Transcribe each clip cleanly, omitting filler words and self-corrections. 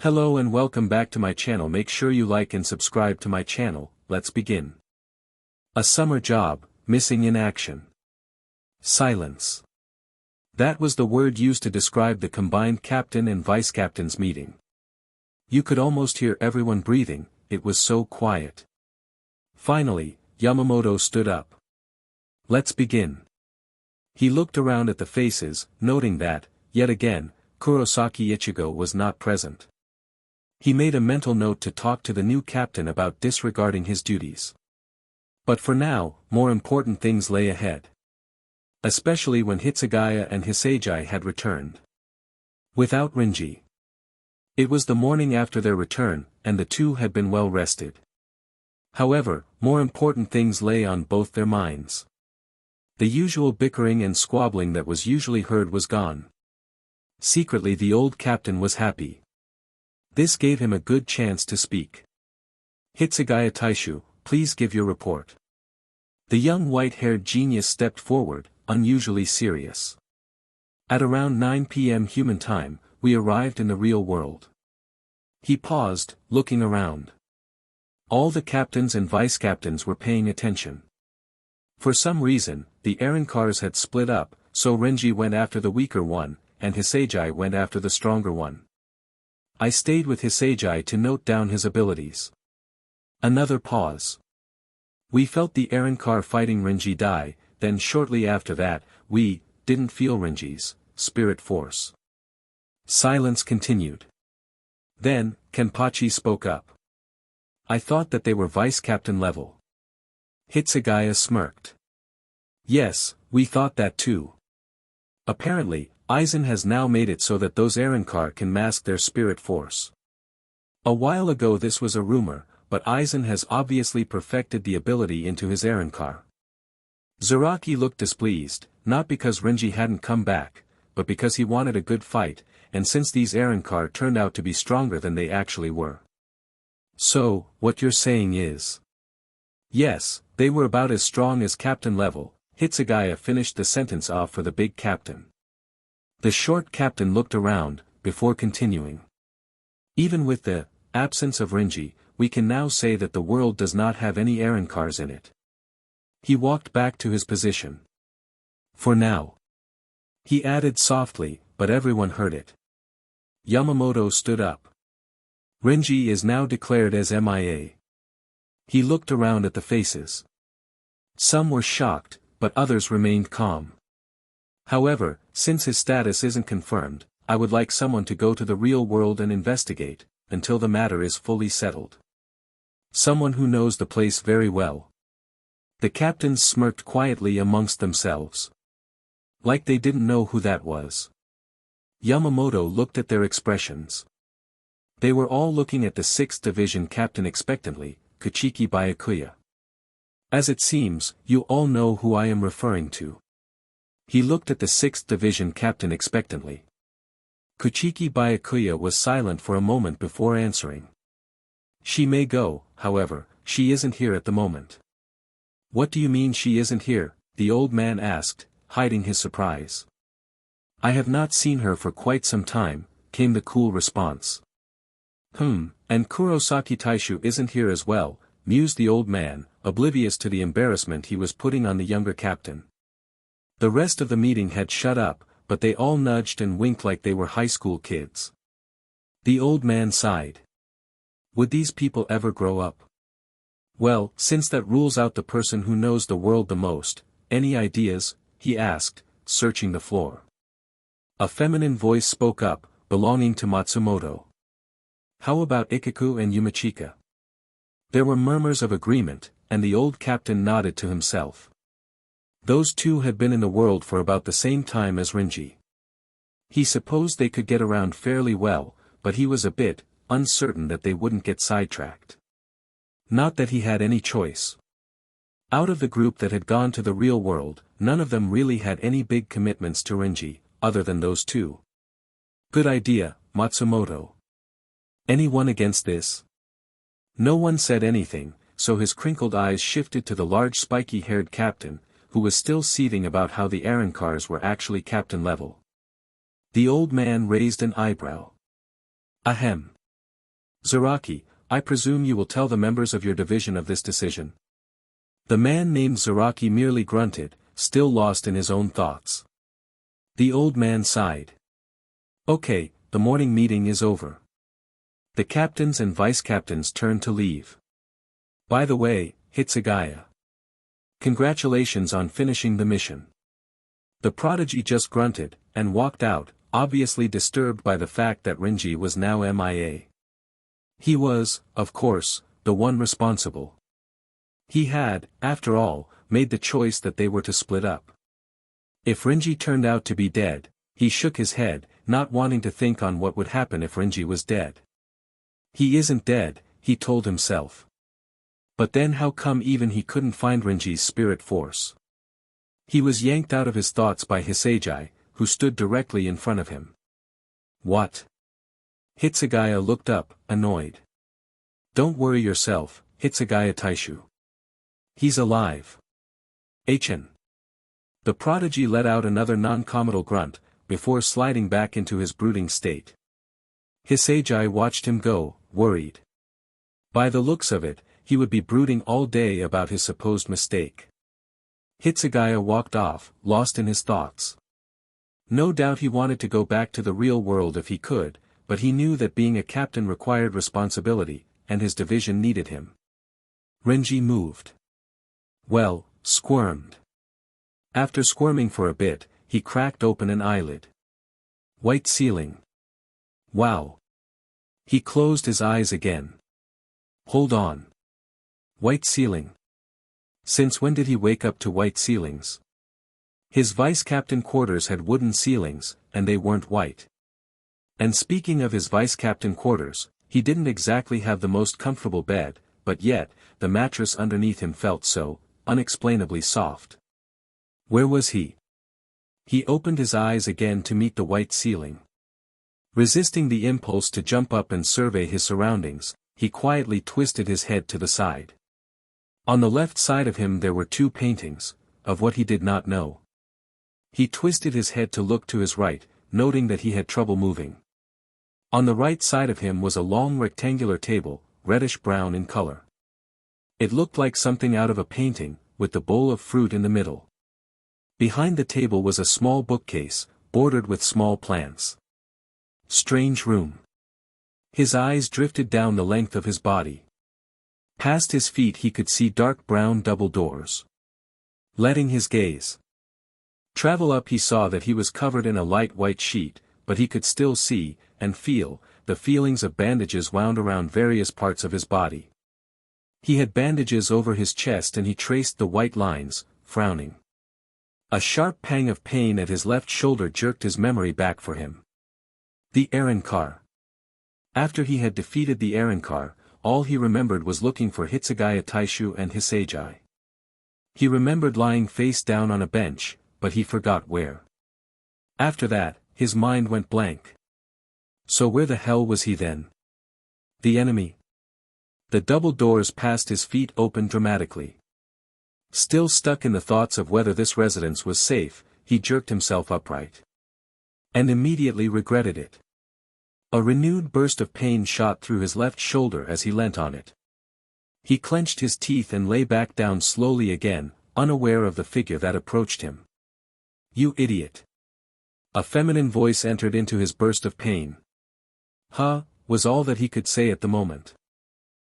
Hello and welcome back to my channel. Make sure you like and subscribe to my channel. Let's begin. A summer job, missing in action. Silence. That was the word used to describe the combined captain and vice captain's meeting. You could almost hear everyone breathing, it was so quiet. Finally, Yamamoto stood up. Let's begin. He looked around at the faces, noting that, yet again, Kurosaki Ichigo was not present. He made a mental note to talk to the new captain about disregarding his duties. But for now, more important things lay ahead. Especially when Hitsugaya and Hisagi had returned. Without Renji. It was the morning after their return, and the two had been well rested. However, more important things lay on both their minds. The usual bickering and squabbling that was usually heard was gone. Secretly the old captain was happy. This gave him a good chance to speak. Hitsugaya Taishu, please give your report. The young white-haired genius stepped forward, unusually serious. At around 9 p.m. human time, we arrived in the real world. He paused, looking around. All the captains and vice-captains were paying attention. For some reason, the errand cars had split up, so Renji went after the weaker one, and Hisagi went after the stronger one. I stayed with Hisagi to note down his abilities. Another pause. We felt the errand car fighting Renji die, then shortly after that, we didn't feel Renji's spirit force. Silence continued. Then, Kenpachi spoke up. I thought that they were vice-captain level. Hitsugaya smirked. Yes, we thought that too. Apparently, Aizen has now made it so that those errand car can mask their spirit force. A while ago this was a rumor, but Aizen has obviously perfected the ability into his errand car. Zaraki looked displeased, not because Renji hadn't come back, but because he wanted a good fight, and since these errand car turned out to be stronger than they actually were. So, what you're saying is? Yes, they were about as strong as captain level. Hitsugaya finished the sentence off for the big captain. The short captain looked around, before continuing. Even with the absence of Renji, we can now say that the world does not have any errand cars in it. He walked back to his position. For now. He added softly, but everyone heard it. Yamamoto stood up. Renji is now declared as MIA. He looked around at the faces. Some were shocked, but others remained calm. However, since his status isn't confirmed, I would like someone to go to the real world and investigate, until the matter is fully settled. Someone who knows the place very well. The captains smirked quietly amongst themselves. Like they didn't know who that was. Yamamoto looked at their expressions. They were all looking at the 6th Division captain expectantly, Kuchiki Byakuya. As it seems, you all know who I am referring to. He looked at the 6th Division captain expectantly. Kuchiki Byakuya was silent for a moment before answering. She may go, however, she isn't here at the moment. What do you mean she isn't here? The old man asked, hiding his surprise. I have not seen her for quite some time, came the cool response. And Kurosaki Taishu isn't here as well, mused the old man, oblivious to the embarrassment he was putting on the younger captain. The rest of the meeting had shut up, but they all nudged and winked like they were high school kids. The old man sighed. Would these people ever grow up? Well, since that rules out the person who knows the world the most, any ideas? He asked, searching the floor. A feminine voice spoke up, belonging to Matsumoto. How about Ichigo and Yumachika? There were murmurs of agreement, and the old captain nodded to himself. Those two had been in the world for about the same time as Renji. He supposed they could get around fairly well, but he was a bit uncertain that they wouldn't get sidetracked. Not that he had any choice. Out of the group that had gone to the real world, none of them really had any big commitments to Renji, other than those two. Good idea, Matsumoto. Anyone against this? No one said anything, so his crinkled eyes shifted to the large spiky-haired captain, who was still seething about how the errand cars were actually captain level. The old man raised an eyebrow. Ahem. Zaraki, I presume you will tell the members of your division of this decision. The man named Zaraki merely grunted, still lost in his own thoughts. The old man sighed. Okay, the morning meeting is over. The captains and vice-captains turned to leave. By the way, Hitsugaya. Congratulations on finishing the mission. The prodigy just grunted, and walked out, obviously disturbed by the fact that Renji was now MIA. He was, of course, the one responsible. He had, after all, made the choice that they were to split up. If Renji turned out to be dead, he shook his head, not wanting to think on what would happen if Renji was dead. He isn't dead, he told himself. But then how come even he couldn't find Renji's spirit force? He was yanked out of his thoughts by Hisagi, who stood directly in front of him. What? Hitsugaya looked up, annoyed. Don't worry yourself, Hitsugaya Taishu. He's alive. HN. The prodigy let out another non-committal grunt, before sliding back into his brooding state. Hisagi watched him go, worried. By the looks of it, he would be brooding all day about his supposed mistake. Hitsugaya walked off, lost in his thoughts. No doubt he wanted to go back to the real world if he could, but he knew that being a captain required responsibility, and his division needed him. Renji moved. Well, squirmed. After squirming for a bit, he cracked open an eyelid. White ceiling. Wow. He closed his eyes again. Hold on. White ceiling. Since when did he wake up to white ceilings? His vice-captain quarters had wooden ceilings, and they weren't white. And speaking of his vice-captain quarters, he didn't exactly have the most comfortable bed, but yet, the mattress underneath him felt so, unexplainably soft. Where was he? He opened his eyes again to meet the white ceiling. Resisting the impulse to jump up and survey his surroundings, he quietly twisted his head to the side. On the left side of him there were two paintings, of what he did not know. He twisted his head to look to his right, noting that he had trouble moving. On the right side of him was a long rectangular table, reddish-brown in color. It looked like something out of a painting, with the bowl of fruit in the middle. Behind the table was a small bookcase, bordered with small plants. Strange room. His eyes drifted down the length of his body. Past his feet he could see dark brown double doors. Letting his gaze travel up, he saw that he was covered in a light white sheet, but he could still see, and feel, the feelings of bandages wound around various parts of his body. He had bandages over his chest and he traced the white lines, frowning. A sharp pang of pain at his left shoulder jerked his memory back for him. The errand car. After he had defeated the errand car, all he remembered was looking for Hitsugaya Taishu and Hisagi. He remembered lying face down on a bench, but he forgot where. After that, his mind went blank. So where the hell was he then? The enemy. The double doors past his feet opened dramatically. Still stuck in the thoughts of whether this residence was safe, he jerked himself upright. And immediately regretted it. A renewed burst of pain shot through his left shoulder as he leant on it. He clenched his teeth and lay back down slowly again, unaware of the figure that approached him. You idiot. A feminine voice entered into his burst of pain. Huh, was all that he could say at the moment.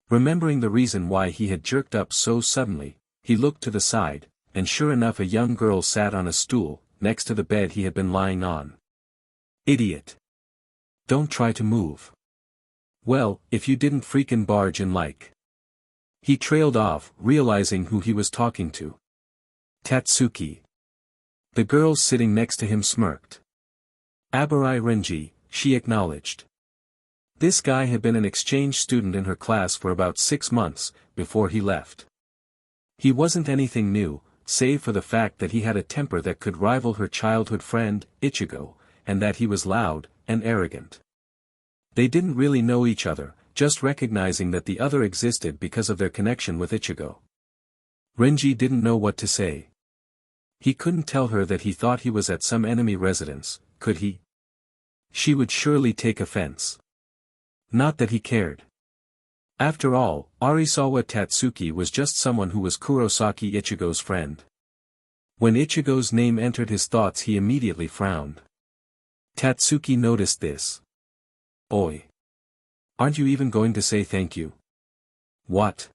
Remembering the reason why he had jerked up so suddenly, he looked to the side, and sure enough a young girl sat on a stool, next to the bed he had been lying on. Idiot. Don't try to move. Well, if you didn't freaking barge in like. He trailed off, realizing who he was talking to. Tatsuki. The girl sitting next to him smirked. Abarai Renji, she acknowledged. This guy had been an exchange student in her class for about 6 months, before he left. He wasn't anything new, save for the fact that he had a temper that could rival her childhood friend, Ichigo, and that he was loud and arrogant. They didn't really know each other, just recognizing that the other existed because of their connection with Ichigo. Renji didn't know what to say. He couldn't tell her that he thought he was at some enemy residence, could he? She would surely take offense. Not that he cared. After all, Arisawa Tatsuki was just someone who was Kurosaki Ichigo's friend. When Ichigo's name entered his thoughts he immediately frowned. Tatsuki noticed this. Oi! Aren't you even going to say thank you? What?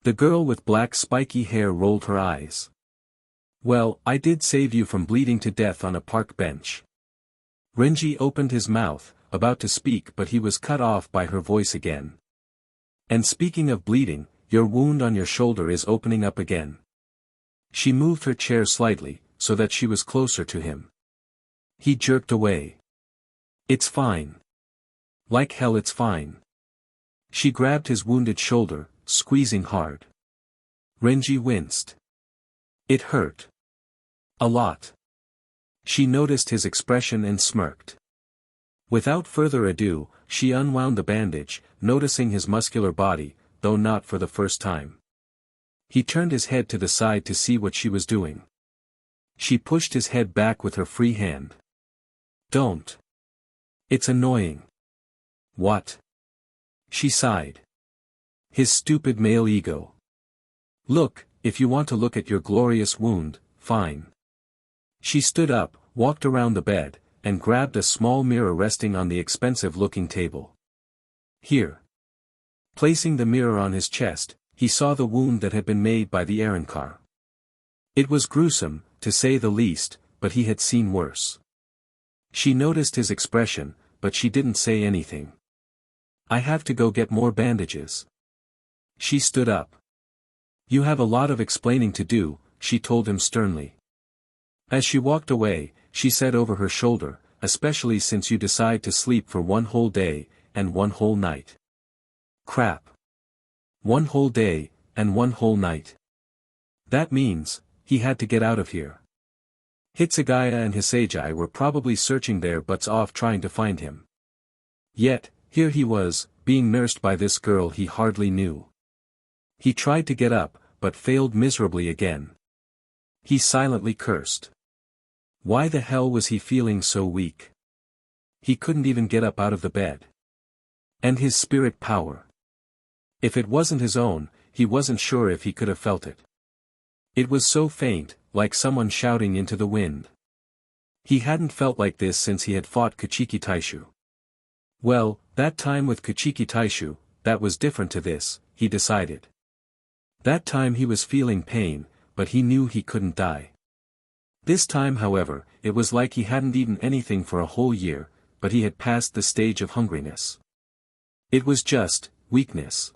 The girl with black spiky hair rolled her eyes. Well, I did save you from bleeding to death on a park bench. Renji opened his mouth, about to speak, but he was cut off by her voice again. And speaking of bleeding, your wound on your shoulder is opening up again. She moved her chair slightly, so that she was closer to him. He jerked away. It's fine. Like hell it's fine. She grabbed his wounded shoulder, squeezing hard. Renji winced. It hurt. A lot. She noticed his expression and smirked. Without further ado, she unwound the bandage, noticing his muscular body, though not for the first time. He turned his head to the side to see what she was doing. She pushed his head back with her free hand. Don't. It's annoying. What? She sighed. His stupid male ego. Look, if you want to look at your glorious wound, fine. She stood up, walked around the bed, and grabbed a small mirror resting on the expensive-looking table. Here. Placing the mirror on his chest, he saw the wound that had been made by the errand car. It was gruesome, to say the least, but he had seen worse. She noticed his expression, but she didn't say anything. I have to go get more bandages. She stood up. You have a lot of explaining to do, she told him sternly. As she walked away, she said over her shoulder, especially since you decide to sleep for one whole day, and one whole night. Crap. 1 whole day, and 1 whole night. That means, he had to get out of here. Hitsugaya and Hisagi were probably searching their butts off trying to find him. Yet, here he was, being nursed by this girl he hardly knew. He tried to get up, but failed miserably again. He silently cursed. Why the hell was he feeling so weak? He couldn't even get up out of the bed. And his spirit power. If it wasn't his own, he wasn't sure if he could have felt it. It was so faint, like someone shouting into the wind. He hadn't felt like this since he had fought Kuchiki Taishu. Well, that time with Kuchiki Taishu, that was different to this, he decided. That time he was feeling pain, but he knew he couldn't die. This time however, it was like he hadn't eaten anything for a whole year, but he had passed the stage of hungriness. It was just, weakness.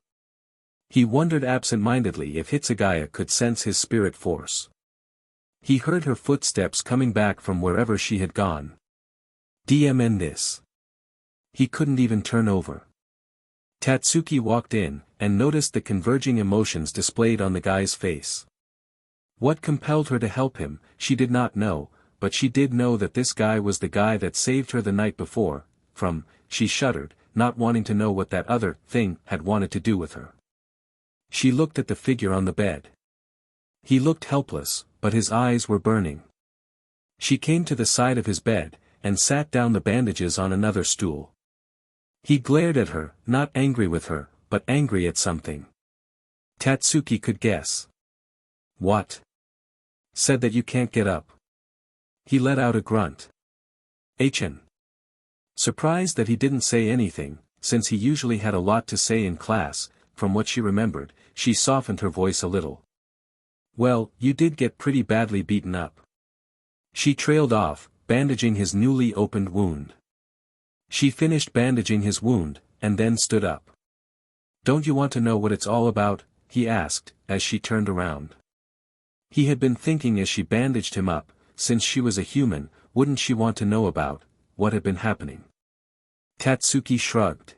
He wondered absent-mindedly if Hitsugaya could sense his spirit force. He heard her footsteps coming back from wherever she had gone. DMN this. He couldn't even turn over. Tatsuki walked in, and noticed the converging emotions displayed on the guy's face. What compelled her to help him, she did not know, but she did know that this guy was the guy that saved her the night before, she shuddered, not wanting to know what that other thing had wanted to do with her. She looked at the figure on the bed. He looked helpless, but his eyes were burning. She came to the side of his bed, and sat down the bandages on another stool. He glared at her, not angry with her, but angry at something. Tatsuki could guess. What? Said that you can't get up. He let out a grunt. Achin. Surprised that he didn't say anything, since he usually had a lot to say in class, from what she remembered, she softened her voice a little. Well, you did get pretty badly beaten up. She trailed off, bandaging his newly opened wound. She finished bandaging his wound, and then stood up. Don't you want to know what it's all about? He asked, as she turned around. He had been thinking as she bandaged him up, since she was a human, wouldn't she want to know about what had been happening? Tatsuki shrugged.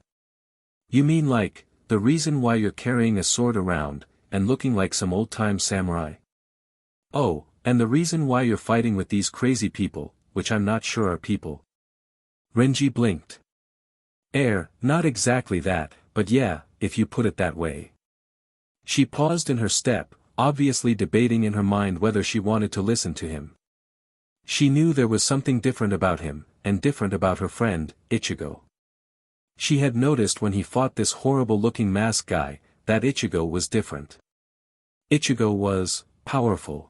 You mean like, the reason why you're carrying a sword around, and looking like some old-time samurai? Oh, and the reason why you're fighting with these crazy people, which I'm not sure are people. Renji blinked. Not exactly that, but yeah, if you put it that way. She paused in her step, obviously debating in her mind whether she wanted to listen to him. She knew there was something different about him, and different about her friend, Ichigo. She had noticed when he fought this horrible-looking masked guy, that Ichigo was different. Ichigo was powerful.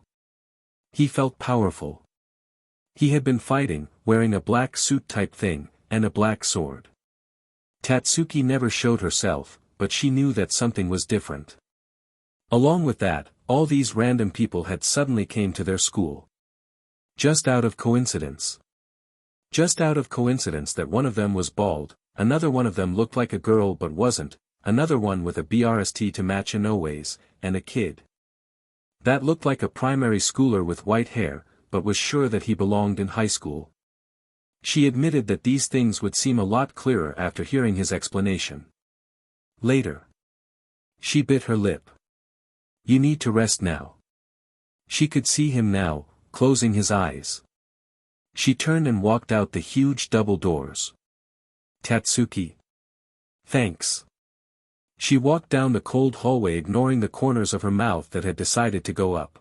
He felt powerful. He had been fighting, wearing a black suit type thing, and a black sword. Tatsuki never showed herself, but she knew that something was different. Along with that, all these random people had suddenly came to their school. Just out of coincidence. Just out of coincidence that one of them was bald, another one of them looked like a girl but wasn't, another one with a BRST to match an always, and a kid that looked like a primary schooler with white hair, but was sure that he belonged in high school. She admitted that these things would seem a lot clearer after hearing his explanation. Later. She bit her lip. You need to rest now. She could see him now, closing his eyes. She turned and walked out the huge double doors. Tatsuki. Thanks. She walked down the cold hallway ignoring the corners of her mouth that had decided to go up.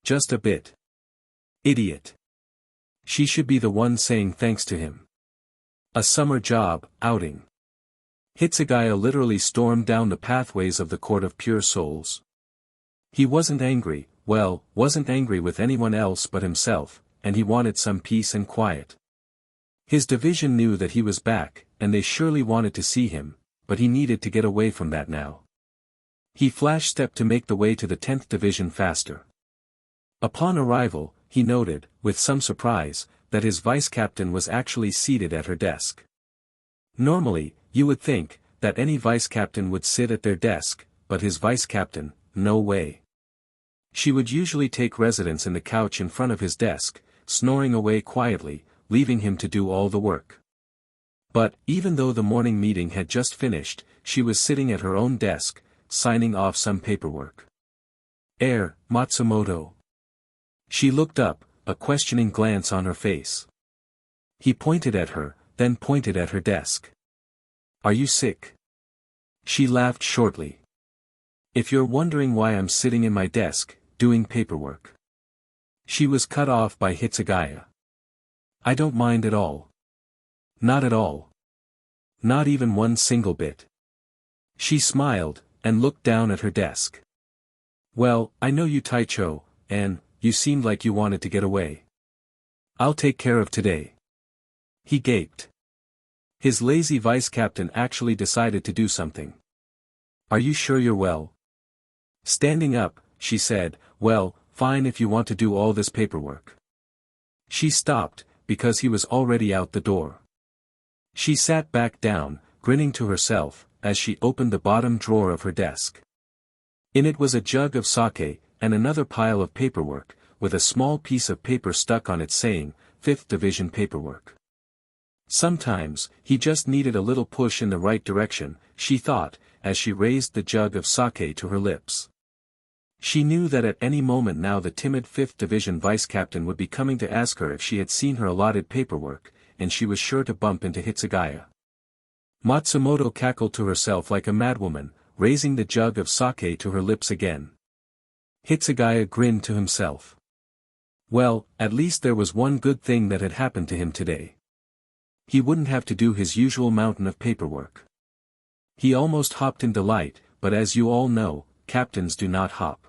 Just a bit. Idiot. She should be the one saying thanks to him. A summer job, outing. Hitsugaya literally stormed down the pathways of the Court of Pure Souls. He wasn't angry, wasn't angry with anyone else but himself, and he wanted some peace and quiet. His division knew that he was back, and they surely wanted to see him, but he needed to get away from that now. He flash-stepped to make the way to the 10th Division faster. Upon arrival, he noted, with some surprise, that his vice-captain was actually seated at her desk. Normally, you would think, that any vice-captain would sit at their desk, but his vice-captain, no way. She would usually take residence in the couch in front of his desk, snoring away quietly, leaving him to do all the work. But, even though the morning meeting had just finished, she was sitting at her own desk, signing off some paperwork. Matsumoto. She looked up, a questioning glance on her face. He pointed at her, then pointed at her desk. Are you sick? She laughed shortly. If you're wondering why I'm sitting in my desk, doing paperwork. She was cut off by Hitsugaya. I don't mind at all. Not at all. Not even one single bit. She smiled, and looked down at her desk. Well, I know you Taicho, and, you seemed like you wanted to get away. I'll take care of today. He gaped. His lazy vice-captain actually decided to do something. Are you sure you're well? Standing up, she said, well, fine if you want to do all this paperwork. She stopped, because he was already out the door. She sat back down, grinning to herself, as she opened the bottom drawer of her desk. In it was a jug of sake, and another pile of paperwork, with a small piece of paper stuck on it saying, 5th Division paperwork. Sometimes, he just needed a little push in the right direction, she thought, as she raised the jug of sake to her lips. She knew that at any moment now the timid 5th Division vice-captain would be coming to ask her if she had seen her allotted paperwork, and she was sure to bump into Hitsugaya. Matsumoto cackled to herself like a madwoman, raising the jug of sake to her lips again. Hitsugaya grinned to himself. Well, at least there was one good thing that had happened to him today. He wouldn't have to do his usual mountain of paperwork. He almost hopped in delight, but as you all know, captains do not hop.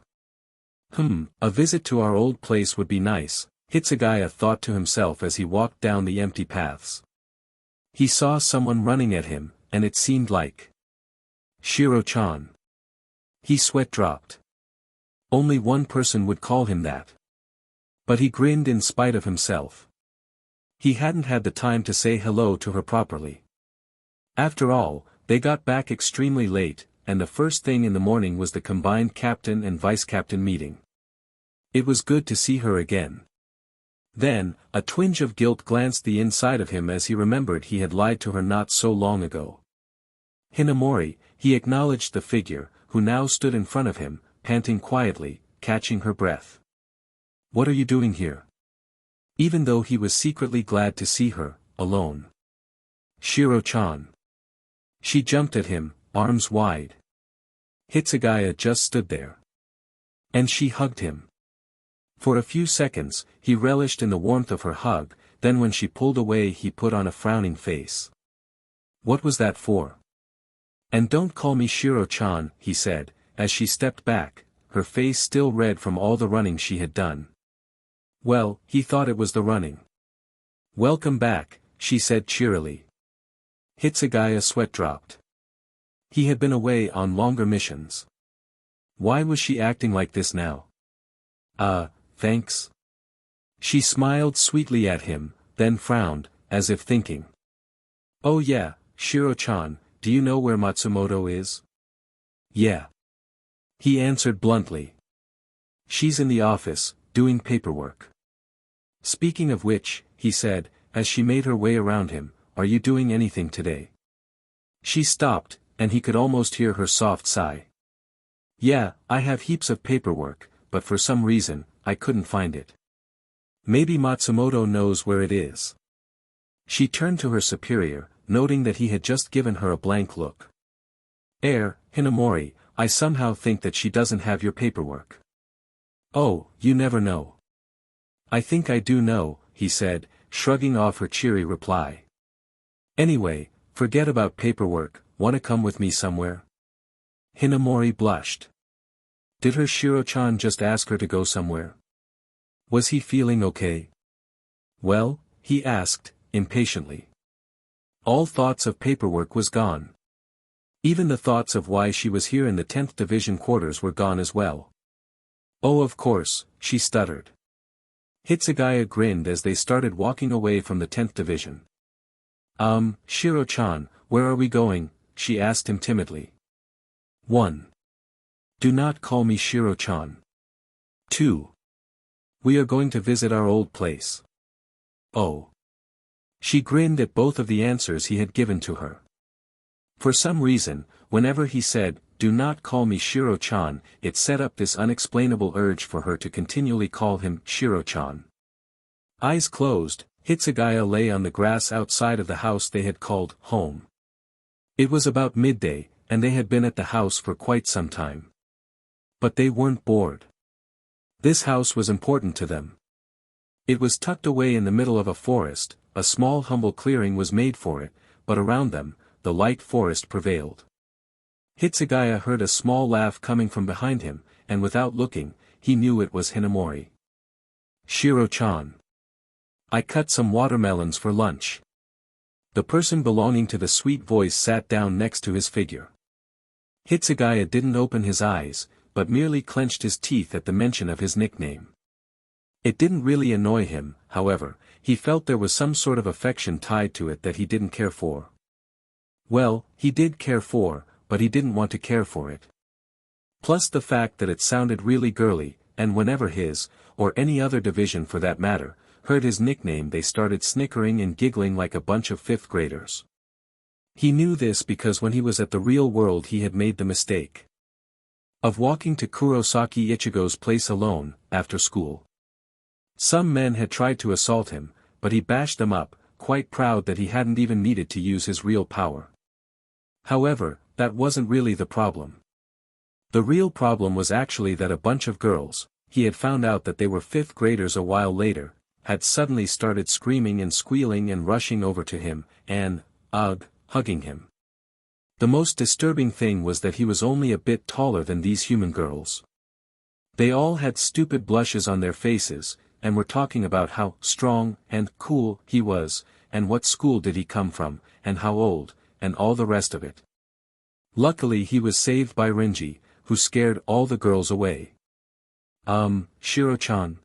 A visit to our old place would be nice, Hitsugaya thought to himself as he walked down the empty paths. He saw someone running at him, and it seemed like Shiro-chan. He sweat dropped. Only one person would call him that. But he grinned in spite of himself. He hadn't had the time to say hello to her properly. After all, they got back extremely late, and the first thing in the morning was the combined captain and vice-captain meeting. It was good to see her again. Then, a twinge of guilt glanced the inside of him as he remembered he had lied to her not so long ago. Hinamori, he acknowledged the figure, who now stood in front of him, panting quietly, catching her breath. What are you doing here? Even though he was secretly glad to see her, alone. Shiro-chan. She jumped at him, arms wide. Hitsugaya just stood there. And she hugged him. For a few seconds, he relished in the warmth of her hug, then when she pulled away he put on a frowning face. What was that for? And don't call me Shiro-chan, he said, as she stepped back, her face still red from all the running she had done. Well, he thought it was the running. Welcome back, she said cheerily. Hitsugaya sweat dropped. He had been away on longer missions. Why was she acting like this now? Thanks. She smiled sweetly at him, then frowned, as if thinking. Oh yeah, Shiro-chan, do you know where Matsumoto is? Yeah. He answered bluntly. She's in the office, doing paperwork. Speaking of which, he said, as she made her way around him, are you doing anything today? She stopped, and he could almost hear her soft sigh. Yeah, I have heaps of paperwork, but for some reason, I couldn't find it. Maybe Matsumoto knows where it is. She turned to her superior, noting that he had just given her a blank look. Hinamori, I somehow think that she doesn't have your paperwork. Oh, you never know. I think I do know, he said, shrugging off her cheery reply. Anyway, forget about paperwork, wanna come with me somewhere? Hinamori blushed. Did her Shiro-chan just ask her to go somewhere? Was he feeling okay? Well, he asked, impatiently. All thoughts of paperwork was gone. Even the thoughts of why she was here in the 10th Division quarters were gone as well. Oh of course, she stuttered. Hitsugaya grinned as they started walking away from the 10th Division. Shiro-chan, where are we going? She asked him timidly. 1. Do not call me Shiro-chan. 2. We are going to visit our old place. Oh. She grinned at both of the answers he had given to her. For some reason, whenever he said, do not call me Shiro-chan, it set up this unexplainable urge for her to continually call him Shiro-chan. Eyes closed, Hitsugaya lay on the grass outside of the house they had called home. It was about midday, and they had been at the house for quite some time. But they weren't bored. This house was important to them. It was tucked away in the middle of a forest, a small humble clearing was made for it, but around them, the light forest prevailed. Hitsugaya heard a small laugh coming from behind him, and without looking, he knew it was Hinamori. Shiro-chan. I cut some watermelons for lunch. The person belonging to the sweet voice sat down next to his figure. Hitsugaya didn't open his eyes, but merely clenched his teeth at the mention of his nickname. It didn't really annoy him, however, he felt there was some sort of affection tied to it that he didn't care for. Well, he did care for, but he didn't want to care for it. Plus the fact that it sounded really girly, and whenever his, or any other division for that matter, heard his nickname they started snickering and giggling like a bunch of 5th graders. He knew this because when he was at the real world he had made the mistake of walking to Kurosaki Ichigo's place alone, after school. Some men had tried to assault him, but he bashed them up, quite proud that he hadn't even needed to use his real power. However, that wasn't really the problem. The real problem was actually that a bunch of girls, he had found out that they were 5th graders a while later, had suddenly started screaming and squealing and rushing over to him, and, hugging him. The most disturbing thing was that he was only a bit taller than these human girls. They all had stupid blushes on their faces, and were talking about how strong and cool he was, and what school did he come from, and how old, and all the rest of it. Luckily he was saved by Renji, who scared all the girls away. Shiro-chan.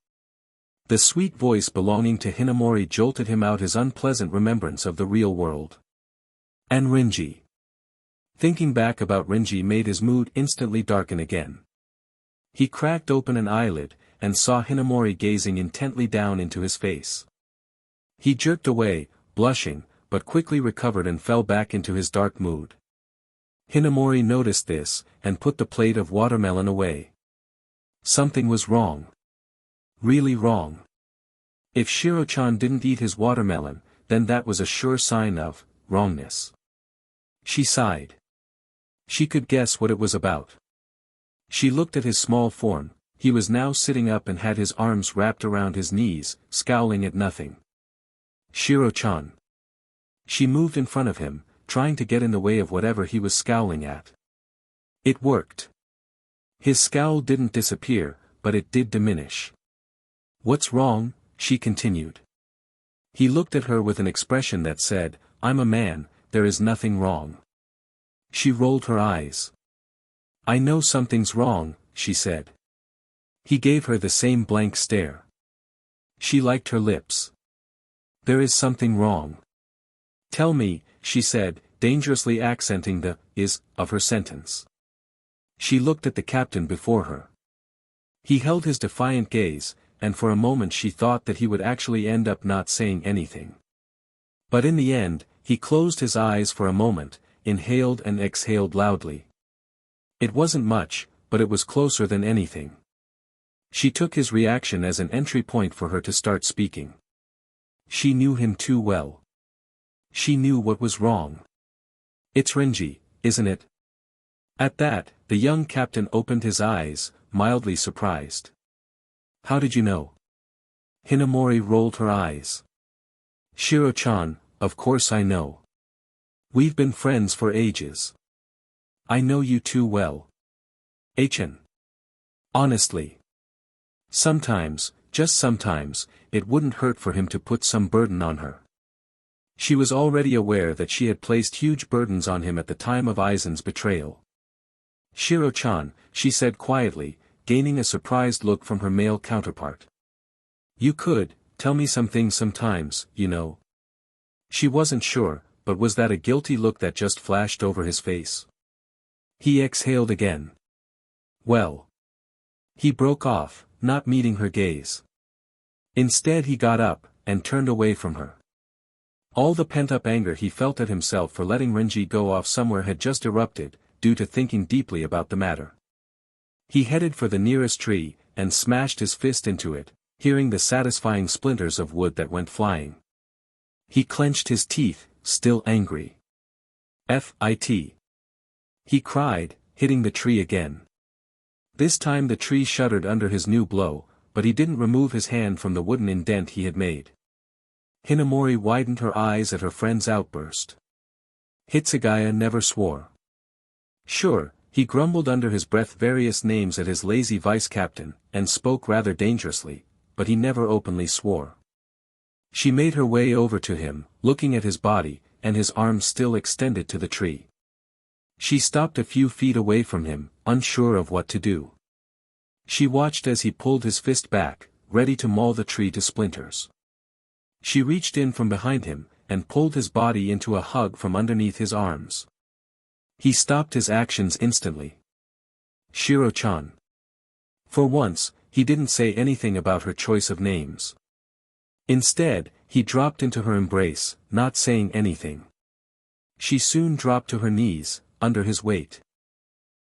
The sweet voice belonging to Hinamori jolted him out his unpleasant remembrance of the real world. And Renji. Thinking back about Renji made his mood instantly darken again. He cracked open an eyelid, and saw Hinamori gazing intently down into his face. He jerked away, blushing, but quickly recovered and fell back into his dark mood. Hinamori noticed this, and put the plate of watermelon away. Something was wrong. Really wrong. If Shiro-chan didn't eat his watermelon, then that was a sure sign of wrongness. She sighed. She could guess what it was about. She looked at his small form. He was now sitting up and had his arms wrapped around his knees, scowling at nothing. Shiro-chan. She moved in front of him, trying to get in the way of whatever he was scowling at. It worked. His scowl didn't disappear, but it did diminish. "What's wrong?" she continued. He looked at her with an expression that said, "I'm a man, there is nothing wrong." She rolled her eyes. "I know something's wrong," she said. He gave her the same blank stare. She liked her lips. "There is something wrong." "Tell me," she said, dangerously accenting the "is" of her sentence. She looked at the captain before her. He held his defiant gaze, and for a moment she thought that he would actually end up not saying anything. But in the end, he closed his eyes for a moment, inhaled and exhaled loudly. It wasn't much, but it was closer than anything. She took his reaction as an entry point for her to start speaking. She knew him too well. She knew what was wrong. "It's Renji, isn't it?" At that, the young captain opened his eyes, mildly surprised. "How did you know?" Hinamori rolled her eyes. "Shiro-chan, of course I know. We've been friends for ages. I know you too well. Achan. Honestly. Sometimes, just sometimes, it wouldn't hurt for him to put some burden on her." She was already aware that she had placed huge burdens on him at the time of Aizen's betrayal. "Shiro-chan," she said quietly, gaining a surprised look from her male counterpart. "You could, tell me some things sometimes, you know." She wasn't sure, but was that a guilty look that just flashed over his face? He exhaled again. "Well." He broke off, not meeting her gaze. Instead he got up, and turned away from her. All the pent-up anger he felt at himself for letting Renji go off somewhere had just erupted, due to thinking deeply about the matter. He headed for the nearest tree, and smashed his fist into it, hearing the satisfying splinters of wood that went flying. He clenched his teeth, still angry. "F.I.T." he cried, hitting the tree again. This time the tree shuddered under his new blow, but he didn't remove his hand from the wooden indent he had made. Hinamori widened her eyes at her friend's outburst. Hitsugaya never swore. Sure, he grumbled under his breath various names at his lazy vice-captain, and spoke rather dangerously, but he never openly swore. She made her way over to him, looking at his body, and his arms still extended to the tree. She stopped a few feet away from him, unsure of what to do. She watched as he pulled his fist back, ready to maul the tree to splinters. She reached in from behind him, and pulled his body into a hug from underneath his arms. He stopped his actions instantly. "Shiro-chan." For once, he didn't say anything about her choice of names. Instead, he dropped into her embrace, not saying anything. She soon dropped to her knees, under his weight.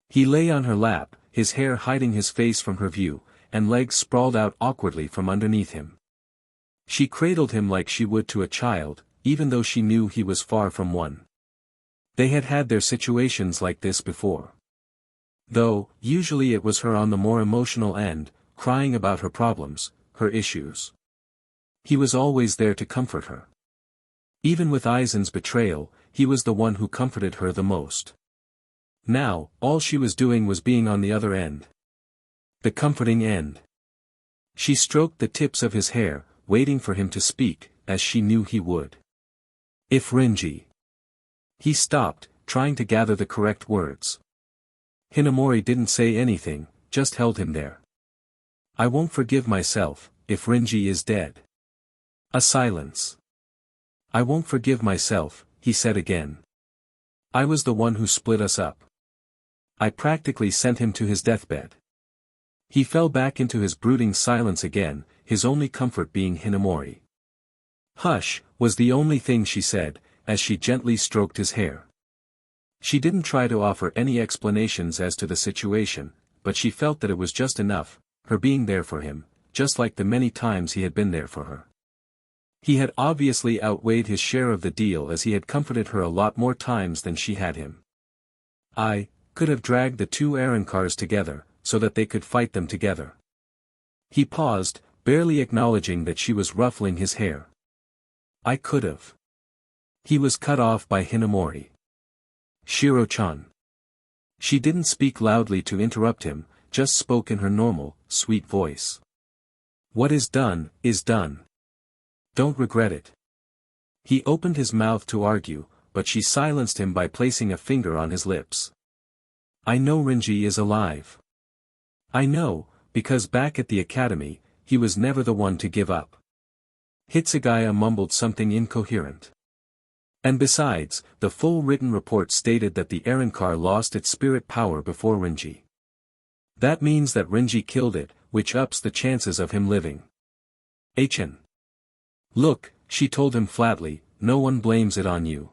He lay on her lap, his hair hiding his face from her view, and legs sprawled out awkwardly from underneath him. She cradled him like she would to a child, even though she knew he was far from one. They had had their situations like this before. Though, usually it was her on the more emotional end, crying about her problems, her issues. He was always there to comfort her. Even with Aizen's betrayal, he was the one who comforted her the most. Now, all she was doing was being on the other end. The comforting end. She stroked the tips of his hair, waiting for him to speak, as she knew he would. "If Renji." He stopped, trying to gather the correct words. Hinamori didn't say anything, just held him there. "I won't forgive myself, if Renji is dead." A silence. "I won't forgive myself," he said again. "I was the one who split us up. I practically sent him to his deathbed." He fell back into his brooding silence again, his only comfort being Hinamori. "Hush," was the only thing she said, as she gently stroked his hair. She didn't try to offer any explanations as to the situation, but she felt that it was just enough, her being there for him, just like the many times he had been there for her. He had obviously outweighed his share of the deal, as he had comforted her a lot more times than she had him. "I could have dragged the two Aaron cars together, so that they could fight them together." He paused, barely acknowledging that she was ruffling his hair. "I could have." He was cut off by Hinamori. Shiro-chan. She didn't speak loudly to interrupt him, just spoke in her normal, sweet voice. What is done, is done. Don't regret it. He opened his mouth to argue, but she silenced him by placing a finger on his lips. I know Renji is alive. I know, because back at the academy, he was never the one to give up. Hitsugaya mumbled something incoherent. And besides, the full written report stated that the Arrancar lost its spirit power before Renji. That means that Renji killed it, which ups the chances of him living. Hn. Look, she told him flatly, no one blames it on you.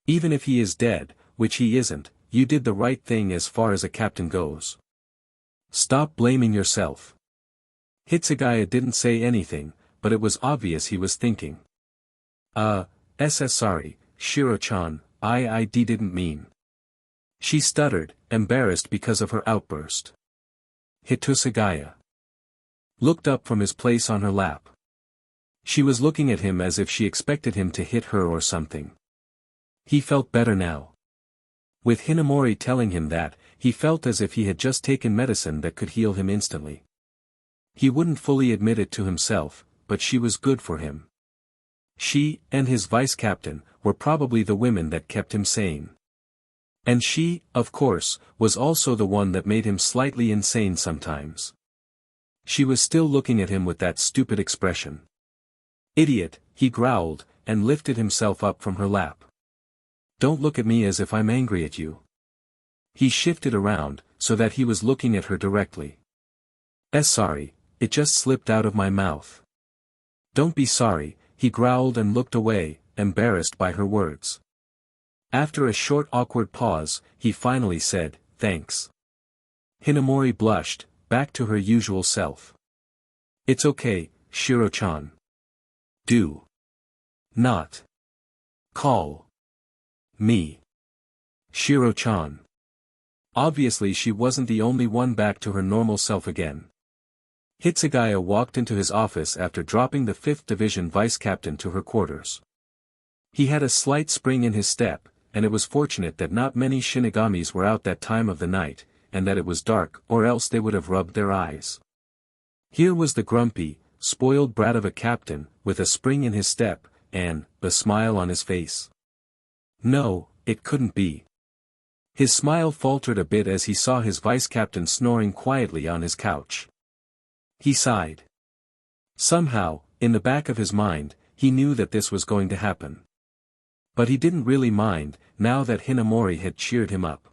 Even if he is dead, which he isn't, you did the right thing as far as a captain goes. Stop blaming yourself. Hitsugaya didn't say anything, but it was obvious he was thinking. Sorry, Shiro-chan, I didn't mean. She stuttered, embarrassed because of her outburst. Hitsugaya looked up from his place on her lap. She was looking at him as if she expected him to hit her or something. He felt better now. With Hinamori telling him that, he felt as if he had just taken medicine that could heal him instantly. He wouldn't fully admit it to himself, but she was good for him. She, and his vice-captain, were probably the women that kept him sane. And she, of course, was also the one that made him slightly insane sometimes. She was still looking at him with that stupid expression. Idiot, he growled, and lifted himself up from her lap. Don't look at me as if I'm angry at you. He shifted around, so that he was looking at her directly. Sorry, it just slipped out of my mouth. Don't be sorry, he growled and looked away, embarrassed by her words. After a short awkward pause, he finally said, thanks. Hinamori blushed, back to her usual self. It's okay, Shiro-chan. Do not call me Shiro-chan. Obviously she wasn't the only one back to her normal self again. Hitsugaya walked into his office after dropping the 5th Division vice-captain to her quarters. He had a slight spring in his step, and it was fortunate that not many Shinigamis were out that time of the night, and that it was dark, or else they would have rubbed their eyes. Here was the grumpy, spoiled brat of a captain, with a spring in his step, and a smile on his face. No, it couldn't be. His smile faltered a bit as he saw his vice-captain snoring quietly on his couch. He sighed. Somehow, in the back of his mind, he knew that this was going to happen. But he didn't really mind, now that Hinamori had cheered him up.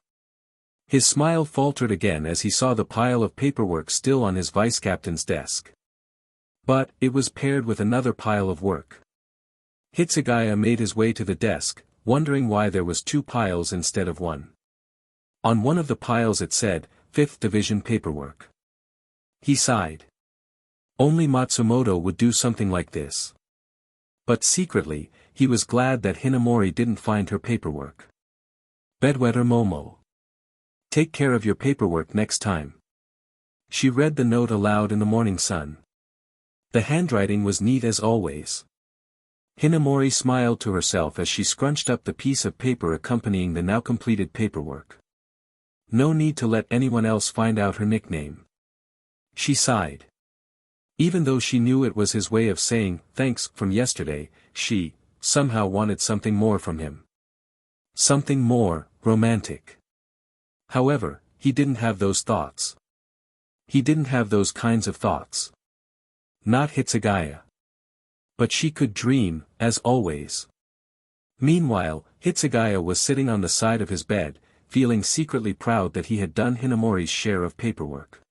His smile faltered again as he saw the pile of paperwork still on his vice-captain's desk. But, it was paired with another pile of work. Hitsugaya made his way to the desk, wondering why there was 2 piles instead of 1. On one of the piles it said, 5th Division paperwork. He sighed. Only Matsumoto would do something like this. But secretly, he was glad that Hinamori didn't find her paperwork. Bedwetter Momo. Take care of your paperwork next time. She read the note aloud in the morning sun. The handwriting was neat as always. Hinamori smiled to herself as she scrunched up the piece of paper accompanying the now completed paperwork. No need to let anyone else find out her nickname. She sighed. Even though she knew it was his way of saying thanks from yesterday, she somehow wanted something more from him. Something more romantic. However, he didn't have those thoughts. He didn't have those kinds of thoughts. Not Hitsugaya. But she could dream, as always. Meanwhile, Hitsugaya was sitting on the side of his bed, feeling secretly proud that he had done Hinamori's share of paperwork.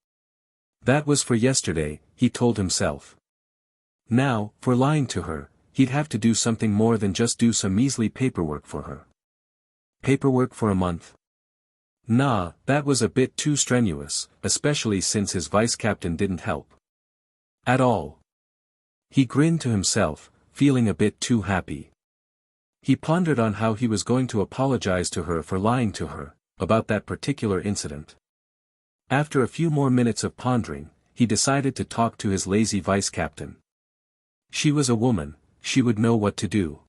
That was for yesterday, he told himself. Now, for lying to her, he'd have to do something more than just do some measly paperwork for her. Paperwork for a month? Nah, that was a bit too strenuous, especially since his vice-captain didn't help. At all. He grinned to himself, feeling a bit too happy. He pondered on how he was going to apologize to her for lying to her, about that particular incident. After a few more minutes of pondering, he decided to talk to his lazy vice-captain. She was a woman, she would know what to do.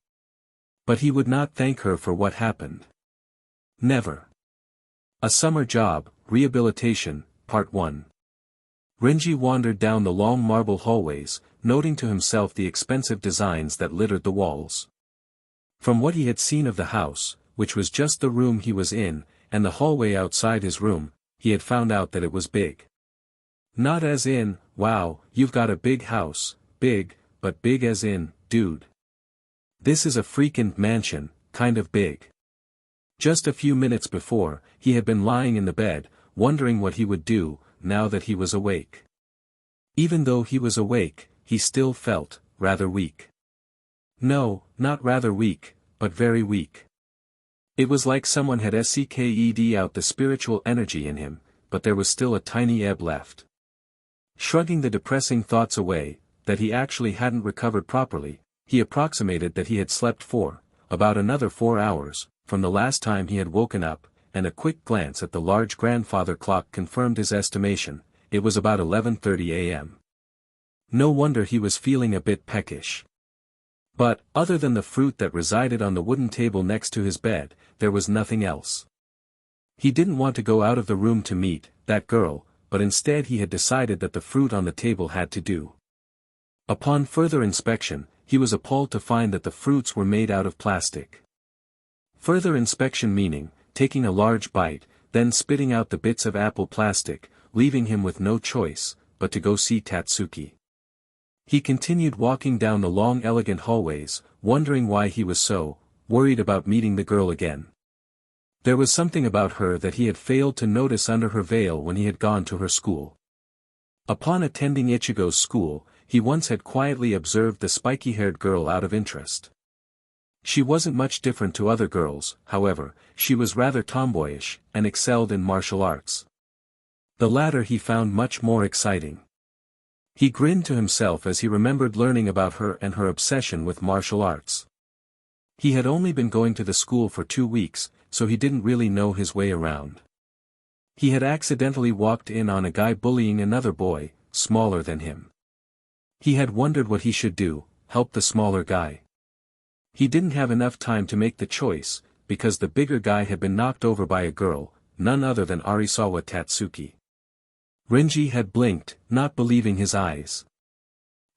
But he would not thank her for what happened. Never. A Summer Job, Rehabilitation, Part 1. Renji wandered down the long marble hallways, noting to himself the expensive designs that littered the walls. From what he had seen of the house, which was just the room he was in, and the hallway outside his room, he had found out that it was big. Not as in, wow, you've got a big house, big, but big as in, dude. This is a freaking mansion, kind of big. Just a few minutes before, he had been lying in the bed, wondering what he would do, now that he was awake. Even though he was awake, he still felt, rather weak. No, not rather weak, but very weak. It was like someone had sucked out the spiritual energy in him, but there was still a tiny ebb left. Shrugging the depressing thoughts away, that he actually hadn't recovered properly, he approximated that he had slept about another 4 hours, from the last time he had woken up, and a quick glance at the large grandfather clock confirmed his estimation. It was about 11:30 a.m. No wonder he was feeling a bit peckish. But, other than the fruit that resided on the wooden table next to his bed, there was nothing else. He didn't want to go out of the room to meet that girl, but instead he had decided that the fruit on the table had to do. Upon further inspection, he was appalled to find that the fruits were made out of plastic. Further inspection meaning, taking a large bite, then spitting out the bits of apple plastic, leaving him with no choice, but to go see Tatsuki. He continued walking down the long elegant hallways, wondering why he was so worried about meeting the girl again. There was something about her that he had failed to notice under her veil when he had gone to her school. Upon attending Ichigo's school, he once had quietly observed the spiky-haired girl out of interest. She wasn't much different to other girls, however, she was rather tomboyish, and excelled in martial arts. The latter he found much more exciting. He grinned to himself as he remembered learning about her and her obsession with martial arts. He had only been going to the school for 2 weeks, so he didn't really know his way around. He had accidentally walked in on a guy bullying another boy, smaller than him. He had wondered what he should do, help the smaller guy. He didn't have enough time to make the choice, because the bigger guy had been knocked over by a girl, none other than Arisawa Tatsuki. Renji had blinked, not believing his eyes.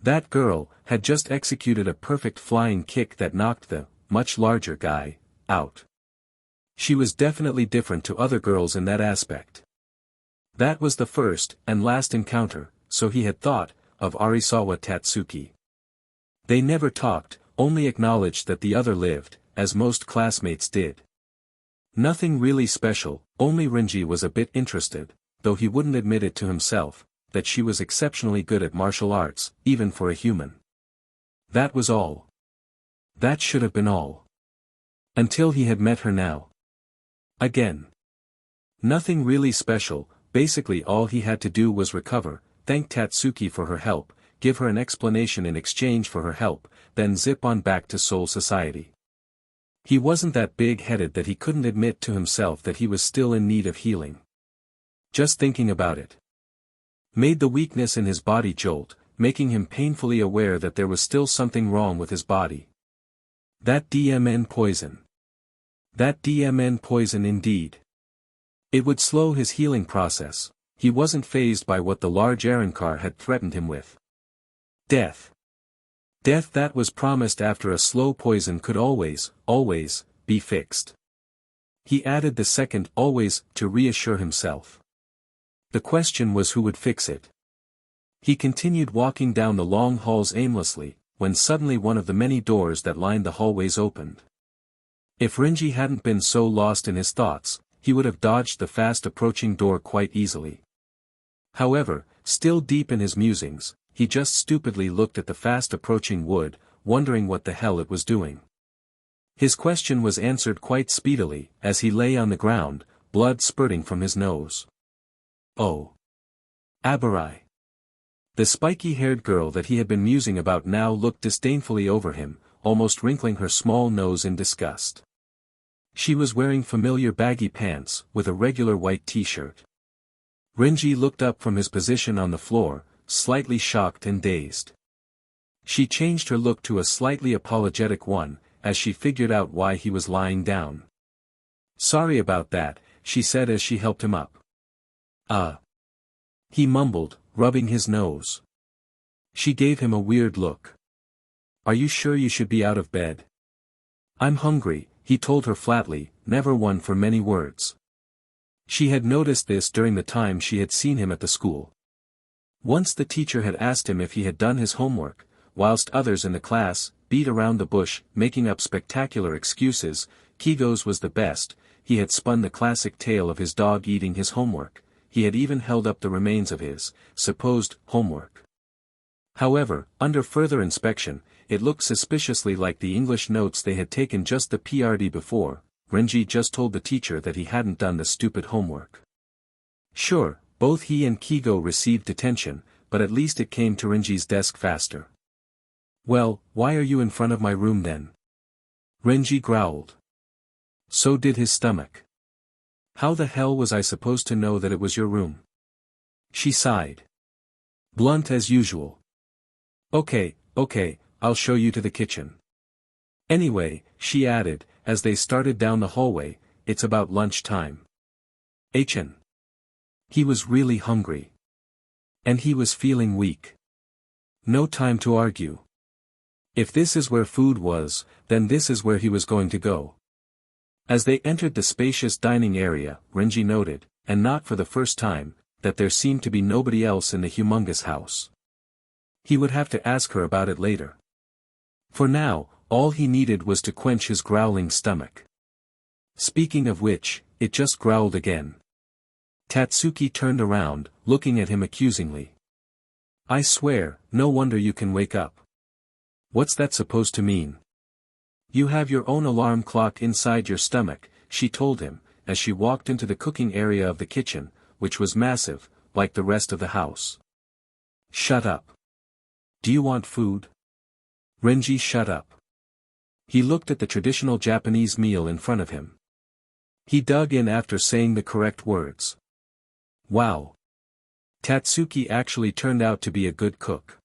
That girl had just executed a perfect flying kick that knocked the much larger guy out. She was definitely different to other girls in that aspect. That was the first and last encounter, so he had thought, of Arisawa Tatsuki. They never talked, only acknowledged that the other lived, as most classmates did. Nothing really special, only Renji was a bit interested, though he wouldn't admit it to himself, that she was exceptionally good at martial arts, even for a human. That was all. That should have been all. Until he had met her now. Again. Nothing really special, basically all he had to do was recover, thank Tatsuki for her help, give her an explanation in exchange for her help, then zip on back to Soul Society. He wasn't that big-headed that he couldn't admit to himself that he was still in need of healing. Just thinking about it made the weakness in his body jolt, making him painfully aware that there was still something wrong with his body. That DMN poison. That DMN poison indeed. It would slow his healing process. He wasn't fazed by what the large Arrancar had threatened him with. Death. Death that was promised after a slow poison could always, be fixed. He added the second always to reassure himself. The question was who would fix it. He continued walking down the long halls aimlessly, when suddenly one of the many doors that lined the hallways opened. If Renji hadn't been so lost in his thoughts, he would have dodged the fast-approaching door quite easily. However, still deep in his musings, he just stupidly looked at the fast-approaching wood, wondering what the hell it was doing. His question was answered quite speedily, as he lay on the ground, blood spurting from his nose. Oh. Abarai. The spiky-haired girl that he had been musing about now looked disdainfully over him, almost wrinkling her small nose in disgust. She was wearing familiar baggy pants, with a regular white t-shirt. Renji looked up from his position on the floor, slightly shocked and dazed. She changed her look to a slightly apologetic one, as she figured out why he was lying down. Sorry about that, she said as she helped him up. He mumbled, rubbing his nose. She gave him a weird look. Are you sure you should be out of bed? I'm hungry, he told her flatly, never one for many words. She had noticed this during the time she had seen him at the school. Once the teacher had asked him if he had done his homework, whilst others in the class beat around the bush, making up spectacular excuses. Ichigo's was the best. He had spun the classic tale of his dog eating his homework. He had even held up the remains of his supposed homework. However, under further inspection, it looked suspiciously like the English notes they had taken just the PRD before. Renji just told the teacher that he hadn't done the stupid homework. Sure, both he and Ichigo received detention, but at least it came to Renji's desk faster. Well, why are you in front of my room then? Renji growled. So did his stomach. How the hell was I supposed to know that it was your room? She sighed. Blunt as usual. Okay, I'll show you to the kitchen. Anyway, she added, as they started down the hallway, it's about lunch time. Hn. He was really hungry. And he was feeling weak. No time to argue. If this is where food was, then this is where he was going to go. As they entered the spacious dining area, Renji noted, and not for the first time, that there seemed to be nobody else in the humongous house. He would have to ask her about it later. For now, all he needed was to quench his growling stomach. Speaking of which, it just growled again. Tatsuki turned around, looking at him accusingly. I swear, no wonder you can wake up. What's that supposed to mean? You have your own alarm clock inside your stomach, she told him, as she walked into the cooking area of the kitchen, which was massive, like the rest of the house. Shut up. Do you want food? Renji shut up. He looked at the traditional Japanese meal in front of him. He dug in after saying the correct words. Wow. Tatsuki actually turned out to be a good cook.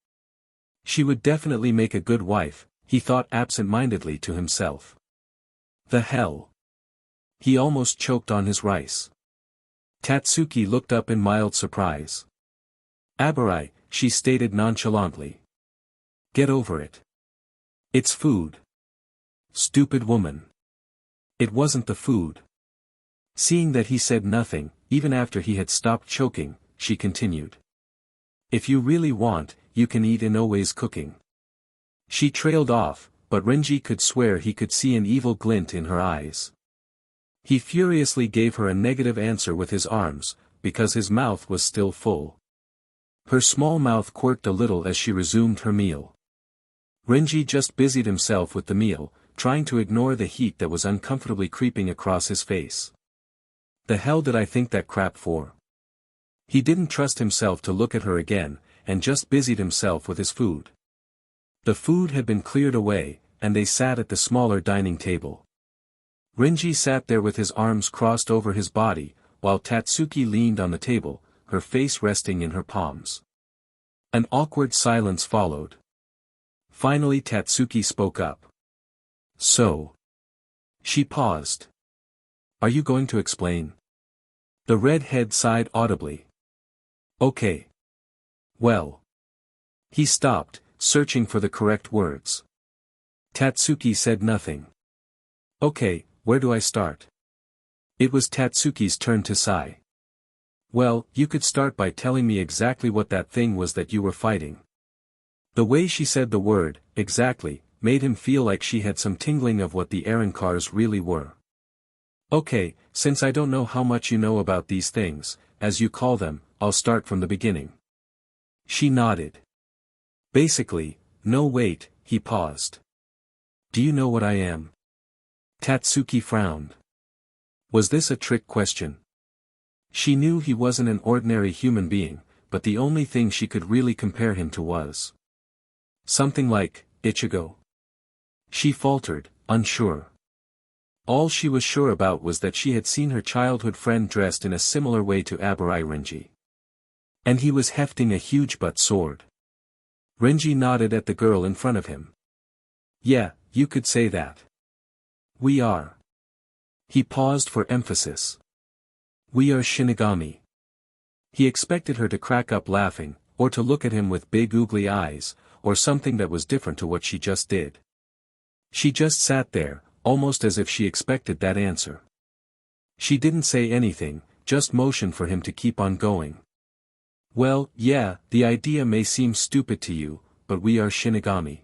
She would definitely make a good wife, he thought absent-mindedly to himself. The hell? He almost choked on his rice. Tatsuki looked up in mild surprise. Abarai, she stated nonchalantly. Get over it. It's food. Stupid woman. It wasn't the food. Seeing that he said nothing, even after he had stopped choking, she continued. If you really want, you can eat Inoue's cooking. She trailed off, but Renji could swear he could see an evil glint in her eyes. He furiously gave her a negative answer with his arms, because his mouth was still full. Her small mouth quirked a little as she resumed her meal. Renji just busied himself with the meal, trying to ignore the heat that was uncomfortably creeping across his face. The hell did I think that crap for? He didn't trust himself to look at her again, and just busied himself with his food. The food had been cleared away, and they sat at the smaller dining table. Renji sat there with his arms crossed over his body, while Tatsuki leaned on the table, her face resting in her palms. An awkward silence followed. Finally Tatsuki spoke up. So. She paused. Are you going to explain? The redhead sighed audibly. Okay. Well. He stopped, searching for the correct words. Tatsuki said nothing. Okay, where do I start? It was Tatsuki's turn to sigh. Well, you could start by telling me exactly what that thing was that you were fighting. The way she said the word, exactly, made him feel like she had some tingling of what the Arancars really were. Okay, since I don't know how much you know about these things, as you call them, I'll start from the beginning. She nodded. Basically, no wait, he paused. Do you know what I am? Tatsuki frowned. Was this a trick question? She knew he wasn't an ordinary human being, but the only thing she could really compare him to was something like Ichigo. She faltered, unsure. All she was sure about was that she had seen her childhood friend dressed in a similar way to Abarai Renji. And he was hefting a huge butt sword. Renji nodded at the girl in front of him. Yeah, you could say that. We are. He paused for emphasis. We are Shinigami. He expected her to crack up laughing, or to look at him with big oogly eyes, or something that was different to what she just did. She just sat there, almost as if she expected that answer. She didn't say anything, just motioned for him to keep on going. Well, yeah, the idea may seem stupid to you, but we are Shinigami.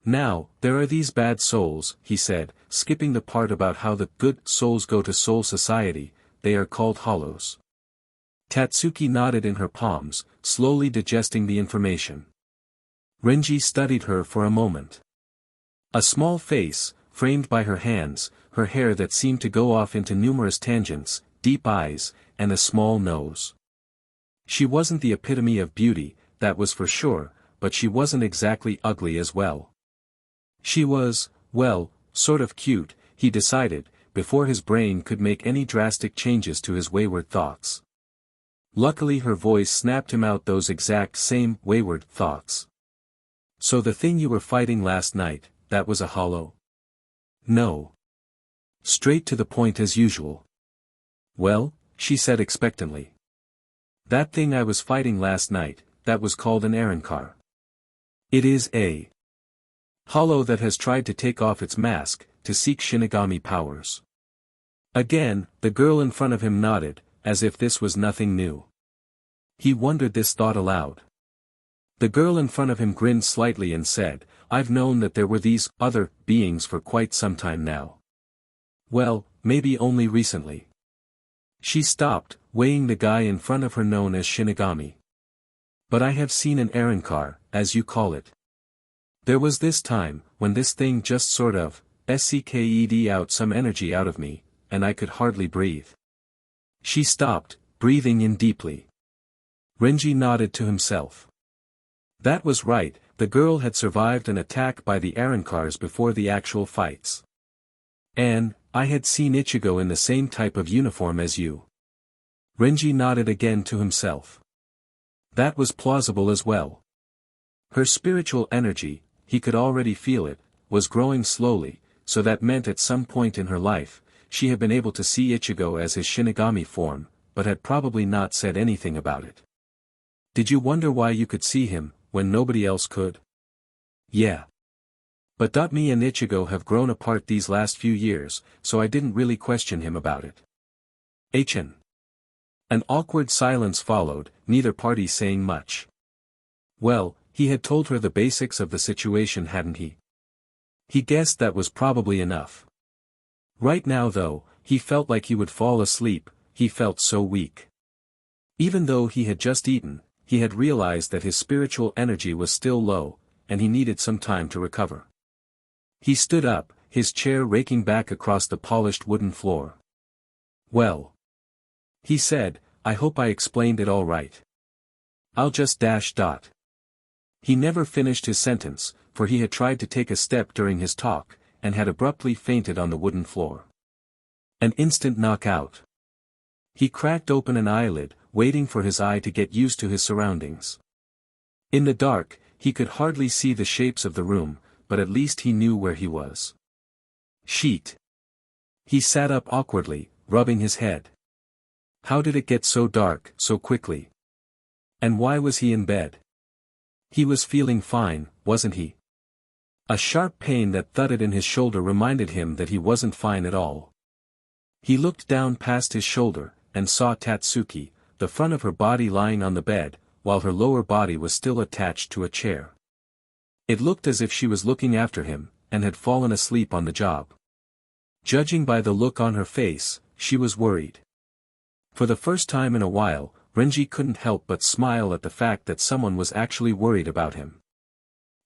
Now, there are these bad souls, he said, skipping the part about how the good souls go to Soul Society. They are called hollows. Tatsuki nodded in her palms, slowly digesting the information. Renji studied her for a moment. A small face, framed by her hands, her hair that seemed to go off into numerous tangents, deep eyes, and a small nose. She wasn't the epitome of beauty, that was for sure, but she wasn't exactly ugly as well. She was, well, sort of cute, he decided, before his brain could make any drastic changes to his wayward thoughts. Luckily her voice snapped him out those exact same wayward thoughts. So the thing you were fighting last night, that was a hollow? No. Straight to the point as usual. Well, she said expectantly. That thing I was fighting last night, that was called an Arrancar. It is a hollow that has tried to take off its mask, to seek Shinigami powers. Again, the girl in front of him nodded, as if this was nothing new. He wondered this thought aloud. The girl in front of him grinned slightly and said, I've known that there were these other beings for quite some time now. Well, maybe only recently. She stopped, weighing the guy in front of her known as Shinigami. But I have seen an Arrancar, as you call it. There was this time, when this thing just sort of, sucked out some energy out of me, and I could hardly breathe. She stopped, breathing in deeply. Renji nodded to himself. That was right, the girl had survived an attack by the Arrancars before the actual fights. And, I had seen Ichigo in the same type of uniform as you. Renji nodded again to himself. That was plausible as well. Her spiritual energy, he could already feel it, was growing slowly, so that meant at some point in her life, she had been able to see Ichigo as his Shinigami form, but had probably not said anything about it. Did you wonder why you could see him, when nobody else could? Yeah. But me and Ichigo have grown apart these last few years, so I didn't really question him about it. Hn. An awkward silence followed, neither party saying much. Well, he had told her the basics of the situation, hadn't he? He guessed that was probably enough. Right now though, he felt like he would fall asleep, he felt so weak. Even though he had just eaten, he had realized that his spiritual energy was still low, and he needed some time to recover. He stood up, his chair raking back across the polished wooden floor. Well. He said, I hope I explained it all right. I'll just dash dot. He never finished his sentence, for he had tried to take a step during his talk, and had abruptly fainted on the wooden floor. An instant knockout. He cracked open an eyelid, waiting for his eye to get used to his surroundings. In the dark, he could hardly see the shapes of the room, but at least he knew where he was. Sheet. He sat up awkwardly, rubbing his head. How did it get so dark, so quickly? And why was he in bed? He was feeling fine, wasn't he? A sharp pain that thudded in his shoulder reminded him that he wasn't fine at all. He looked down past his shoulder, and saw Tatsuki, the front of her body lying on the bed, while her lower body was still attached to a chair. It looked as if she was looking after him, and had fallen asleep on the job. Judging by the look on her face, she was worried. For the first time in a while, Renji couldn't help but smile at the fact that someone was actually worried about him.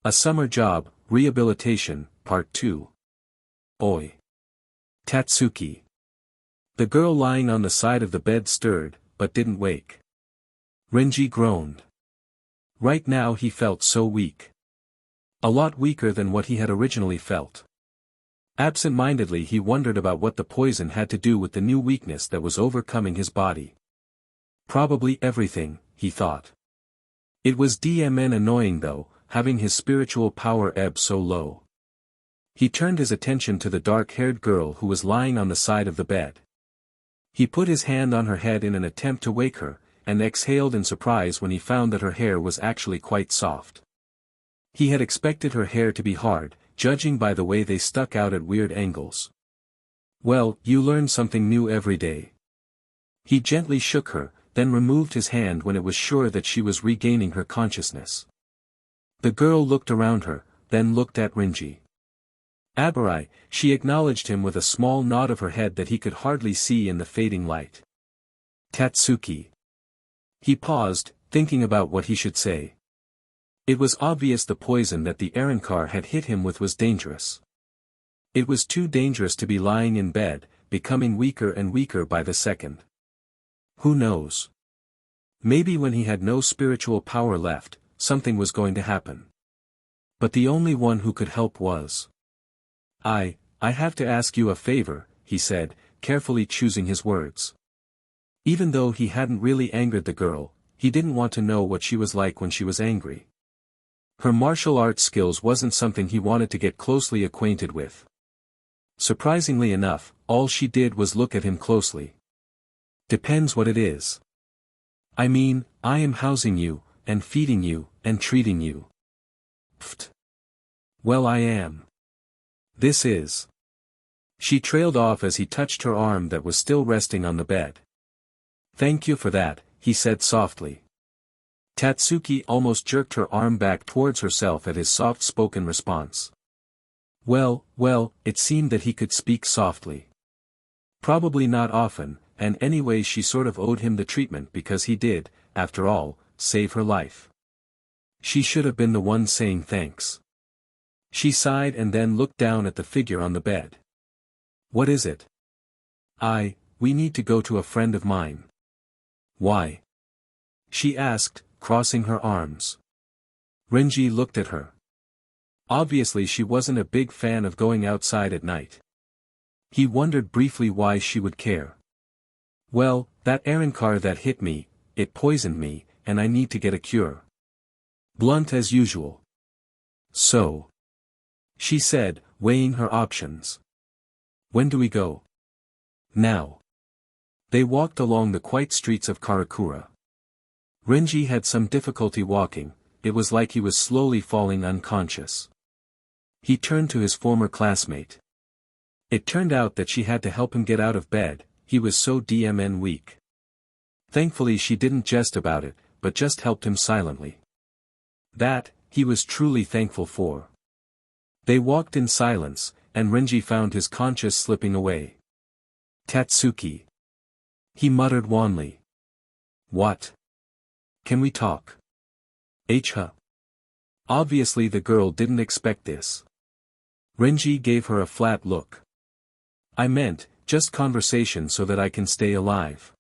A Summer Job, Rehabilitation, Part 2. Oi. Tatsuki. The girl lying on the side of the bed stirred, but didn't wake. Renji groaned. Right now he felt so weak. A lot weaker than what he had originally felt. Absent-mindedly he wondered about what the poison had to do with the new weakness that was overcoming his body. Probably everything, he thought. It was annoying though, having his spiritual power ebb so low. He turned his attention to the dark-haired girl who was lying on the side of the bed. He put his hand on her head in an attempt to wake her, and exhaled in surprise when he found that her hair was actually quite soft. He had expected her hair to be hard, judging by the way they stuck out at weird angles. Well, you learn something new every day. He gently shook her, then removed his hand when it was sure that she was regaining her consciousness. The girl looked around her, then looked at Renji. Abarai, she acknowledged him with a small nod of her head that he could hardly see in the fading light. Tatsuki. He paused, thinking about what he should say. It was obvious the poison that the Arrancar had hit him with was dangerous. It was too dangerous to be lying in bed, becoming weaker and weaker by the second. Who knows? Maybe when he had no spiritual power left, something was going to happen. But the only one who could help was. I have to ask you a favor, he said, carefully choosing his words. Even though he hadn't really angered the girl, he didn't want to know what she was like when she was angry. Her martial arts skills wasn't something he wanted to get closely acquainted with. Surprisingly enough, all she did was look at him closely. Depends what it is. I mean, I am housing you, and feeding you, and treating you. Pfft. Well, I am. This is. She trailed off as he touched her arm that was still resting on the bed. Thank you for that, he said softly. Tatsuki almost jerked her arm back towards herself at his soft-spoken response. Well, it seemed that he could speak softly. Probably not often, and anyway she sort of owed him the treatment because he did, after all, save her life. She should have been the one saying thanks. She sighed and then looked down at the figure on the bed. What is it? We need to go to a friend of mine. Why? She asked, crossing her arms. Renji looked at her. Obviously she wasn't a big fan of going outside at night. He wondered briefly why she would care. Well, that Arrancar that hit me, it poisoned me, and I need to get a cure. Blunt as usual. So. She said, weighing her options. When do we go? Now. They walked along the quiet streets of Karakura. Renji had some difficulty walking, it was like he was slowly falling unconscious. He turned to his former classmate. It turned out that she had to help him get out of bed, he was so weak. Thankfully she didn't jest about it, but just helped him silently. That, he was truly thankful for. They walked in silence, and Renji found his conscience slipping away. Tatsuki. He muttered wanly. What? Can we talk? Huh? Obviously the girl didn't expect this. Renji gave her a flat look. I meant, just conversation so that I can stay alive.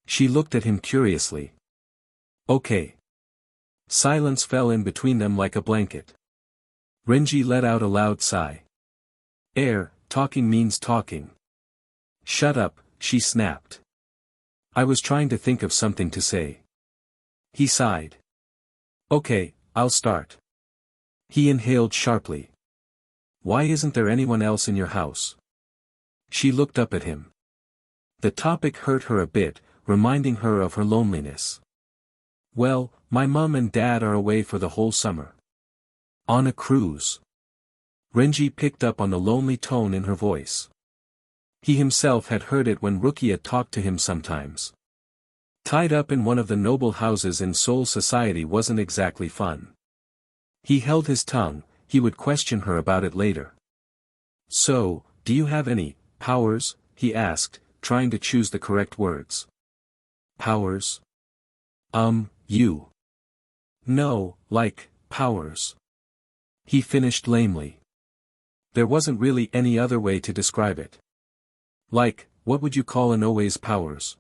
She looked at him curiously. Okay. Silence fell in between them like a blanket. Renji let out a loud sigh. Talking means talking. Shut up, she snapped. I was trying to think of something to say. He sighed. Okay, I'll start. He inhaled sharply. Why isn't there anyone else in your house? She looked up at him. The topic hurt her a bit, reminding her of her loneliness. Well, my mum and dad are away for the whole summer. On a cruise. Renji picked up on the lonely tone in her voice. He himself had heard it when Rukia talked to him sometimes. Tied up in one of the noble houses in Seoul society wasn't exactly fun. He held his tongue, he would question her about it later. So, do you have any powers? He asked, trying to choose the correct words. Powers? You. No, like, powers. He finished lamely. There wasn't really any other way to describe it. Like, what would you call an Owe's powers?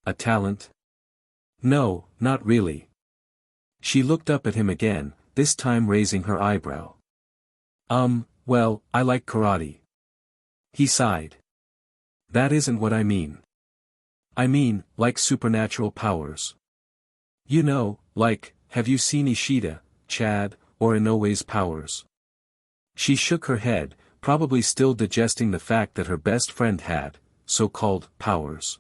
A talent? No, not really. She looked up at him again, this time raising her eyebrow. Well, I like karate. He sighed. That isn't what I mean. I mean, like supernatural powers. You know, like, have you seen Ishida, Chad, or Inoue's powers? She shook her head, probably still digesting the fact that her best friend had, so-called, powers.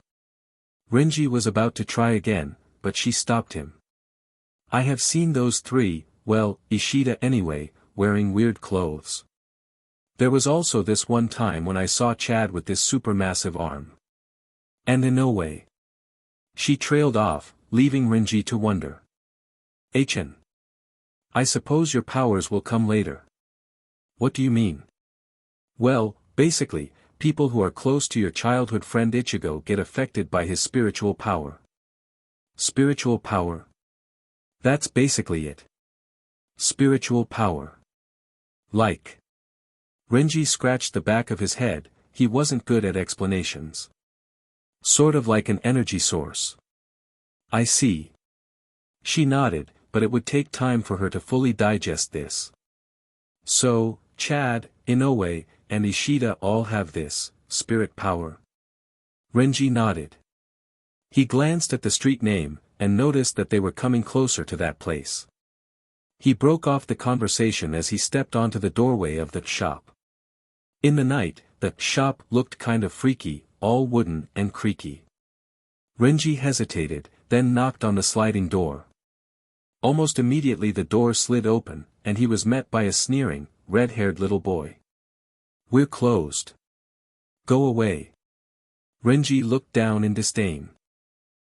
Renji was about to try again, but she stopped him. I have seen those three, well, Ishida anyway, wearing weird clothes. There was also this one time when I saw Chad with this supermassive arm. And Inoue. She trailed off, leaving Renji to wonder. HN. I suppose your powers will come later. What do you mean? Well, basically, people who are close to your childhood friend Ichigo get affected by his spiritual power. Spiritual power? That's basically it. Spiritual power. Like. Renji scratched the back of his head, he wasn't good at explanations. Sort of like an energy source. I see. She nodded, but it would take time for her to fully digest this. So, Chad, Inoue, and Ishida all have this, spirit power. Renji nodded. He glanced at the street name, and noticed that they were coming closer to that place. He broke off the conversation as he stepped onto the doorway of the shop. In the night, the shop looked kind of freaky, all wooden and creaky. Renji hesitated, then knocked on the sliding door. Almost immediately the door slid open, and he was met by a sneering, red-haired little boy. We're closed. Go away. Renji looked down in disdain.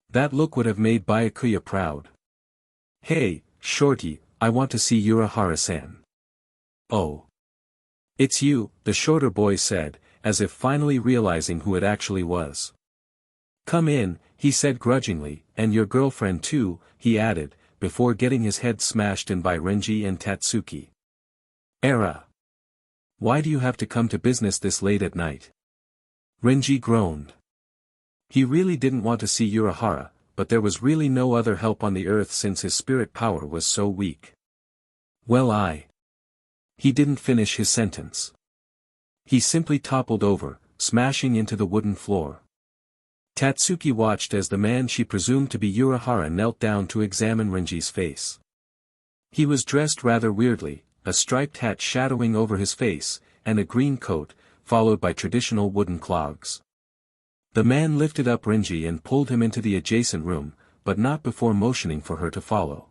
That look would have made Byakuya proud. Hey, shorty, I want to see Urahara-san. Oh. It's you, the shorter boy said, as if finally realizing who it actually was. Come in, he said grudgingly, and your girlfriend too, he added, before getting his head smashed in by Renji and Tatsuki. Era. Why do you have to come to business this late at night? Renji groaned. He really didn't want to see Urahara, but there was really no other help on the earth since his spirit power was so weak. Well, He didn't finish his sentence. He simply toppled over, smashing into the wooden floor. Tatsuki watched as the man she presumed to be Urahara knelt down to examine Renji's face. He was dressed rather weirdly, a striped hat shadowing over his face, and a green coat, followed by traditional wooden clogs. The man lifted up Renji and pulled him into the adjacent room, but not before motioning for her to follow.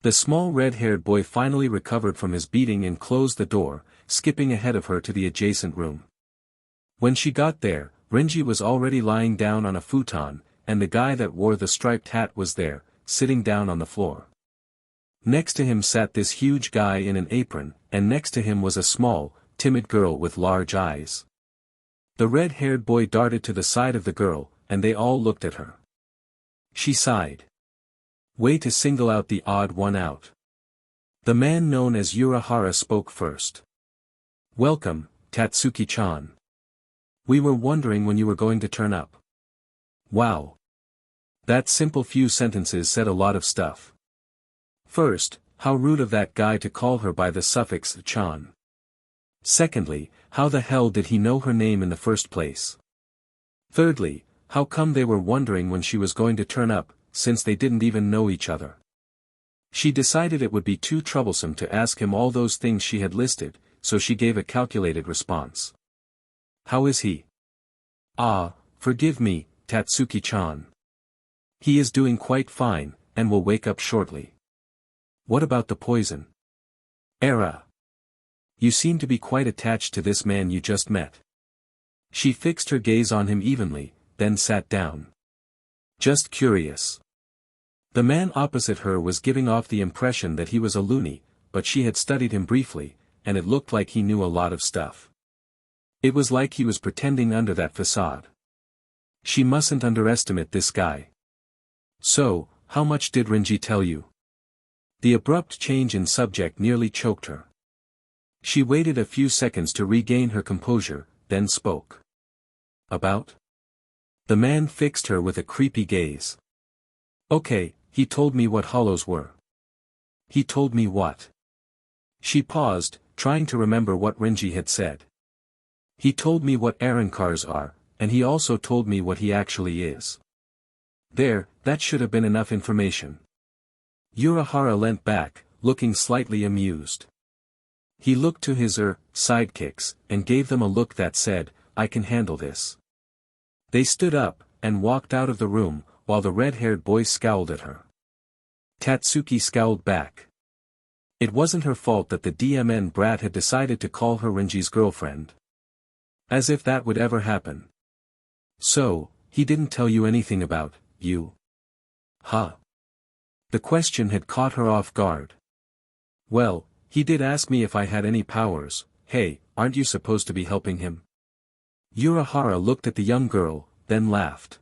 The small red-haired boy finally recovered from his beating and closed the door, skipping ahead of her to the adjacent room. When she got there, Renji was already lying down on a futon, and the guy that wore the striped hat was there, sitting down on the floor. Next to him sat this huge guy in an apron, and next to him was a small, timid girl with large eyes. The red-haired boy darted to the side of the girl, and they all looked at her. She sighed. Way to single out the odd one out. The man known as Urahara spoke first. Welcome, Tatsuki-chan. We were wondering when you were going to turn up. Wow. That simple few sentences said a lot of stuff. First, how rude of that guy to call her by the suffix chan. Secondly, how the hell did he know her name in the first place? Thirdly, how come they were wondering when she was going to turn up, since they didn't even know each other? She decided it would be too troublesome to ask him all those things she had listed, so she gave a calculated response. How is he? Forgive me, Tatsuki-chan. He is doing quite fine, and will wake up shortly. What about the poison? Era. You seem to be quite attached to this man you just met. She fixed her gaze on him evenly, then sat down. Just curious. The man opposite her was giving off the impression that he was a loony, but she had studied him briefly, and it looked like he knew a lot of stuff. It was like he was pretending under that facade. She mustn't underestimate this guy. So, how much did Renji tell you? The abrupt change in subject nearly choked her. She waited a few seconds to regain her composure, then spoke. About? The man fixed her with a creepy gaze. Okay, he told me what hollows were. He told me what? She paused, trying to remember what Renji had said. He told me what Arankars are, and he also told me what he actually is. There, that should have been enough information. Urahara leant back, looking slightly amused. He looked to his sidekicks, and gave them a look that said, I can handle this. They stood up, and walked out of the room, while the red-haired boy scowled at her. Tatsuki scowled back. It wasn't her fault that the DMN brat had decided to call her Renji's girlfriend. As if that would ever happen. So, he didn't tell you anything about you? Huh? The question had caught her off guard. Well, he did ask me if I had any powers. Hey, aren't you supposed to be helping him? Urahara looked at the young girl, then laughed.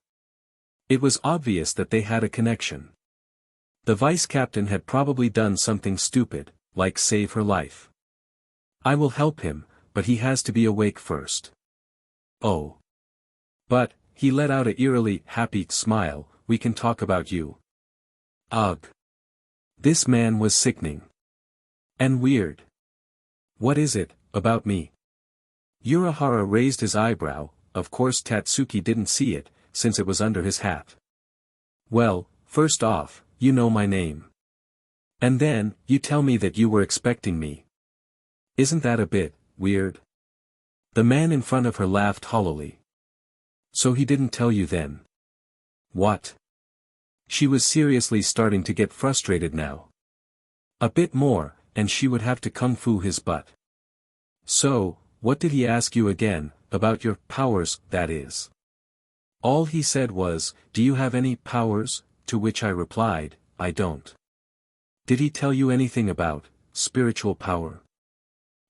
It was obvious that they had a connection. The vice captain had probably done something stupid, like save her life. I will help him, but he has to be awake first. Oh. But, he let out a eerily happy smile, we can talk about you. Ugh. This man was sickening. And weird. What is it, about me? Urahara raised his eyebrow, of course Tatsuki didn't see it, since it was under his hat. Well, first off, you know my name. And then, you tell me that you were expecting me. Isn't that a bit weird? The man in front of her laughed hollowly. So he didn't tell you then? What? She was seriously starting to get frustrated now. A bit more, and she would have to kung fu his butt. So, what did he ask you again, about your powers, that is? All he said was, do you have any powers, to which I replied, I don't. Did he tell you anything about spiritual power?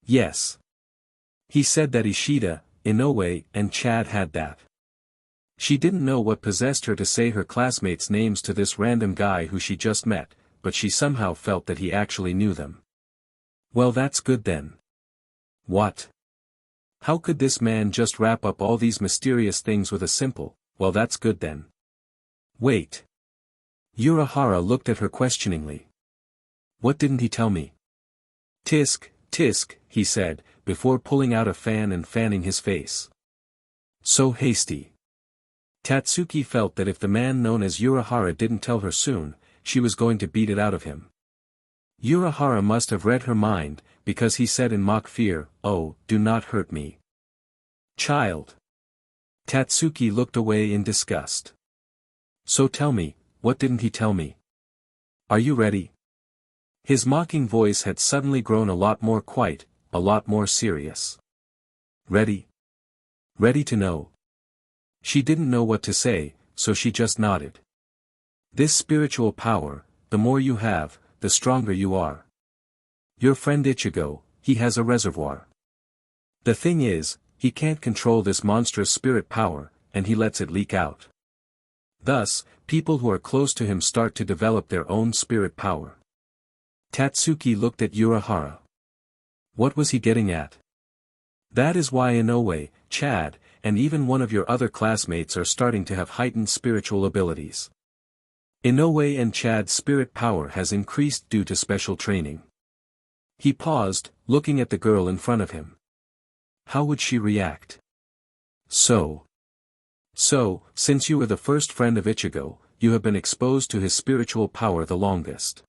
Yes. He said that Ishida, Inoue, and Chad had that. She didn't know what possessed her to say her classmates' names to this random guy who she just met, but she somehow felt that he actually knew them. Well, that's good then. What? How could this man just wrap up all these mysterious things with a simple, well, that's good then? Wait. Urahara looked at her questioningly. What didn't he tell me? Tisk, tisk, he said, before pulling out a fan and fanning his face. So hasty. Tatsuki felt that if the man known as Urahara didn't tell her soon, she was going to beat it out of him. Urahara must have read her mind, because he said in mock fear, oh, do not hurt me. Child. Tatsuki looked away in disgust. So tell me, what didn't he tell me? Are you ready? His mocking voice had suddenly grown a lot more quiet, a lot more serious. Ready? Ready to know. She didn't know what to say, so she just nodded. This spiritual power, the more you have, the stronger you are. Your friend Ichigo, he has a reservoir. The thing is, he can't control this monstrous spirit power, and he lets it leak out. Thus, people who are close to him start to develop their own spirit power. Tatsuki looked at Urahara. What was he getting at? That is why Inoue, Chad, and even one of your other classmates are starting to have heightened spiritual abilities. Inoue and Chad's spirit power has increased due to special training. He paused, looking at the girl in front of him. How would she react? So, since you were the first friend of Ichigo, you have been exposed to his spiritual power the longest.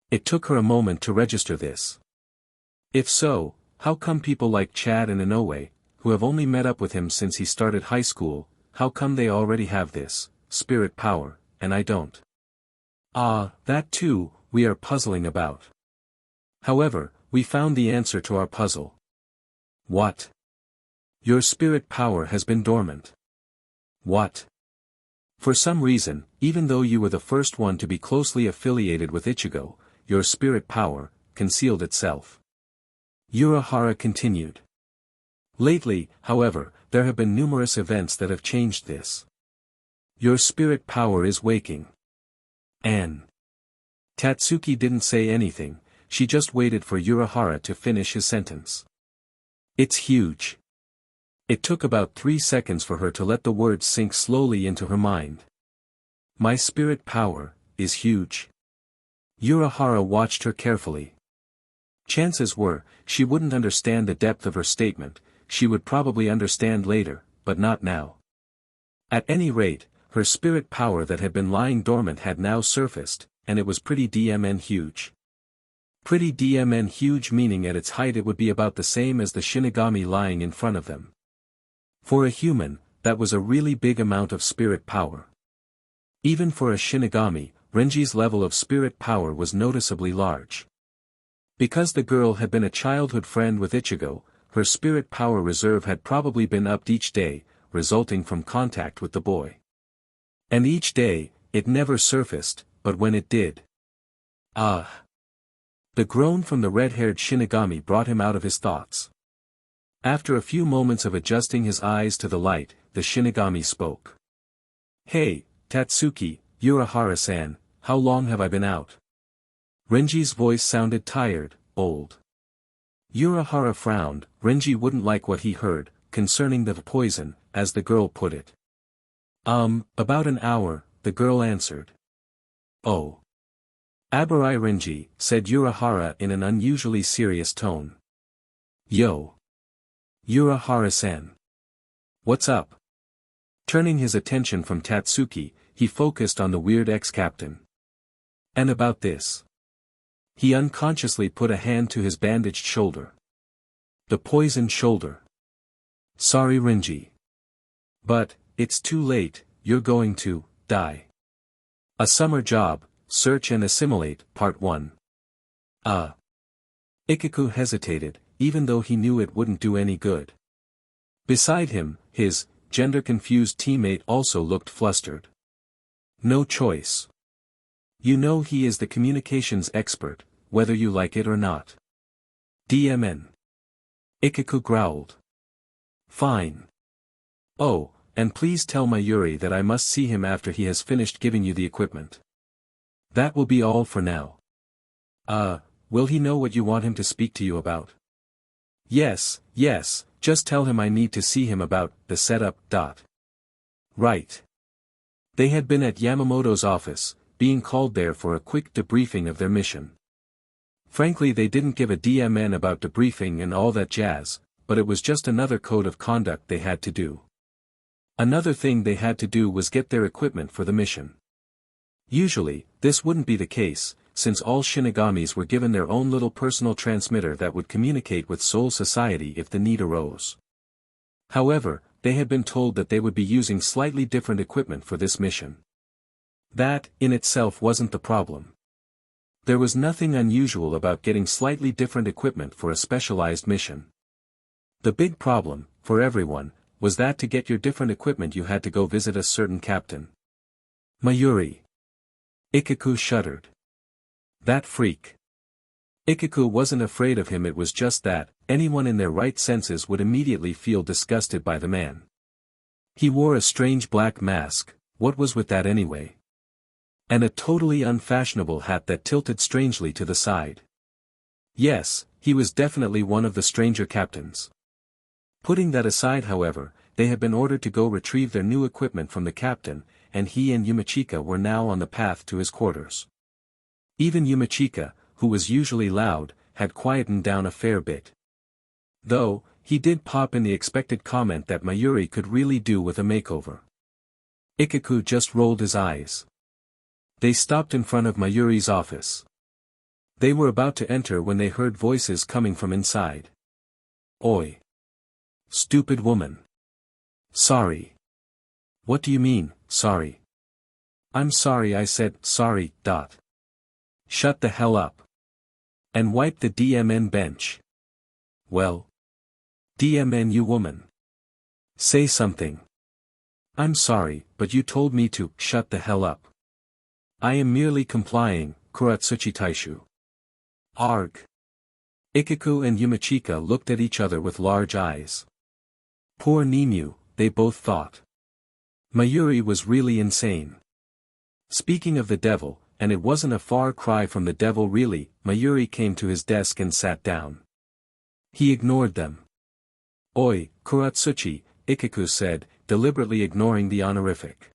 It took her a moment to register this. If so, how come people like Chad and Inoue, who have only met up with him since he started high school, how come they already have this spirit power, and I don't? Ah, that too, we are puzzling about. However, we found the answer to our puzzle. What? Your spirit power has been dormant. What? For some reason, even though you were the first one to be closely affiliated with Ichigo, your spirit power concealed itself. Urahara continued. Lately, however, there have been numerous events that have changed this. Your spirit power is waking. And Tatsuki didn't say anything, she just waited for Urahara to finish his sentence. It's huge. It took about 3 seconds for her to let the words sink slowly into her mind. My spirit power is huge. Urahara watched her carefully. Chances were, she wouldn't understand the depth of her statement, she would probably understand later, but not now. At any rate, her spirit power that had been lying dormant had now surfaced, and it was pretty DMN huge. Pretty DMN huge, meaning at its height it would be about the same as the Shinigami lying in front of them. For a human, that was a really big amount of spirit power. Even for a Shinigami, Renji's level of spirit power was noticeably large. Because the girl had been a childhood friend with Ichigo, her spirit power reserve had probably been upped each day, resulting from contact with the boy. And each day, it never surfaced, but when it did. Ah! The groan from the red-haired Shinigami brought him out of his thoughts. After a few moments of adjusting his eyes to the light, the Shinigami spoke. "Hey, Tatsuki, Urahara-san, how long have I been out?" Renji's voice sounded tired, old. Urahara frowned. Renji wouldn't like what he heard, concerning the poison, as the girl put it. About an hour," the girl answered. "Oh. Abarai Renji," said Urahara in an unusually serious tone. "Yo. Urahara-san. What's up?" Turning his attention from Tatsuki, he focused on the weird ex-captain. "And about this?" He unconsciously put a hand to his bandaged shoulder. "The poisoned shoulder. Sorry Renji. But, it's too late, you're going to die. A summer job, Search and Assimilate, Part 1. Ichigo hesitated, even though he knew it wouldn't do any good. Beside him, his gender-confused teammate also looked flustered. "No choice. You know he is the communications expert, whether you like it or not." "DMN." Ichigo growled. "Fine. Oh, and please tell Mayuri that I must see him after he has finished giving you the equipment. That will be all for now." Will he know what you want him to speak to you about?" Yes, just tell him I need to see him about the setup. Right." They had been at Yamamoto's office, being called there for a quick debriefing of their mission. Frankly, they didn't give a DMN about debriefing and all that jazz, but it was just another code of conduct they had to do. Another thing they had to do was get their equipment for the mission. Usually, this wouldn't be the case, since all Shinigamis were given their own little personal transmitter that would communicate with Soul Society if the need arose. However, they had been told that they would be using slightly different equipment for this mission. That, in itself, wasn't the problem. There was nothing unusual about getting slightly different equipment for a specialized mission. The big problem, for everyone, was that to get your different equipment you had to go visit a certain captain. Mayuri. Ichigo shuddered. That freak. Ichigo wasn't afraid of him, it was just that, anyone in their right senses would immediately feel disgusted by the man. He wore a strange black mask, what was with that anyway? And a totally unfashionable hat that tilted strangely to the side. Yes, he was definitely one of the stranger captains. Putting that aside, however, they had been ordered to go retrieve their new equipment from the captain, and he and Yumachika were now on the path to his quarters. Even Yumachika, who was usually loud, had quietened down a fair bit. Though, he did pop in the expected comment that Mayuri could really do with a makeover. Ichigo just rolled his eyes. They stopped in front of Mayuri's office. They were about to enter when they heard voices coming from inside. Oi! Stupid woman! Sorry. What do you mean, sorry? I'm sorry, I said, sorry. Shut the hell up. And wipe the DMN bench. Well. DMN, you woman. Say something. I'm sorry, but you told me to shut the hell up. I am merely complying, Kuratsuchi Taishu. Arg. Ichigo and Yumachika looked at each other with large eyes. Poor Nimue, they both thought. Mayuri was really insane. Speaking of the devil, and it wasn't a far cry from the devil really, Mayuri came to his desk and sat down. He ignored them. Oi, Kuratsuchi, Ichigo said, deliberately ignoring the honorific.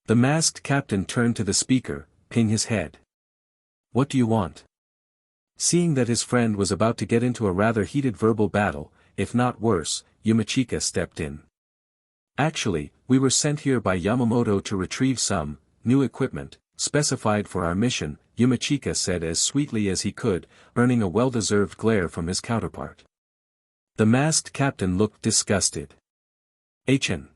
The masked captain turned to the speaker, ping his head. What do you want? Seeing that his friend was about to get into a rather heated verbal battle, if not worse, Yumachika stepped in. Actually, we were sent here by Yamamoto to retrieve some new equipment specified for our mission, Yumichika said as sweetly as he could, earning a well-deserved glare from his counterpart. The masked captain looked disgusted. HN.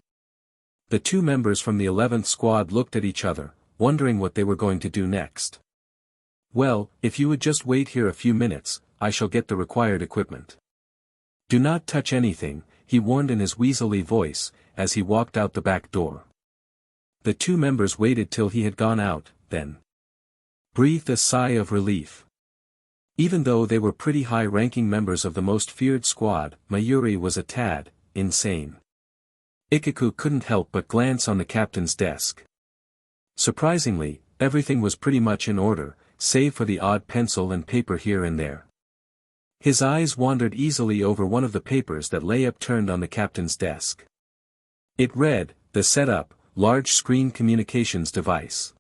The two members from the 11th squad looked at each other, wondering what they were going to do next. Well, if you would just wait here a few minutes, I shall get the required equipment. Do not touch anything, he warned in his weaselly voice, as he walked out the back door. The two members waited till he had gone out, then breathed a sigh of relief. Even though they were pretty high-ranking members of the most feared squad, Mayuri was a tad insane. Ichigo couldn't help but glance on the captain's desk. Surprisingly, everything was pretty much in order, save for the odd pencil and paper here and there. His eyes wandered easily over one of the papers that lay upturned on the captain's desk. It read, "The Setup, Large Screen Communications Device."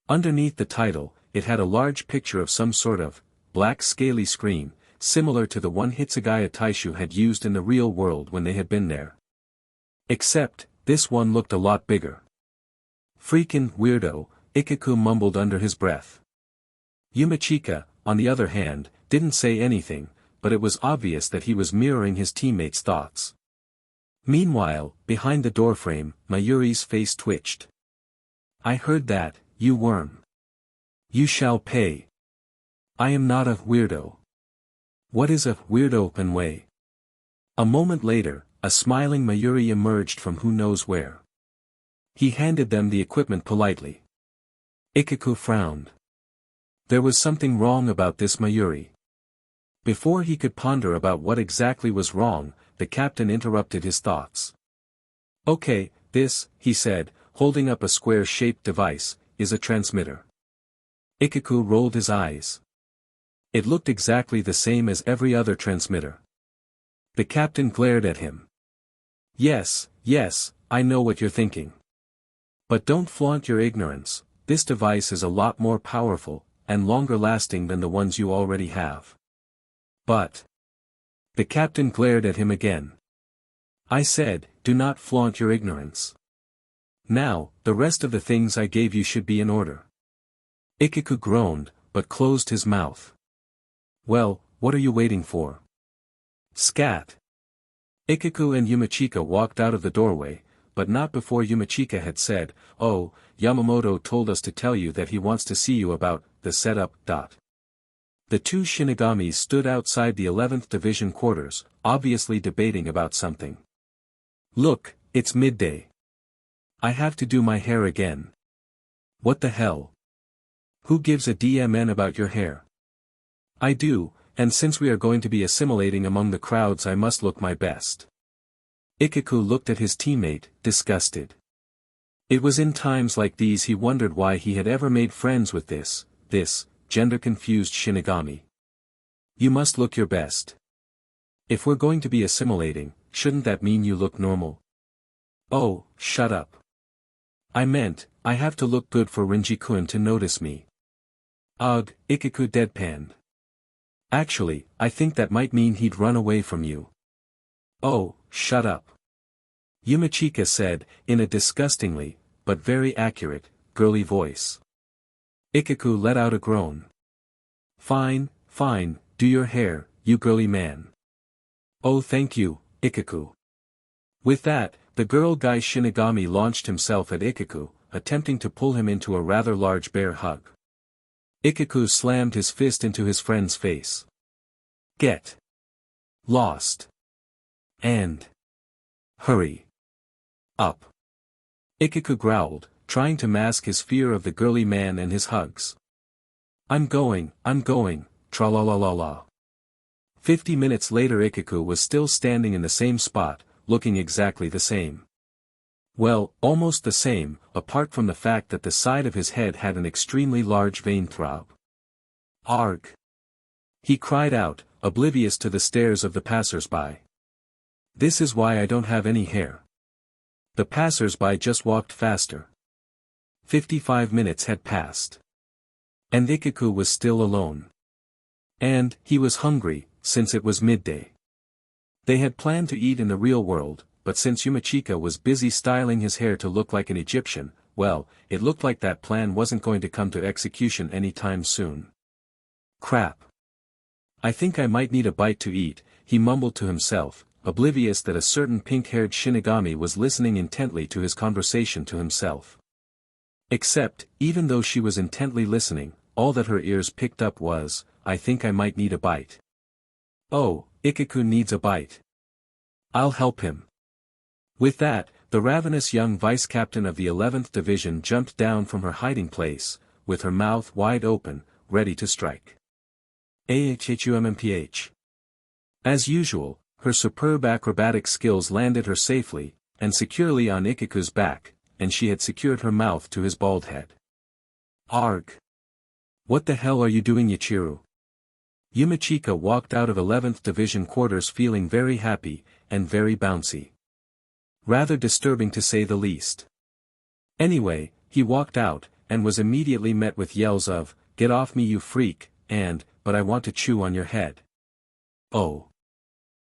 Underneath the title, it had a large picture of some sort of black scaly screen, similar to the one Hitsugaya Taishu had used in the real world when they had been there. Except, this one looked a lot bigger. Freakin' weirdo, Ichigo mumbled under his breath. Yumichika, on the other hand, didn't say anything, but it was obvious that he was mirroring his teammates' thoughts. Meanwhile, behind the doorframe, Mayuri's face twitched. "I heard that, you worm. You shall pay. I am not a weirdo." "What is a weirdo anyway?" A moment later, a smiling Mayuri emerged from who knows where. He handed them the equipment politely. Ichigo frowned. There was something wrong about this Mayuri. Before he could ponder about what exactly was wrong, the captain interrupted his thoughts. "Okay, this," he said, holding up a square-shaped device, "is a transmitter." Ichigo rolled his eyes. It looked exactly the same as every other transmitter. The captain glared at him. Yes, I know what you're thinking. But don't flaunt your ignorance, this device is a lot more powerful, and longer lasting than the ones you already have. But the captain glared at him again. "I said, do not flaunt your ignorance. Now, the rest of the things I gave you should be in order." Ichigo groaned, but closed his mouth. "Well, what are you waiting for?" Scat. Ichigo and Yumichika walked out of the doorway, but not before Yumichika had said, "Oh, Yamamoto told us to tell you that he wants to see you about the setup. The two Shinigamis stood outside the 11th Division quarters, obviously debating about something. "Look, it's midday. I have to do my hair again." "What the hell? Who gives a DMN about your hair?" "I do, and since we are going to be assimilating among the crowds I must look my best." Ichigo looked at his teammate, disgusted. It was in times like these he wondered why he had ever made friends with this gender-confused Shinigami. You must look your best. If we're going to be assimilating, shouldn't that mean you look normal? Oh, shut up. I meant, I have to look good for Renji-kun to notice me. Ugh, Ichigo deadpanned. Actually, I think that might mean he'd run away from you. Oh, shut up. Yumichika said, in a disgustingly, but very accurate, girly voice. Ichigo let out a groan. Fine, do your hair, you girly man. Oh thank you, Ichigo. With that, the girl guy Shinigami launched himself at Ichigo, attempting to pull him into a rather large bear hug. Ichigo slammed his fist into his friend's face. Get lost. And hurry up. Ichigo growled, trying to mask his fear of the girly man and his hugs. I'm going, tra-la-la-la-la. 50 minutes later Ichigo was still standing in the same spot, looking exactly the same. Well, almost the same, apart from the fact that the side of his head had an extremely large vein throb. Arg! He cried out, oblivious to the stares of the passers-by. This is why I don't have any hair. The passers-by just walked faster. 55 minutes had passed. And Ichigo was still alone. And, he was hungry, since it was midday. They had planned to eat in the real world, but since Yumichika was busy styling his hair to look like an Egyptian, well, it looked like that plan wasn't going to come to execution anytime soon. Crap. I think I might need a bite to eat, he mumbled to himself, oblivious that a certain pink-haired Shinigami was listening intently to his conversation to himself. Except, even though she was intently listening, all that her ears picked up was, I think I might need a bite. Oh, Ichigo needs a bite. I'll help him. With that, the ravenous young vice-captain of the 11th Division jumped down from her hiding place, with her mouth wide open, ready to strike. AHHUMMPH. As usual, her superb acrobatic skills landed her safely, and securely on Ichigo's back, and she had secured her mouth to his bald head. Arg! What the hell are you doing, Ichigo? Yumichika walked out of 11th Division quarters feeling very happy, and very bouncy. Rather disturbing to say the least. Anyway, he walked out, and was immediately met with yells of, "Get off me you freak," and, "But I want to chew on your head." Oh.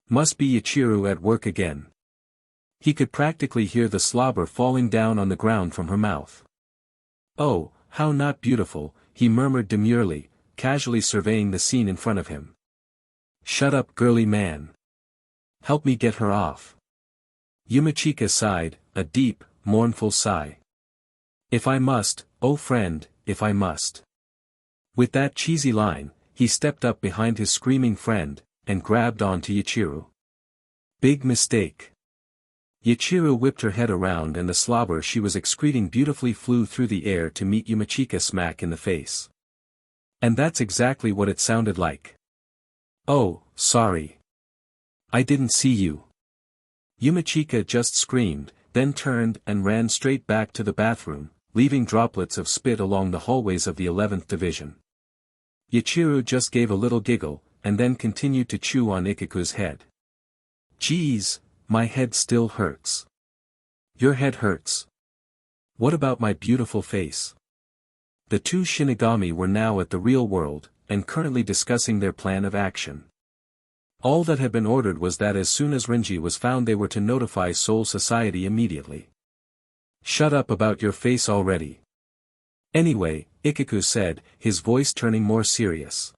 Must be Ichigo at work again. He could practically hear the slobber falling down on the ground from her mouth. Oh, how not beautiful, he murmured demurely, casually surveying the scene in front of him. Shut up, girly man. Help me get her off. Yumichika sighed, a deep, mournful sigh. If I must, oh friend, if I must. With that cheesy line, he stepped up behind his screaming friend, and grabbed onto Ichigo. Big mistake. Ichigo whipped her head around and the slobber she was excreting beautifully flew through the air to meet Yumichika smack in the face. And that's exactly what it sounded like. Oh, sorry. I didn't see you. Yumichika just screamed, then turned and ran straight back to the bathroom, leaving droplets of spit along the hallways of the 11th Division. Ichigo just gave a little giggle, and then continued to chew on Ichigo's head. Geez, my head still hurts. Your head hurts. What about my beautiful face? The two Shinigami were now at the real world, and currently discussing their plan of action. All that had been ordered was that as soon as Renji was found they were to notify Soul Society immediately. Shut up about your face already. Anyway, Ichigo said, his voice turning more serious.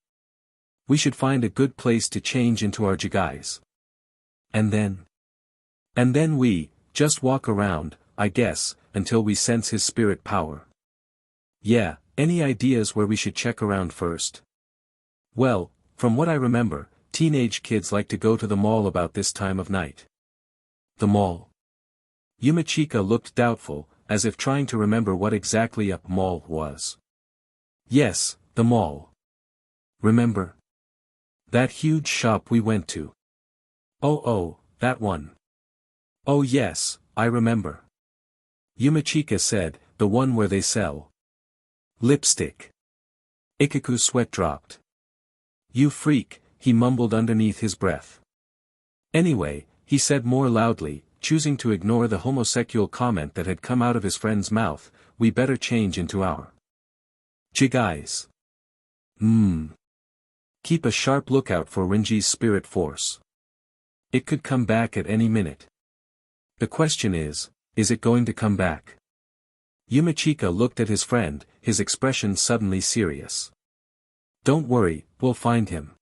We should find a good place to change into our jigais. And then we, just walk around, I guess, until we sense his spirit power. Yeah, any ideas where we should check around first? Well, from what I remember, teenage kids like to go to the mall about this time of night. The mall? Yumichika looked doubtful, as if trying to remember what exactly a mall was. Yes, the mall. Remember? That huge shop we went to. Oh, that one. Oh yes, I remember. Yumichika said, the one where they sell lipstick. Ichigo's sweat dropped. You freak, he mumbled underneath his breath. Anyway, he said more loudly, choosing to ignore the homosexual comment that had come out of his friend's mouth, we better change into our jigais. Keep a sharp lookout for Renji's spirit force. It could come back at any minute. The question is it going to come back? Yumichika looked at his friend, his expression suddenly serious. Don't worry, we'll find him.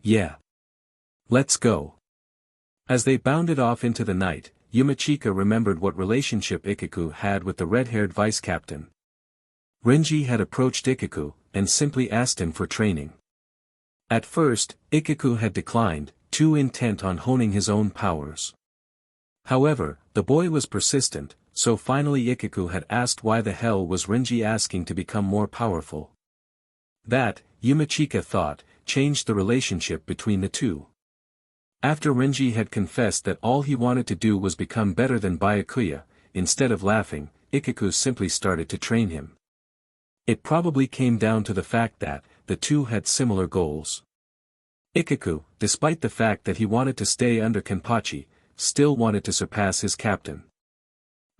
Yeah. Let's go. As they bounded off into the night, Yumichika remembered what relationship Ichigo had with the red-haired vice-captain. Renji had approached Ichigo, and simply asked him for training. At first, Ichigo had declined, too intent on honing his own powers. However, the boy was persistent, so finally Ichigo had asked why the hell was Renji asking to become more powerful. That, Yumichika thought, changed the relationship between the two. After Renji had confessed that all he wanted to do was become better than Byakuya, instead of laughing, Ichigo simply started to train him. It probably came down to the fact that, the two had similar goals. Ichigo, despite the fact that he wanted to stay under Kenpachi, still wanted to surpass his captain.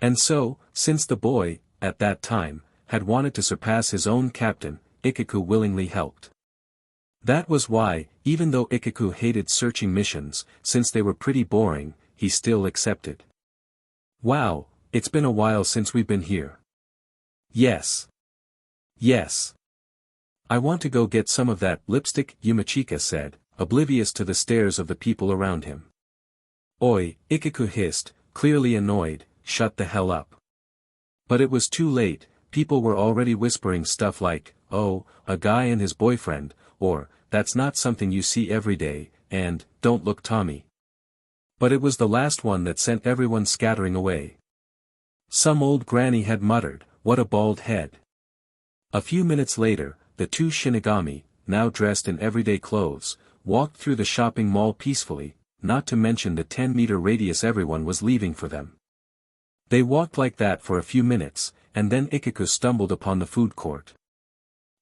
And so, since the boy, at that time, had wanted to surpass his own captain, Ichigo willingly helped. That was why, even though Ichigo hated searching missions, since they were pretty boring, he still accepted. Wow, it's been a while since we've been here. Yes. Yes. I want to go get some of that lipstick, Yumachika said, oblivious to the stares of the people around him. Oi, Ichigo hissed, clearly annoyed, shut the hell up. But it was too late, people were already whispering stuff like, oh, a guy and his boyfriend, or, that's not something you see every day, and, don't look Tommy. But it was the last one that sent everyone scattering away. Some old granny had muttered, what a bald head. A few minutes later, the two Shinigami, now dressed in everyday clothes, walked through the shopping mall peacefully, not to mention the 10-meter radius everyone was leaving for them. They walked like that for a few minutes, and then Ichigo stumbled upon the food court.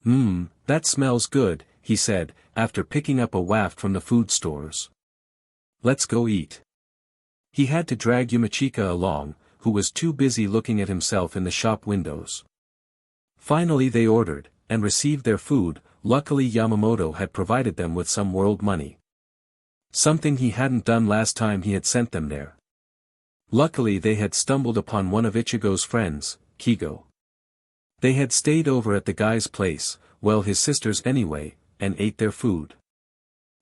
That smells good, he said, after picking up a waft from the food stores. Let's go eat. He had to drag Yumachika along, who was too busy looking at himself in the shop windows. Finally they ordered, and received their food. Luckily Yamamoto had provided them with some world money. Something he hadn't done last time he had sent them there. Luckily they had stumbled upon one of Ichigo's friends, Kigo. They had stayed over at the guy's place, well his sister's anyway, and ate their food.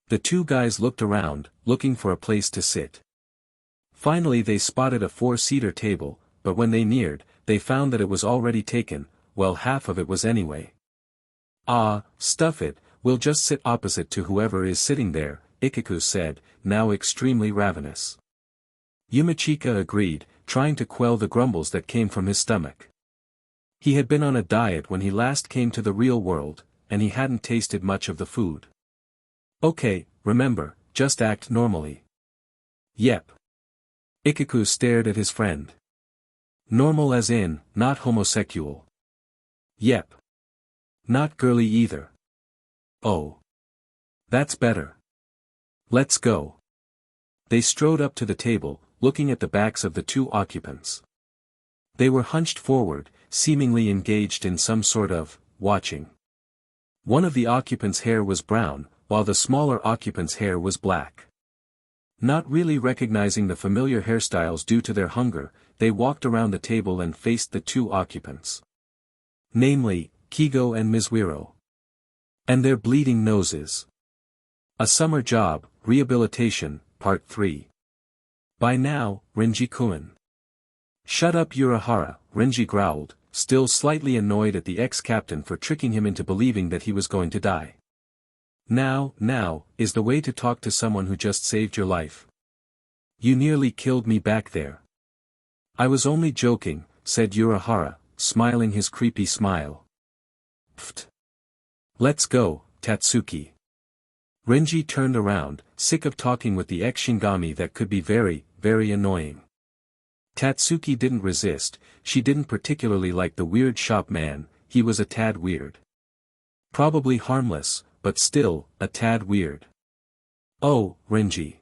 The two guys looked around, looking for a place to sit. Finally they spotted a 4-seater table, but when they neared, they found that it was already taken, well half of it was anyway. Ah, stuff it, we'll just sit opposite to whoever is sitting there, Ichigo said, now extremely ravenous. Yumachika agreed, trying to quell the grumbles that came from his stomach. He had been on a diet when he last came to the real world, and he hadn't tasted much of the food. Okay, remember, just act normally. Yep. Ichigo stared at his friend. Normal as in, not homosexual. Yep. Not girly either. Oh. That's better. Let's go. They strode up to the table, looking at the backs of the two occupants. They were hunched forward, seemingly engaged in some sort of watching. One of the occupants' hair was brown, while the smaller occupant's hair was black. Not really recognizing the familiar hairstyles due to their hunger, they walked around the table and faced the two occupants. Namely, Kigo and Mizuiro. And their bleeding noses. A Summer Job, Rehabilitation, Part 3. By now, Renji-kun. Shut up Urahara, Renji growled, still slightly annoyed at the ex-captain for tricking him into believing that he was going to die. Now, is the way to talk to someone who just saved your life. You nearly killed me back there. I was only joking, said Urahara, smiling his creepy smile. Pfft. Let's go, Tatsuki. Renji turned around, sick of talking with the ex-Shinigami that could be very, very annoying. Tatsuki didn't resist, she didn't particularly like the weird shop man, he was a tad weird. Probably harmless, but still, a tad weird. Oh, Renji.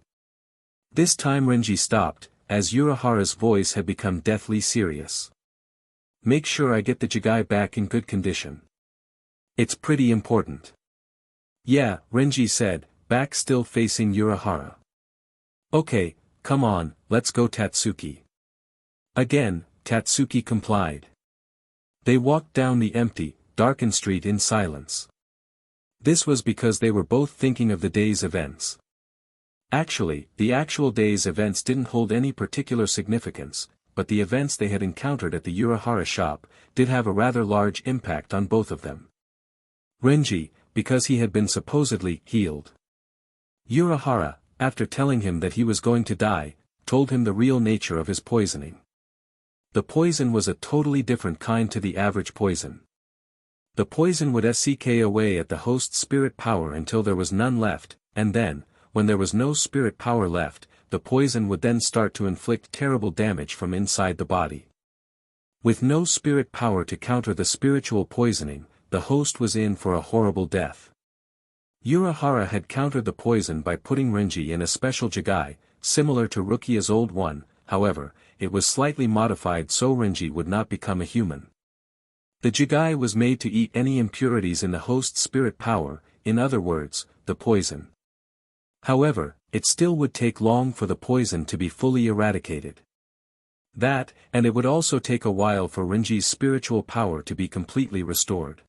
This time Renji stopped, as Urahara's voice had become deathly serious. Make sure I get the Jigai back in good condition. It's pretty important. Yeah, Renji said, back still facing Urahara. Okay, come on, let's go Tatsuki. Again, Tatsuki complied. They walked down the empty, darkened street in silence. This was because they were both thinking of the day's events. Actually, the actual day's events didn't hold any particular significance, but the events they had encountered at the Urahara shop did have a rather large impact on both of them. Renji, because he had been supposedly healed. Urahara, after telling him that he was going to die, told him the real nature of his poisoning. The poison was a totally different kind to the average poison. The poison would suck away at the host's spirit power until there was none left, and then, when there was no spirit power left, the poison would then start to inflict terrible damage from inside the body. With no spirit power to counter the spiritual poisoning, the host was in for a horrible death. Urahara had countered the poison by putting Renji in a special Jigai, similar to Rukia's old one, however, it was slightly modified so Renji would not become a human. The Jigai was made to eat any impurities in the host's spirit power, in other words, the poison. However, it still would take long for the poison to be fully eradicated. That, and it would also take a while for Renji's spiritual power to be completely restored.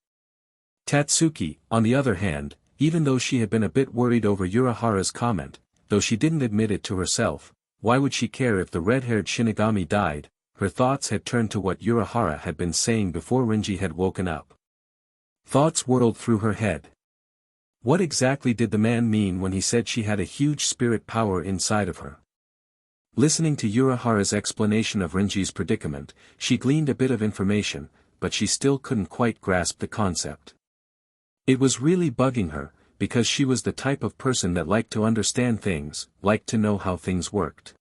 Tatsuki, on the other hand, even though she had been a bit worried over Urahara's comment, though she didn't admit it to herself, why would she care if the red-haired Shinigami died? Her thoughts had turned to what Urahara had been saying before Renji had woken up. Thoughts whirled through her head. What exactly did the man mean when he said she had a huge spirit power inside of her? Listening to Urahara's explanation of Renji's predicament, she gleaned a bit of information, but she still couldn't quite grasp the concept. It was really bugging her, because she was the type of person that liked to understand things, liked to know how things worked.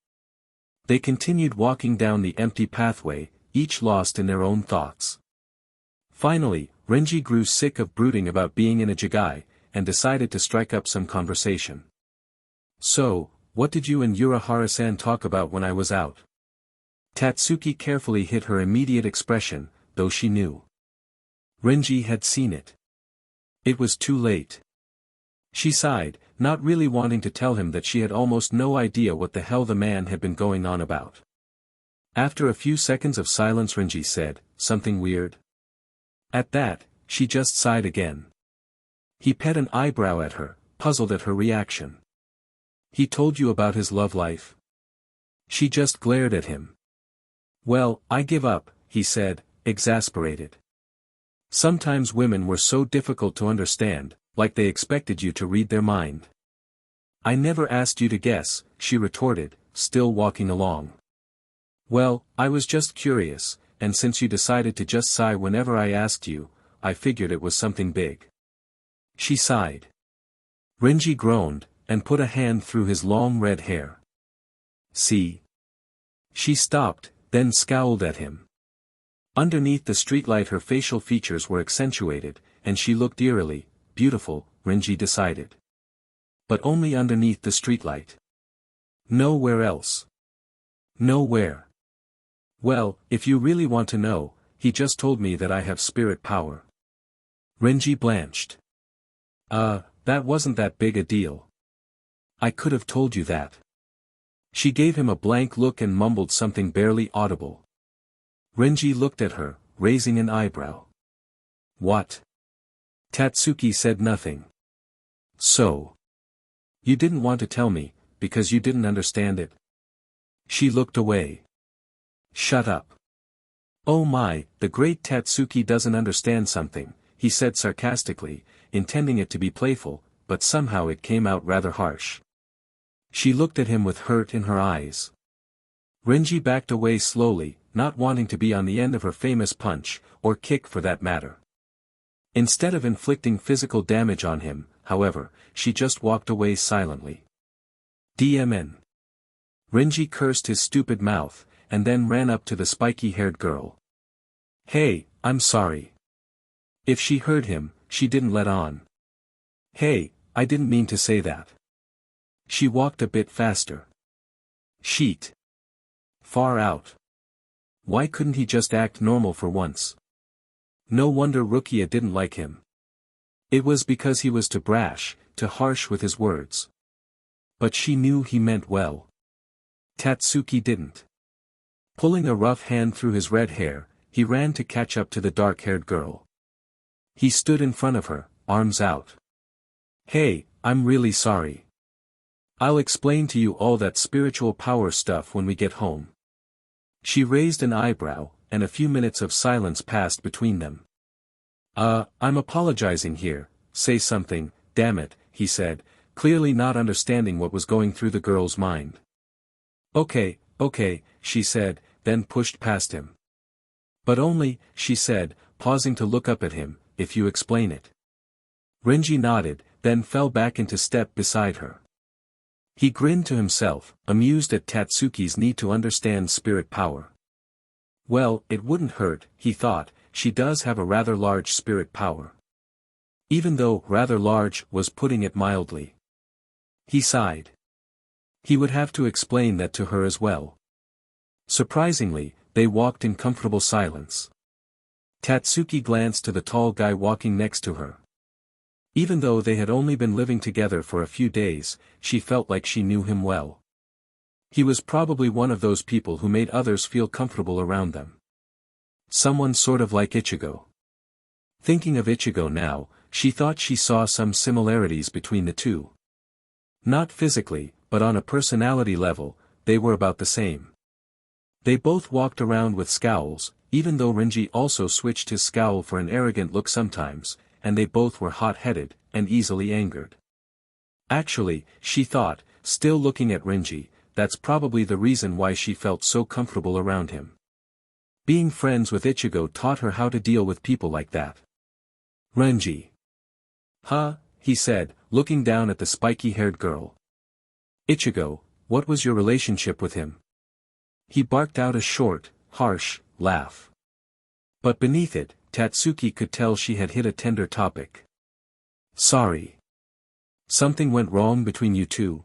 They continued walking down the empty pathway, each lost in their own thoughts. Finally, Renji grew sick of brooding about being in Ichigo, and decided to strike up some conversation. So, what did you and Urahara-san talk about when I was out? Tatsuki carefully hid her immediate expression, though she knew. Renji had seen it. It was too late. She sighed, not really wanting to tell him that she had almost no idea what the hell the man had been going on about. After a few seconds of silence, Renji said, "Something weird?" At that, she just sighed again. He pet an eyebrow at her, puzzled at her reaction. "He told you about his love life?" She just glared at him. "Well, I give up," he said, exasperated. Sometimes women were so difficult to understand, like they expected you to read their mind. "I never asked you to guess," she retorted, still walking along. "Well, I was just curious, and since you decided to just sigh whenever I asked you, I figured it was something big." She sighed. Renji groaned, and put a hand through his long red hair. "See?" She stopped, then scowled at him. Underneath the streetlight her facial features were accentuated, and she looked eerily beautiful, Renji decided. But only underneath the streetlight. Nowhere else. Nowhere. "Well, if you really want to know, he just told me that I have spirit power." Renji blanched. That wasn't that big a deal. I could have told you that." She gave him a blank look and mumbled something barely audible. Renji looked at her, raising an eyebrow. "What?" Tatsuki said nothing. "So? You didn't want to tell me, because you didn't understand it?" She looked away. "Shut up." "Oh my, the great Tatsuki doesn't understand something," he said sarcastically, intending it to be playful, but somehow it came out rather harsh. She looked at him with hurt in her eyes. Renji backed away slowly, not wanting to be on the end of her famous punch, or kick for that matter. Instead of inflicting physical damage on him, however, she just walked away silently. DMN. Renji cursed his stupid mouth, and then ran up to the spiky-haired girl. "Hey, I'm sorry." If she heard him, she didn't let on. "Hey, I didn't mean to say that." She walked a bit faster. Sheet. Far out. Why couldn't he just act normal for once? No wonder Rukia didn't like him. It was because he was too brash, too harsh with his words. But she knew he meant well. Tatsuki didn't. Pulling a rough hand through his red hair, he ran to catch up to the dark-haired girl. He stood in front of her, arms out. "Hey, I'm really sorry. I'll explain to you all that spiritual power stuff when we get home." She raised an eyebrow, and a few minutes of silence passed between them. I'm apologizing here, say something, damn it," he said, clearly not understanding what was going through the girl's mind. Okay, she said, then pushed past him. "But only," she said, pausing to look up at him, "if you explain it." Renji nodded, then fell back into step beside her. He grinned to himself, amused at Tatsuki's need to understand spirit power. Well, it wouldn't hurt, he thought, she does have a rather large spirit power. Even though rather large was putting it mildly. He sighed. He would have to explain that to her as well. Surprisingly, they walked in comfortable silence. Tatsuki glanced to the tall guy walking next to her. Even though they had only been living together for a few days, she felt like she knew him well. He was probably one of those people who made others feel comfortable around them. Someone sort of like Ichigo. Thinking of Ichigo now, she thought she saw some similarities between the two. Not physically, but on a personality level, they were about the same. They both walked around with scowls, even though Renji also switched his scowl for an arrogant look sometimes, and they both were hot-headed, and easily angered. Actually, she thought, still looking at Renji, that's probably the reason why she felt so comfortable around him. Being friends with Ichigo taught her how to deal with people like that. Renji. Huh, he said, looking down at the spiky-haired girl. Ichigo, what was your relationship with him? He barked out a short, harsh, laugh. But beneath it, Tatsuki could tell she had hit a tender topic. Sorry. Something went wrong between you two?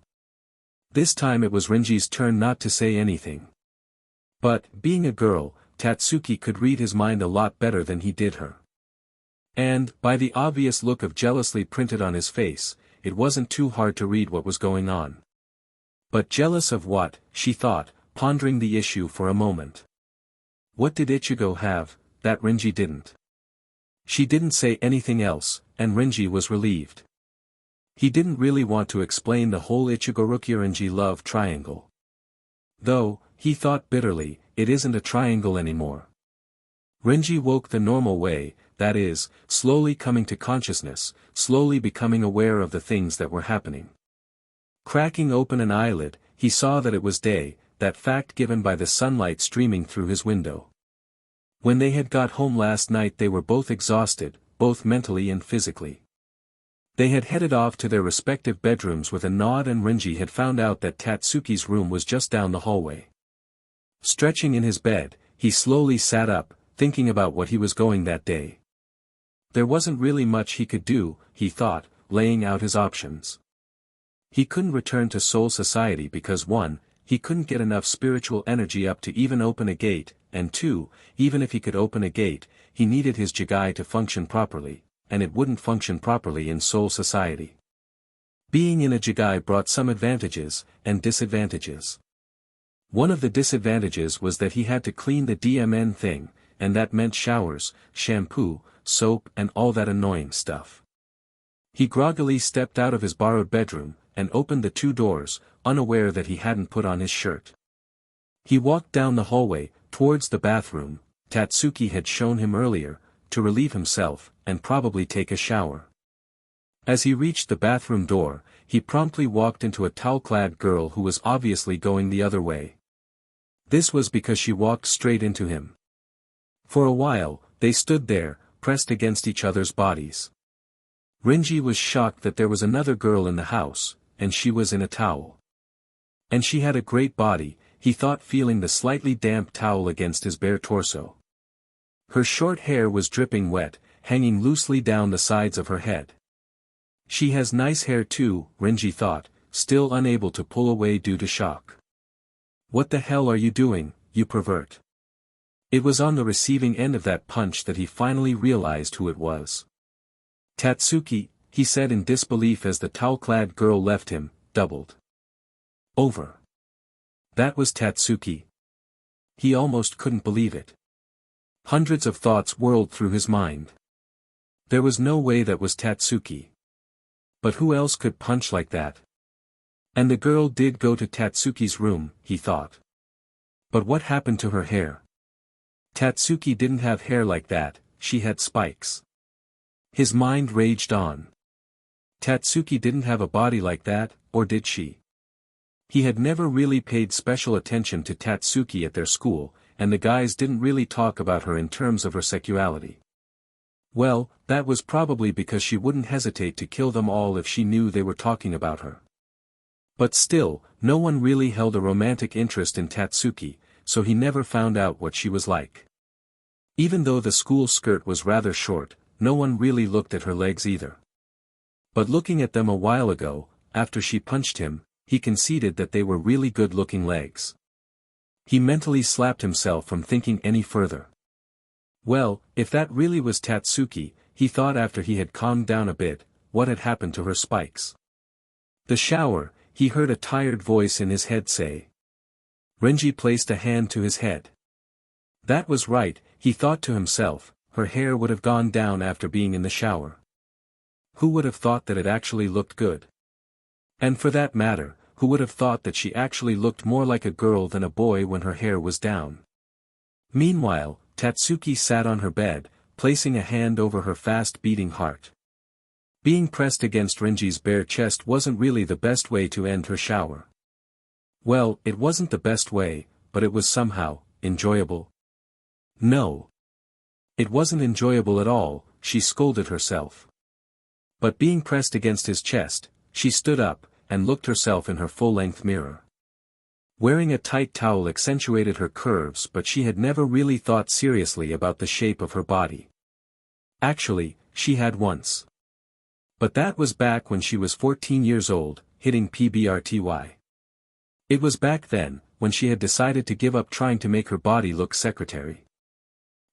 This time it was Renji's turn not to say anything. But, being a girl, Tatsuki could read his mind a lot better than he did her. And, by the obvious look of jealousy printed on his face, it wasn't too hard to read what was going on. But jealous of what, she thought, pondering the issue for a moment. What did Ichigo have, that Renji didn't? She didn't say anything else, and Renji was relieved. He didn't really want to explain the whole IchigoRukia Renji love triangle. Though, he thought bitterly, it isn't a triangle anymore. Renji woke the normal way, that is, slowly coming to consciousness, slowly becoming aware of the things that were happening. Cracking open an eyelid, he saw that it was day, that fact given by the sunlight streaming through his window. When they had got home last night they were both exhausted, both mentally and physically. They had headed off to their respective bedrooms with a nod, and Renji had found out that Tatsuki's room was just down the hallway. Stretching in his bed, he slowly sat up, thinking about what he was going that day. There wasn't really much he could do, he thought, laying out his options. He couldn't return to Soul Society because 1, he couldn't get enough spiritual energy up to even open a gate, and 2, even if he could open a gate, he needed his Jigai to function properly, and it wouldn't function properly in Soul Society. Being in a Jigai brought some advantages, and disadvantages. One of the disadvantages was that he had to clean the DMN thing, and that meant showers, shampoo, soap and all that annoying stuff. He groggily stepped out of his borrowed bedroom, and opened the 2 doors, unaware that he hadn't put on his shirt. He walked down the hallway, towards the bathroom, Tatsuki had shown him earlier, to relieve himself, and probably take a shower. As he reached the bathroom door, he promptly walked into a towel-clad girl who was obviously going the other way. This was because she walked straight into him. For a while, they stood there, pressed against each other's bodies. Renji was shocked that there was another girl in the house, and she was in a towel. And she had a great body, he thought, feeling the slightly damp towel against his bare torso. Her short hair was dripping wet, hanging loosely down the sides of her head. She has nice hair too, Renji thought, still unable to pull away due to shock. What the hell are you doing, you pervert? It was on the receiving end of that punch that he finally realized who it was. Tatsuki, he said in disbelief as the towel-clad girl left him, doubled over. That was Tatsuki. He almost couldn't believe it. Hundreds of thoughts whirled through his mind. There was no way that was Tatsuki. But who else could punch like that? And the girl did go to Tatsuki's room, he thought. But what happened to her hair? Tatsuki didn't have hair like that, she had spikes. His mind raged on. Tatsuki didn't have a body like that, or did she? He had never really paid special attention to Tatsuki at their school, and the guys didn't really talk about her in terms of her sexuality. Well, that was probably because she wouldn't hesitate to kill them all if she knew they were talking about her. But still, no one really held a romantic interest in Tatsuki, so he never found out what she was like. Even though the school skirt was rather short, no one really looked at her legs either. But looking at them a while ago, after she punched him, he conceded that they were really good-looking legs. He mentally slapped himself from thinking any further. Well, if that really was Tatsuki, he thought after he had calmed down a bit, what had happened to her spikes? The shower, he heard a tired voice in his head say. Renji placed a hand to his head. That was right, he thought to himself, her hair would have gone down after being in the shower. Who would have thought that it actually looked good? And for that matter, who would have thought that she actually looked more like a girl than a boy when her hair was down? Meanwhile, Tatsuki sat on her bed, placing a hand over her fast-beating heart. Being pressed against Renji's bare chest wasn't really the best way to end her shower. Well, it wasn't the best way, but it was somehow enjoyable. No. It wasn't enjoyable at all, she scolded herself. But being pressed against his chest, she stood up, and looked herself in her full-length mirror. Wearing a tight towel accentuated her curves, but she had never really thought seriously about the shape of her body. Actually, she had once. But that was back when she was 14 years old, hitting PBRTY. It was back then, when she had decided to give up trying to make her body look secretary.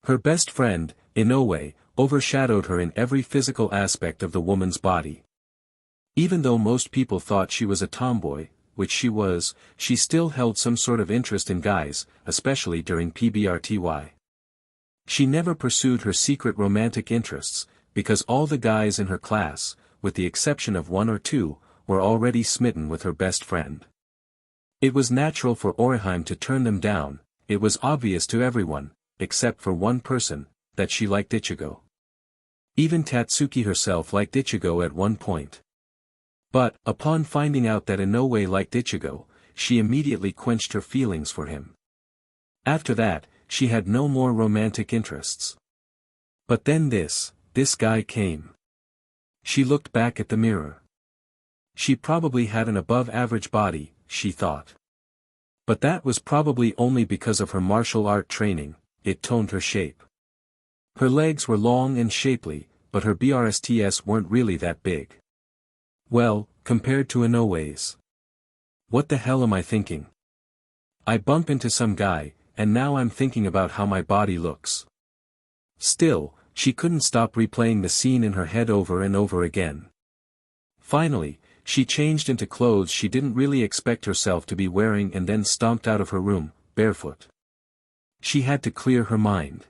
Her best friend, Inoue, overshadowed her in every physical aspect of the woman's body. Even though most people thought she was a tomboy, which she was, she still held some sort of interest in guys, especially during PBRTY. She never pursued her secret romantic interests, because all the guys in her class, with the exception of one or two, were already smitten with her best friend. It was natural for Orihime to turn them down, it was obvious to everyone, except for one person, that she liked Ichigo. Even Tatsuki herself liked Ichigo at one point. But, upon finding out that Inoue liked Ichigo, she immediately quenched her feelings for him. After that, she had no more romantic interests. But then this guy came. She looked back at the mirror. She probably had an above-average body, she thought. But that was probably only because of her martial art training, it toned her shape. Her legs were long and shapely, but her BRSTs weren't really that big. Well, compared to Inoue's. What the hell am I thinking? I bump into some guy, and now I'm thinking about how my body looks. Still, she couldn't stop replaying the scene in her head over and over again. Finally, she changed into clothes she didn't really expect herself to be wearing and then stomped out of her room, barefoot. She had to clear her mind.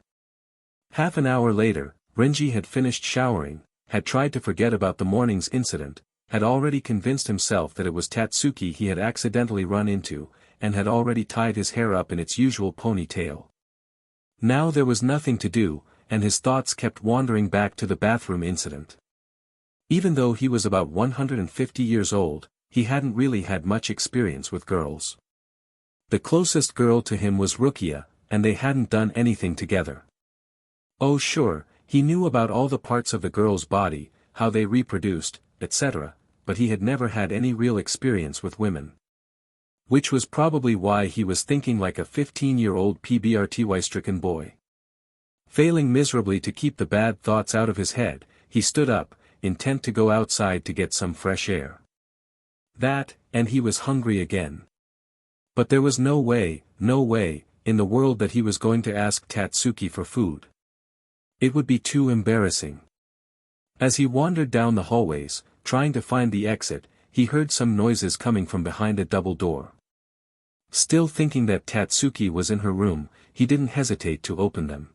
Half an hour later, Renji had finished showering, had tried to forget about the morning's incident, had already convinced himself that it was Tatsuki he had accidentally run into, and had already tied his hair up in its usual ponytail. Now there was nothing to do, and his thoughts kept wandering back to the bathroom incident. Even though he was about 150 years old, he hadn't really had much experience with girls. The closest girl to him was Rukia, and they hadn't done anything together. Oh sure, he knew about all the parts of the girl's body, how they reproduced, etc., but he had never had any real experience with women. Which was probably why he was thinking like a 15-year-old PBRTY-stricken boy. Failing miserably to keep the bad thoughts out of his head, he stood up, intent to go outside to get some fresh air. That, and he was hungry again. But there was no way, in the world that he was going to ask Tatsuki for food. It would be too embarrassing. As he wandered down the hallways, trying to find the exit, he heard some noises coming from behind a double door. Still thinking that Tatsuki was in her room, he didn't hesitate to open them.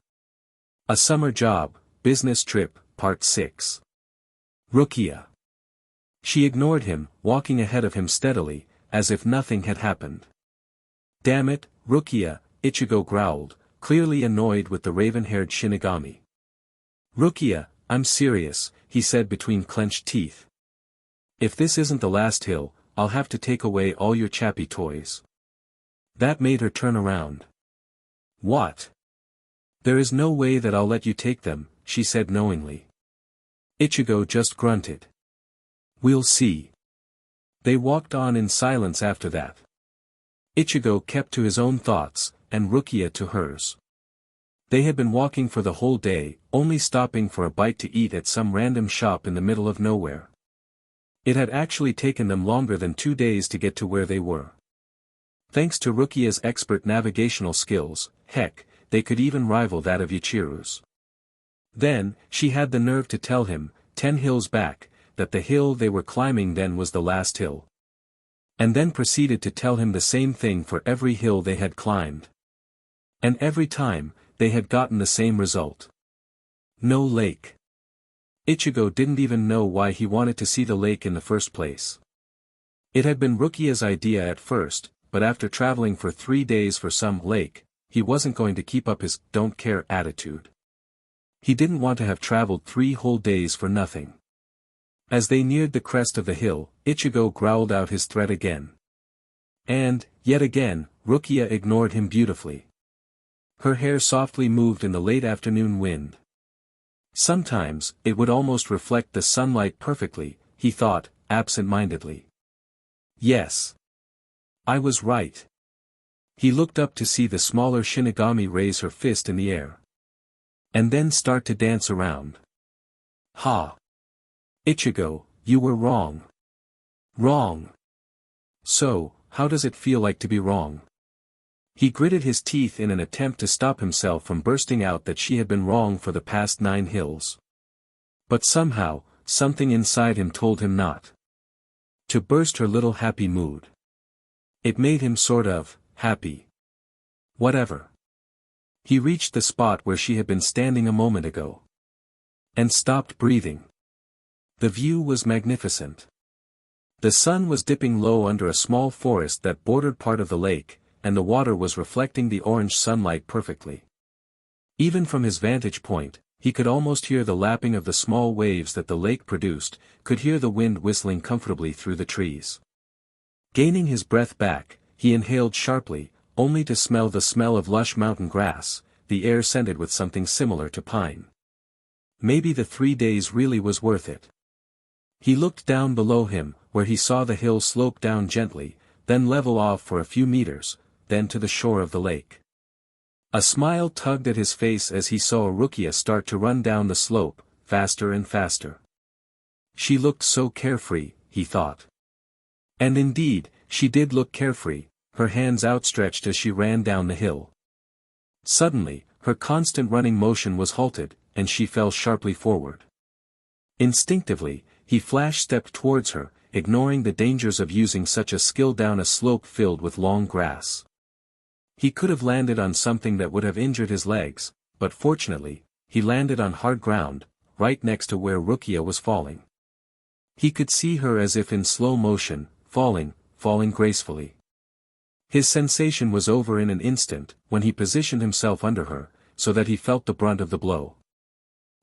A Summer Job, Business Trip, Part 6. Rukia. She ignored him, walking ahead of him steadily, as if nothing had happened. Damn it, Rukia, Ichigo growled, clearly annoyed with the raven-haired Shinigami. Rukia, I'm serious, he said between clenched teeth. If this isn't the last hill, I'll have to take away all your chappy toys. That made her turn around. What? There is no way that I'll let you take them, she said knowingly. Ichigo just grunted. We'll see. They walked on in silence after that. Ichigo kept to his own thoughts, and Rukia to hers. They had been walking for the whole day, only stopping for a bite to eat at some random shop in the middle of nowhere. It had actually taken them longer than 2 days to get to where they were. Thanks to Rukia's expert navigational skills, heck, they could even rival that of Yuichiru's. Then, she had the nerve to tell him, 10 hills back, that the hill they were climbing then was the last hill. And then proceeded to tell him the same thing for every hill they had climbed. And every time, they had gotten the same result. No lake. Ichigo didn't even know why he wanted to see the lake in the first place. It had been Rukia's idea at first, but after traveling for 3 days for some lake, he wasn't going to keep up his don't care attitude. He didn't want to have traveled 3 whole days for nothing. As they neared the crest of the hill, Ichigo growled out his threat again. And, yet again, Rukia ignored him beautifully. Her hair softly moved in the late afternoon wind. Sometimes, it would almost reflect the sunlight perfectly, he thought, absent-mindedly. Yes. I was right. He looked up to see the smaller Shinigami raise her fist in the air. And then start to dance around. Ha! Ichigo, you were wrong. Wrong. So, how does it feel like to be wrong? He gritted his teeth in an attempt to stop himself from bursting out that she had been wrong for the past 9 hills. But somehow, something inside him told him not to burst her little happy mood. It made him sort of happy. Whatever. He reached the spot where she had been standing a moment ago. And stopped breathing. The view was magnificent. The sun was dipping low under a small forest that bordered part of the lake, and the water was reflecting the orange sunlight perfectly. Even from his vantage point, he could almost hear the lapping of the small waves that the lake produced, could hear the wind whistling comfortably through the trees. Gaining his breath back, he inhaled sharply, only to smell the smell of lush mountain grass, the air scented with something similar to pine. Maybe the 3 days really was worth it. He looked down below him, where he saw the hill slope down gently, then level off for a few meters, then to the shore of the lake. A smile tugged at his face as he saw Rukia start to run down the slope, faster and faster. She looked so carefree, he thought. And indeed, she did look carefree, her hands outstretched as she ran down the hill. Suddenly, her constant running motion was halted, and she fell sharply forward. Instinctively, he flash-stepped towards her, ignoring the dangers of using such a skill down a slope filled with long grass. He could have landed on something that would have injured his legs, but fortunately, he landed on hard ground, right next to where Rukia was falling. He could see her as if in slow motion, falling gracefully. His sensation was over in an instant, when he positioned himself under her, so that he felt the brunt of the blow.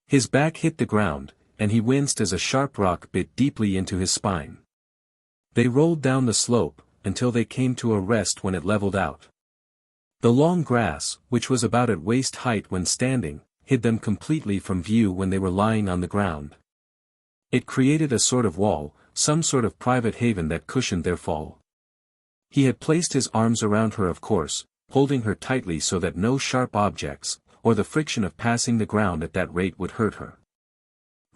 His back hit the ground, and he winced as a sharp rock bit deeply into his spine. They rolled down the slope, until they came to a rest when it leveled out. The long grass, which was about at waist height when standing, hid them completely from view when they were lying on the ground. It created a sort of wall, some sort of private haven that cushioned their fall. He had placed his arms around her, of course, holding her tightly so that no sharp objects, or the friction of passing the ground at that rate would hurt her.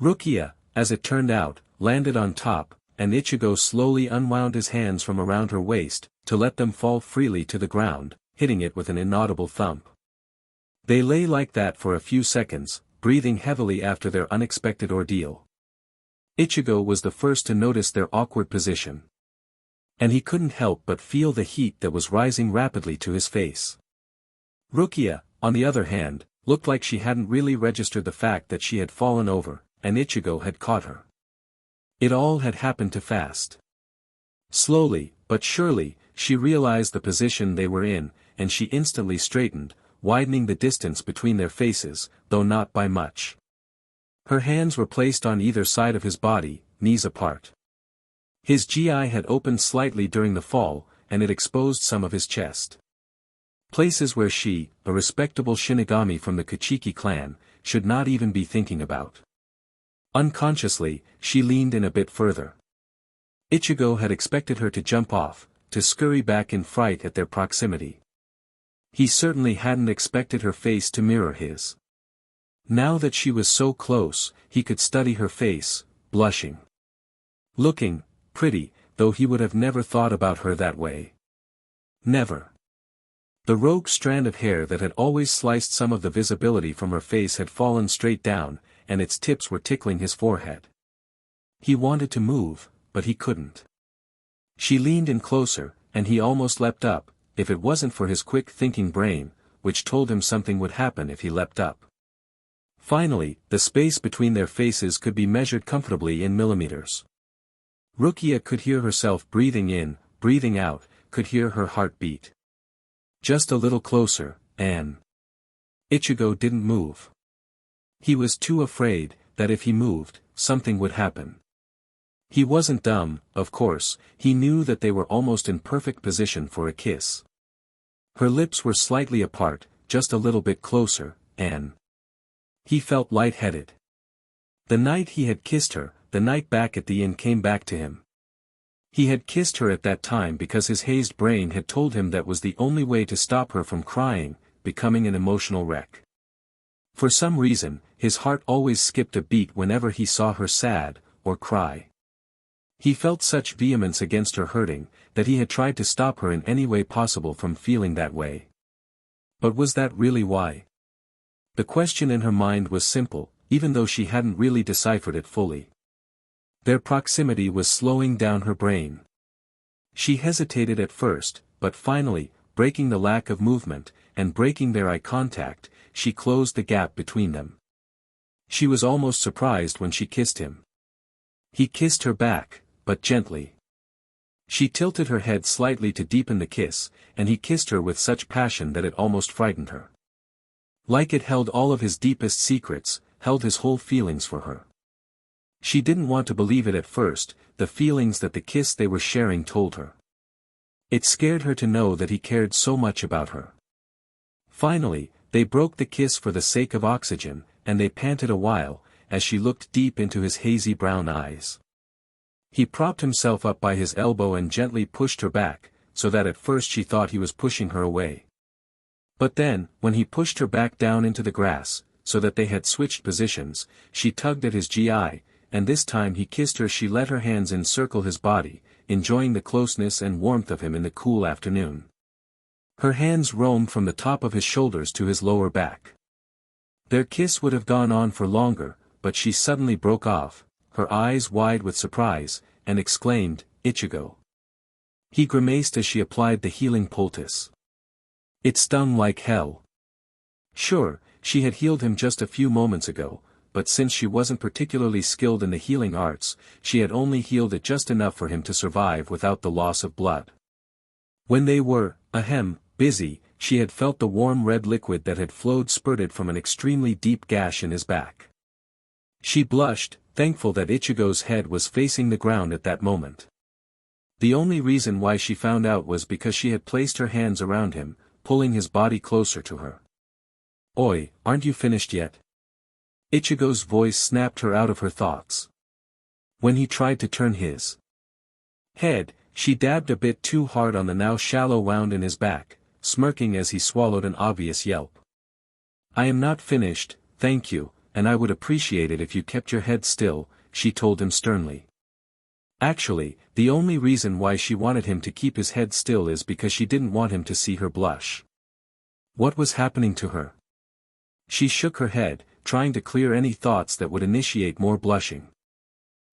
Rukia, as it turned out, landed on top, and Ichigo slowly unwound his hands from around her waist, to let them fall freely to the ground, hitting it with an inaudible thump. They lay like that for a few seconds, breathing heavily after their unexpected ordeal. Ichigo was the first to notice their awkward position. And he couldn't help but feel the heat that was rising rapidly to his face. Rukia, on the other hand, looked like she hadn't really registered the fact that she had fallen over, and Ichigo had caught her. It all had happened too fast. Slowly, but surely, she realized the position they were in, and she instantly straightened, widening the distance between their faces, though not by much. Her hands were placed on either side of his body, knees apart. His GI had opened slightly during the fall, and it exposed some of his chest. Places where she, a respectable Shinigami from the Kuchiki clan, should not even be thinking about. Unconsciously, she leaned in a bit further. Ichigo had expected her to jump off, to scurry back in fright at their proximity. He certainly hadn't expected her face to mirror his. Now that she was so close, he could study her face, blushing. Looking pretty, though he would have never thought about her that way. Never. The rogue strand of hair that had always sliced some of the visibility from her face had fallen straight down, and its tips were tickling his forehead. He wanted to move, but he couldn't. She leaned in closer, and he almost leapt up, if it wasn't for his quick-thinking brain, which told him something would happen if he leapt up. Finally, the space between their faces could be measured comfortably in millimeters. Rukia could hear herself breathing in, breathing out, could hear her heart beat. Just a little closer, and Ichigo didn't move. He was too afraid that if he moved, something would happen. He wasn't dumb, of course, he knew that they were almost in perfect position for a kiss. Her lips were slightly apart, just a little bit closer, and he felt lightheaded. The night he had kissed her, the night back at the inn came back to him. He had kissed her at that time because his hazed brain had told him that was the only way to stop her from crying, becoming an emotional wreck. For some reason, his heart always skipped a beat whenever he saw her sad, or cry. He felt such vehemence against her hurting, that he had tried to stop her in any way possible from feeling that way. But was that really why? The question in her mind was simple, even though she hadn't really deciphered it fully. Their proximity was slowing down her brain. She hesitated at first, but finally, breaking the lack of movement, and breaking their eye contact, she closed the gap between them. She was almost surprised when she kissed him. He kissed her back, but gently. She tilted her head slightly to deepen the kiss, and he kissed her with such passion that it almost frightened her. Like it held all of his deepest secrets, held his whole feelings for her. She didn't want to believe it at first, the feelings that the kiss they were sharing told her. It scared her to know that he cared so much about her. Finally, they broke the kiss for the sake of oxygen, and they panted a while, as she looked deep into his hazy brown eyes. He propped himself up by his elbow and gently pushed her back, so that at first she thought he was pushing her away. But then, when he pushed her back down into the grass, so that they had switched positions, she tugged at his GI, and this time he kissed her. She let her hands encircle his body, enjoying the closeness and warmth of him in the cool afternoon. Her hands roamed from the top of his shoulders to his lower back. Their kiss would have gone on for longer, but she suddenly broke off, her eyes wide with surprise, and exclaimed, "Ichigo." He grimaced as she applied the healing poultice. It stung like hell. Sure, she had healed him just a few moments ago, but since she wasn't particularly skilled in the healing arts, she had only healed it just enough for him to survive without the loss of blood. When they were, busy, she had felt the warm red liquid that had flowed spurted from an extremely deep gash in his back. She blushed, thankful that Ichigo's head was facing the ground at that moment. The only reason why she found out was because she had placed her hands around him, pulling his body closer to her. "Oi, aren't you finished yet?" Ichigo's voice snapped her out of her thoughts. When he tried to turn his head, she dabbed a bit too hard on the now shallow wound in his back, smirking as he swallowed an obvious yelp. "I am not finished, thank you, and I would appreciate it if you kept your head still," she told him sternly. Actually, the only reason why she wanted him to keep his head still is because she didn't want him to see her blush. What was happening to her? She shook her head, trying to clear any thoughts that would initiate more blushing.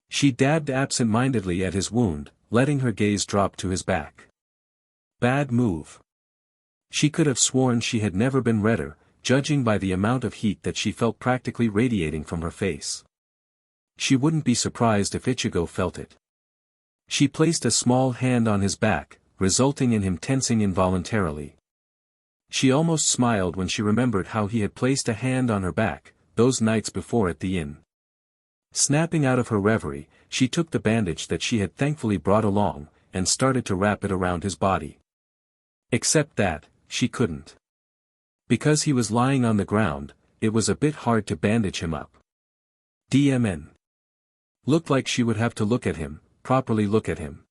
She dabbed absent-mindedly at his wound, letting her gaze drop to his back. Bad move. She could have sworn she had never been redder, judging by the amount of heat that she felt practically radiating from her face. She wouldn't be surprised if Ichigo felt it. She placed a small hand on his back, resulting in him tensing involuntarily. She almost smiled when she remembered how he had placed a hand on her back, those nights before at the inn. Snapping out of her reverie, she took the bandage that she had thankfully brought along, and started to wrap it around his body. Except that, she couldn't. Because he was lying on the ground, it was a bit hard to bandage him up. DMN. Looked like she would have to look at him, properly look at him.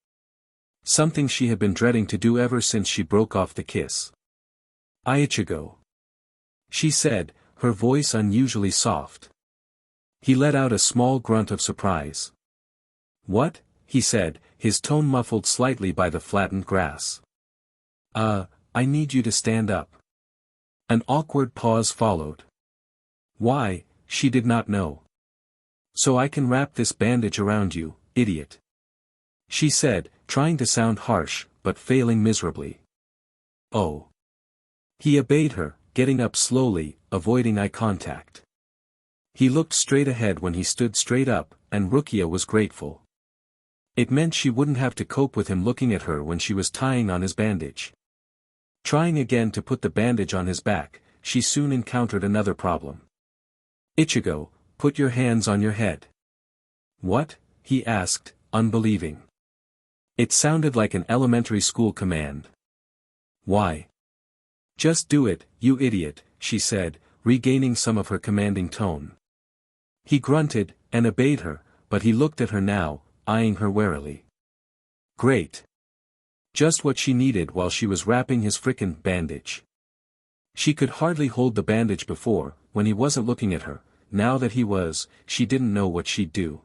Something she had been dreading to do ever since she broke off the kiss. "Ichigo," she said, her voice unusually soft. He let out a small grunt of surprise. "What?" he said, his tone muffled slightly by the flattened grass. I need you to stand up." An awkward pause followed. Why, she did not know. "So I can wrap this bandage around you, idiot." she said, trying to sound harsh, but failing miserably. Oh. He obeyed her, getting up slowly, avoiding eye contact. He looked straight ahead when he stood straight up, and Rukia was grateful. It meant she wouldn't have to cope with him looking at her when she was tying on his bandage. Trying again to put the bandage on his back, she soon encountered another problem. "Ichigo, put your hands on your head." "What?" he asked, unbelieving. It sounded like an elementary school command. "Why?" "Just do it, you idiot," she said, regaining some of her commanding tone. He grunted, and obeyed her, but he looked at her now, eyeing her warily. Great. Just what she needed while she was wrapping his frickin' bandage. She could hardly hold the bandage before, when he wasn't looking at her. Now that he was, she didn't know what she'd do.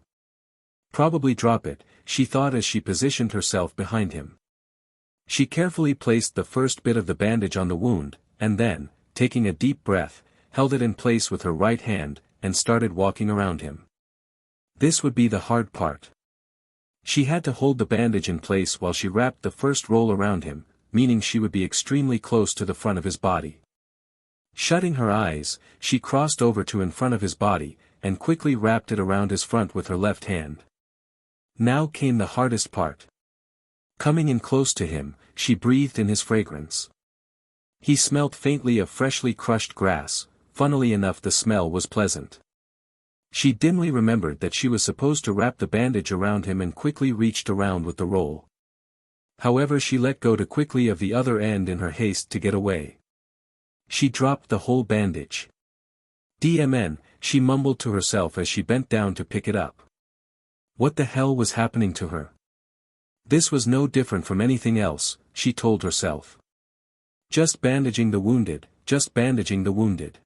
Probably drop it, she thought as she positioned herself behind him. She carefully placed the first bit of the bandage on the wound, and then, taking a deep breath, held it in place with her right hand, and started walking around him. This would be the hard part. She had to hold the bandage in place while she wrapped the first roll around him, meaning she would be extremely close to the front of his body. Shutting her eyes, she crossed over to in front of his body, and quickly wrapped it around his front with her left hand. Now came the hardest part. Coming in close to him, she breathed in his fragrance. He smelt faintly of freshly crushed grass. Funnily enough, the smell was pleasant. She dimly remembered that she was supposed to wrap the bandage around him and quickly reached around with the roll. However, she let go too quickly of the other end in her haste to get away. She dropped the whole bandage. "DMN," she mumbled to herself as she bent down to pick it up. What the hell was happening to her? This was no different from anything else, she told herself. Just bandaging the wounded, just bandaging the wounded.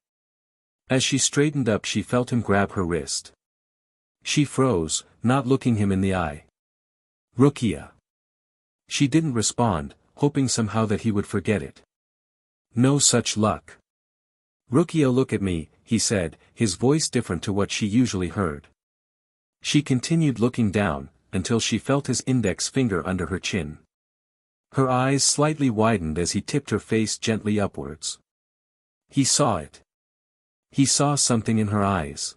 As she straightened up, she felt him grab her wrist. She froze, not looking him in the eye. "Rukia." She didn't respond, hoping somehow that he would forget it. No such luck. "Rukia, look at me," he said, his voice different to what she usually heard. She continued looking down, until she felt his index finger under her chin. Her eyes slightly widened as he tipped her face gently upwards. He saw it. He saw something in her eyes.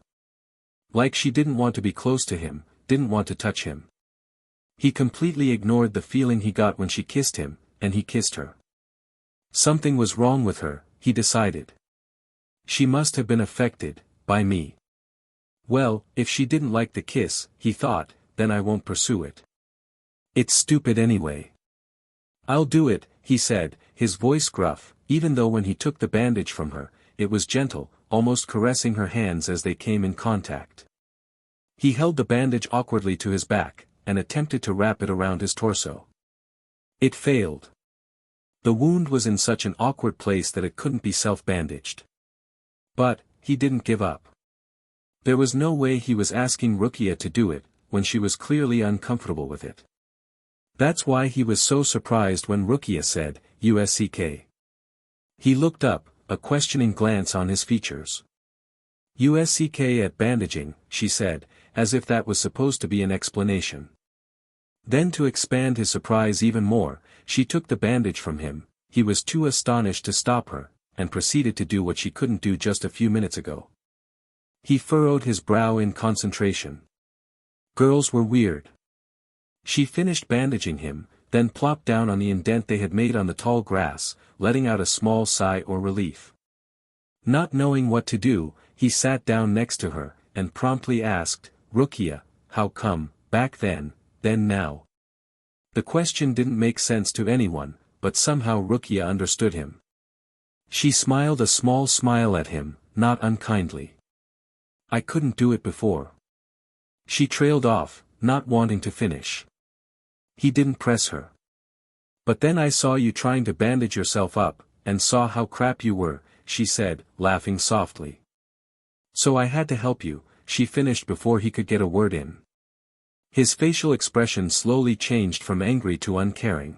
Like she didn't want to be close to him, didn't want to touch him. He completely ignored the feeling he got when she kissed him, and he kissed her. Something was wrong with her, he decided. She must have been affected by me. Well, if she didn't like the kiss, he thought, then I won't pursue it. It's stupid anyway. "I'll do it," he said, his voice gruff, even though when he took the bandage from her, it was gentle, almost caressing her hands as they came in contact. He held the bandage awkwardly to his back, and attempted to wrap it around his torso. It failed. The wound was in such an awkward place that it couldn't be self-bandaged. But, he didn't give up. There was no way he was asking Rukia to do it, when she was clearly uncomfortable with it. That's why he was so surprised when Rukia said, "USCK." He looked up, a questioning glance on his features. "USCK at bandaging," she said, as if that was supposed to be an explanation. Then to expand his surprise even more, she took the bandage from him. He was too astonished to stop her, and proceeded to do what she couldn't do just a few minutes ago. He furrowed his brow in concentration. Girls were weird. She finished bandaging him, then plopped down on the indent they had made on the tall grass, letting out a small sigh or relief. Not knowing what to do, he sat down next to her, and promptly asked, "Rukia, how come, back then now?" The question didn't make sense to anyone, but somehow Rukia understood him. She smiled a small smile at him, not unkindly. "I couldn't do it before." She trailed off, not wanting to finish. He didn't press her. "But then I saw you trying to bandage yourself up, and saw how crap you were," she said, laughing softly. "So I had to help you," she finished before he could get a word in. His facial expression slowly changed from angry to uncaring.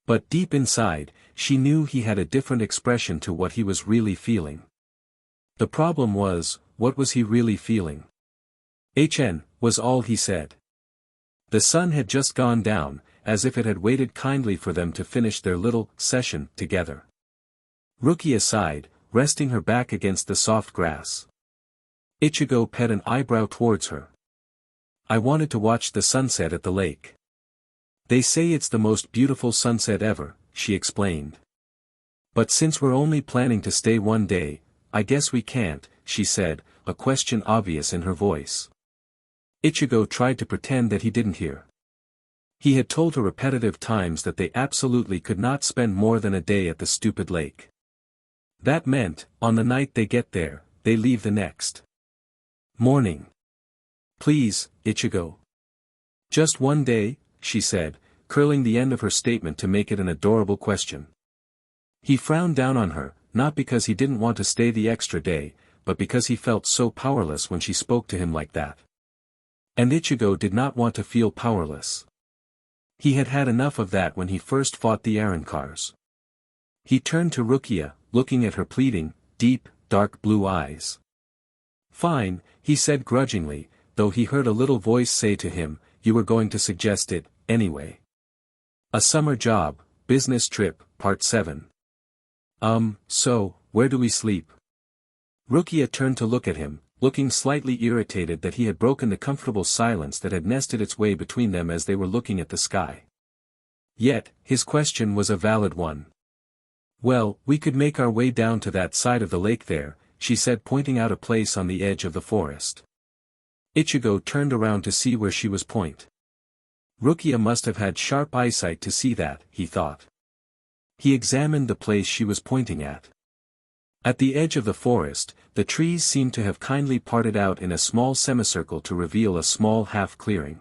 But deep inside, she knew he had a different expression to what he was really feeling. The problem was, what was he really feeling? "HN," was all he said. The sun had just gone down, as if it had waited kindly for them to finish their little session together. Rukia sighed, resting her back against the soft grass. Ichigo pet an eyebrow towards her. I wanted to watch the sunset at the lake. They say it's the most beautiful sunset ever, she explained. But since we're only planning to stay one day, I guess we can't, she said, a question obvious in her voice. Ichigo tried to pretend that he didn't hear. He had told her repetitive times that they absolutely could not spend more than a day at the stupid lake. That meant, on the night they get there, they leave the next morning. Please, Ichigo. Just one day, she said, curling the end of her statement to make it an adorable question. He frowned down on her, not because he didn't want to stay the extra day, but because he felt so powerless when she spoke to him like that. And Ichigo did not want to feel powerless. He had had enough of that when he first fought the Arancars. He turned to Rukia, looking at her pleading, deep, dark blue eyes. Fine, he said grudgingly, though he heard a little voice say to him, you were going to suggest it, anyway. A summer job, business trip, part 7. So, where do we sleep? Rukia turned to look at him, looking slightly irritated that he had broken the comfortable silence that had nested its way between them as they were looking at the sky. Yet, his question was a valid one. Well, we could make our way down to that side of the lake there, she said, pointing out a place on the edge of the forest. Ichigo turned around to see where she was pointing. Rukia must have had sharp eyesight to see that, he thought. He examined the place she was pointing at. At the edge of the forest, the trees seemed to have kindly parted out in a small semicircle to reveal a small half-clearing.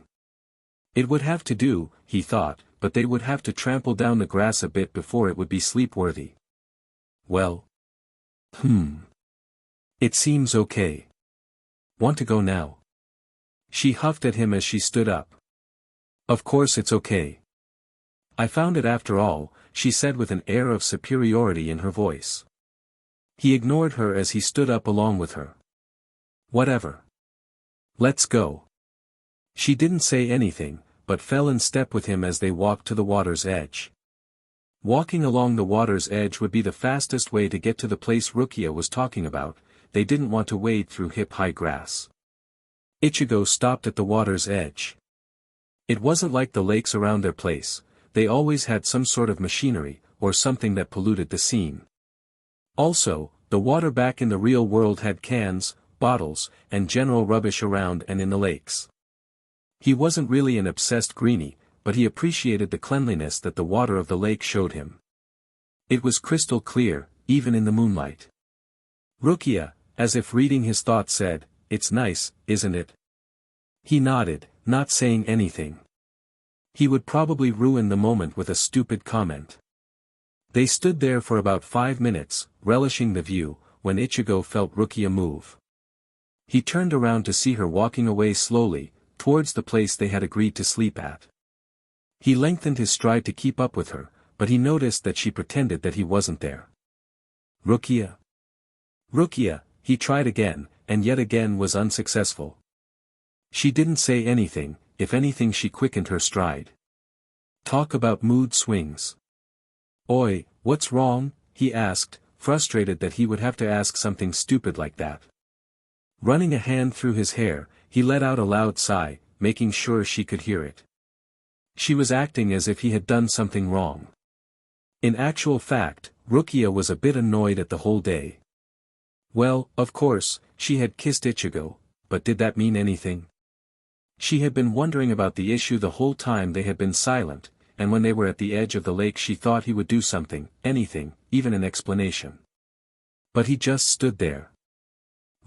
It would have to do, he thought, but they would have to trample down the grass a bit before it would be sleep-worthy. Well. It seems okay. Want to go now? She huffed at him as she stood up. Of course it's okay. I found it after all, she said with an air of superiority in her voice. He ignored her as he stood up along with her. Whatever. Let's go. She didn't say anything, but fell in step with him as they walked to the water's edge. Walking along the water's edge would be the fastest way to get to the place Rukia was talking about. They didn't want to wade through hip-high grass. Ichigo stopped at the water's edge. It wasn't like the lakes around their place, they always had some sort of machinery, or something that polluted the scene. Also, the water back in the real world had cans, bottles, and general rubbish around and in the lakes. He wasn't really an obsessed greenie, but he appreciated the cleanliness that the water of the lake showed him. It was crystal clear, even in the moonlight. Rukia, as if reading his thoughts, said, "It's nice, isn't it?" He nodded, not saying anything. He would probably ruin the moment with a stupid comment. They stood there for about 5 minutes, relishing the view, when Ichigo felt Rukia move. He turned around to see her walking away slowly, towards the place they had agreed to sleep at. He lengthened his stride to keep up with her, but he noticed that she pretended that he wasn't there. Rukia? Rukia, he tried again, and yet again was unsuccessful. She didn't say anything, if anything she quickened her stride. Talk about mood swings. Oi, what's wrong? He asked, frustrated that he would have to ask something stupid like that. Running a hand through his hair, he let out a loud sigh, making sure she could hear it. She was acting as if he had done something wrong. In actual fact, Rukia was a bit annoyed at the whole day. Well, of course, she had kissed Ichigo, but did that mean anything? She had been wondering about the issue the whole time they had been silent, and when they were at the edge of the lake she thought he would do something, anything, even an explanation. But he just stood there.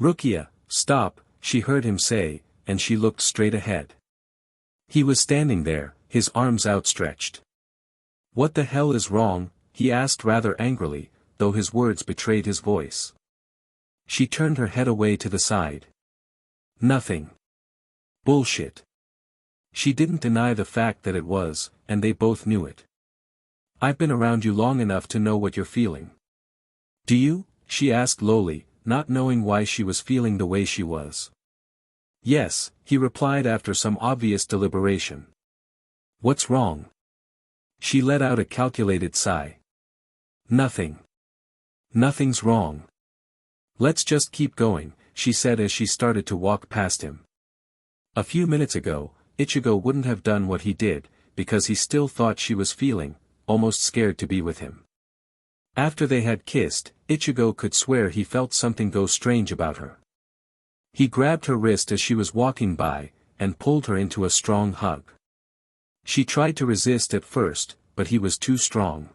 Rukia, stop, she heard him say, and she looked straight ahead. He was standing there, his arms outstretched. What the hell is wrong? He asked rather angrily, though his words betrayed his voice. She turned her head away to the side. Nothing. Bullshit. She didn't deny the fact that it was, and they both knew it. I've been around you long enough to know what you're feeling. Do you? She asked lowly, not knowing why she was feeling the way she was. Yes, he replied after some obvious deliberation. What's wrong? She let out a calculated sigh. Nothing. Nothing's wrong. Let's just keep going, she said as she started to walk past him. A few minutes ago, Ichigo wouldn't have done what he did, because he still thought she was feeling, almost scared to be with him. After they had kissed, Ichigo could swear he felt something go strange about her. He grabbed her wrist as she was walking by, and pulled her into a strong hug. She tried to resist at first, but he was too strong.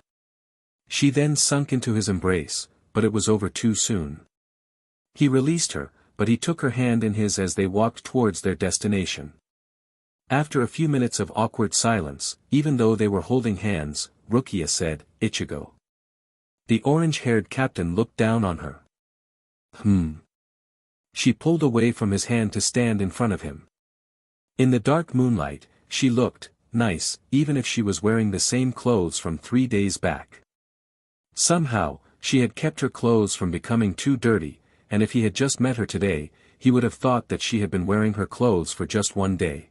She then sunk into his embrace, but it was over too soon. He released her, but he took her hand in his as they walked towards their destination. After a few minutes of awkward silence, even though they were holding hands, Rukia said, "Ichigo." The orange-haired captain looked down on her. She pulled away from his hand to stand in front of him. In the dark moonlight, she looked nice, even if she was wearing the same clothes from 3 days back. Somehow, she had kept her clothes from becoming too dirty, and if he had just met her today, he would have thought that she had been wearing her clothes for just 1 day.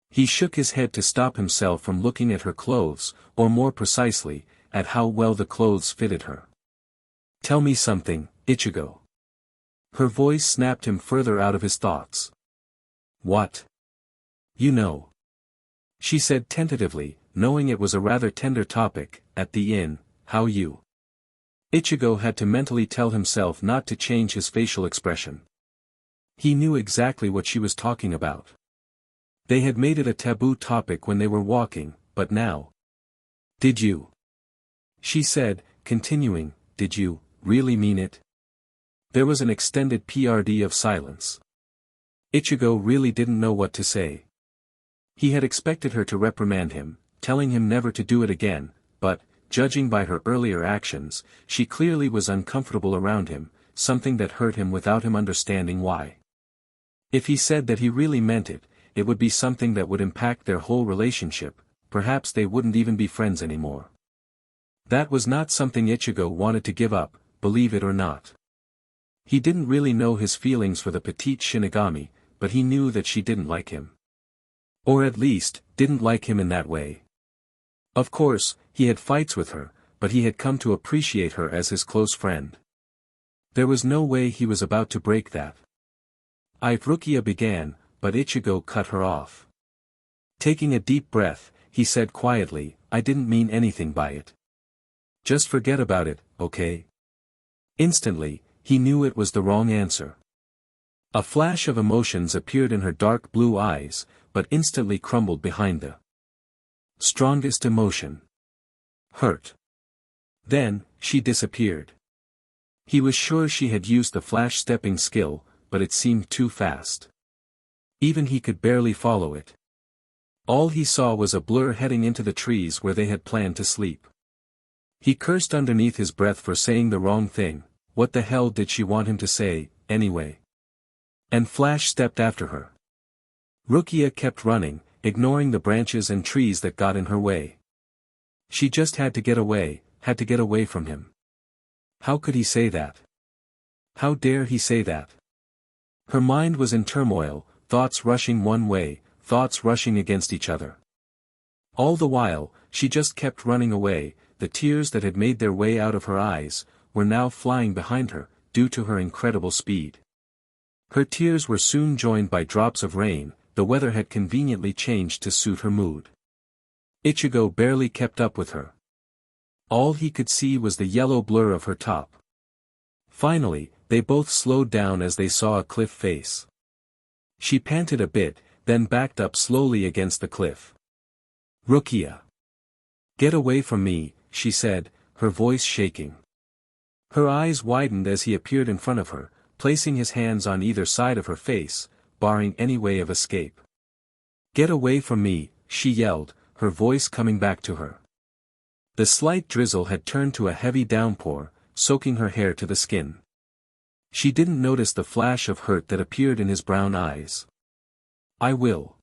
He shook his head to stop himself from looking at her clothes, or more precisely, at how well the clothes fitted her. "Tell me something, Ichigo." Her voice snapped him further out of his thoughts. "What?" "You know." She said tentatively, knowing it was a rather tender topic, at the inn, "how you." Ichigo had to mentally tell himself not to change his facial expression. He knew exactly what she was talking about. They had made it a taboo topic when they were walking, but now. "Did you?" She said, continuing, "Did you really mean it?" There was an extended period of silence. Ichigo really didn't know what to say. He had expected her to reprimand him, telling him never to do it again, but, judging by her earlier actions, she clearly was uncomfortable around him, something that hurt him without him understanding why. If he said that he really meant it, it would be something that would impact their whole relationship, perhaps they wouldn't even be friends anymore. That was not something Ichigo wanted to give up, believe it or not. He didn't really know his feelings for the petite Shinigami, but he knew that she didn't like him. Or at least, didn't like him in that way. Of course, he had fights with her, but he had come to appreciate her as his close friend. There was no way he was about to break that. IchigoRukia began, but Ichigo cut her off. Taking a deep breath, he said quietly, "I didn't mean anything by it. Just forget about it, okay?" Instantly, he knew it was the wrong answer. A flash of emotions appeared in her dark blue eyes, but instantly crumbled behind the strongest emotion. Hurt. Then, she disappeared. He was sure she had used the flash-stepping skill, but it seemed too fast. Even he could barely follow it. All he saw was a blur heading into the trees where they had planned to sleep. He cursed underneath his breath for saying the wrong thing. What the hell did she want him to say, anyway? And Flash stepped after her. Rukia kept running, ignoring the branches and trees that got in her way. She just had to get away from him. How could he say that? How dare he say that? Her mind was in turmoil, thoughts rushing one way, thoughts rushing against each other. All the while, she just kept running away. The tears that had made their way out of her eyes, were now flying behind her, due to her incredible speed. Her tears were soon joined by drops of rain. The weather had conveniently changed to suit her mood. Ichigo barely kept up with her. All he could see was the yellow blur of her top. Finally, they both slowed down as they saw a cliff face. She panted a bit, then backed up slowly against the cliff. "Rukia. Get away from me," she said, her voice shaking. Her eyes widened as he appeared in front of her, placing his hands on either side of her face, barring any way of escape. "Get away from me," she yelled, her voice coming back to her. The slight drizzle had turned to a heavy downpour, soaking her hair to the skin. She didn't notice the flash of hurt that appeared in his brown eyes. "I will.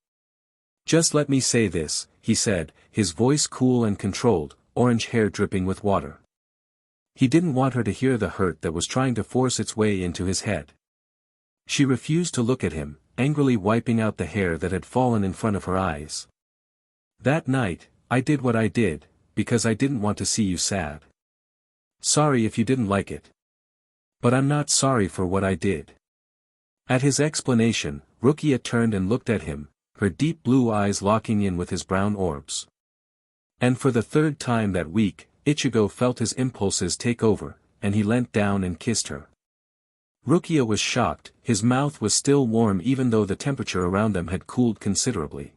Just let me say this," he said, his voice cool and controlled, orange hair dripping with water. He didn't want her to hear the hurt that was trying to force its way into his head. She refused to look at him, angrily wiping out the hair that had fallen in front of her eyes. That night, I did what I did, because I didn't want to see you sad. Sorry if you didn't like it. But I'm not sorry for what I did. At his explanation, Rukia turned and looked at him, her deep blue eyes locking in with his brown orbs. And for the third time that week, Ichigo felt his impulses take over, and he leant down and kissed her. Rukia was shocked, his mouth was still warm even though the temperature around them had cooled considerably.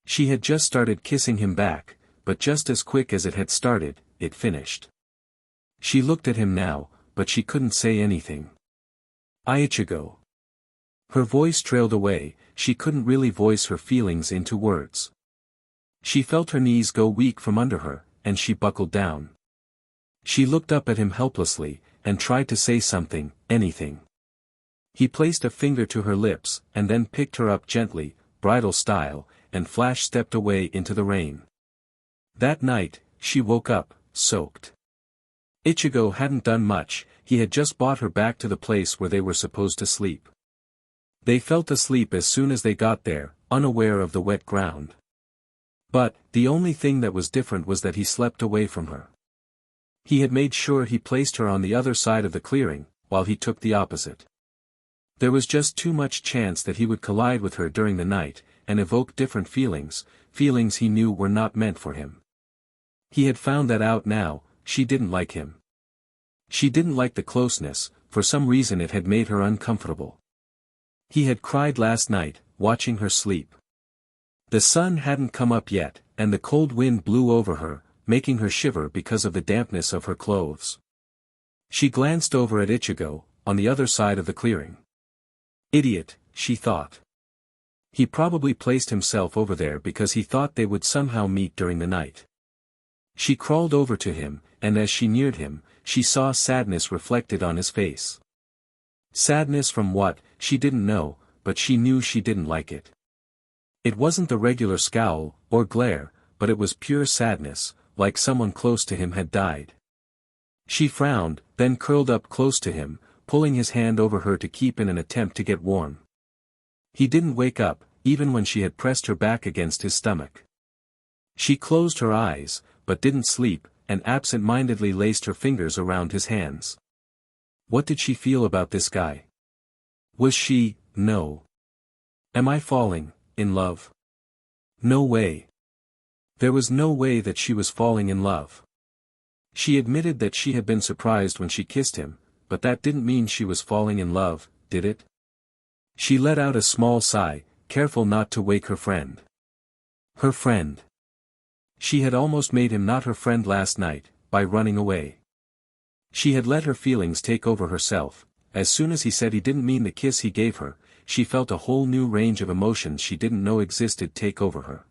She had just started kissing him back, but just as quick as it had started, it finished. She looked at him now, but she couldn't say anything. Ichigo. Her voice trailed away, she couldn't really voice her feelings into words. She felt her knees go weak from under her, and she buckled down. She looked up at him helplessly, and tried to say something, anything. He placed a finger to her lips, and then picked her up gently, bridal style, and Flash stepped away into the rain. That night, she woke up, soaked. Ichigo hadn't done much, he had just brought her back to the place where they were supposed to sleep. They felt asleep as soon as they got there, unaware of the wet ground. But, the only thing that was different was that he slept away from her. He had made sure he placed her on the other side of the clearing, while he took the opposite. There was just too much chance that he would collide with her during the night, and evoke different feelings, feelings he knew were not meant for him. He had found that out now, she didn't like him. She didn't like the closeness, for some reason it had made her uncomfortable. He had cried last night, watching her sleep. The sun hadn't come up yet, and the cold wind blew over her, making her shiver because of the dampness of her clothes. She glanced over at Ichigo, on the other side of the clearing. Idiot, she thought. He probably placed himself over there because he thought they would somehow meet during the night. She crawled over to him, and as she neared him, she saw sadness reflected on his face. Sadness from what, she didn't know, but she knew she didn't like it. It wasn't the regular scowl, or glare, but it was pure sadness, like someone close to him had died. She frowned, then curled up close to him, pulling his hand over her to keep in an attempt to get warm. He didn't wake up, even when she had pressed her back against his stomach. She closed her eyes, but didn't sleep, and absent-mindedly laced her fingers around his hands. What did she feel about this guy? Was she, no. Am I falling, in love? No way. There was no way that she was falling in love. She admitted that she had been surprised when she kissed him, but that didn't mean she was falling in love, did it? She let out a small sigh, careful not to wake her friend. Her friend. She had almost made him not her friend last night, by running away. She had let her feelings take over herself. As soon as he said he didn't mean the kiss he gave her, she felt a whole new range of emotions she didn't know existed take over her.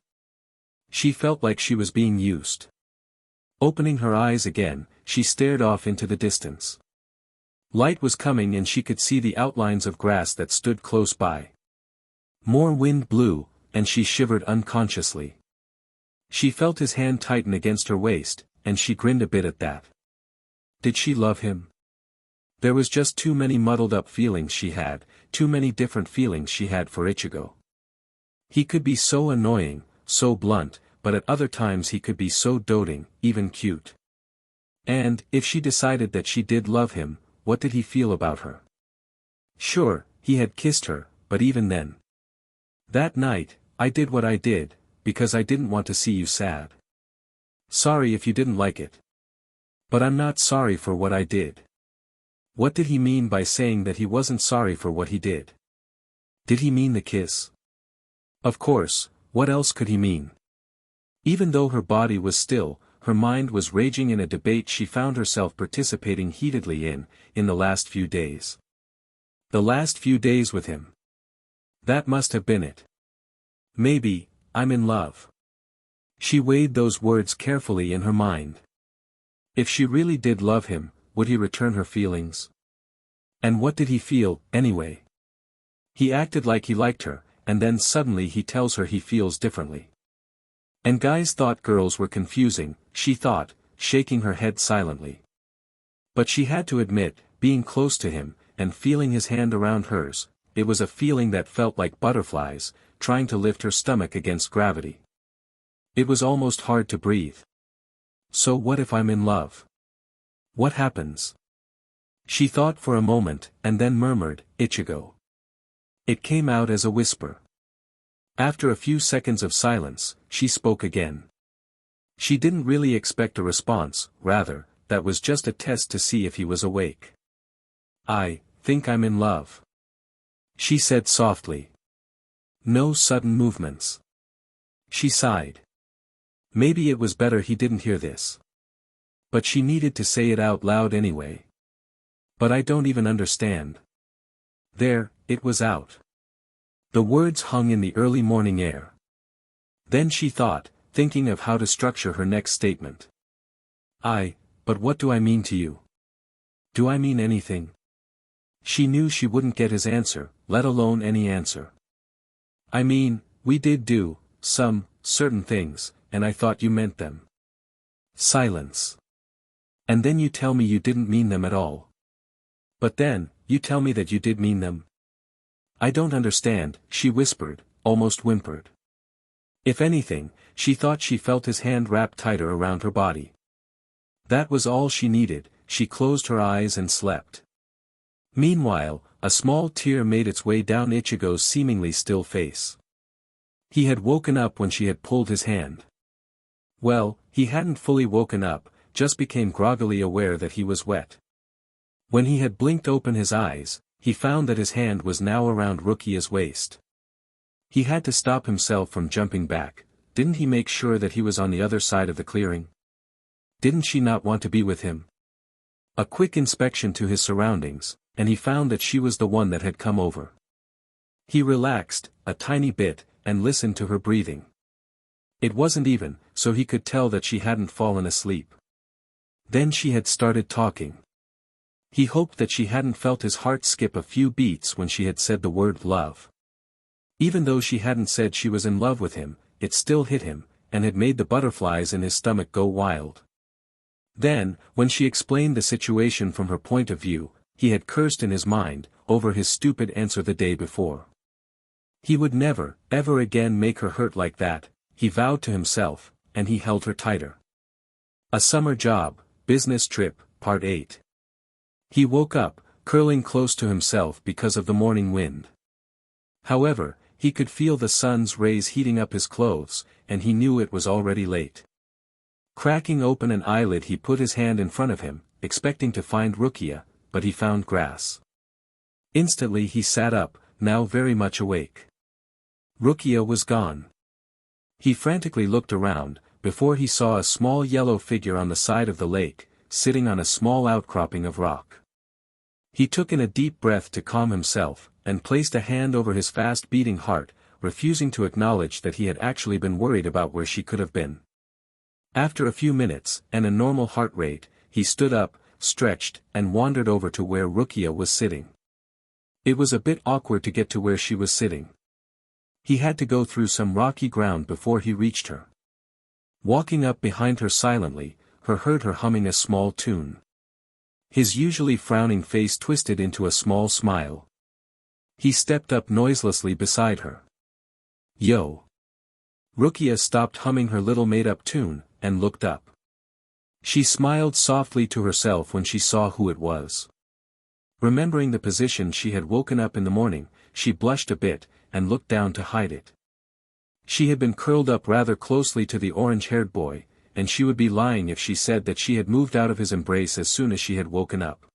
She felt like she was being used. Opening her eyes again, she stared off into the distance. Light was coming and she could see the outlines of grass that stood close by. More wind blew, and she shivered unconsciously. She felt his hand tighten against her waist, and she grinned a bit at that. Did she love him? There was just too many muddled up feelings she had, too many different feelings she had for Ichigo. He could be so annoying, so blunt, but at other times he could be so doting, even cute. And, if she decided that she did love him, what did he feel about her? Sure, he had kissed her, but even then. That night, I did what I did, because I didn't want to see you sad. Sorry if you didn't like it. But I'm not sorry for what I did. What did he mean by saying that he wasn't sorry for what he did? Did he mean the kiss? Of course, what else could he mean? Even though her body was still, her mind was raging in a debate she found herself participating heatedly in the last few days. The last few days with him. That must have been it. Maybe, I'm in love. She weighed those words carefully in her mind. If she really did love him, would he return her feelings? And what did he feel, anyway? He acted like he liked her, and then suddenly he tells her he feels differently. And guys thought girls were confusing, she thought, shaking her head silently. But she had to admit, being close to him, and feeling his hand around hers, it was a feeling that felt like butterflies, trying to lift her stomach against gravity. It was almost hard to breathe. So what if I'm in love? What happens? She thought for a moment, and then murmured, Ichigo. It came out as a whisper. After a few seconds of silence, she spoke again. She didn't really expect a response, rather, that was just a test to see if he was awake. I think I'm in love. She said softly. No sudden movements. She sighed. Maybe it was better he didn't hear this. But she needed to say it out loud anyway. But I don't even understand. There, it was out. The words hung in the early morning air. Then she thought, thinking of how to structure her next statement. But what do I mean to you? Do I mean anything? She knew she wouldn't get his answer, let alone any answer. I mean, we did do some certain things, and I thought you meant them. Silence. And then you tell me you didn't mean them at all. But then, you tell me that you did mean them. I don't understand, she whispered, almost whimpered. If anything, she thought she felt his hand wrapped tighter around her body. That was all she needed. She closed her eyes and slept. Meanwhile, a small tear made its way down Ichigo's seemingly still face. He had woken up when she had pulled his hand. Well, he hadn't fully woken up, just became groggily aware that he was wet. When he had blinked open his eyes, he found that his hand was now around Rukia's waist. He had to stop himself from jumping back. Didn't he make sure that he was on the other side of the clearing? Didn't she not want to be with him? A quick inspection to his surroundings, and he found that she was the one that had come over. He relaxed, a tiny bit, and listened to her breathing. It wasn't even, so he could tell that she hadn't fallen asleep. Then she had started talking. He hoped that she hadn't felt his heart skip a few beats when she had said the word love. Even though she hadn't said she was in love with him, it still hit him, and had made the butterflies in his stomach go wild. Then, when she explained the situation from her point of view, he had cursed in his mind, over his stupid answer the day before. He would never, ever again make her hurt like that, he vowed to himself, and he held her tighter. A Summer Job, Business Trip, Part 8. He woke up, curling close to himself because of the morning wind. However, he could feel the sun's rays heating up his clothes, and he knew it was already late. Cracking open an eyelid, he put his hand in front of him, expecting to find Rukia, but he found grass. Instantly he sat up, now very much awake. Rukia was gone. He frantically looked around, before he saw a small yellow figure on the side of the lake, sitting on a small outcropping of rock. He took in a deep breath to calm himself, and placed a hand over his fast-beating heart, refusing to acknowledge that he had actually been worried about where she could have been. After a few minutes, and a normal heart rate, he stood up, stretched, and wandered over to where Rukia was sitting. It was a bit awkward to get to where she was sitting. He had to go through some rocky ground before he reached her. Walking up behind her silently, he heard her humming a small tune. His usually frowning face twisted into a small smile. He stepped up noiselessly beside her. Yo! Rukia stopped humming her little made-up tune, and looked up. She smiled softly to herself when she saw who it was. Remembering the position she had woken up in the morning, she blushed a bit, and looked down to hide it. She had been curled up rather closely to the orange-haired boy, and she would be lying if she said that she had moved out of his embrace as soon as she had woken up.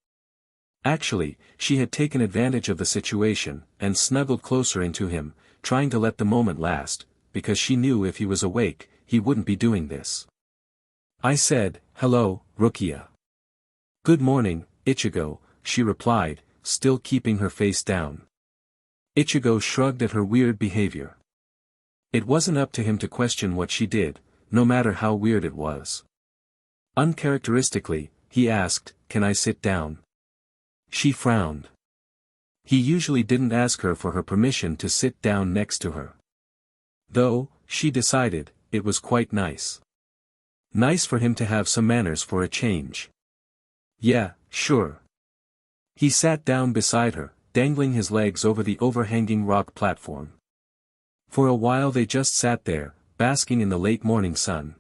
Actually, she had taken advantage of the situation, and snuggled closer into him, trying to let the moment last, because she knew if he was awake, he wouldn't be doing this. I said, hello, Rukia. Good morning, Ichigo, she replied, still keeping her face down. Ichigo shrugged at her weird behavior. It wasn't up to him to question what she did, no matter how weird it was. Uncharacteristically, he asked, can I sit down? She frowned. He usually didn't ask her for her permission to sit down next to her. Though, she decided, it was quite nice. Nice for him to have some manners for a change. Yeah, sure. He sat down beside her, dangling his legs over the overhanging rock platform. For a while they just sat there, basking in the late morning sun.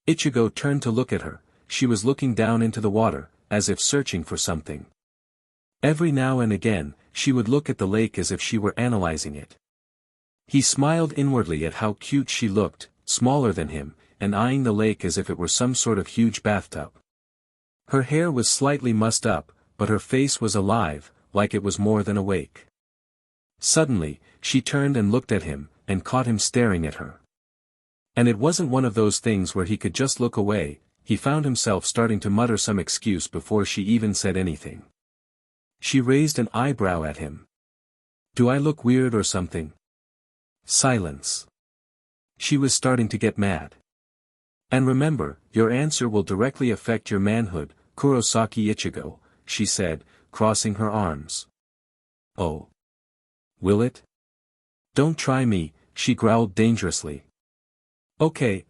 Ichigo turned to look at her. She was looking down into the water, as if searching for something. Every now and again, she would look at the lake as if she were analyzing it. He smiled inwardly at how cute she looked, smaller than him, and eyeing the lake as if it were some sort of huge bathtub. Her hair was slightly mussed up, but her face was alive, like it was more than awake. Suddenly, she turned and looked at him, and caught him staring at her. And it wasn't one of those things where he could just look away. He found himself starting to mutter some excuse before she even said anything. She raised an eyebrow at him. "Do I look weird or something?" Silence. She was starting to get mad. "And remember, your answer will directly affect your manhood, Kurosaki Ichigo," she said, crossing her arms. "Oh. Will it?" "Don't try me," she growled dangerously. Okay,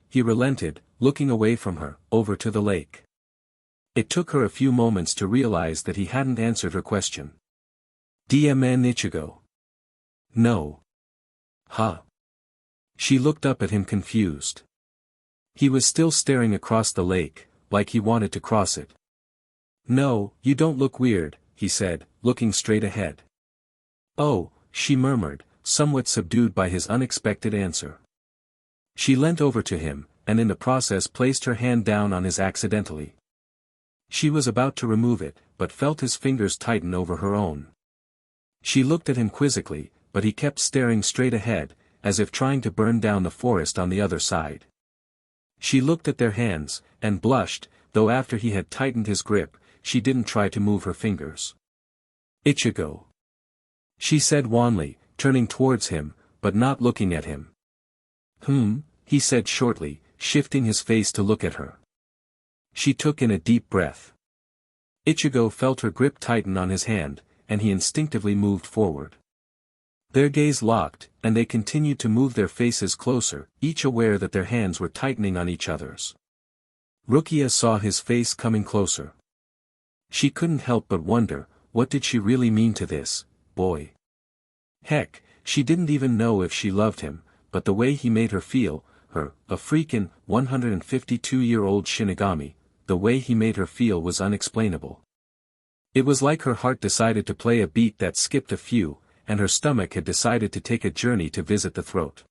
he relented, looking away from her, over to the lake. It took her a few moments to realize that he hadn't answered her question. "DMN Ichigo?" "No." "Huh?" She looked up at him confused. He was still staring across the lake, like he wanted to cross it. "No, you don't look weird," he said, looking straight ahead. "Oh," she murmured, somewhat subdued by his unexpected answer. She leant over to him, and in the process placed her hand down on his accidentally. She was about to remove it, but felt his fingers tighten over her own. She looked at him quizzically, but he kept staring straight ahead, as if trying to burn down the forest on the other side. She looked at their hands, and blushed, though after he had tightened his grip, she didn't try to move her fingers. "Ichigo," she said wanly, turning towards him, but not looking at him. He said shortly, shifting his face to look at her. She took in a deep breath. Ichigo felt her grip tighten on his hand, and he instinctively moved forward. Their gaze locked, and they continued to move their faces closer, each aware that their hands were tightening on each other's. Rukia saw his face coming closer. She couldn't help but wonder, what did she really mean to this boy? Heck, she didn't even know if she loved him, but the way he made her feel, a freaking 152-year-old Shinigami, the way he made her feel was unexplainable. It was like her heart decided to play a beat that skipped a few, and her stomach had decided to take a journey to visit the throat.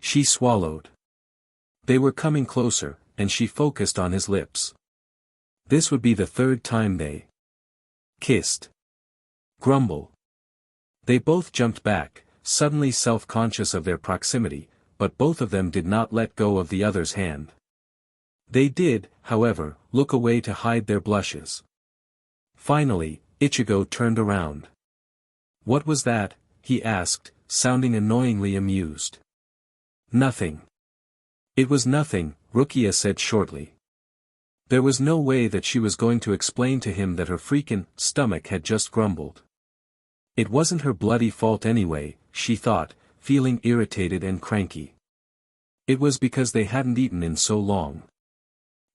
She swallowed. They were coming closer, and she focused on his lips. This would be the third time they kissed. Grumble. They both jumped back, suddenly self-conscious of their proximity, but both of them did not let go of the other's hand. They did, however, look away to hide their blushes. Finally, Ichigo turned around. "What was that?" he asked, sounding annoyingly amused. "Nothing." "It was nothing," Rukia said shortly. There was no way that she was going to explain to him that her freaking stomach had just grumbled. It wasn't her bloody fault anyway, she thought, feeling irritated and cranky. It was because they hadn't eaten in so long.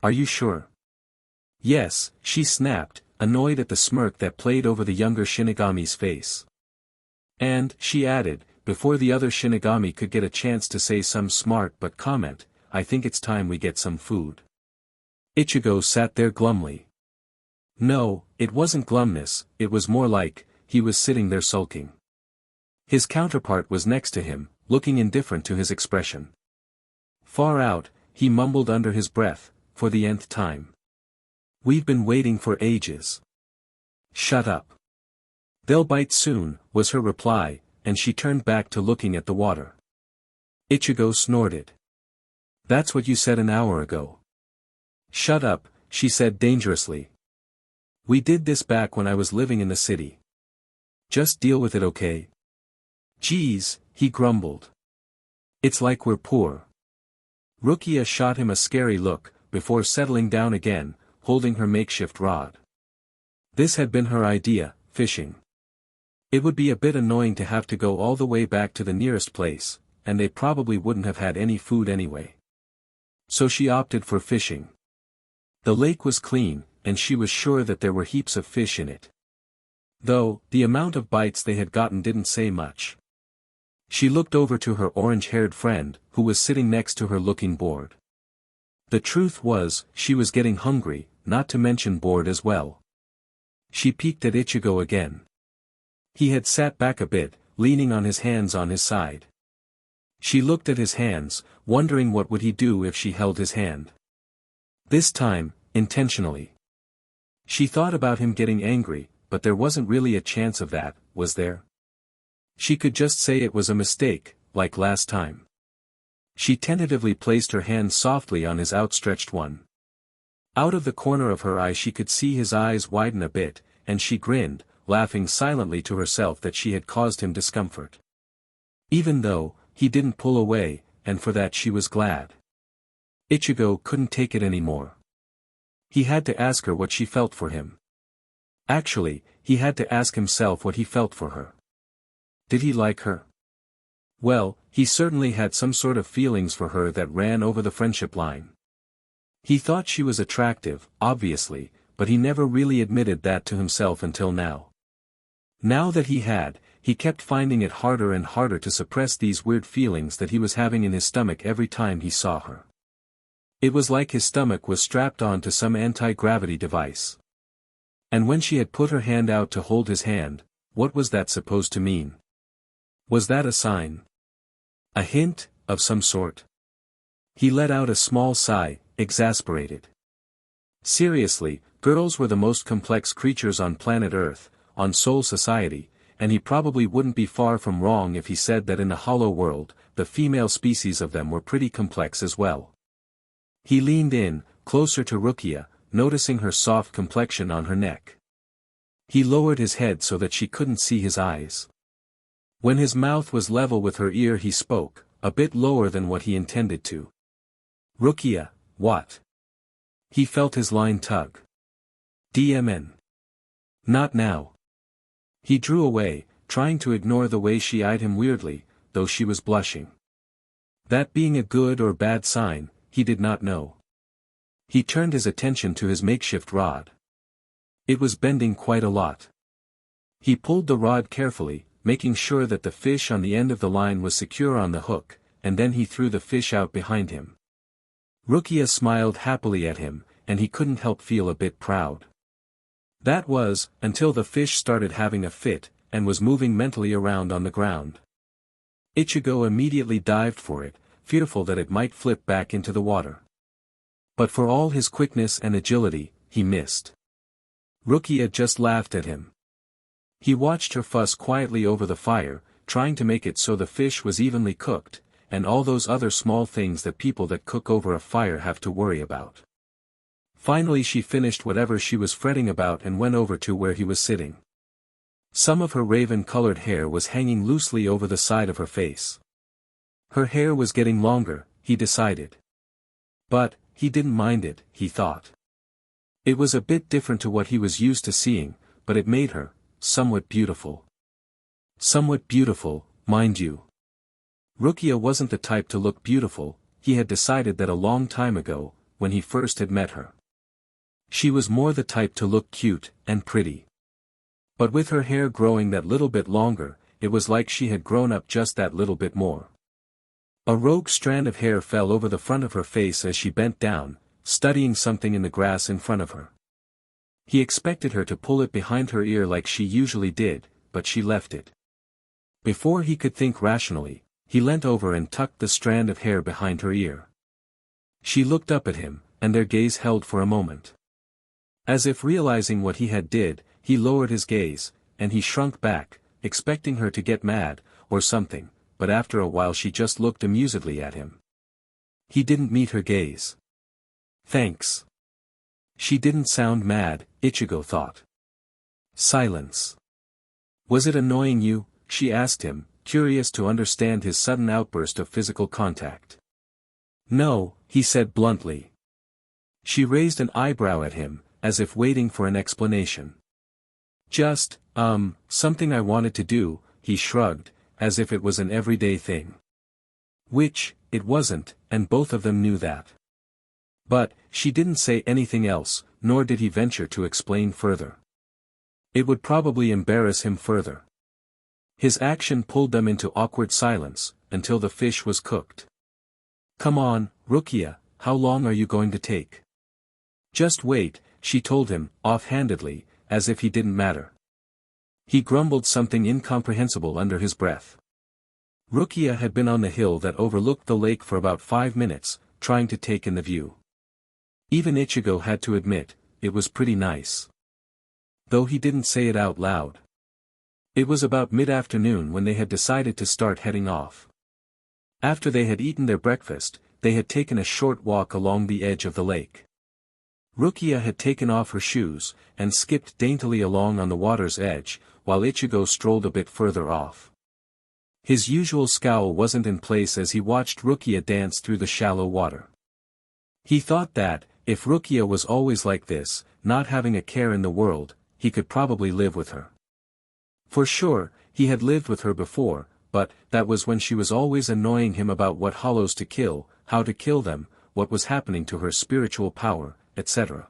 "Are you sure?" "Yes," she snapped, annoyed at the smirk that played over the younger Shinigami's face. And, she added, before the other Shinigami could get a chance to say some smart but comment, "I think it's time we get some food." Ichigo sat there glumly. No, it wasn't glumness, it was more like, he was sitting there sulking. His counterpart was next to him, looking indifferent to his expression. Far out, he mumbled under his breath, for the nth time. "We've been waiting for ages." "Shut up." "They'll bite soon," was her reply, and she turned back to looking at the water. Ichigo snorted. "That's what you said an hour ago." "Shut up," she said dangerously. "We did this back when I was living in the city. Just deal with it, okay?" "Geez," he grumbled. "It's like we're poor." Rukia shot him a scary look, before settling down again, holding her makeshift rod. This had been her idea, fishing. It would be a bit annoying to have to go all the way back to the nearest place, and they probably wouldn't have had any food anyway. So she opted for fishing. The lake was clean, and she was sure that there were heaps of fish in it. Though, the amount of bites they had gotten didn't say much. She looked over to her orange-haired friend, who was sitting next to her looking bored. The truth was, she was getting hungry, not to mention bored as well. She peeked at Ichigo again. He had sat back a bit, leaning on his hands on his side. She looked at his hands, wondering what would he do if she held his hand. This time, intentionally. She thought about him getting angry, but there wasn't really a chance of that, was there? She could just say it was a mistake, like last time. She tentatively placed her hand softly on his outstretched one. Out of the corner of her eye she could see his eyes widen a bit, and she grinned, laughing silently to herself that she had caused him discomfort. Even though, he didn't pull away, and for that she was glad. Ichigo couldn't take it anymore. He had to ask her what she felt for him. Actually, he had to ask himself what he felt for her. Did he like her? Well, he certainly had some sort of feelings for her that ran over the friendship line. He thought she was attractive, obviously, but he never really admitted that to himself until now. Now that he had, he kept finding it harder and harder to suppress these weird feelings that he was having in his stomach every time he saw her. It was like his stomach was strapped on to some anti-gravity device. And when she had put her hand out to hold his hand, what was that supposed to mean? Was that a sign? A hint, of some sort? He let out a small sigh, exasperated. Seriously, girls were the most complex creatures on planet Earth, on Soul Society, and he probably wouldn't be far from wrong if he said that in the hollow world, the female species of them were pretty complex as well. He leaned in, closer to Rukia, noticing her soft complexion on her neck. He lowered his head so that she couldn't see his eyes. When his mouth was level with her ear he spoke, a bit lower than what he intended to. Rukia, what? He felt his line tug. DMN. Not now. He drew away, trying to ignore the way she eyed him weirdly, though she was blushing. That being a good or bad sign, he did not know. He turned his attention to his makeshift rod. It was bending quite a lot. He pulled the rod carefully, making sure that the fish on the end of the line was secure on the hook, and then he threw the fish out behind him. Rukia smiled happily at him, and he couldn't help feel a bit proud. That was, until the fish started having a fit, and was moving mentally around on the ground. Ichigo immediately dived for it, fearful that it might flip back into the water. But for all his quickness and agility, he missed. Rukia just laughed at him. He watched her fuss quietly over the fire, trying to make it so the fish was evenly cooked, and all those other small things that people that cook over a fire have to worry about. Finally she finished whatever she was fretting about and went over to where he was sitting. Some of her raven-colored hair was hanging loosely over the side of her face. Her hair was getting longer, he decided. But, he didn't mind it, he thought. It was a bit different to what he was used to seeing, but it made her somewhat beautiful. Somewhat beautiful, mind you. Rukia wasn't the type to look beautiful, he had decided that a long time ago, when he first had met her. She was more the type to look cute and pretty. But with her hair growing that little bit longer, it was like she had grown up just that little bit more. A rogue strand of hair fell over the front of her face as she bent down, studying something in the grass in front of her. He expected her to pull it behind her ear like she usually did, but she left it. Before he could think rationally, he leant over and tucked the strand of hair behind her ear. She looked up at him, and their gaze held for a moment. As if realizing what he had did, he lowered his gaze, and he shrunk back, expecting her to get mad, or something, but after a while she just looked amusedly at him. He didn't meet her gaze. Thanks. She didn't sound mad, Ichigo thought. Silence. Was it annoying you? She asked him, curious to understand his sudden outburst of physical contact. No, he said bluntly. She raised an eyebrow at him, as if waiting for an explanation. Just, something I wanted to do, he shrugged, as if it was an everyday thing. Which, it wasn't, and both of them knew that. But, she didn't say anything else, nor did he venture to explain further. It would probably embarrass him further. His action pulled them into awkward silence, until the fish was cooked. "Come on, Rukia, how long are you going to take?" "Just wait," she told him, offhandedly, as if he didn't matter. He grumbled something incomprehensible under his breath. Rukia had been on the hill that overlooked the lake for about 5 minutes, trying to take in the view. Even Ichigo had to admit, it was pretty nice. Though he didn't say it out loud. It was about mid-afternoon when they had decided to start heading off. After they had eaten their breakfast, they had taken a short walk along the edge of the lake. Rukia had taken off her shoes, and skipped daintily along on the water's edge, while Ichigo strolled a bit further off. His usual scowl wasn't in place as he watched Rukia dance through the shallow water. He thought that, if Rukia was always like this, not having a care in the world, he could probably live with her. For sure, he had lived with her before, but that was when she was always annoying him about what hollows to kill, how to kill them, what was happening to her spiritual power, etc.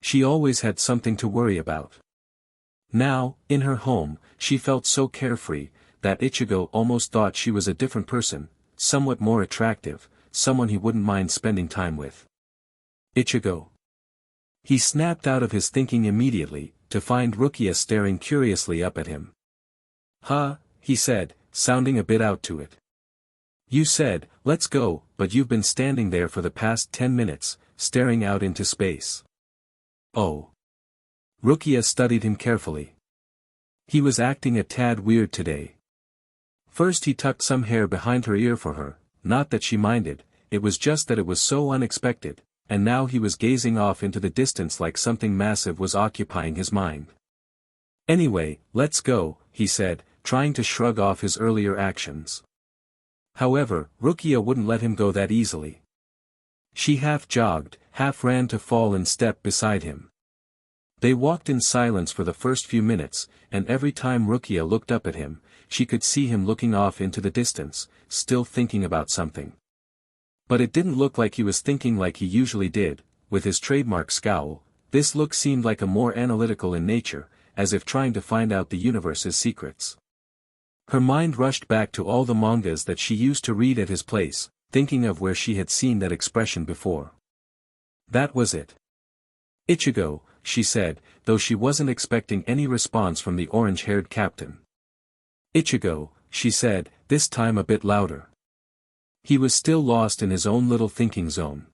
She always had something to worry about. Now, in her home, she felt so carefree, that Ichigo almost thought she was a different person, somewhat more attractive, someone he wouldn't mind spending time with. "Ichigo." He snapped out of his thinking immediately, to find Rukia staring curiously up at him. "Huh," he said, sounding a bit out to it. "You said, let's go, but you've been standing there for the past 10 minutes, staring out into space." "Oh." Rukia studied him carefully. He was acting a tad weird today. First he tucked some hair behind her ear for her, not that she minded, it was just that it was so unexpected, and now he was gazing off into the distance like something massive was occupying his mind. "Anyway, let's go," he said, trying to shrug off his earlier actions. However, Rukia wouldn't let him go that easily. She half jogged, half ran to fall in step beside him. They walked in silence for the first few minutes, and every time Rukia looked up at him, she could see him looking off into the distance, still thinking about something. But it didn't look like he was thinking like he usually did, with his trademark scowl. This look seemed like a more analytical in nature, as if trying to find out the universe's secrets. Her mind rushed back to all the mangas that she used to read at his place, thinking of where she had seen that expression before. That was it. "Ichigo," she said, though she wasn't expecting any response from the orange-haired captain. "Ichigo," she said, this time a bit louder. He was still lost in his own little thinking zone.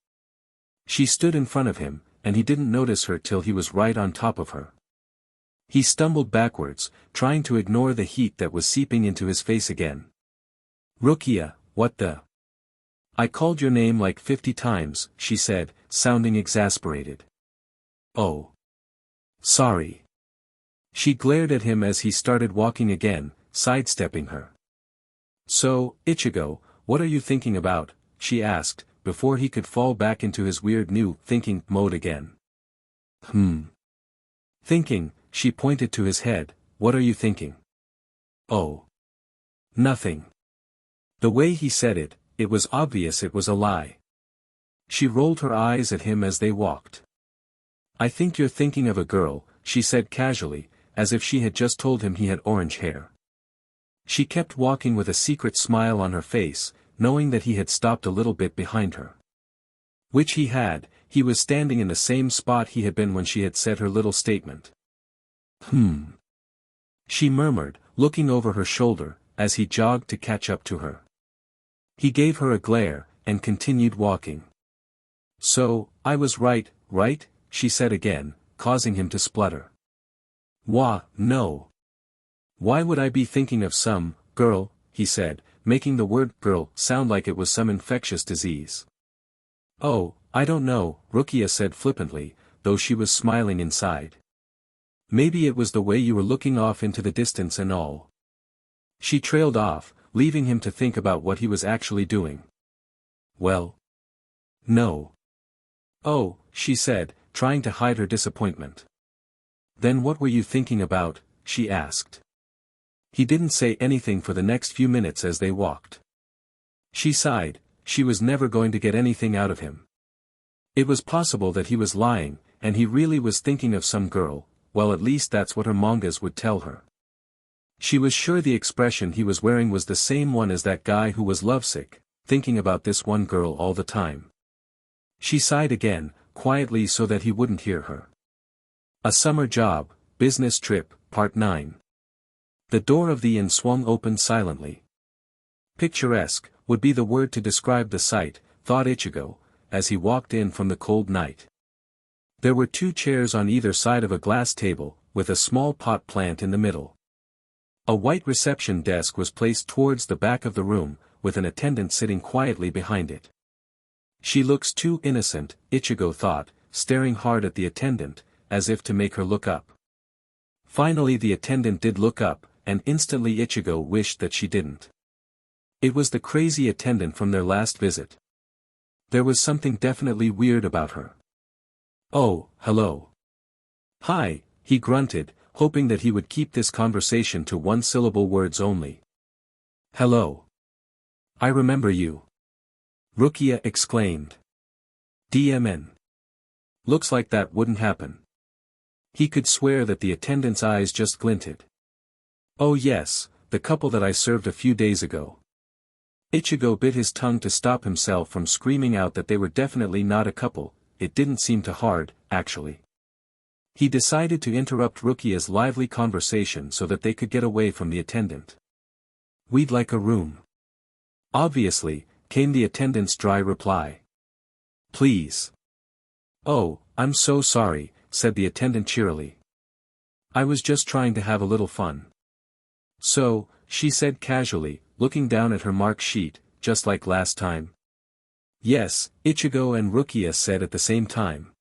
She stood in front of him, and he didn't notice her till he was right on top of her. He stumbled backwards, trying to ignore the heat that was seeping into his face again. "Rukia, what the?" "I called your name like 50 times, she said, sounding exasperated. "Oh. Sorry." She glared at him as he started walking again, sidestepping her. "So, Ichigo, what are you thinking about?" she asked, before he could fall back into his weird new thinking mode again. Thinking, she pointed to his head, "What are you thinking?" "Oh. Nothing." The way he said it, it was obvious it was a lie. She rolled her eyes at him as they walked. "I think you're thinking of a girl," she said casually, as if she had just told him he had orange hair. She kept walking with a secret smile on her face, knowing that he had stopped a little bit behind her. Which he had, he was standing in the same spot he had been when she had said her little statement. She murmured, looking over her shoulder, as he jogged to catch up to her. He gave her a glare, and continued walking. "So, I was right, right?" she said again, causing him to splutter. "Wah, no. Why would I be thinking of some girl?" he said, making the word girl sound like it was some infectious disease. "Oh, I don't know," Rukia said flippantly, though she was smiling inside. "Maybe it was the way you were looking off into the distance and all." She trailed off, leaving him to think about what he was actually doing. "Well. No." "Oh," she said, trying to hide her disappointment. "Then what were you thinking about?" she asked. He didn't say anything for the next few minutes as they walked. She sighed, she was never going to get anything out of him. It was possible that he was lying, and he really was thinking of some girl, well at least that's what her mangas would tell her. She was sure the expression he was wearing was the same one as that guy who was lovesick, thinking about this one girl all the time. She sighed again, quietly so that he wouldn't hear her. A Summer Job, Business Trip, Part 9. The door of the inn swung open silently. Picturesque would be the word to describe the sight, thought Ichigo, as he walked in from the cold night. There were 2 chairs on either side of a glass table, with a small pot plant in the middle. A white reception desk was placed towards the back of the room, with an attendant sitting quietly behind it. She looks too innocent, Ichigo thought, staring hard at the attendant, as if to make her look up. Finally the attendant did look up, and instantly Ichigo wished that she didn't. It was the crazy attendant from their last visit. There was something definitely weird about her. "Oh, hello." "Hi," he grunted, hoping that he would keep this conversation to one-syllable words only. "Hello. I remember you." Rukia exclaimed. "DMN. Looks like that wouldn't happen." He could swear that the attendant's eyes just glinted. "Oh yes, the couple that I served a few days ago." Ichigo bit his tongue to stop himself from screaming out that they were definitely not a couple. It didn't seem too hard, actually. He decided to interrupt Rukia's lively conversation so that they could get away from the attendant. "We'd like a room." "Obviously," came the attendant's dry reply. "Please." "Oh, I'm so sorry," said the attendant cheerily. "I was just trying to have a little fun." "So," she said casually, looking down at her mark sheet, "just like last time?" "Yes," Ichigo and Rukia said at the same time.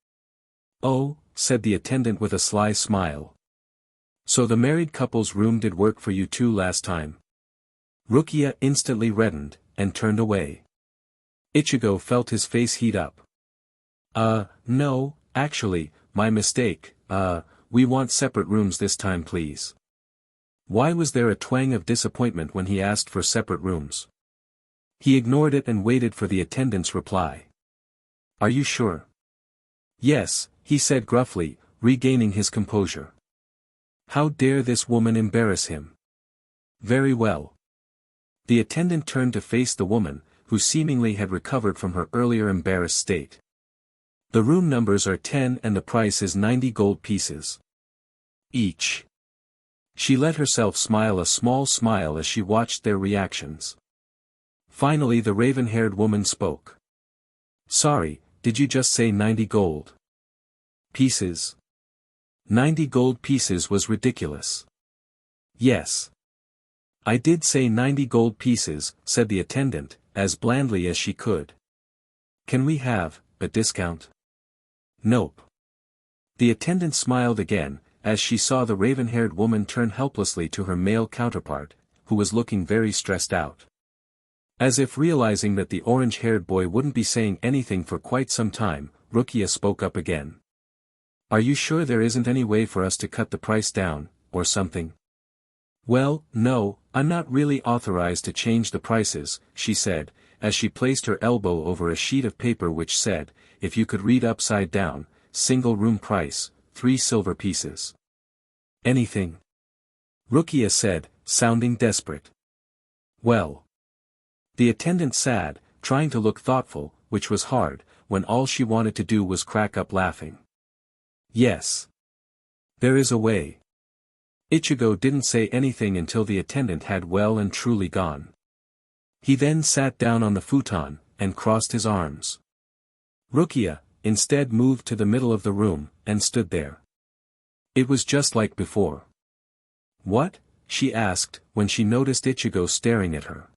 "Oh," said the attendant with a sly smile. "So the married couple's room did work for you too last time?" Rukia instantly reddened, and turned away. Ichigo felt his face heat up. No, actually, my mistake, we want separate rooms this time please." Why was there a twang of disappointment when he asked for separate rooms? He ignored it and waited for the attendant's reply. "Are you sure?" "Yes," he said gruffly, regaining his composure. How dare this woman embarrass him? "Very well." The attendant turned to face the woman, who seemingly had recovered from her earlier embarrassed state. "The room numbers are 10 and the price is 90 gold pieces. Each." She let herself smile a small smile as she watched their reactions. Finally the raven-haired woman spoke. "Sorry, did you just say 90 gold pieces?" 90 gold pieces was ridiculous. "Yes. I did say 90 gold pieces," said the attendant, as blandly as she could. "Can we have a discount?" "Nope." The attendant smiled again, as she saw the raven-haired woman turn helplessly to her male counterpart, who was looking very stressed out. As if realizing that the orange-haired boy wouldn't be saying anything for quite some time, Rukia spoke up again. "Are you sure there isn't any way for us to cut the price down, or something?" "Well, no, I'm not really authorized to change the prices," she said, as she placed her elbow over a sheet of paper which said, if you could read upside down, "Single room price, 3 silver pieces." "Anything?" Rukia said, sounding desperate. "Well." The attendant said, trying to look thoughtful, which was hard, when all she wanted to do was crack up laughing. "Yes. There is a way." Ichigo didn't say anything until the attendant had well and truly gone. He then sat down on the futon, and crossed his arms. Rukia, instead moved to the middle of the room, and stood there. It was just like before. "What?" she asked, when she noticed Ichigo staring at her.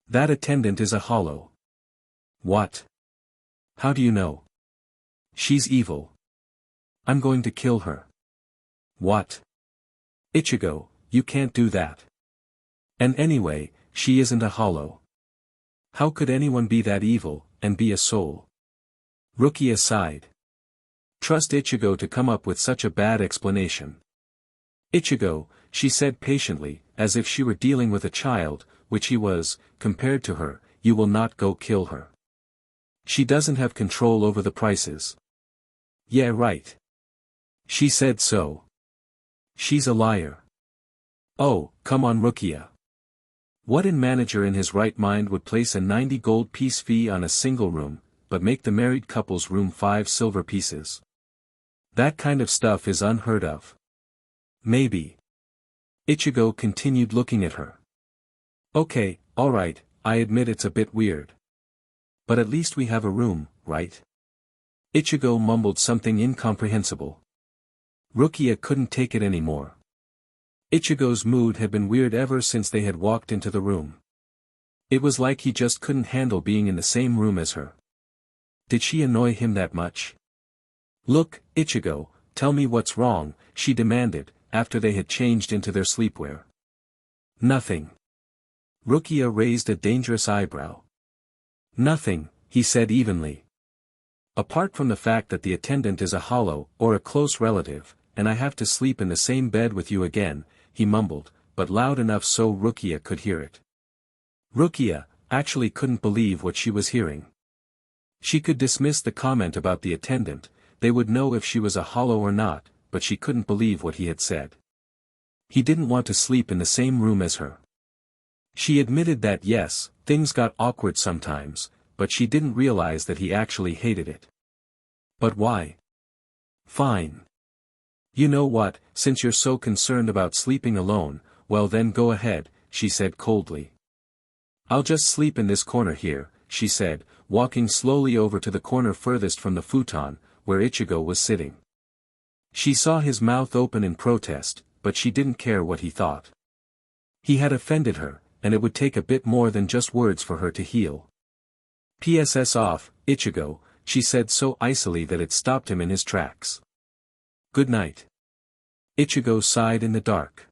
"That attendant is a hollow." "What? How do you know?" "She's evil. I'm going to kill her." "What?" "Ichigo, you can't do that. And anyway, she isn't a hollow. How could anyone be that evil, and be a soul?" Rukia sighed. Trust Ichigo to come up with such a bad explanation. "Ichigo," she said patiently, as if she were dealing with a child, which he was, compared to her, "you will not go kill her. She doesn't have control over the prices." "Yeah, right. She said so." "She's a liar." Oh, come on Rukia. What manager in his right mind would place a 90 gold piece fee on a single room, but make the married couple's room 5 silver pieces? That kind of stuff is unheard of. Maybe. Ichigo continued looking at her. Okay, alright, I admit it's a bit weird. But at least we have a room, right? Ichigo mumbled something incomprehensible. Rukia couldn't take it anymore. Ichigo's mood had been weird ever since they had walked into the room. It was like he just couldn't handle being in the same room as her. Did she annoy him that much? Look, Ichigo, tell me what's wrong, she demanded, after they had changed into their sleepwear. Nothing. Rukia raised a dangerous eyebrow. Nothing, he said evenly. Apart from the fact that the attendant is a hollow, or a close relative, and I have to sleep in the same bed with you again, he mumbled, but loud enough so Rukia could hear it. Rukia actually couldn't believe what she was hearing. She could dismiss the comment about the attendant, they would know if she was a hollow or not, but she couldn't believe what he had said. He didn't want to sleep in the same room as her. She admitted that yes, things got awkward sometimes, but she didn't realize that he actually hated it. But why? Fine. You know what, since you're so concerned about sleeping alone, well then go ahead, she said coldly. I'll just sleep in this corner here, she said, walking slowly over to the corner furthest from the futon, where Ichigo was sitting. She saw his mouth open in protest, but she didn't care what he thought. He had offended her, and it would take a bit more than just words for her to heal. PSS off, Ichigo, she said so icily that it stopped him in his tracks. Good night. Ichigo sighed in the dark.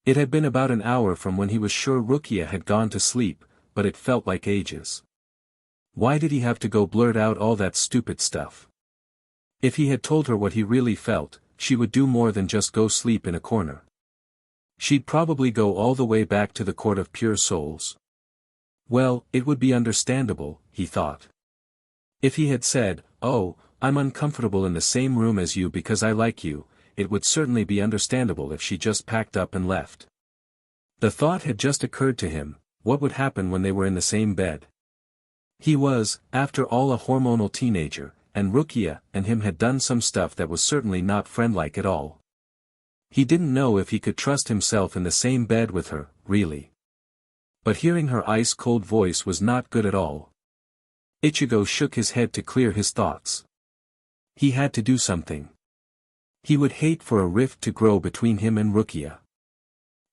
It had been about an hour from when he was sure Rukia had gone to sleep, but it felt like ages. Why did he have to go blurt out all that stupid stuff? If he had told her what he really felt, she would do more than just go sleep in a corner. She'd probably go all the way back to the Court of Pure Souls. Well, it would be understandable, he thought. If he had said, oh, I'm uncomfortable in the same room as you because I like you, it would certainly be understandable if she just packed up and left. The thought had just occurred to him, what would happen when they were in the same bed? He was, after all, a hormonal teenager, and Rukia and him had done some stuff that was certainly not friend-like at all. He didn't know if he could trust himself in the same bed with her, really. But hearing her ice-cold voice was not good at all. Ichigo shook his head to clear his thoughts. He had to do something. He would hate for a rift to grow between him and Rukia.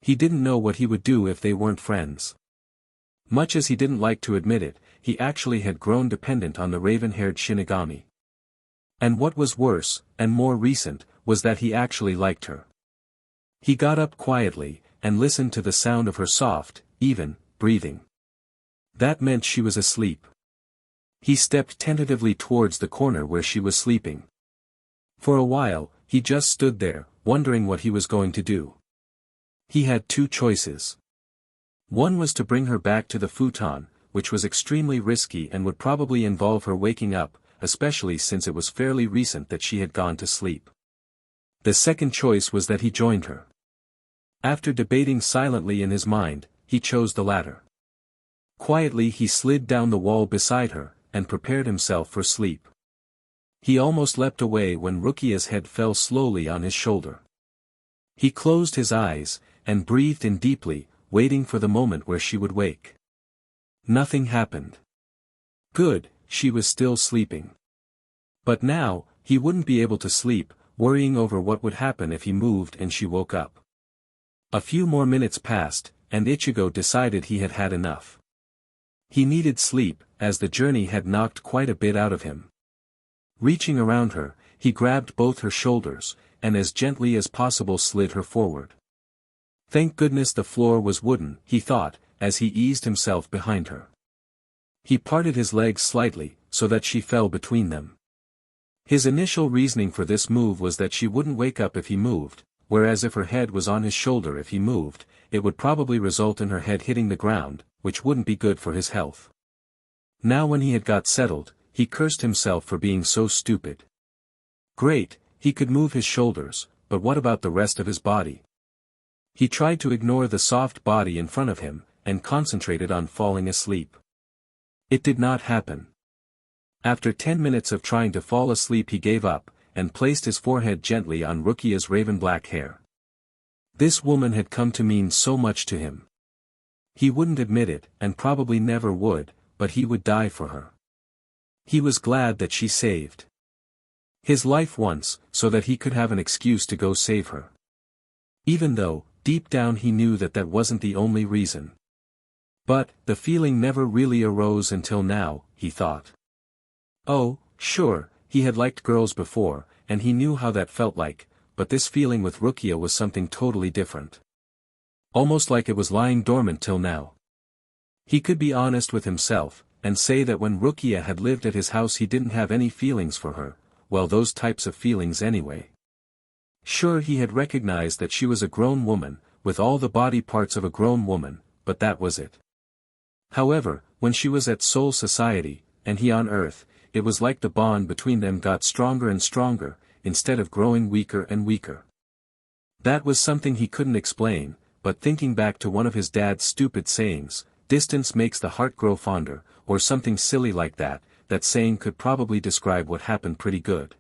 He didn't know what he would do if they weren't friends. Much as he didn't like to admit it, he actually had grown dependent on the raven-haired Shinigami. And what was worse, and more recent, was that he actually liked her. He got up quietly, and listened to the sound of her soft, even, breathing. That meant she was asleep. He stepped tentatively towards the corner where she was sleeping. For a while, he just stood there, wondering what he was going to do. He had two choices. One was to bring her back to the futon, which was extremely risky and would probably involve her waking up, especially since it was fairly recent that she had gone to sleep. The second choice was that he joined her. After debating silently in his mind, he chose the latter. Quietly he slid down the wall beside her, and prepared himself for sleep. He almost leapt away when Rukia's head fell slowly on his shoulder. He closed his eyes, and breathed in deeply, waiting for the moment where she would wake. Nothing happened. Good, she was still sleeping. But now, he wouldn't be able to sleep, worrying over what would happen if he moved and she woke up. A few more minutes passed, and Ichigo decided he had had enough. He needed sleep, as the journey had knocked quite a bit out of him. Reaching around her, he grabbed both her shoulders, and as gently as possible slid her forward. Thank goodness the floor was wooden, he thought, as he eased himself behind her. He parted his legs slightly, so that she fell between them. His initial reasoning for this move was that she wouldn't wake up if he moved, whereas if her head was on his shoulder if he moved, it would probably result in her head hitting the ground, which wouldn't be good for his health. Now when he had got settled, he cursed himself for being so stupid. Great, he could move his shoulders, but what about the rest of his body? He tried to ignore the soft body in front of him, and concentrated on falling asleep. It did not happen. After 10 minutes of trying to fall asleep he gave up, and placed his forehead gently on Rukia's raven-black hair. This woman had come to mean so much to him. He wouldn't admit it, and probably never would, but he would die for her. He was glad that she saved his life once, so that he could have an excuse to go save her. Even though, deep down he knew that that wasn't the only reason. But, the feeling never really arose until now, he thought. Oh, sure, he had liked girls before, and he knew how that felt like, but this feeling with Rukia was something totally different. Almost like it was lying dormant till now. He could be honest with himself, and say that when Rukia had lived at his house he didn't have any feelings for her, well those types of feelings anyway. Sure he had recognized that she was a grown woman, with all the body parts of a grown woman, but that was it. However, when she was at Soul Society, and he on Earth, it was like the bond between them got stronger and stronger, instead of growing weaker and weaker. That was something he couldn't explain, but thinking back to one of his dad's stupid sayings, distance makes the heart grow fonder, or something silly like that, that saying could probably describe what happened pretty good.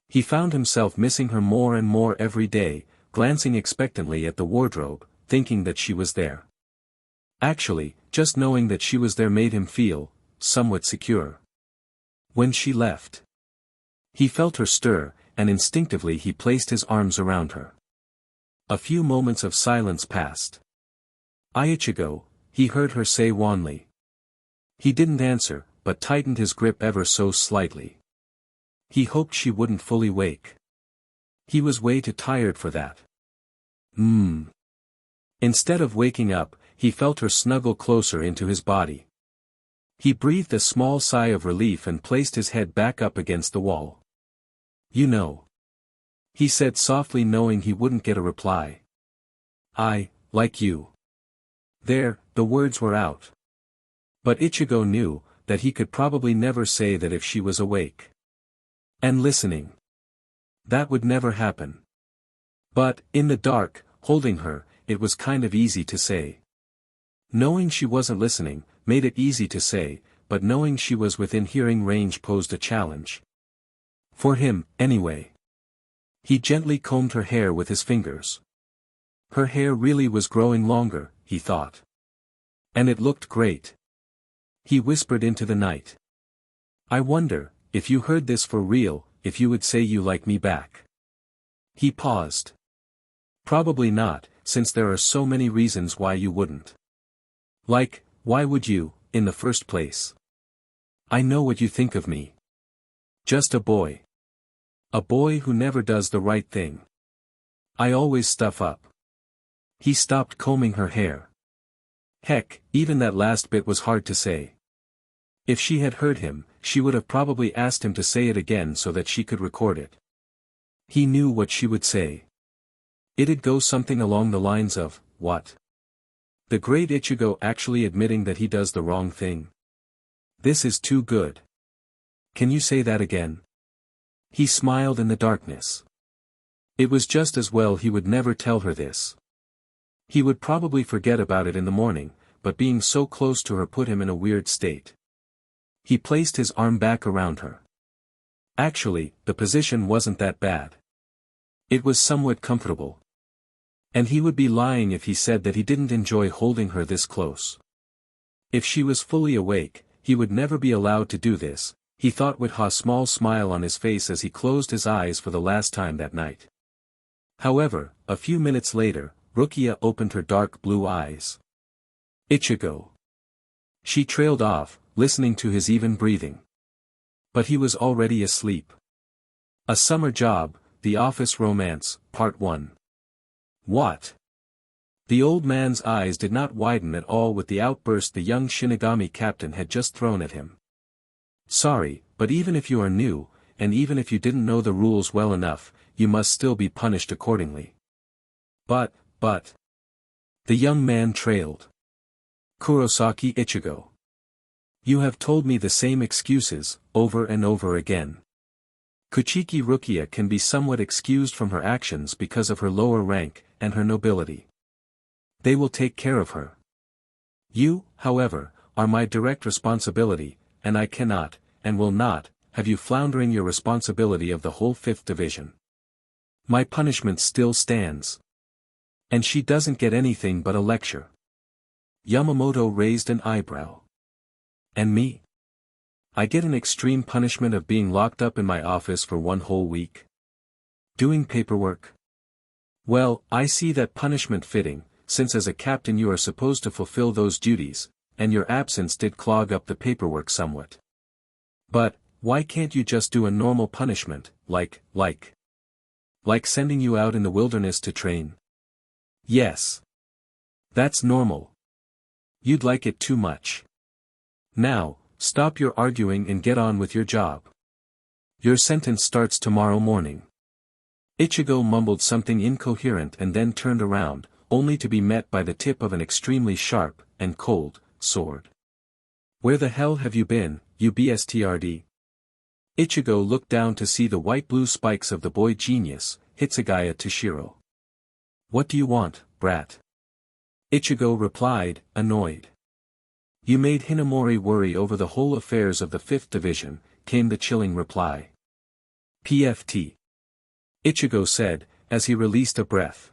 He found himself missing her more and more every day, glancing expectantly at the wardrobe, thinking that she was there. Actually, just knowing that she was there made him feel somewhat secure. When she left, he felt her stir, and instinctively he placed his arms around her. A few moments of silence passed. Ichigo, he heard her say wanly. He didn't answer, but tightened his grip ever so slightly. He hoped she wouldn't fully wake. He was way too tired for that. Instead of waking up, he felt her snuggle closer into his body. He breathed a small sigh of relief and placed his head back up against the wall. You know, he said softly, knowing he wouldn't get a reply. I, like you. There, the words were out. But Ichigo knew that he could probably never say that if she was awake and listening. That would never happen. But, in the dark, holding her, it was kind of easy to say. Knowing she wasn't listening, made it easy to say, but knowing she was within hearing range posed a challenge. For him, anyway. He gently combed her hair with his fingers. Her hair really was growing longer, he thought. And it looked great. He whispered into the night. I wonder, if you heard this for real, if you would say you like me back. He paused. Probably not, since there are so many reasons why you wouldn't. Like, why would you, in the first place? I know what you think of me. Just a boy. A boy who never does the right thing. I always stuff up. He stopped combing her hair. Heck, even that last bit was hard to say. If she had heard him, she would have probably asked him to say it again so that she could record it. He knew what she would say. It'd go something along the lines of, what? The great Ichigo actually admitting that he does the wrong thing. This is too good. Can you say that again? He smiled in the darkness. It was just as well he would never tell her this. He would probably forget about it in the morning, but being so close to her put him in a weird state. He placed his arm back around her. Actually, the position wasn't that bad. It was somewhat comfortable. And he would be lying if he said that he didn't enjoy holding her this close. If she was fully awake, he would never be allowed to do this, he thought with a small smile on his face as he closed his eyes for the last time that night. However, a few minutes later, Rukia opened her dark blue eyes. Ichigo. She trailed off, listening to his even breathing. But he was already asleep. A Summer Job, The Office Romance, Part 1. What? The old man's eyes did not widen at all with the outburst the young Shinigami captain had just thrown at him. Sorry, but even if you are new, and even if you didn't know the rules well enough, you must still be punished accordingly. But. The young man trailed. Kurosaki Ichigo. You have told me the same excuses, over and over again. IchigoRukia can be somewhat excused from her actions because of her lower rank and her nobility. They will take care of her. You, however, are my direct responsibility, and I cannot, and will not, have you floundering your responsibility of the whole 5th Division. My punishment still stands. And she doesn't get anything but a lecture. Yamamoto raised an eyebrow. And me? I get an extreme punishment of being locked up in my office for 1 whole week? Doing paperwork? Well, I see that punishment fitting, since as a captain you are supposed to fulfill those duties, and your absence did clog up the paperwork somewhat. But, why can't you just do a normal punishment, like sending you out in the wilderness to train? Yes. That's normal. You'd like it too much. Now, stop your arguing and get on with your job. Your sentence starts tomorrow morning. Ichigo mumbled something incoherent and then turned around, only to be met by the tip of an extremely sharp, and cold, sword. Where the hell have you been, you bstrd? Ichigo looked down to see the white-blue spikes of the boy genius, Hitsugaya Toshiro. What do you want, brat? Ichigo replied, annoyed. You made Hinamori worry over the whole affairs of the 5th Division, came the chilling reply. PFT. Ichigo said, as he released a breath.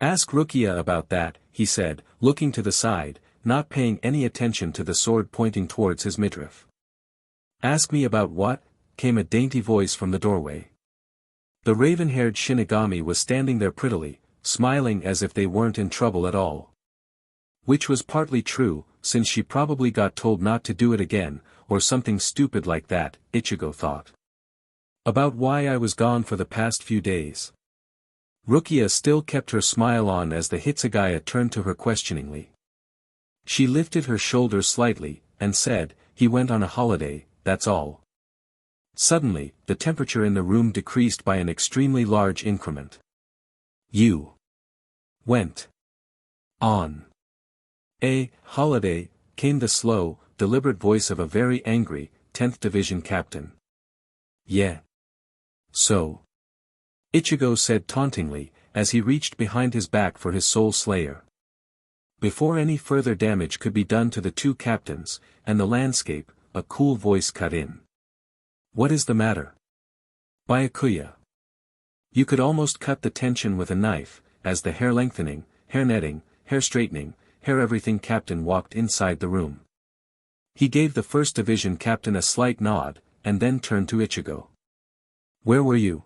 Ask Rukia about that, he said, looking to the side, not paying any attention to the sword pointing towards his midriff. Ask me about what? Came a dainty voice from the doorway. The raven-haired Shinigami was standing there prettily, smiling as if they weren't in trouble at all. Which was partly true, since she probably got told not to do it again, or something stupid like that, Ichigo thought. About why I was gone for the past few days. Rukia still kept her smile on as the Hitsugaya turned to her questioningly. She lifted her shoulders slightly, and said, he went on a holiday, that's all. Suddenly, the temperature in the room decreased by an extremely large increment. You went on a holiday, came the slow, deliberate voice of a very angry, 10th Division captain. Yeah. So? Ichigo said tauntingly, as he reached behind his back for his soul slayer. Before any further damage could be done to the two captains, and the landscape, a cool voice cut in. What is the matter? Byakuya. You could almost cut the tension with a knife, as the hair lengthening, hair netting, hair straightening, hair everything captain walked inside the room. He gave the 1st Division captain a slight nod, and then turned to Ichigo. Where were you?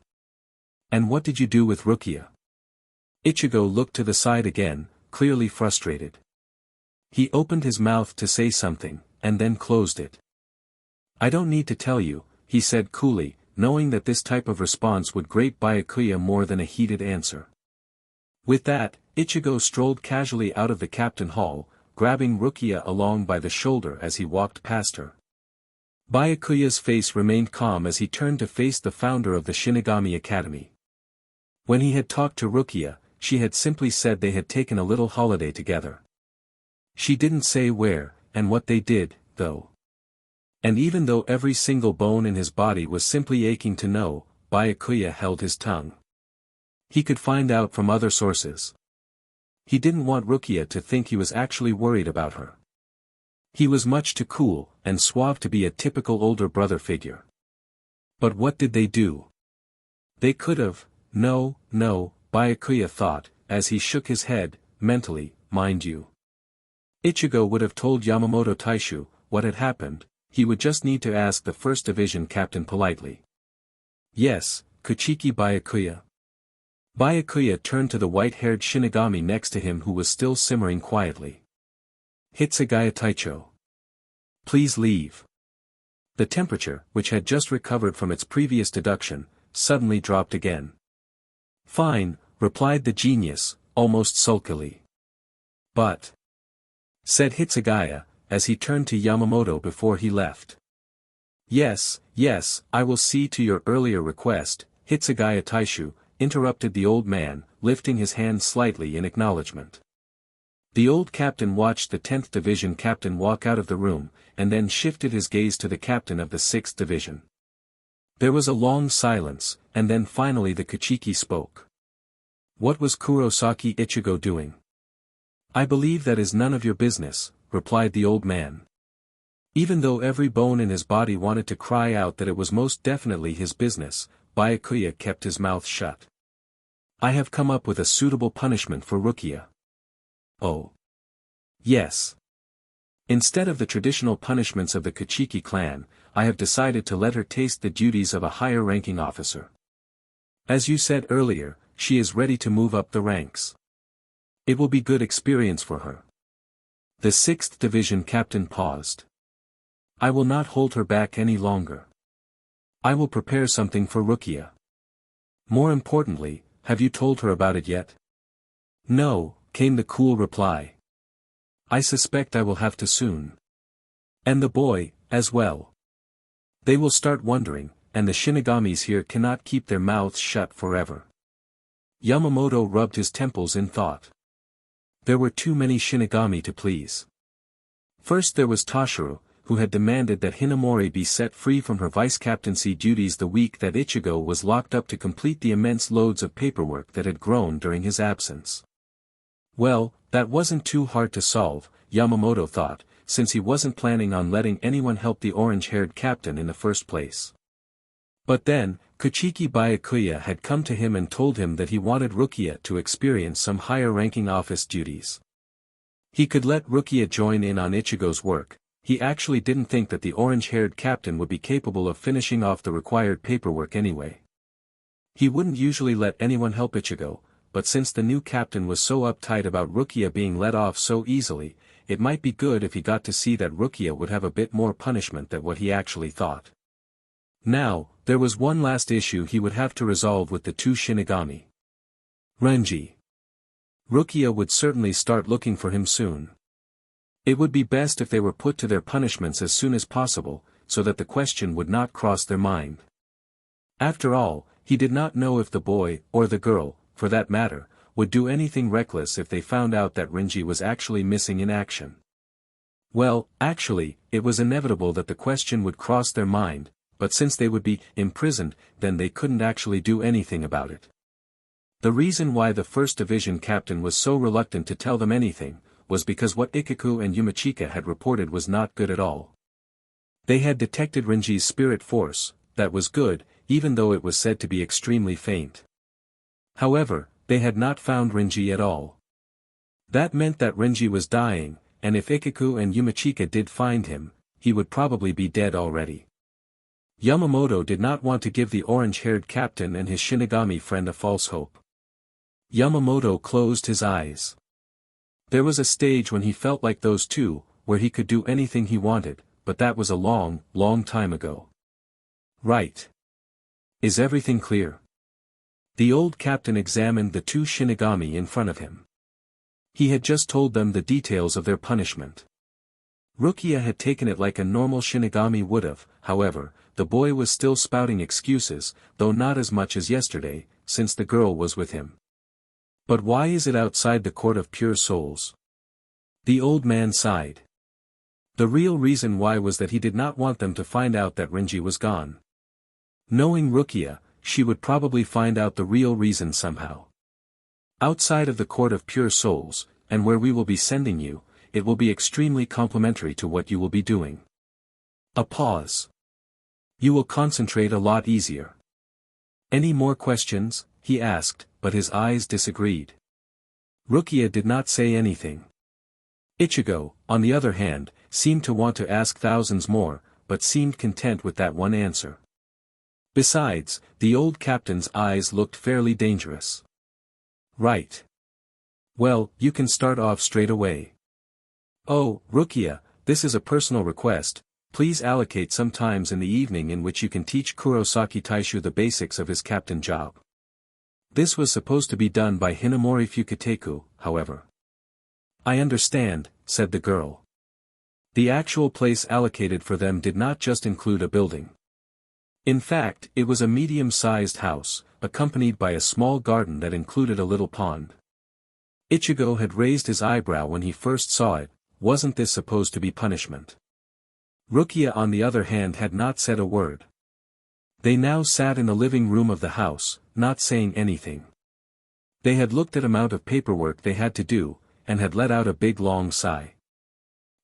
And what did you do with Rukia? Ichigo looked to the side again, clearly frustrated. He opened his mouth to say something, and then closed it. I don't need to tell you, he said coolly, knowing that this type of response would grate Byakuya more than a heated answer. With that, Ichigo strolled casually out of the captain hall, grabbing Rukia along by the shoulder as he walked past her. Byakuya's face remained calm as he turned to face the founder of the Shinigami Academy. When he had talked to Rukia, she had simply said they had taken a little holiday together. She didn't say where, and what they did, though. And even though every single bone in his body was simply aching to know, Byakuya held his tongue. He could find out from other sources. He didn't want Rukia to think he was actually worried about her. He was much too cool and suave to be a typical older brother figure. But what did they do? They could have, no, Byakuya thought, as he shook his head, mentally, mind you. Ichigo would have told Yamamoto Taishu what had happened, he would just need to ask the 1st Division captain politely. Yes, Kuchiki Byakuya. Byakuya turned to the white-haired Shinigami next to him who was still simmering quietly. Hitsugaya Taicho. Please leave. The temperature, which had just recovered from its previous deduction, suddenly dropped again. Fine, replied the genius, almost sulkily. But, said Hitsugaya, as he turned to Yamamoto before he left. Yes, I will see to your earlier request, Hitsugaya Taishu, interrupted the old man, lifting his hand slightly in acknowledgement. The old captain watched the 10th Division captain walk out of the room, and then shifted his gaze to the captain of the 6th Division. There was a long silence, and then finally the Kuchiki spoke. What was Kurosaki Ichigo doing? I believe that is none of your business, replied the old man. Even though every bone in his body wanted to cry out that it was most definitely his business, Byakuya kept his mouth shut. I have come up with a suitable punishment for Rukia. Oh. Yes. Instead of the traditional punishments of the Kuchiki clan, I have decided to let her taste the duties of a higher-ranking officer. As you said earlier, she is ready to move up the ranks. It will be good experience for her. The 6th Division captain paused. I will not hold her back any longer. I will prepare something for Rukia. More importantly, have you told her about it yet? No, came the cool reply. I suspect I will have to soon. And the boy, as well. They will start wondering, and the Shinigamis here cannot keep their mouths shut forever. Yamamoto rubbed his temples in thought. There were too many Shinigami to please. First there was Toshiro, who had demanded that Hinamori be set free from her vice-captaincy duties the week that Ichigo was locked up to complete the immense loads of paperwork that had grown during his absence. Well, that wasn't too hard to solve, Yamamoto thought, since he wasn't planning on letting anyone help the orange-haired captain in the first place. But then, Kuchiki Byakuya had come to him and told him that he wanted Rukia to experience some higher-ranking office duties. He could let Rukia join in on Ichigo's work. He actually didn't think that the orange-haired captain would be capable of finishing off the required paperwork anyway. He wouldn't usually let anyone help Ichigo, but since the new captain was so uptight about Rukia being let off so easily, it might be good if he got to see that Rukia would have a bit more punishment than what he actually thought. Now, there was one last issue he would have to resolve with the two Shinigami. Renji. Rukia would certainly start looking for him soon. It would be best if they were put to their punishments as soon as possible, so that the question would not cross their mind. After all, he did not know if the boy, or the girl, for that matter, would do anything reckless if they found out that Renji was actually missing in action. Well, actually, it was inevitable that the question would cross their mind, but since they would be imprisoned, then they couldn't actually do anything about it. The reason why the 1st Division captain was so reluctant to tell them anything, was because what Ichigo and Yumachika had reported was not good at all. They had detected Renji's spirit force, that was good, even though it was said to be extremely faint. However, they had not found Renji at all. That meant that Renji was dying, and if Ichigo and Yumachika did find him, he would probably be dead already. Yamamoto did not want to give the orange-haired captain and his Shinigami friend a false hope. Yamamoto closed his eyes. There was a stage when he felt like those two, where he could do anything he wanted, but that was a long, long time ago. Right. Is everything clear? The old captain examined the two Shinigami in front of him. He had just told them the details of their punishment. Rukia had taken it like a normal Shinigami would have, however, the boy was still spouting excuses, though not as much as yesterday, since the girl was with him. But why is it outside the court of pure souls? The old man sighed. The real reason why was that he did not want them to find out that Renji was gone. Knowing Rukia, she would probably find out the real reason somehow. Outside of the court of pure souls, and where we will be sending you, it will be extremely complementary to what you will be doing. A pause. You will concentrate a lot easier. Any more questions? He asked, but his eyes disagreed. Rukia did not say anything. Ichigo, on the other hand, seemed to want to ask thousands more, but seemed content with that one answer. Besides, the old captain's eyes looked fairly dangerous. Right. Well, you can start off straight away. Oh, Rukia, this is a personal request. Please allocate some times in the evening in which you can teach Kurosaki Taishu the basics of his captain job. This was supposed to be done by Hinamori Fukateku, however. I understand, said the girl. The actual place allocated for them did not just include a building. In fact, it was a medium-sized house, accompanied by a small garden that included a little pond. Ichigo had raised his eyebrow when he first saw it. Wasn't this supposed to be punishment? Rukia on the other hand had not said a word. They now sat in the living room of the house, not saying anything. They had looked at amount of paperwork they had to do, and had let out a big long sigh.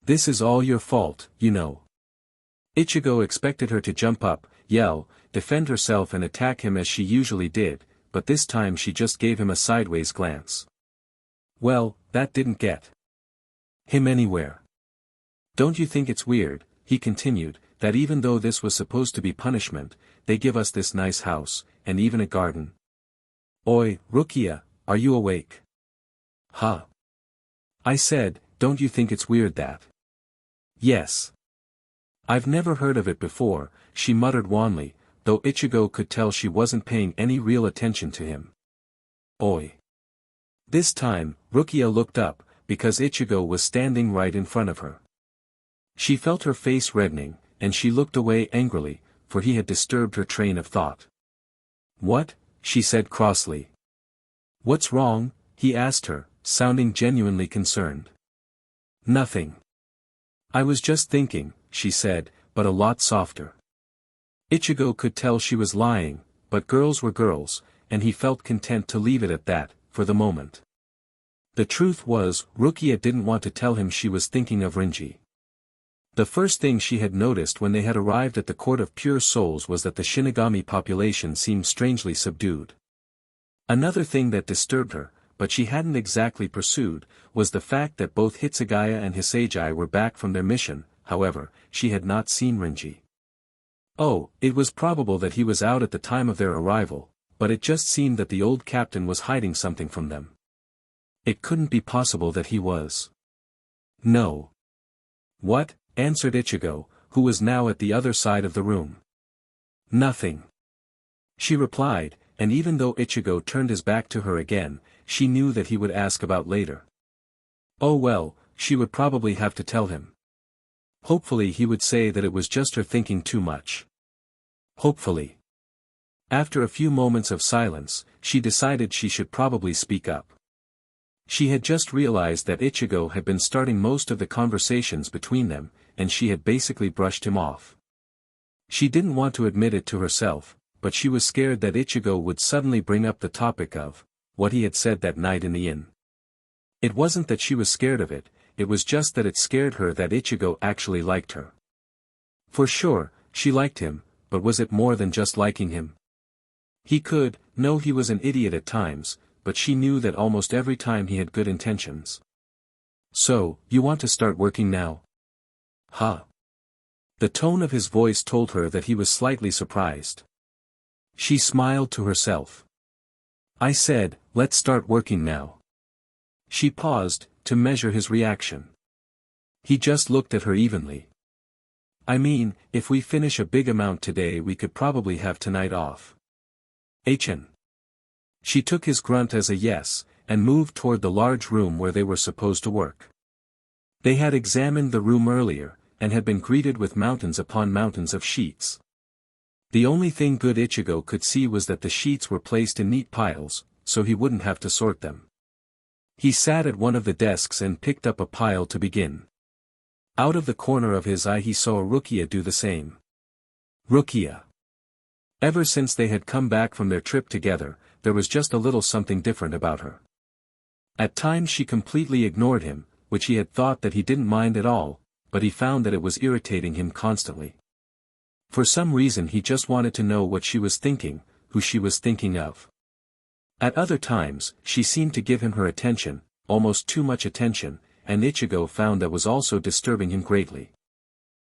This is all your fault, you know. Ichigo expected her to jump up, yell, defend herself and attack him as she usually did, but this time she just gave him a sideways glance. Well, that didn't get him anywhere. Don't you think it's weird, he continued, that even though this was supposed to be punishment, they give us this nice house, and even a garden? Oi, Rukia, are you awake? Huh? I said, don't you think it's weird that? Yes. I've never heard of it before, she muttered wanly, though Ichigo could tell she wasn't paying any real attention to him. Oi. This time, Rukia looked up, because Ichigo was standing right in front of her. She felt her face reddening, and she looked away angrily, for he had disturbed her train of thought. What? She said crossly. What's wrong? He asked her, sounding genuinely concerned. Nothing. I was just thinking, she said, but a lot softer. Ichigo could tell she was lying, but girls were girls, and he felt content to leave it at that, for the moment. The truth was, Rukia didn't want to tell him she was thinking of Rinji. The first thing she had noticed when they had arrived at the Court of Pure Souls was that the Shinigami population seemed strangely subdued. Another thing that disturbed her, but she hadn't exactly pursued, was the fact that both Hitsugaya and Hisagi were back from their mission. However, she had not seen Rinji. Oh, it was probable that he was out at the time of their arrival, but it just seemed that the old captain was hiding something from them. It couldn't be possible that he was. No. What? Answered Ichigo, who was now at the other side of the room. Nothing. She replied, and even though Ichigo turned his back to her again, she knew that he would ask about later. Oh well, she would probably have to tell him. Hopefully he would say that it was just her thinking too much. Hopefully. After a few moments of silence, she decided she should probably speak up. She had just realized that Ichigo had been starting most of the conversations between them, and she had basically brushed him off. She didn't want to admit it to herself, but she was scared that Ichigo would suddenly bring up the topic of what he had said that night in the inn. It wasn't that she was scared of it, it was just that it scared her that Ichigo actually liked her. For sure, she liked him, but was it more than just liking him? He was an idiot at times, but she knew that almost every time he had good intentions. So, you want to start working now? Huh? The tone of his voice told her that he was slightly surprised. She smiled to herself. I said, let's start working now. She paused, to measure his reaction. He just looked at her evenly. I mean, if we finish a big amount today we could probably have tonight off. Hn. She took his grunt as a yes, and moved toward the large room where they were supposed to work. They had examined the room earlier, and had been greeted with mountains upon mountains of sheets. The only thing good Ichigo could see was that the sheets were placed in neat piles, so he wouldn't have to sort them. He sat at one of the desks and picked up a pile to begin. Out of the corner of his eye he saw Rukia do the same. Rukia. Ever since they had come back from their trip together, there was just a little something different about her. At times she completely ignored him, which he had thought that he didn't mind at all, but he found that it was irritating him constantly. For some reason he just wanted to know what she was thinking, who she was thinking of. At other times, she seemed to give him her attention, almost too much attention, and Ichigo found that was also disturbing him greatly.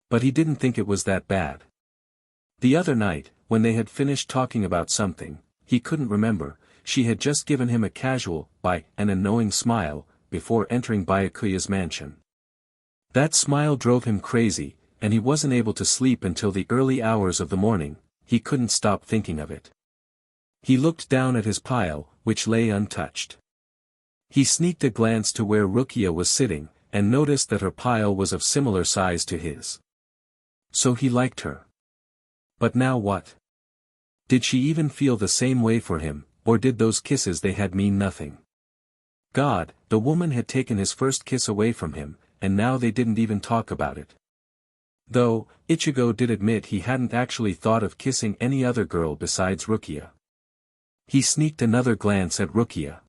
But he didn't think it was that bad. The other night, when they had finished talking about something, he couldn't remember, she had just given him a casual, bye, and a knowing smile, before entering Byakuya's mansion. That smile drove him crazy, and he wasn't able to sleep until the early hours of the morning. He couldn't stop thinking of it. He looked down at his pile, which lay untouched. He sneaked a glance to where Rukia was sitting, and noticed that her pile was of similar size to his. So he liked her. But now what? Did she even feel the same way for him, or did those kisses they had mean nothing? God, the woman had taken his first kiss away from him, and now they didn't even talk about it. Though, Ichigo did admit he hadn't actually thought of kissing any other girl besides Rukia. He sneaked another glance at Rukia.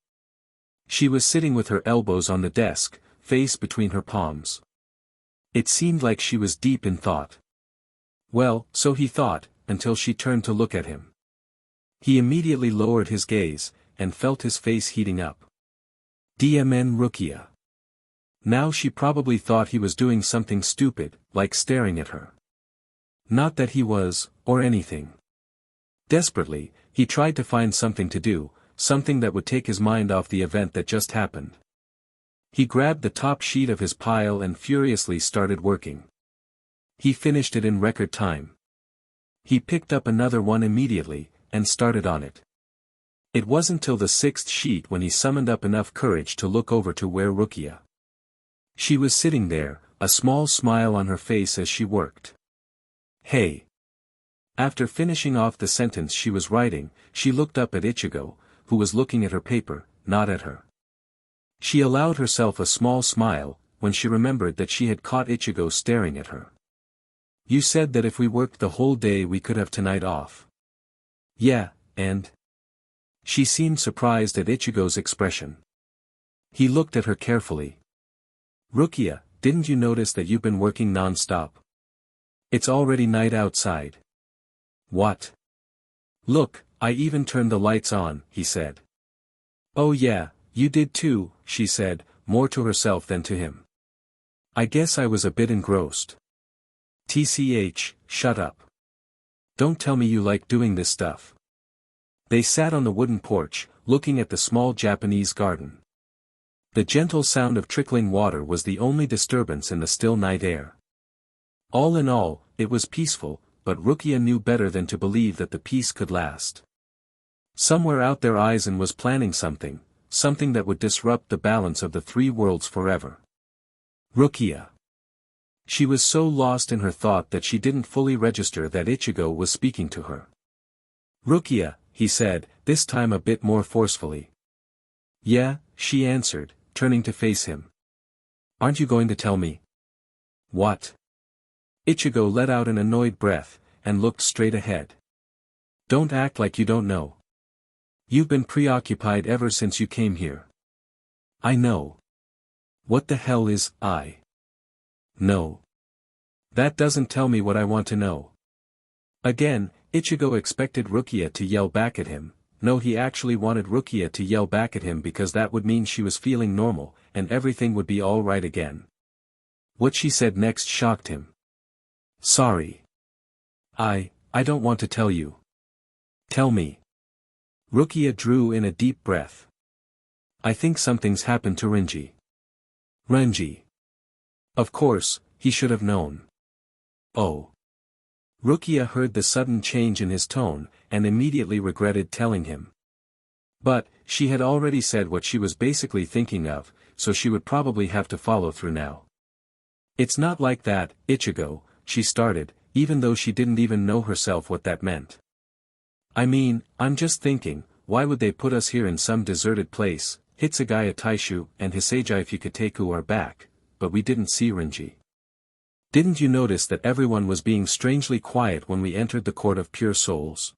She was sitting with her elbows on the desk, face between her palms. It seemed like she was deep in thought. Well, so he thought, until she turned to look at him. He immediately lowered his gaze, and felt his face heating up. DMN Rukia. Now she probably thought he was doing something stupid, like staring at her. Not that he was, or anything. Desperately, he tried to find something to do, something that would take his mind off the event that just happened. He grabbed the top sheet of his pile and furiously started working. He finished it in record time. He picked up another one immediately, and started on it. It wasn't till the sixth sheet when he summoned up enough courage to look over to where Rukia. She was sitting there, a small smile on her face as she worked. Hey. After finishing off the sentence she was writing, she looked up at Ichigo, who was looking at her paper, not at her. She allowed herself a small smile, when she remembered that she had caught Ichigo staring at her. You said that if we worked the whole day we could have tonight off. Yeah, and? She seemed surprised at Ichigo's expression. He looked at her carefully. Rukia, didn't you notice that you've been working non-stop? It's already night outside. What? Look, I even turned the lights on, he said. Oh yeah, you did too, she said, more to herself than to him. I guess I was a bit engrossed. TCH, shut up. Don't tell me you like doing this stuff. They sat on the wooden porch, looking at the small Japanese garden. The gentle sound of trickling water was the only disturbance in the still night air. All in all, it was peaceful, but Rukia knew better than to believe that the peace could last. Somewhere out there Aizen was planning something that would disrupt the balance of the three worlds forever. Rukia. She was so lost in her thought that she didn't fully register that Ichigo was speaking to her. Rukia, he said, this time a bit more forcefully. Yeah, she answered, turning to face him. Aren't you going to tell me? What? Ichigo let out an annoyed breath, and looked straight ahead. Don't act like you don't know. You've been preoccupied ever since you came here. I know. What the hell is I? No. That doesn't tell me what I want to know. Again, Ichigo expected Rukia to yell back at him. No, he actually wanted Rukia to yell back at him because that would mean she was feeling normal, and everything would be all right again. What she said next shocked him. Sorry. I don't want to tell you. Tell me. Rukia drew in a deep breath. I think something's happened to Renji. Renji. Of course, he should have known. Oh. Rukia heard the sudden change in his tone, and immediately regretted telling him. But, she had already said what she was basically thinking of, so she would probably have to follow through now. It's not like that, Ichigo, she started, even though she didn't even know herself what that meant. I mean, I'm just thinking, why would they put us here in some deserted place? Hitsugaya Taishu and Hisagi Fukateku are back, but we didn't see Renji. Didn't you notice that everyone was being strangely quiet when we entered the Court of Pure Souls?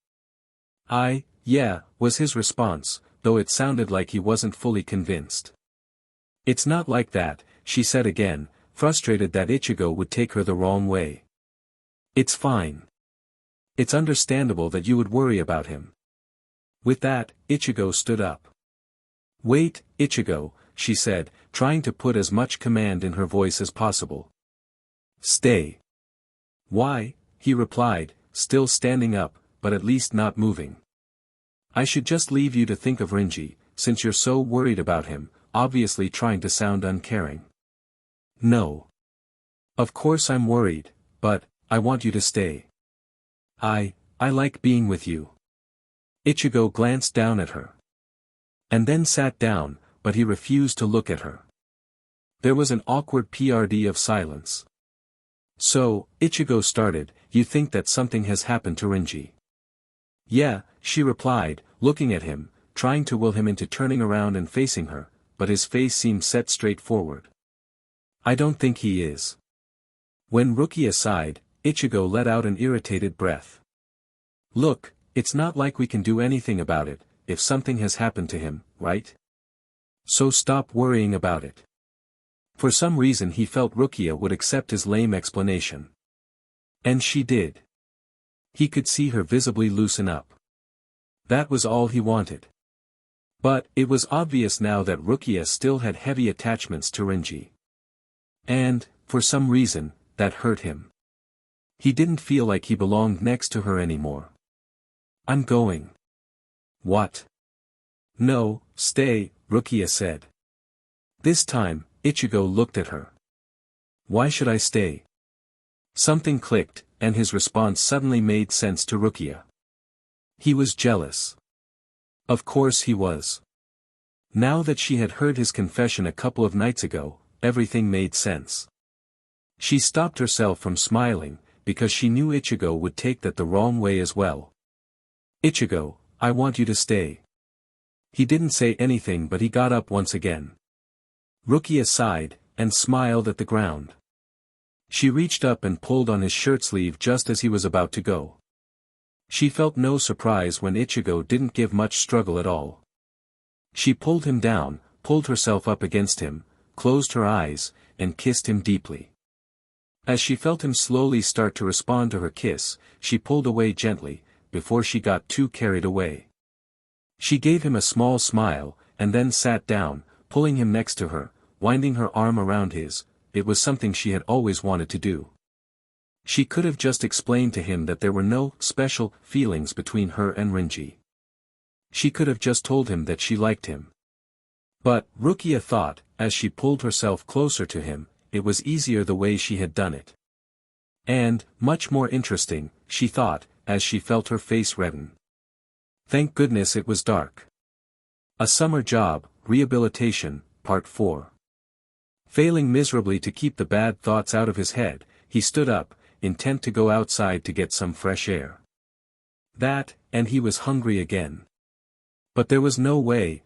Yeah, was his response, though it sounded like he wasn't fully convinced. It's not like that, she said again, frustrated that Ichigo would take her the wrong way. It's fine. It's understandable that you would worry about him. With that, Ichigo stood up. Wait, Ichigo, she said, trying to put as much command in her voice as possible. Stay. Why? He replied, still standing up, but at least not moving. I should just leave you to think of Renji, since you're so worried about him, obviously trying to sound uncaring. No. Of course I'm worried, but, I want you to stay. I like being with you. Ichigo glanced down at her. And then sat down, but he refused to look at her. There was an awkward PRD of silence. So, Ichigo started, you think that something has happened to Renji? Yeah, she replied, looking at him, trying to will him into turning around and facing her, but his face seemed set straight forward. I don't think he is. When Rukia sighed, Ichigo let out an irritated breath. Look, it's not like we can do anything about it, if something has happened to him, right? So stop worrying about it. For some reason he felt Rukia would accept his lame explanation. And she did. He could see her visibly loosen up. That was all he wanted. But it was obvious now that Rukia still had heavy attachments to Renji. And, for some reason, that hurt him. He didn't feel like he belonged next to her anymore. I'm going. What? No, stay, Rukia said. This time, Ichigo looked at her. Why should I stay? Something clicked, and his response suddenly made sense to Rukia. He was jealous. Of course he was. Now that she had heard his confession a couple of nights ago, everything made sense. She stopped herself from smiling, because she knew Ichigo would take that the wrong way as well. Ichigo, I want you to stay. He didn't say anything but he got up once again. Rukia sighed, and smiled at the ground. She reached up and pulled on his shirt sleeve just as he was about to go. She felt no surprise when Ichigo didn't give much struggle at all. She pulled him down, pulled herself up against him, closed her eyes, and kissed him deeply. As she felt him slowly start to respond to her kiss, she pulled away gently, before she got too carried away. She gave him a small smile, and then sat down, pulling him next to her, winding her arm around his. It was something she had always wanted to do. She could have just explained to him that there were no special feelings between her and Renji. She could have just told him that she liked him. But, Rukia thought, as she pulled herself closer to him, it was easier the way she had done it. And, much more interesting, she thought, as she felt her face redden. Thank goodness it was dark. A Summer Job, Rehabilitation, Part 4. Failing miserably to keep the bad thoughts out of his head, he stood up, intent to go outside to get some fresh air. That, and he was hungry again. But there was no way,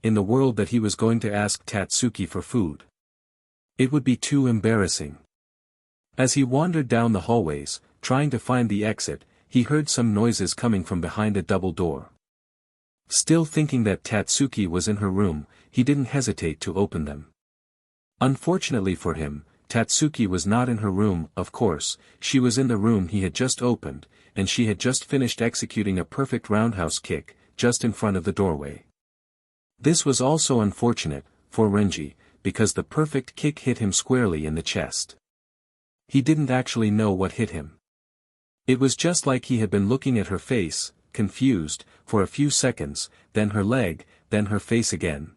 in the world that he was going to ask Tatsuki for food. It would be too embarrassing. As he wandered down the hallways, trying to find the exit, he heard some noises coming from behind a double door. Still thinking that Tatsuki was in her room, he didn't hesitate to open them. Unfortunately for him, Tatsuki was not in her room, of course, she was in the room he had just opened, and she had just finished executing a perfect roundhouse kick, just in front of the doorway. This was also unfortunate, for Renji, because the perfect kick hit him squarely in the chest. He didn't actually know what hit him. It was just like he had been looking at her face, confused, for a few seconds, then her leg, then her face again.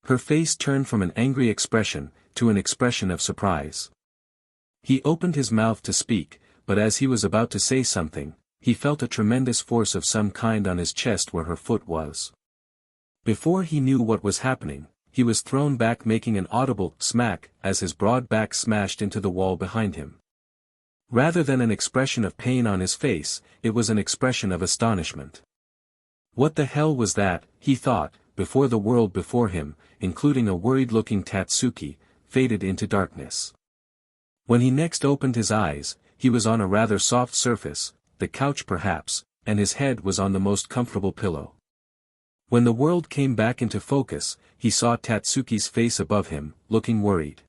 Her face turned from an angry expression, to an expression of surprise. He opened his mouth to speak, but as he was about to say something, he felt a tremendous force of some kind on his chest where her foot was. Before he knew what was happening, he was thrown back, making an audible smack as his broad back smashed into the wall behind him. Rather than an expression of pain on his face, it was an expression of astonishment. What the hell was that, he thought, before the world before him, including a worried-looking Tatsuki, faded into darkness. When he next opened his eyes, he was on a rather soft surface, the couch perhaps, and his head was on the most comfortable pillow. When the world came back into focus, he saw Tatsuki's face above him, looking worried.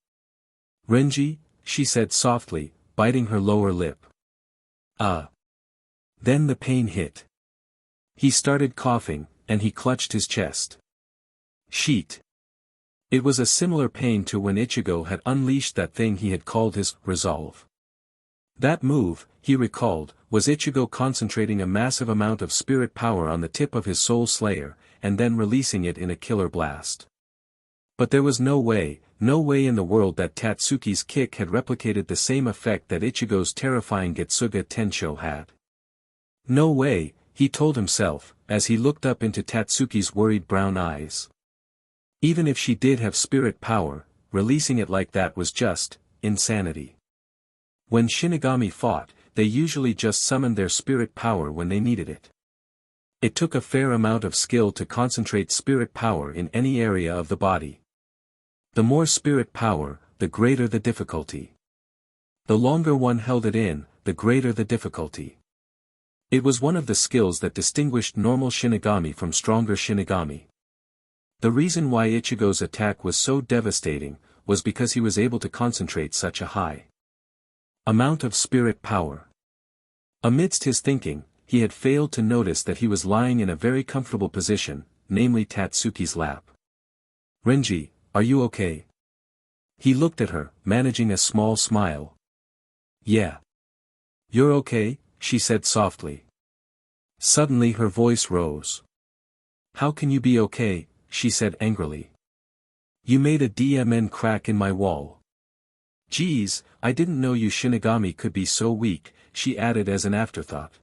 "Renji," she said softly, biting her lower lip. Then the pain hit. He started coughing, and he clutched his chest. Sheet. It was a similar pain to when Ichigo had unleashed that thing he had called his resolve. That move, he recalled, was Ichigo concentrating a massive amount of spirit power on the tip of his soul slayer, and then releasing it in a killer blast. But there was no way in the world that Tatsuki's kick had replicated the same effect that Ichigo's terrifying Getsuga Tensho had. No way, he told himself, as he looked up into Tatsuki's worried brown eyes. Even if she did have spirit power, releasing it like that was just insanity. When Shinigami fought, they usually just summoned their spirit power when they needed it. It took a fair amount of skill to concentrate spirit power in any area of the body. The more spirit power, the greater the difficulty. The longer one held it in, the greater the difficulty. It was one of the skills that distinguished normal Shinigami from stronger Shinigami. The reason why Ichigo's attack was so devastating, was because he was able to concentrate such a high amount of spirit power. Amidst his thinking, he had failed to notice that he was lying in a very comfortable position, namely Tatsuki's lap. "Renji, are you okay?" He looked at her, managing a small smile. "Yeah. You're okay," she said softly. Suddenly her voice rose. "How can you be okay?" she said angrily. "You made a DMN crack in my wall." "Geez, I didn't know you Shinigami could be so weak," she added as an afterthought.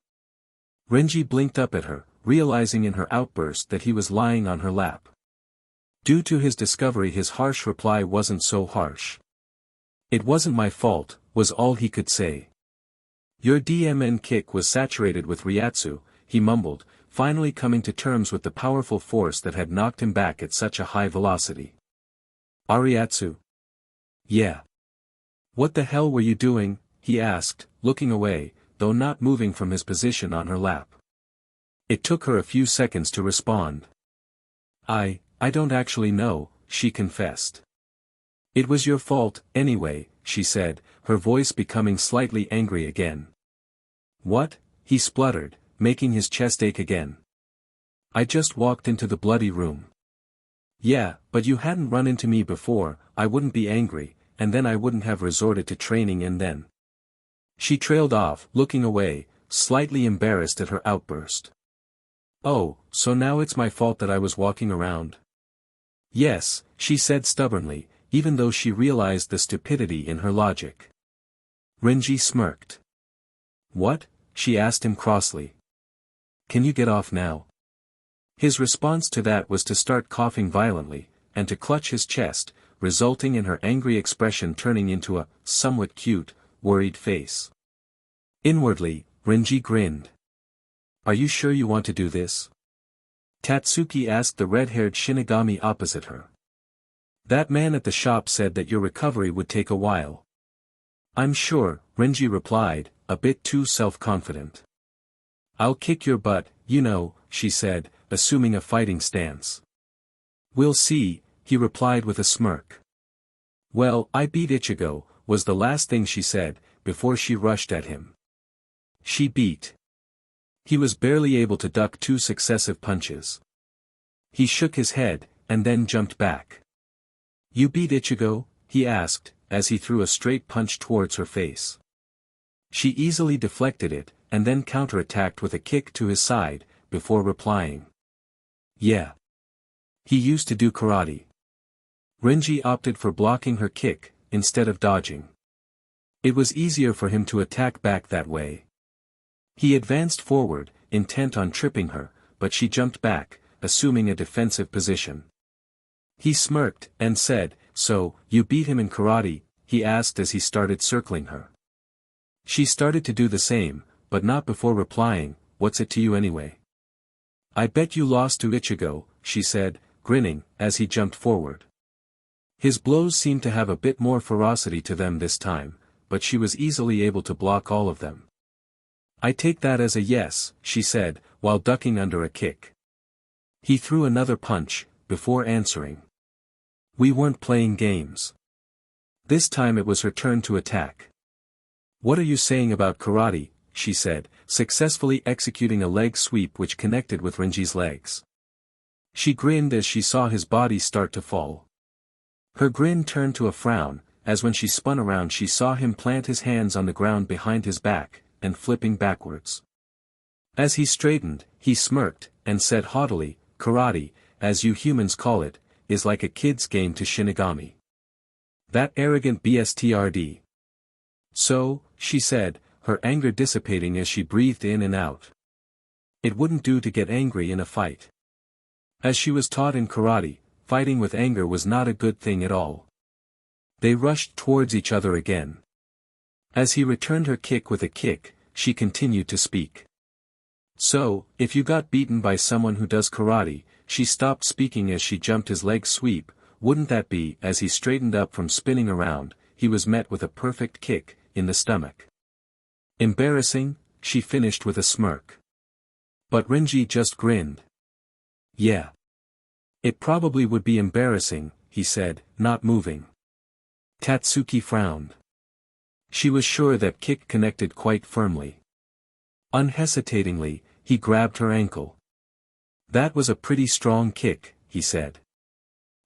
Renji blinked up at her, realizing in her outburst that he was lying on her lap. Due to his discovery, his harsh reply wasn't so harsh. "It wasn't my fault," was all he could say. "Your DMN kick was saturated with Ryatsu," he mumbled, finally coming to terms with the powerful force that had knocked him back at such a high velocity. "Ariatsu?" "Yeah. What the hell were you doing?" he asked, looking away, though not moving from his position on her lap. It took her a few seconds to respond. I don't actually know," she confessed. "It was your fault, anyway," she said, her voice becoming slightly angry again. "What?" he spluttered, making his chest ache again. "I just walked into the bloody room." "Yeah, but you hadn't run into me before, I wouldn't be angry, and then I wouldn't have resorted to training and then." She trailed off, looking away, slightly embarrassed at her outburst. "Oh, so now it's my fault that I was walking around?" "Yes," she said stubbornly, even though she realized the stupidity in her logic. Renji smirked. "What?" she asked him crossly. "Can you get off now?" His response to that was to start coughing violently, and to clutch his chest, resulting in her angry expression turning into a, somewhat cute, worried face. Inwardly, Renji grinned. "Are you sure you want to do this?" Tatsuki asked the red-haired Shinigami opposite her. "That man at the shop said that your recovery would take a while." "I'm sure," Renji replied, a bit too self-confident. "I'll kick your butt, you know," she said, assuming a fighting stance. "We'll see," he replied with a smirk. "Well, I beat Ichigo," was the last thing she said, before she rushed at him. She beat. He was barely able to duck 2 successive punches. He shook his head, and then jumped back. "You beat Ichigo?" he asked, as he threw a straight punch towards her face. She easily deflected it, and then counterattacked with a kick to his side, before replying. "Yeah. He used to do karate." Renji opted for blocking her kick, instead of dodging. It was easier for him to attack back that way. He advanced forward, intent on tripping her, but she jumped back, assuming a defensive position. He smirked, and said, "So, you beat him in karate?" he asked as he started circling her. She started to do the same, but not before replying, "What's it to you anyway?" "I bet you lost to Ichigo," she said, grinning, as he jumped forward. His blows seemed to have a bit more ferocity to them this time, but she was easily able to block all of them. "I take that as a yes," she said, while ducking under a kick. He threw another punch, before answering. "We weren't playing games." This time it was her turn to attack. "What are you saying about karate?" she said, successfully executing a leg sweep which connected with Renji's legs. She grinned as she saw his body start to fall. Her grin turned to a frown, as when she spun around she saw him plant his hands on the ground behind his back, and flipping backwards. As he straightened, he smirked, and said haughtily, "Karate, as you humans call it, is like a kid's game to Shinigami. That arrogant bstrd." "So," she said, her anger dissipating as she breathed in and out. It wouldn't do to get angry in a fight. As she was taught in karate, fighting with anger was not a good thing at all. They rushed towards each other again. As he returned her kick with a kick, she continued to speak. "So, if you got beaten by someone who does karate," she stopped speaking as she jumped his leg sweep, "wouldn't that be?" As he straightened up from spinning around, he was met with a perfect kick, in the stomach. Embarrassing, she finished with a smirk. But Renji just grinned. Yeah. It probably would be embarrassing, he said, not moving. Tatsuki frowned. She was sure that kick connected quite firmly. Unhesitatingly, he grabbed her ankle. That was a pretty strong kick, he said.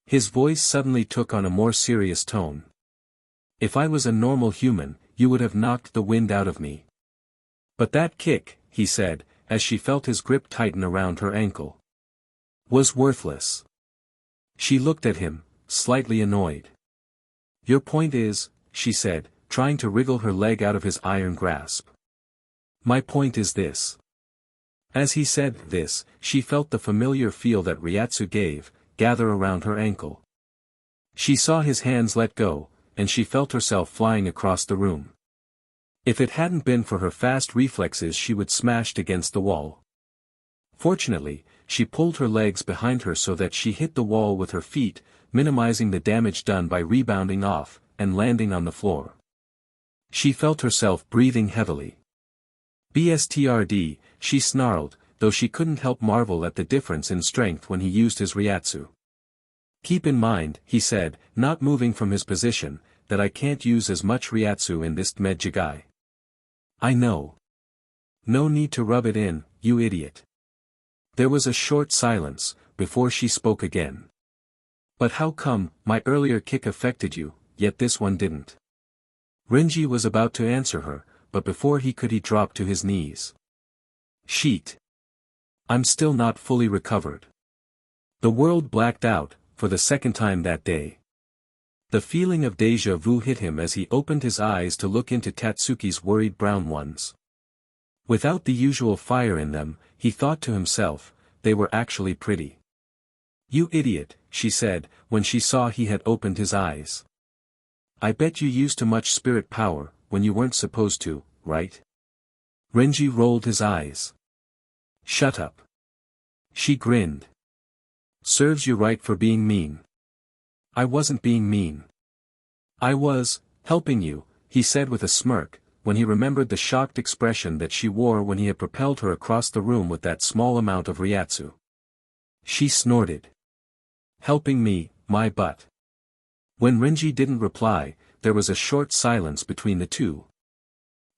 His voice suddenly took on a more serious tone. If I was a normal human, you would have knocked the wind out of me. But that kick, he said, as she felt his grip tighten around her ankle, was worthless. She looked at him, slightly annoyed. Your point is, she said, trying to wriggle her leg out of his iron grasp. My point is this. As he said this, she felt the familiar feel that Ryatsu gave, gather around her ankle. She saw his hands let go, and she felt herself flying across the room. If it hadn't been for her fast reflexes she would smashed against the wall. Fortunately, she pulled her legs behind her so that she hit the wall with her feet, minimizing the damage done by rebounding off, and landing on the floor. She felt herself breathing heavily. BSTRD, she snarled, though she couldn't help marvel at the difference in strength when he used his Ryatsu. Keep in mind, he said, not moving from his position, that I can't use as much Ryatsu in this Medjigai. I know. No need to rub it in, you idiot. There was a short silence, before she spoke again. But how come, my earlier kick affected you, yet this one didn't? Renji was about to answer her, but before he could he dropped to his knees. Sheet. I'm still not fully recovered. The world blacked out, for the second time that day. The feeling of déjà vu hit him as he opened his eyes to look into Tatsuki's worried brown ones. Without the usual fire in them, he thought to himself, they were actually pretty. You idiot, she said, when she saw he had opened his eyes. I bet you used too much spirit power, when you weren't supposed to, right? Renji rolled his eyes. Shut up. She grinned. Serves you right for being mean. I wasn't being mean. I was, helping you, he said with a smirk, when he remembered the shocked expression that she wore when he had propelled her across the room with that small amount of Ryatsu. She snorted. Helping me, my butt. When Renji didn't reply, there was a short silence between the two.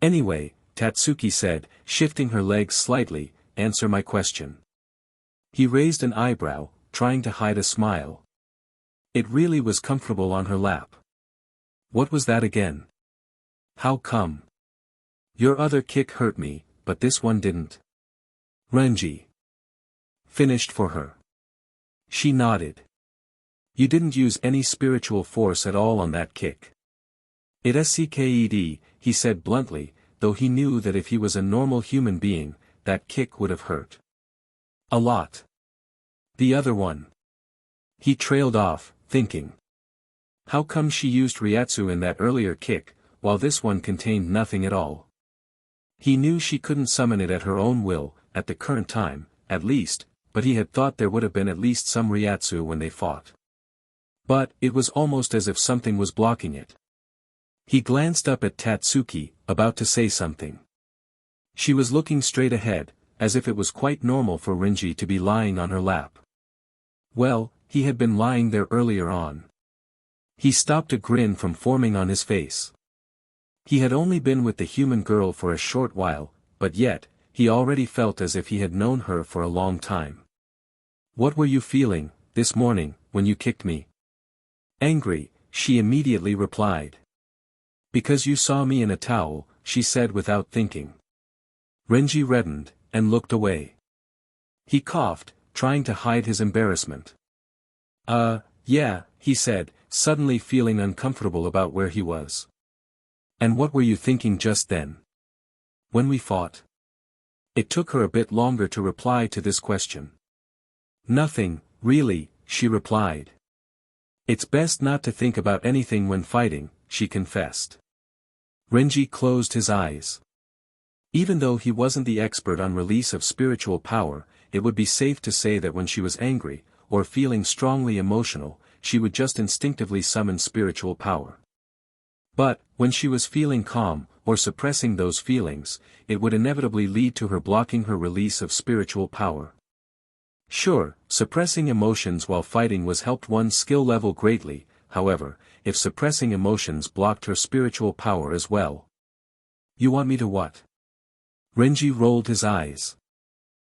Anyway, Tatsuki said, shifting her legs slightly, answer my question. He raised an eyebrow, trying to hide a smile. It really was comfortable on her lap. What was that again? How come? Your other kick hurt me, but this one didn't. Renji finished for her. She nodded. You didn't use any spiritual force at all on that kick. It SCKED, he said bluntly, though he knew that if he was a normal human being, that kick would have hurt. A lot. The other one. He trailed off, thinking. How come she used Ryatsu in that earlier kick, while this one contained nothing at all? He knew she couldn't summon it at her own will, at the current time, at least, but he had thought there would have been at least some Ryatsu when they fought. But, it was almost as if something was blocking it. He glanced up at Tatsuki, about to say something. She was looking straight ahead, as if it was quite normal for Renji to be lying on her lap. Well, he had been lying there earlier on. He stopped a grin from forming on his face. He had only been with the human girl for a short while, but yet, he already felt as if he had known her for a long time. What were you feeling, this morning, when you kicked me? Angry, she immediately replied. Because you saw me in a towel, she said without thinking. Renji reddened, and looked away. He coughed, trying to hide his embarrassment. Yeah, he said, suddenly feeling uncomfortable about where he was. And what were you thinking just then? When we fought? It took her a bit longer to reply to this question. Nothing, really, she replied. It's best not to think about anything when fighting, she confessed. Renji closed his eyes. Even though he wasn't the expert on release of spiritual power, it would be safe to say that when she was angry, or feeling strongly emotional, she would just instinctively summon spiritual power. But, when she was feeling calm, or suppressing those feelings, it would inevitably lead to her blocking her release of spiritual power. Sure, suppressing emotions while fighting was helped one's skill level greatly, however, if suppressing emotions blocked her spiritual power as well. You want me to what? Renji rolled his eyes.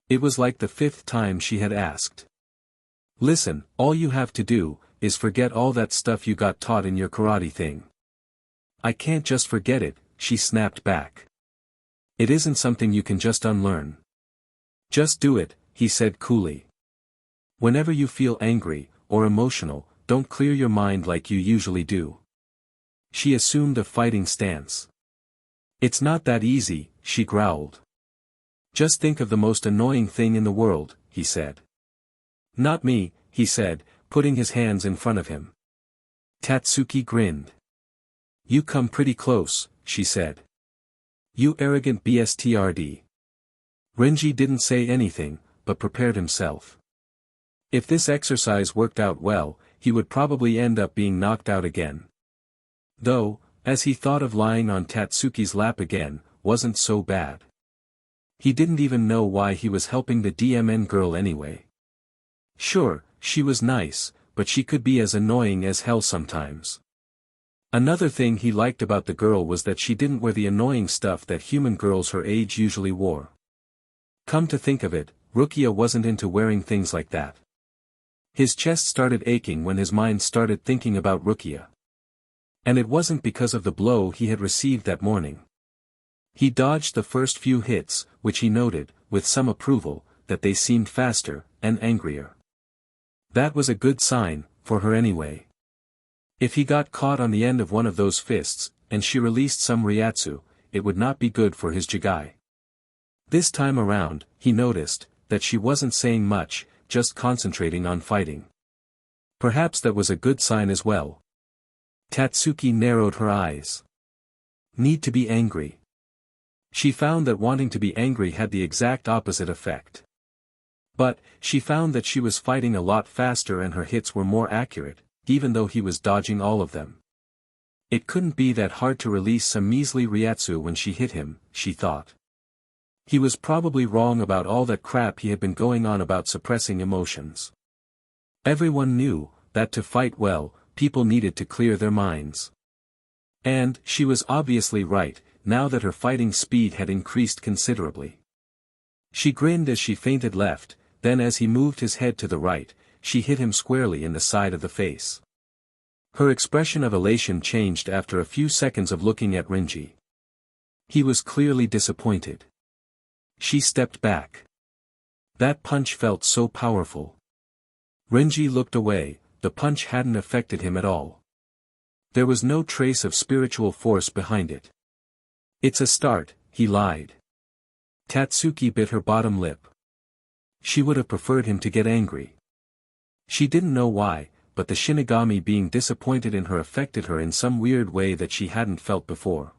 It was like the 5th time she had asked. Listen, all you have to do, is forget all that stuff you got taught in your karate thing. I can't just forget it, she snapped back. It isn't something you can just unlearn. Just do it, he said coolly. Whenever you feel angry, or emotional, don't clear your mind like you usually do. She assumed a fighting stance. It's not that easy, she growled. Just think of the most annoying thing in the world, he said. Not me, he said, putting his hands in front of him. Tatsuki grinned. You come pretty close, she said. You arrogant bstrd. Renji didn't say anything, but prepared himself. If this exercise worked out well, he would probably end up being knocked out again. Though, as he thought of lying on Tatsuki's lap again, wasn't so bad. He didn't even know why he was helping the DMN girl anyway. Sure, she was nice, but she could be as annoying as hell sometimes. Another thing he liked about the girl was that she didn't wear the annoying stuff that human girls her age usually wore. Come to think of it, Rukia wasn't into wearing things like that. His chest started aching when his mind started thinking about Rukia. And it wasn't because of the blow he had received that morning. He dodged the first few hits, which he noted, with some approval, that they seemed faster, and angrier. That was a good sign, for her anyway. If he got caught on the end of one of those fists, and she released some Ryatsu, it would not be good for his Jigai. This time around, he noticed, that she wasn't saying much, just concentrating on fighting. Perhaps that was a good sign as well. Tatsuki narrowed her eyes. Need to be angry. She found that wanting to be angry had the exact opposite effect. But, she found that she was fighting a lot faster and her hits were more accurate, even though he was dodging all of them. It couldn't be that hard to release some measly Ryatsu when she hit him, she thought. He was probably wrong about all that crap he had been going on about suppressing emotions. Everyone knew, that to fight well, people needed to clear their minds. And, she was obviously right, now that her fighting speed had increased considerably. She grinned as she feinted left, then as he moved his head to the right, she hit him squarely in the side of the face. Her expression of elation changed after a few seconds of looking at Renji. He was clearly disappointed. She stepped back. That punch felt so powerful. Renji looked away, the punch hadn't affected him at all. There was no trace of spiritual force behind it. It's a start, he lied. Tatsuki bit her bottom lip. She would have preferred him to get angry. She didn't know why, but the Shinigami being disappointed in her affected her in some weird way that she hadn't felt before.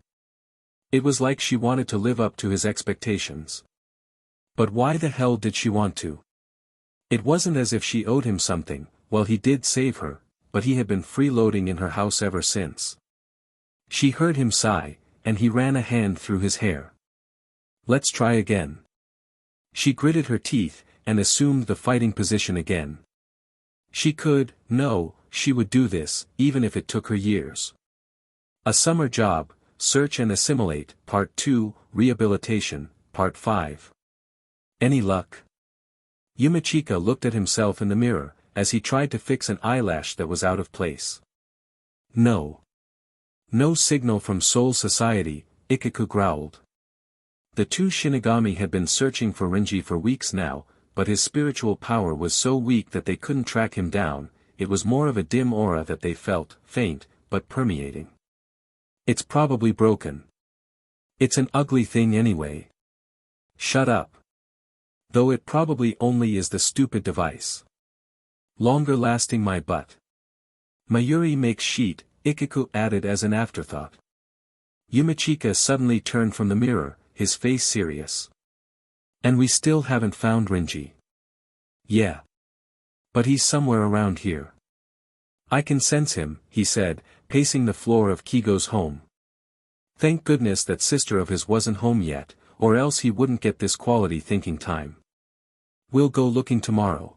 It was like she wanted to live up to his expectations. But why the hell did she want to? It wasn't as if she owed him something. Well, he did save her, but he had been freeloading in her house ever since. She heard him sigh, and he ran a hand through his hair. Let's try again. She gritted her teeth, and assumed the fighting position again. She she would do this, even if it took her years. A Summer Job, Search and Assimilate, Part 2, Rehabilitation, Part 5. Any luck? Yumichika looked at himself in the mirror, as he tried to fix an eyelash that was out of place. No. No signal from Soul Society, Ichigo growled. The two Shinigami had been searching for Renji for weeks now, but his spiritual power was so weak that they couldn't track him down. It was more of a dim aura that they felt, faint, but permeating. It's probably broken. It's an ugly thing anyway. Shut up. Though it probably only is the stupid device. Longer lasting my butt. Mayuri makes sheet, Ichigo added as an afterthought. Yumichika suddenly turned from the mirror, his face serious. And we still haven't found Renji. Yeah. But he's somewhere around here. I can sense him, he said, pacing the floor of Kigo's home. Thank goodness that sister of his wasn't home yet, or else he wouldn't get this quality thinking time. We'll go looking tomorrow.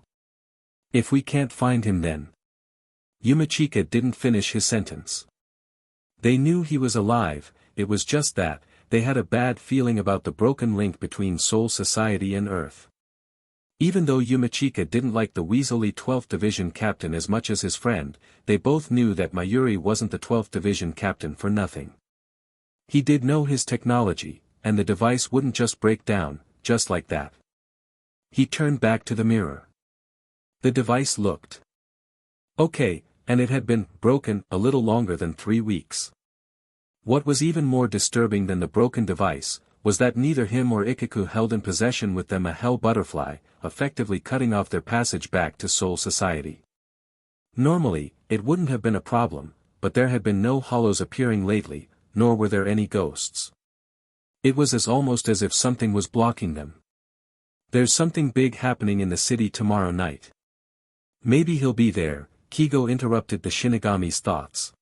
If we can't find him then. Yumichika didn't finish his sentence. They knew he was alive, it was just that, they had a bad feeling about the broken link between Soul Society and Earth. Even though Yumichika didn't like the weaselly 12th Division captain as much as his friend, they both knew that Mayuri wasn't the 12th Division captain for nothing. He did know his technology, and the device wouldn't just break down, just like that. He turned back to the mirror. The device looked okay, and it had been broken a little longer than 3 weeks. What was even more disturbing than the broken device, was that neither him or Ichigo held in possession with them a hell butterfly, effectively cutting off their passage back to Soul Society. Normally, it wouldn't have been a problem, but there had been no hollows appearing lately, nor were there any ghosts. It was almost as if something was blocking them. There's something big happening in the city tomorrow night. Maybe he'll be there, Kigo interrupted the Shinigami's thoughts.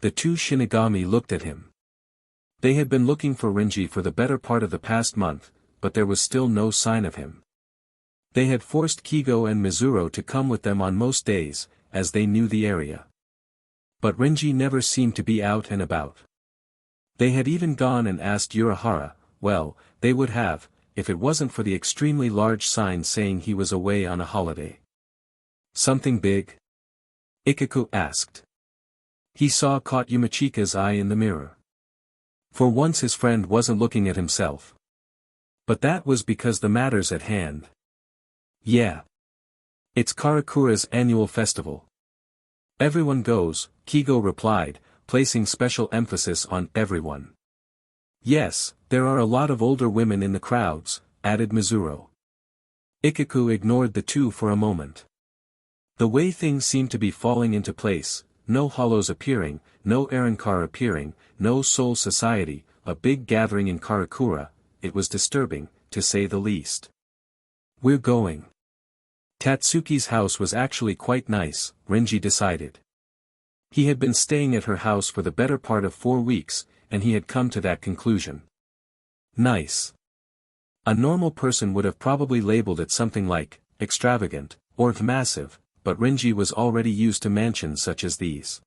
The two Shinigami looked at him. They had been looking for Renji for the better part of the past month, but there was still no sign of him. They had forced Kigo and Mizuru to come with them on most days, as they knew the area. But Renji never seemed to be out and about. They had even gone and asked Urahara, well, they would have, if it wasn't for the extremely large sign saying he was away on a holiday. Something big? Ichigo asked. He caught Yumichika's eye in the mirror. For once his friend wasn't looking at himself. But that was because the matter's at hand. Yeah. It's Karakura's annual festival. Everyone goes, Kigo replied, placing special emphasis on everyone. Yes, there are a lot of older women in the crowds, added Mizuru. Ichigo ignored the two for a moment. The way things seemed to be falling into place, no hollows appearing, no Arankar appearing, no Soul Society, a big gathering in Karakura, it was disturbing, to say the least. We're going. Tatsuki's house was actually quite nice, Renji decided. He had been staying at her house for the better part of 4 weeks, and he had come to that conclusion. Nice. A normal person would have probably labeled it something like, extravagant, or massive, but Renji was already used to mansions such as these.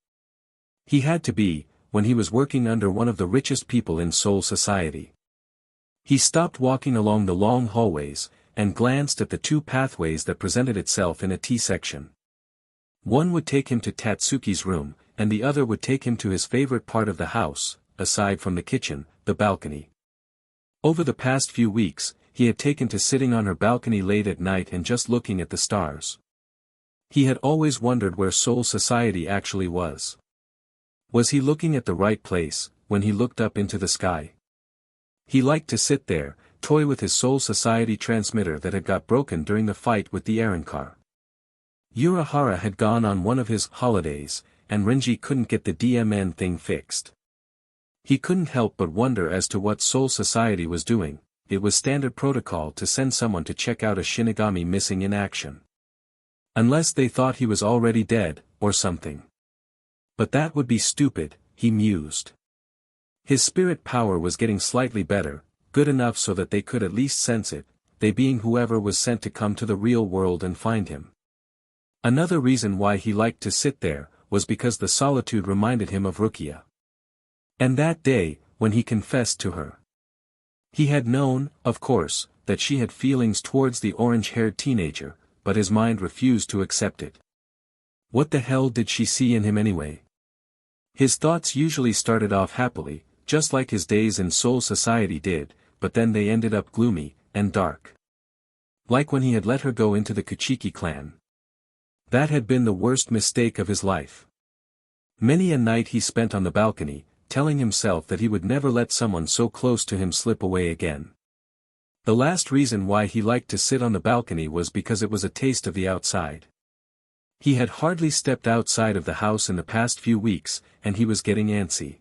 He had to be, when he was working under one of the richest people in Soul Society. He stopped walking along the long hallways, and glanced at the 2 pathways that presented itself in a T-section. One would take him to Tatsuki's room, and the other would take him to his favorite part of the house, aside from the kitchen, the balcony. Over the past few weeks, he had taken to sitting on her balcony late at night and just looking at the stars. He had always wondered where Soul Society actually was. Was he looking at the right place, when he looked up into the sky? He liked to sit there, toy with his Soul Society transmitter that had got broken during the fight with the Arankar. Urahara had gone on one of his holidays, and Renji couldn't get the DMN thing fixed. He couldn't help but wonder as to what Soul Society was doing. It was standard protocol to send someone to check out a Shinigami missing in action. Unless they thought he was already dead, or something. But that would be stupid, he mused. His spirit power was getting slightly better, good enough so that they could at least sense it, they being whoever was sent to come to the real world and find him. Another reason why he liked to sit there, was because the solitude reminded him of Rukia. And that day, when he confessed to her. He had known, of course, that she had feelings towards the orange-haired teenager, but his mind refused to accept it. What the hell did she see in him anyway? His thoughts usually started off happily, just like his days in Soul Society did, but then they ended up gloomy, and dark. Like when he had let her go into the Kuchiki clan. That had been the worst mistake of his life. Many a night he spent on the balcony, telling himself that he would never let someone so close to him slip away again. The last reason why he liked to sit on the balcony was because it was a taste of the outside. He had hardly stepped outside of the house in the past few weeks, and he was getting antsy.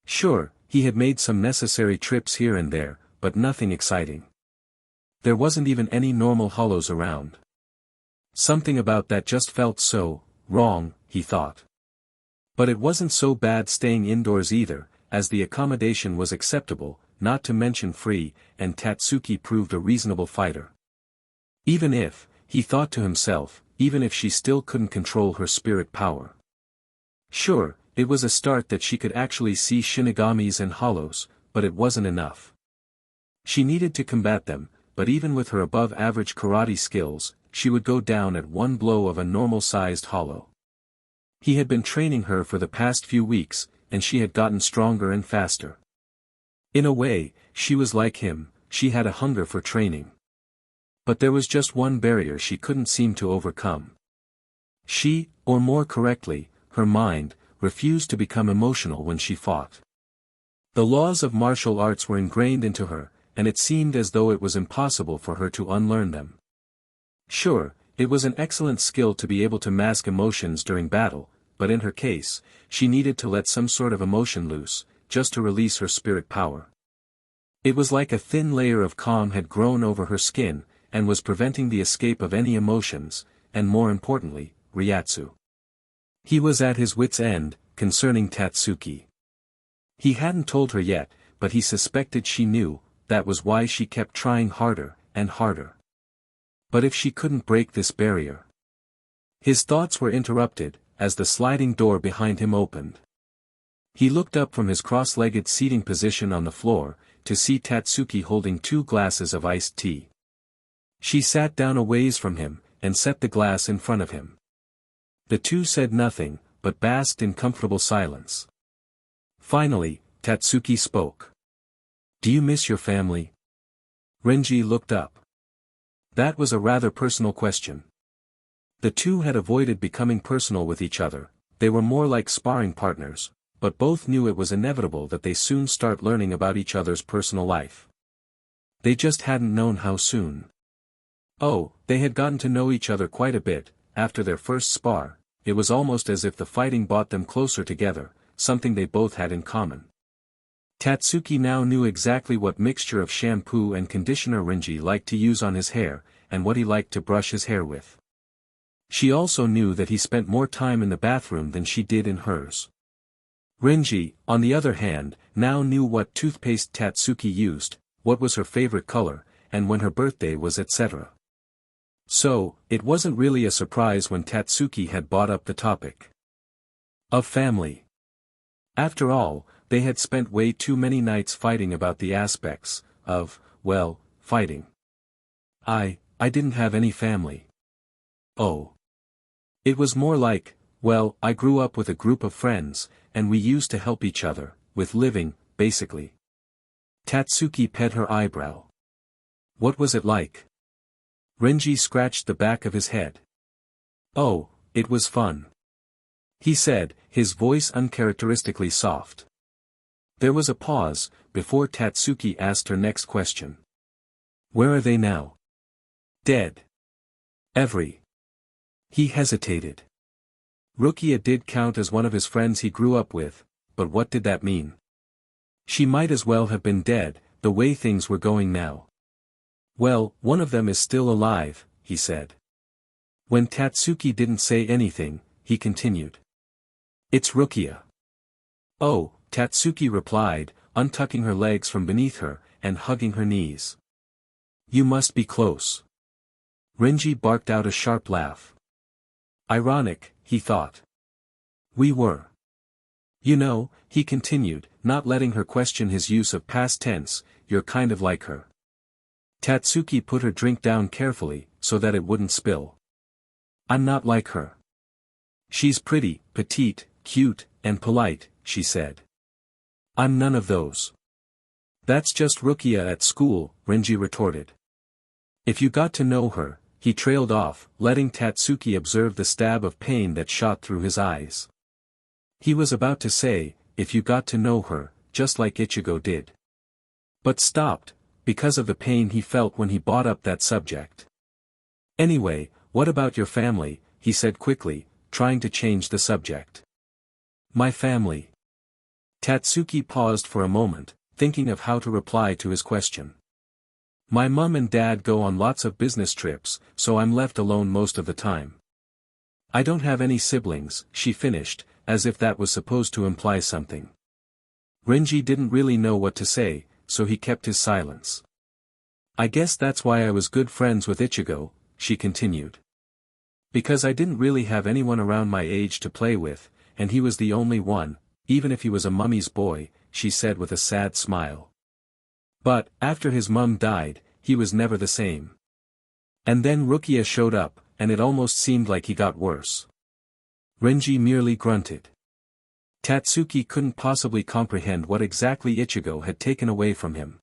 Sure, he had made some necessary trips here and there, but nothing exciting. There wasn't even any normal hollows around. Something about that just felt so wrong, he thought. But it wasn't so bad staying indoors either, as the accommodation was acceptable, not to mention free, and Tatsuki proved a reasonable fighter. Even if, he thought to himself, even if she still couldn't control her spirit power. Sure, it was a start that she could actually see Shinigamis and hollows, but it wasn't enough. She needed to combat them, but even with her above-average karate skills, she would go down at one blow of a normal-sized hollow. He had been training her for the past few weeks, and she had gotten stronger and faster. In a way, she was like him, she had a hunger for training. But there was just one barrier she couldn't seem to overcome. She, or more correctly, her mind, refused to become emotional when she fought. The laws of martial arts were ingrained into her, and it seemed as though it was impossible for her to unlearn them. Sure, it was an excellent skill to be able to mask emotions during battle, but in her case, she needed to let some sort of emotion loose, just to release her spirit power. It was like a thin layer of calm had grown over her skin, and was preventing the escape of any emotions, and more importantly, Ryatsu. He was at his wit's end, concerning Tatsuki. He hadn't told her yet, but he suspected she knew, that was why she kept trying harder, and harder. But if she couldn't break this barrier? His thoughts were interrupted, as the sliding door behind him opened. He looked up from his cross-legged seating position on the floor, to see Tatsuki holding 2 glasses of iced tea. She sat down a ways from him, and set the glass in front of him. The two said nothing, but basked in comfortable silence. Finally, Tatsuki spoke. "Do you miss your family?" Renji looked up. That was a rather personal question. The two had avoided becoming personal with each other, they were more like sparring partners, but both knew it was inevitable that they soon start learning about each other's personal life. They just hadn't known how soon. Oh, they had gotten to know each other quite a bit, after their first spar, it was almost as if the fighting brought them closer together, something they both had in common. Tatsuki now knew exactly what mixture of shampoo and conditioner Renji liked to use on his hair, and what he liked to brush his hair with. She also knew that he spent more time in the bathroom than she did in hers. Renji, on the other hand, now knew what toothpaste Tatsuki used, what was her favorite color, and when her birthday was etc. So, it wasn't really a surprise when Tatsuki had brought up the topic of family. After all, they had spent way too many nights fighting about the aspects of, well, fighting. I didn't have any family. Oh. It was more like, well, I grew up with a group of friends, and we used to help each other, with living, basically. Tatsuki pet her eyebrow. What was it like? Renji scratched the back of his head. Oh, it was fun. He said, his voice uncharacteristically soft. There was a pause, before Tatsuki asked her next question. Where are they now? Dead. He hesitated. Rukia did count as one of his friends he grew up with, but what did that mean? She might as well have been dead, the way things were going now. Well, one of them is still alive, he said. When Tatsuki didn't say anything, he continued. It's Rukia. Oh, Tatsuki replied, untucking her legs from beneath her, and hugging her knees. You must be close. Renji barked out a sharp laugh. Ironic, he thought. We were. You know, he continued, not letting her question his use of past tense, you're kind of like her. Tatsuki put her drink down carefully, so that it wouldn't spill. I'm not like her. She's pretty, petite, cute, and polite, she said. I'm none of those. That's just Rukia at school, Renji retorted. If you got to know her, he trailed off, letting Tatsuki observe the stab of pain that shot through his eyes. He was about to say, if you got to know her, just like Ichigo did. But stopped, because of the pain he felt when he brought up that subject. Anyway, what about your family, he said quickly, trying to change the subject. My family. Tatsuki paused for a moment, thinking of how to reply to his question. My mum and dad go on lots of business trips, so I'm left alone most of the time. I don't have any siblings, she finished, as if that was supposed to imply something. Renji didn't really know what to say, so he kept his silence. I guess that's why I was good friends with Ichigo, she continued. Because I didn't really have anyone around my age to play with, and he was the only one, even if he was a mummy's boy, she said with a sad smile. But, after his mum died, he was never the same. And then Rukia showed up, and it almost seemed like he got worse. Renji merely grunted. Tatsuki couldn't possibly comprehend what exactly Ichigo had taken away from him.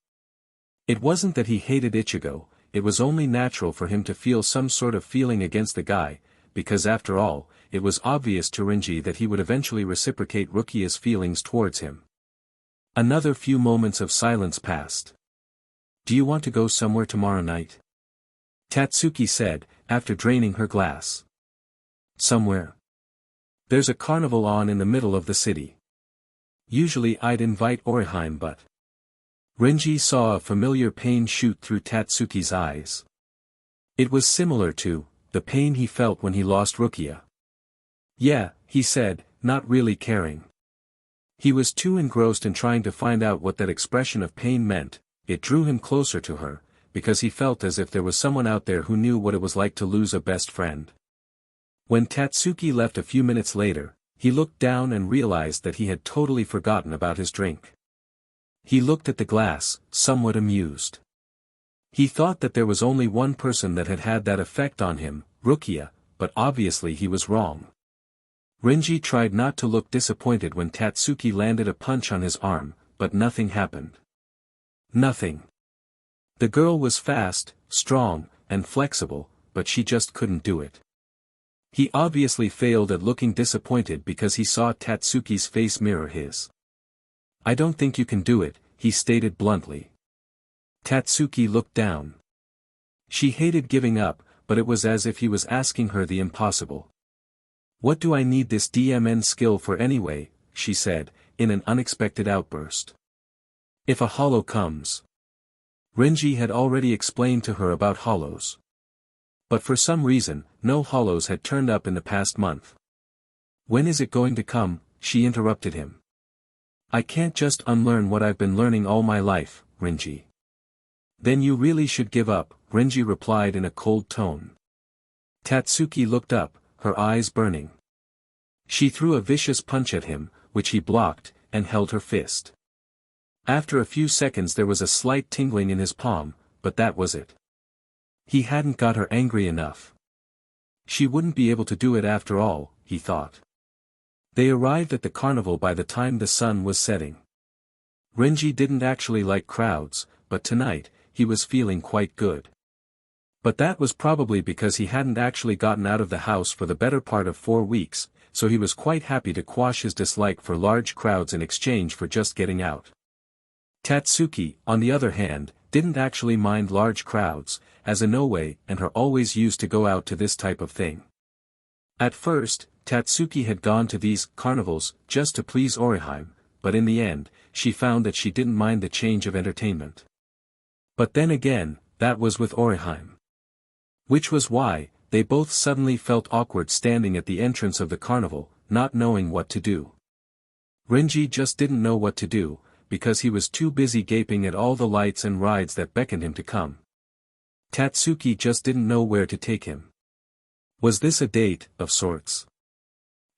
It wasn't that he hated Ichigo, it was only natural for him to feel some sort of feeling against the guy, because after all, it was obvious to Renji that he would eventually reciprocate Rukia's feelings towards him. Another few moments of silence passed. Do you want to go somewhere tomorrow night? Tatsuki said, after draining her glass. Somewhere. There's a carnival on in the middle of the city. Usually I'd invite Orihime, but... Renji saw a familiar pain shoot through Tatsuki's eyes. It was similar to the pain he felt when he lost Rukia. Yeah, he said, not really caring. He was too engrossed in trying to find out what that expression of pain meant. It drew him closer to her, because he felt as if there was someone out there who knew what it was like to lose a best friend. When Tatsuki left a few minutes later, he looked down and realized that he had totally forgotten about his drink. He looked at the glass, somewhat amused. He thought that there was only one person that had had that effect on him, Rukia, but obviously he was wrong. Renji tried not to look disappointed when Tatsuki landed a punch on his arm, but nothing happened. Nothing. The girl was fast, strong, and flexible, but she just couldn't do it. He obviously failed at looking disappointed because he saw Tatsuki's face mirror his. I don't think you can do it, he stated bluntly. Tatsuki looked down. She hated giving up, but it was as if he was asking her the impossible. What do I need this DMN skill for anyway, she said, in an unexpected outburst. If a hollow comes. Renji had already explained to her about hollows. But for some reason, no hollows had turned up in the past month. When is it going to come? She interrupted him. I can't just unlearn what I've been learning all my life, Renji. Then you really should give up, Renji replied in a cold tone. Tatsuki looked up, her eyes burning. She threw a vicious punch at him, which he blocked, and held her fist. After a few seconds there was a slight tingling in his palm, but that was it. He hadn't got her angry enough. She wouldn't be able to do it after all, he thought. They arrived at the carnival by the time the sun was setting. Renji didn't actually like crowds, but tonight, he was feeling quite good. But that was probably because he hadn't actually gotten out of the house for the better part of 4 weeks, so he was quite happy to quash his dislike for large crowds in exchange for just getting out. Tatsuki, on the other hand, didn't actually mind large crowds, as Inoue and her always used to go out to this type of thing. At first, Tatsuki had gone to these carnivals just to please Orihime, but in the end, she found that she didn't mind the change of entertainment. But then again, that was with Orihime. Which was why, they both suddenly felt awkward standing at the entrance of the carnival, not knowing what to do. Renji just didn't know what to do, because he was too busy gaping at all the lights and rides that beckoned him to come. Tatsuki just didn't know where to take him. Was this a date, of sorts?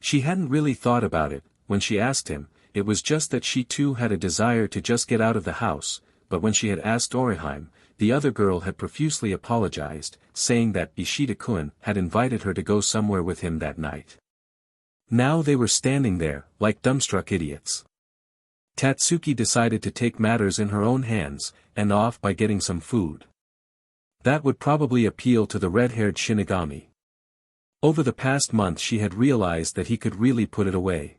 She hadn't really thought about it. When she asked him, it was just that she too had a desire to just get out of the house, but when she had asked Orihime, the other girl had profusely apologized, saying that Ishida-kun had invited her to go somewhere with him that night. Now they were standing there, like dumbstruck idiots. Tatsuki decided to take matters in her own hands, and off by getting some food. That would probably appeal to the red-haired Shinigami. Over the past month she had realized that he could really put it away.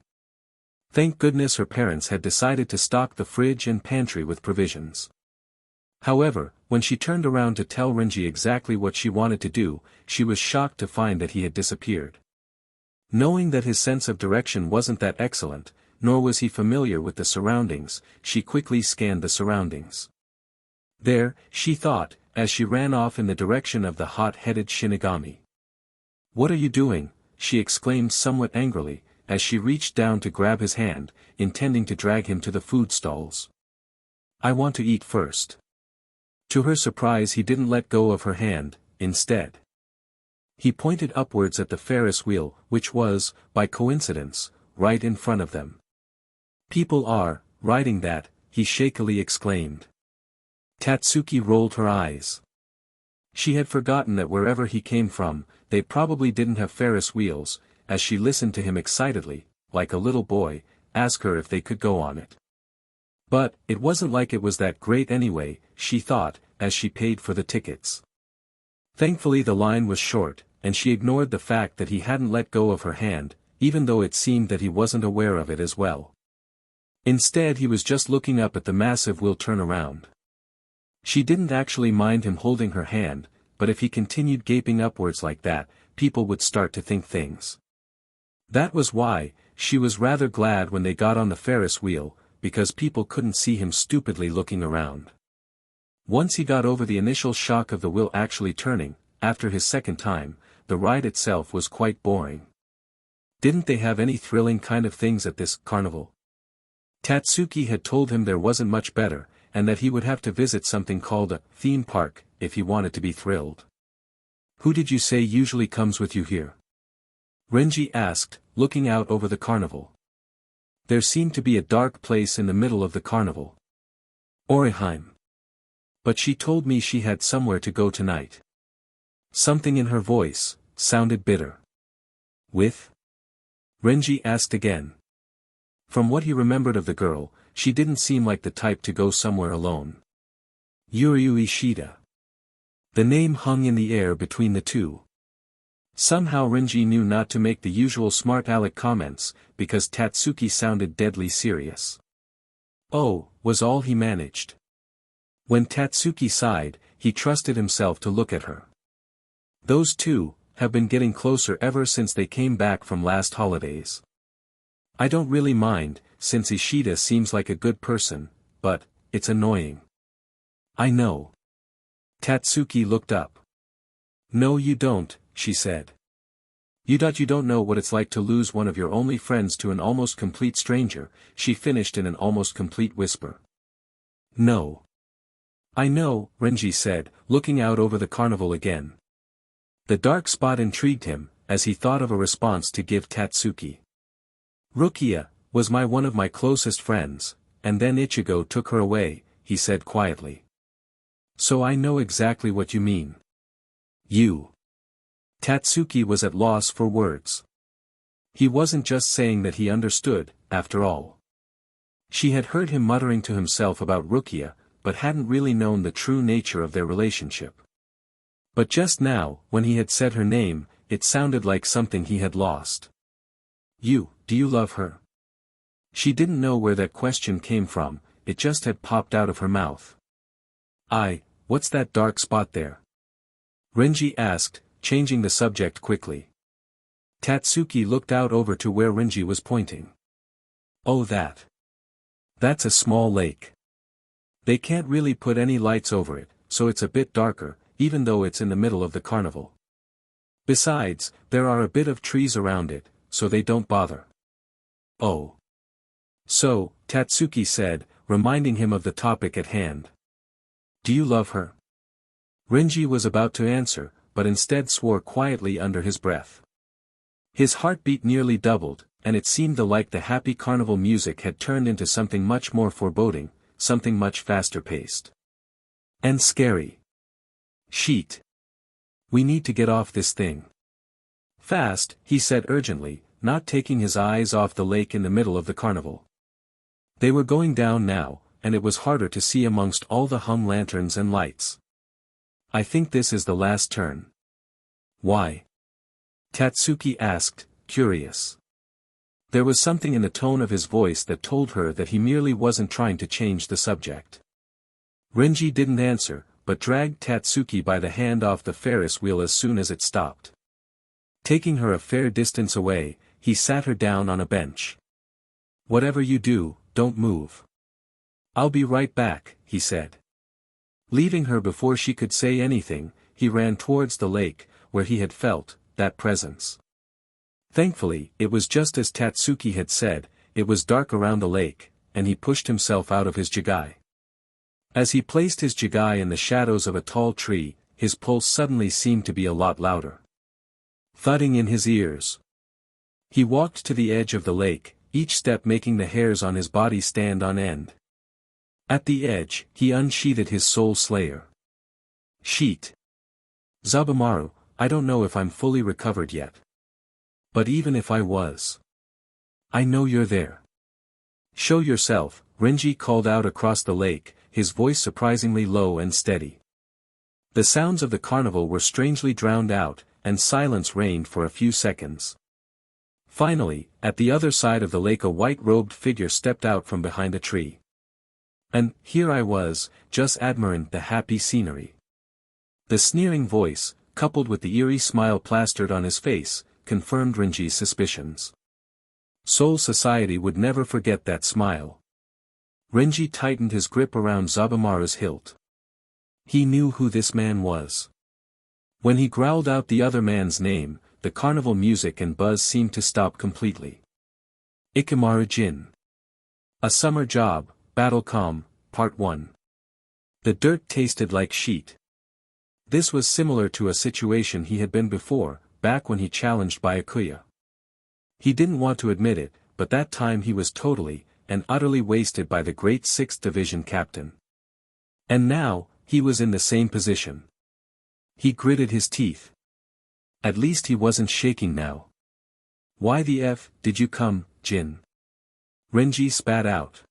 Thank goodness her parents had decided to stock the fridge and pantry with provisions. However, when she turned around to tell Renji exactly what she wanted to do, she was shocked to find that he had disappeared. Knowing that his sense of direction wasn't that excellent, nor was he familiar with the surroundings, she quickly scanned the surroundings. There, she thought, as she ran off in the direction of the hot-headed Shinigami. What are you doing? She exclaimed somewhat angrily, as she reached down to grab his hand, intending to drag him to the food stalls. "I want to eat first." To her surprise, he didn't let go of her hand. Instead, he pointed upwards at the Ferris wheel, which was, by coincidence, right in front of them. "People are riding that," he shakily exclaimed. Tatsuki rolled her eyes. She had forgotten that wherever he came from, they probably didn't have Ferris wheels, as she listened to him excitedly, like a little boy, ask her if they could go on it. But, it wasn't like it was that great anyway, she thought, as she paid for the tickets. Thankfully the line was short, and she ignored the fact that he hadn't let go of her hand, even though it seemed that he wasn't aware of it as well. Instead he was just looking up at the massive wheel turn around. She didn't actually mind him holding her hand, but if he continued gaping upwards like that, people would start to think things. That was why, she was rather glad when they got on the Ferris wheel, because people couldn't see him stupidly looking around. Once he got over the initial shock of the wheel actually turning, after his second time, the ride itself was quite boring. Didn't they have any thrilling kind of things at this carnival? Tatsuki had told him there wasn't much better, and that he would have to visit something called a theme park, if he wanted to be thrilled. "Who did you say usually comes with you here?" Renji asked, looking out over the carnival. There seemed to be a dark place in the middle of the carnival. "Oriheim. But she told me she had somewhere to go tonight." Something in her voice sounded bitter. "With?" Renji asked again. From what he remembered of the girl, she didn't seem like the type to go somewhere alone. Yuryu Ishida. The name hung in the air between the two. Somehow Renji knew not to make the usual smart aleck comments, because Tatsuki sounded deadly serious. "Oh," was all he managed. When Tatsuki sighed, he trusted himself to look at her. "Those two have been getting closer ever since they came back from last holidays. I don't really mind, since Ishida seems like a good person, but it's annoying." "I know." Tatsuki looked up. "No you don't," she said. You don't know what it's like to lose one of your only friends to an almost complete stranger," she finished in an almost complete whisper. "No. I know," Renji said, looking out over the carnival again. The dark spot intrigued him, as he thought of a response to give Tatsuki. "Rukia was one of my closest friends, and then Ichigo took her away," he said quietly. "So I know exactly what you mean." "You." Tatsuki was at loss for words. He wasn't just saying that he understood, after all. She had heard him muttering to himself about Rukia, but hadn't really known the true nature of their relationship. But just now, when he had said her name, it sounded like something he had lost. Do you love her?" She didn't know where that question came from, it just had popped out of her mouth. What's that dark spot there?" Renji asked, changing the subject quickly. Tatsuki looked out over to where Renji was pointing. "Oh that's a small lake. They can't really put any lights over it, so it's a bit darker, even though it's in the middle of the carnival. Besides, there are a bit of trees around it, so they don't bother." "Oh. So," Tatsuki said, reminding him of the topic at hand. "Do you love her?" Renji was about to answer, but instead swore quietly under his breath. His heartbeat nearly doubled, and it seemed like the happy carnival music had turned into something much more foreboding, something much faster paced. And scary. "Sheet. We need to get off this thing. Fast," he said urgently, not taking his eyes off the lake in the middle of the carnival. They were going down now, and it was harder to see amongst all the hung lanterns and lights. "I think this is the last turn." "Why?" Tatsuki asked, curious. There was something in the tone of his voice that told her that he merely wasn't trying to change the subject. Renji didn't answer, but dragged Tatsuki by the hand off the Ferris wheel as soon as it stopped. Taking her a fair distance away, he sat her down on a bench. "Whatever you do, don't move." "I'll be right back," he said. Leaving her before she could say anything, he ran towards the lake, where he had felt that presence. Thankfully, it was just as Tatsuki had said, it was dark around the lake, and he pushed himself out of his jigai. As he placed his jigai in the shadows of a tall tree, his pulse suddenly seemed to be a lot louder. Thudding in his ears. He walked to the edge of the lake, each step making the hairs on his body stand on end. At the edge, he unsheathed his soul slayer. Sheet. Zabumaru, I don't know if I'm fully recovered yet. But even if I was. I know you're there. Show yourself, Renji called out across the lake, his voice surprisingly low and steady. The sounds of the carnival were strangely drowned out, and silence reigned for a few seconds. Finally, at the other side of the lake a white-robed figure stepped out from behind a tree. And here I was, just admiring the happy scenery. The sneering voice, coupled with the eerie smile plastered on his face, confirmed Renji's suspicions. Soul Society would never forget that smile. Renji tightened his grip around Zabumaru's hilt. He knew who this man was. When he growled out the other man's name, the carnival music and buzz seemed to stop completely. Ikamaru Jin. A Summer Job, Battle Calm, Part 1. The dirt tasted like sheet. This was similar to a situation he had been before, back when he challenged Byakuya. He didn't want to admit it, but that time he was totally and utterly wasted by the great 6th Division captain. And now, he was in the same position. He gritted his teeth. At least he wasn't shaking now. Why the F did you come, Jin? Renji spat out.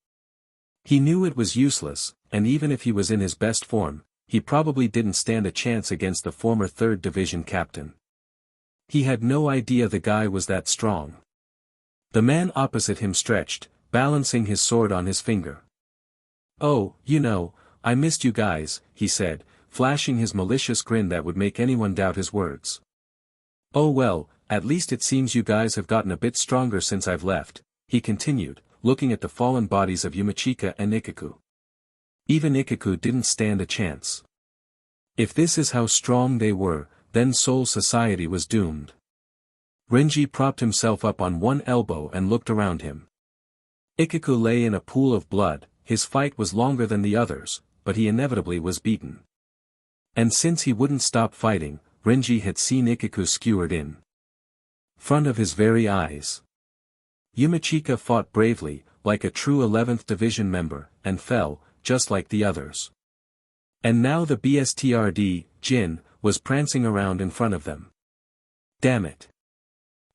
He knew it was useless, and even if he was in his best form, he probably didn't stand a chance against the former 3rd Division captain. He had no idea the guy was that strong. The man opposite him stretched, balancing his sword on his finger. Oh, I missed you guys, he said, flashing his malicious grin that would make anyone doubt his words. Oh well, at least it seems you guys have gotten a bit stronger since I've left, he continued, looking at the fallen bodies of Yumachika and Ichigo. Even Ichigo didn't stand a chance. If this is how strong they were, then Soul Society was doomed. Renji propped himself up on one elbow and looked around him. Ichigo lay in a pool of blood, his fight was longer than the others, but he inevitably was beaten. And since he wouldn't stop fighting, Renji had seen Ichigo skewered in front of his very eyes. Yumachika fought bravely, like a true 11th Division member, and fell, just like the others. And now the BSTRD, Jin, was prancing around in front of them. Damn it.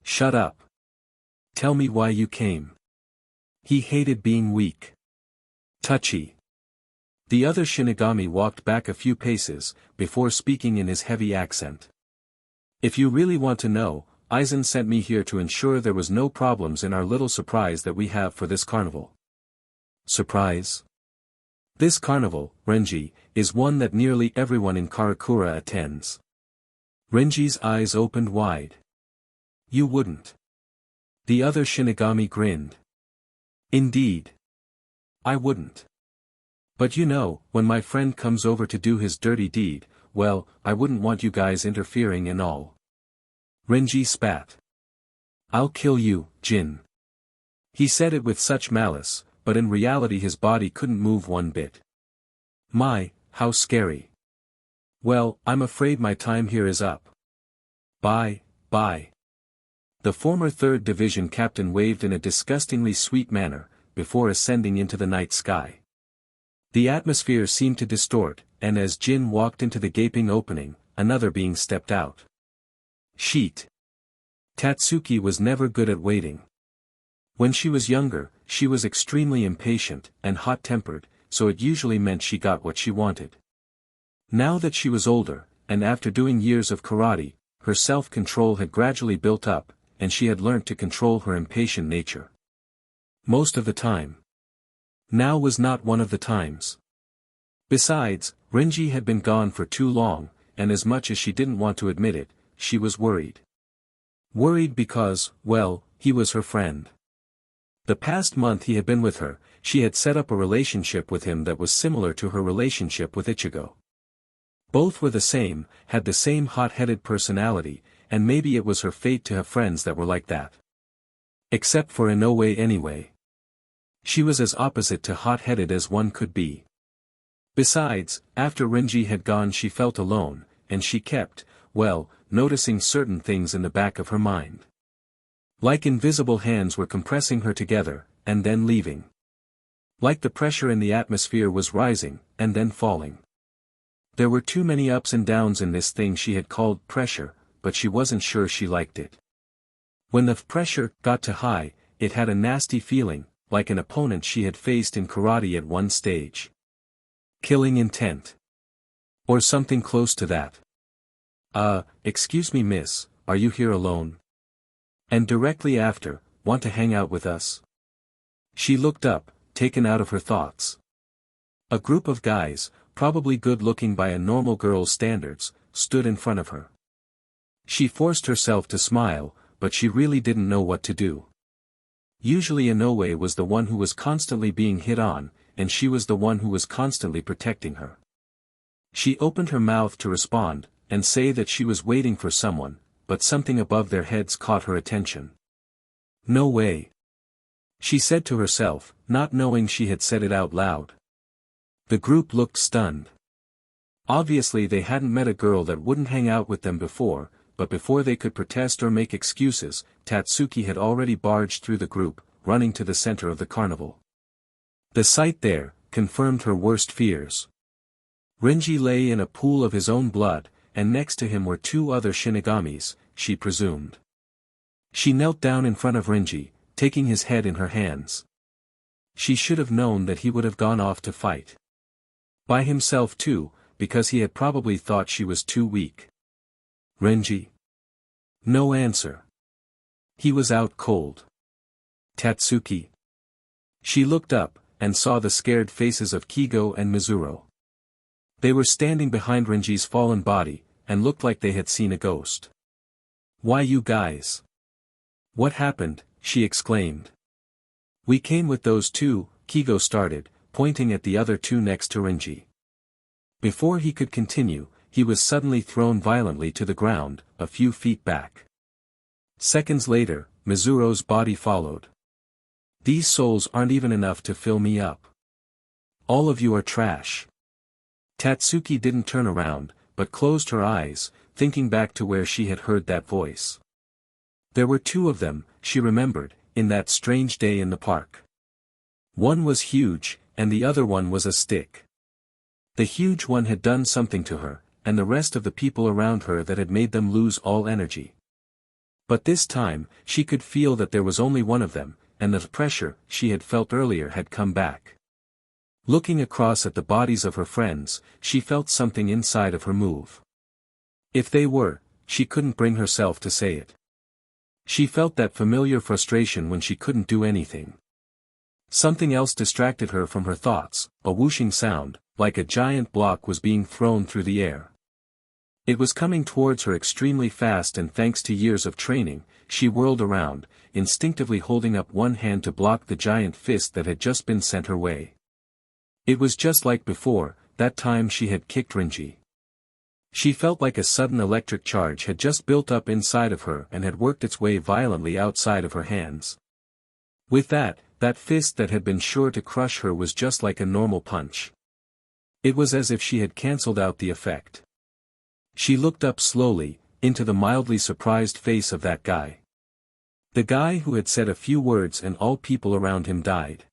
Shut up. Tell me why you came. He hated being weak. Touchy. The other Shinigami walked back a few paces, before speaking in his heavy accent. If you really want to know, Aizen sent me here to ensure there was no problems in our little surprise that we have for this carnival. Surprise? This carnival, Renji, is one that nearly everyone in Karakura attends. Renji's eyes opened wide. You wouldn't. The other Shinigami grinned. Indeed. I wouldn't. But when my friend comes over to do his dirty deed, well, I wouldn't want you guys interfering and all. Renji spat. I'll kill you, Jin. He said it with such malice, but in reality his body couldn't move one bit. My, how scary. Well, I'm afraid my time here is up. Bye. The former 3rd Division captain waved in a disgustingly sweet manner, before ascending into the night sky. The atmosphere seemed to distort, and as Jin walked into the gaping opening, another being stepped out. Sheet. Tatsuki was never good at waiting. When she was younger, she was extremely impatient and hot-tempered, so it usually meant she got what she wanted. Now that she was older, and after doing years of karate, her self-control had gradually built up, and she had learnt to control her impatient nature. Most of the time. Now was not one of the times. Besides, Renji had been gone for too long, and as much as she didn't want to admit it, she was worried. Worried because, well, he was her friend. The past month he had been with her, she had set up a relationship with him that was similar to her relationship with Ichigo. Both were the same, had the same hot-headed personality, and maybe it was her fate to have friends that were like that. Except for Inoue anyway. She was as opposite to hot-headed as one could be. Besides, after Renji had gone she felt alone, and she kept, well, noticing certain things in the back of her mind. Like invisible hands were compressing her together, and then leaving. Like the pressure in the atmosphere was rising, and then falling. There were too many ups and downs in this thing she had called pressure, but she wasn't sure she liked it. When the pressure got too high, it had a nasty feeling, like an opponent she had faced in karate at one stage. Killing intent. Or something close to that. Excuse me miss, are you here alone? And directly after, want to hang out with us? She looked up, taken out of her thoughts. A group of guys, probably good-looking by a normal girl's standards, stood in front of her. She forced herself to smile, but she really didn't know what to do. Usually Inoue was the one who was constantly being hit on, and she was the one who was constantly protecting her. She opened her mouth to respond, and say that she was waiting for someone, but something above their heads caught her attention. No way. She said to herself, not knowing she had said it out loud. The group looked stunned. Obviously they hadn't met a girl that wouldn't hang out with them before, but before they could protest or make excuses, Tatsuki had already barged through the group, running to the center of the carnival. The sight there confirmed her worst fears. Renji lay in a pool of his own blood, and next to him were two other Shinigamis, she presumed. She knelt down in front of Renji, taking his head in her hands. She should have known that he would have gone off to fight. By himself too, because he had probably thought she was too weak. Renji? No answer. He was out cold. Tatsuki? She looked up, and saw the scared faces of Kigo and Mizuro. They were standing behind Renji's fallen body, and looked like they had seen a ghost. Why you guys? What happened? She exclaimed. We came with those two, Kigo started, pointing at the other two next to Renji. Before he could continue, he was suddenly thrown violently to the ground, a few feet back. Seconds later, Mizuro's body followed. These souls aren't even enough to fill me up. All of you are trash. Tatsuki didn't turn around, but closed her eyes, thinking back to where she had heard that voice. There were two of them, she remembered, in that strange day in the park. One was huge, and the other one was a stick. The huge one had done something to her, and the rest of the people around her that had made them lose all energy. But this time, she could feel that there was only one of them, and the pressure she had felt earlier had come back. Looking across at the bodies of her friends, she felt something inside of her move. If they were, she couldn't bring herself to say it. She felt that familiar frustration when she couldn't do anything. Something else distracted her from her thoughts, a whooshing sound, like a giant block was being thrown through the air. It was coming towards her extremely fast, and thanks to years of training, she whirled around, instinctively holding up one hand to block the giant fist that had just been sent her way. It was just like before, that time she had kicked Renji. She felt like a sudden electric charge had just built up inside of her and had worked its way violently outside of her hands. With that fist that had been sure to crush her was just like a normal punch. It was as if she had cancelled out the effect. She looked up slowly, into the mildly surprised face of that guy. The guy who had said a few words and all people around him died.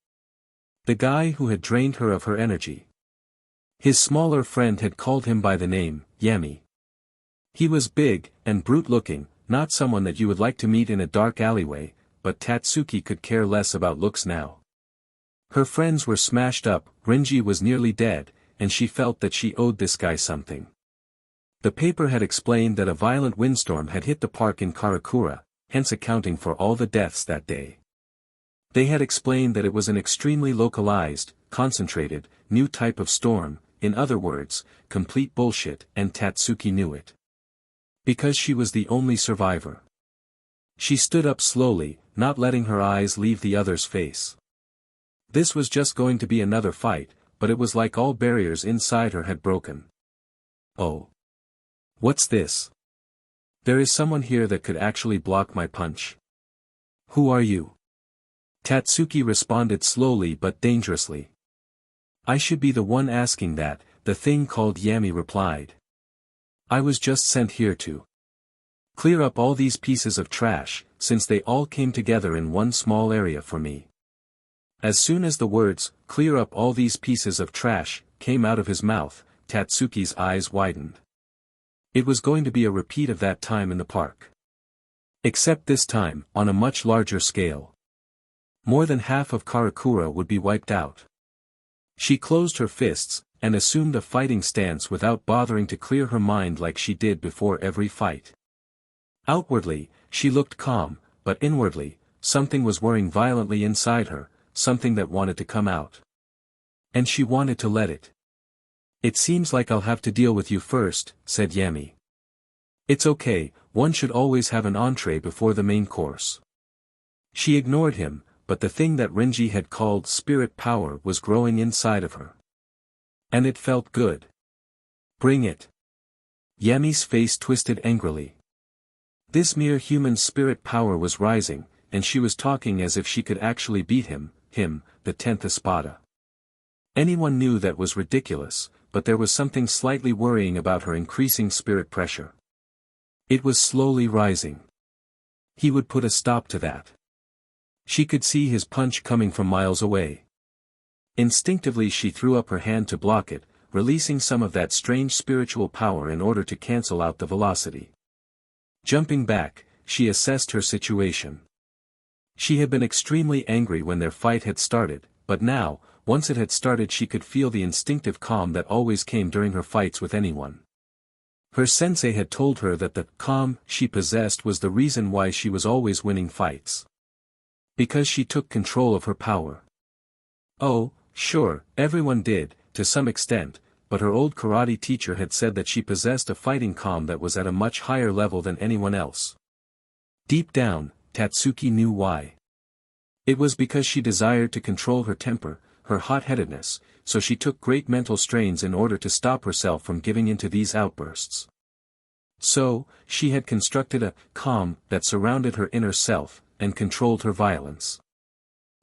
The guy who had drained her of her energy. His smaller friend had called him by the name, Yami. He was big, and brute-looking, not someone that you would like to meet in a dark alleyway, but Tatsuki could care less about looks now. Her friends were smashed up, Renji was nearly dead, and she felt that she owed this guy something. The paper had explained that a violent windstorm had hit the park in Karakura, hence accounting for all the deaths that day. They had explained that it was an extremely localized, concentrated, new type of storm, in other words, complete bullshit, and Tatsuki knew it. Because she was the only survivor. She stood up slowly, not letting her eyes leave the other's face. This was just going to be another fight, but it was like all barriers inside her had broken. Oh. What's this? There is someone here that could actually block my punch. Who are you? Tatsuki responded slowly but dangerously. I should be the one asking that, the thing called Yami replied. I was just sent here to clear up all these pieces of trash, since they all came together in one small area for me. As soon as the words, clear up all these pieces of trash, came out of his mouth, Tatsuki's eyes widened. It was going to be a repeat of that time in the park. Except this time, on a much larger scale. More than half of Karakura would be wiped out. She closed her fists, and assumed a fighting stance without bothering to clear her mind like she did before every fight. Outwardly, she looked calm, but inwardly, something was whirring violently inside her, something that wanted to come out. And she wanted to let it. It seems like I'll have to deal with you first, said Yami. It's okay, one should always have an entree before the main course. She ignored him, but the thing that Renji had called spirit power was growing inside of her. And it felt good. Bring it. Yami's face twisted angrily. This mere human spirit power was rising, and she was talking as if she could actually beat him, the 10th Espada. Anyone knew that was ridiculous, but there was something slightly worrying about her increasing spirit pressure. It was slowly rising. He would put a stop to that. She could see his punch coming from miles away. Instinctively she threw up her hand to block it, releasing some of that strange spiritual power in order to cancel out the velocity. Jumping back, she assessed her situation. She had been extremely angry when their fight had started, but now, once it had started she could feel the instinctive calm that always came during her fights with anyone. Her sensei had told her that the calm she possessed was the reason why she was always winning fights. Because she took control of her power. Oh, sure, everyone did, to some extent, but her old karate teacher had said that she possessed a fighting calm that was at a much higher level than anyone else. Deep down, Tatsuki knew why. It was because she desired to control her temper, her hot-headedness, so she took great mental strains in order to stop herself from giving into these outbursts. So, she had constructed a calm that surrounded her inner self, and controlled her violence.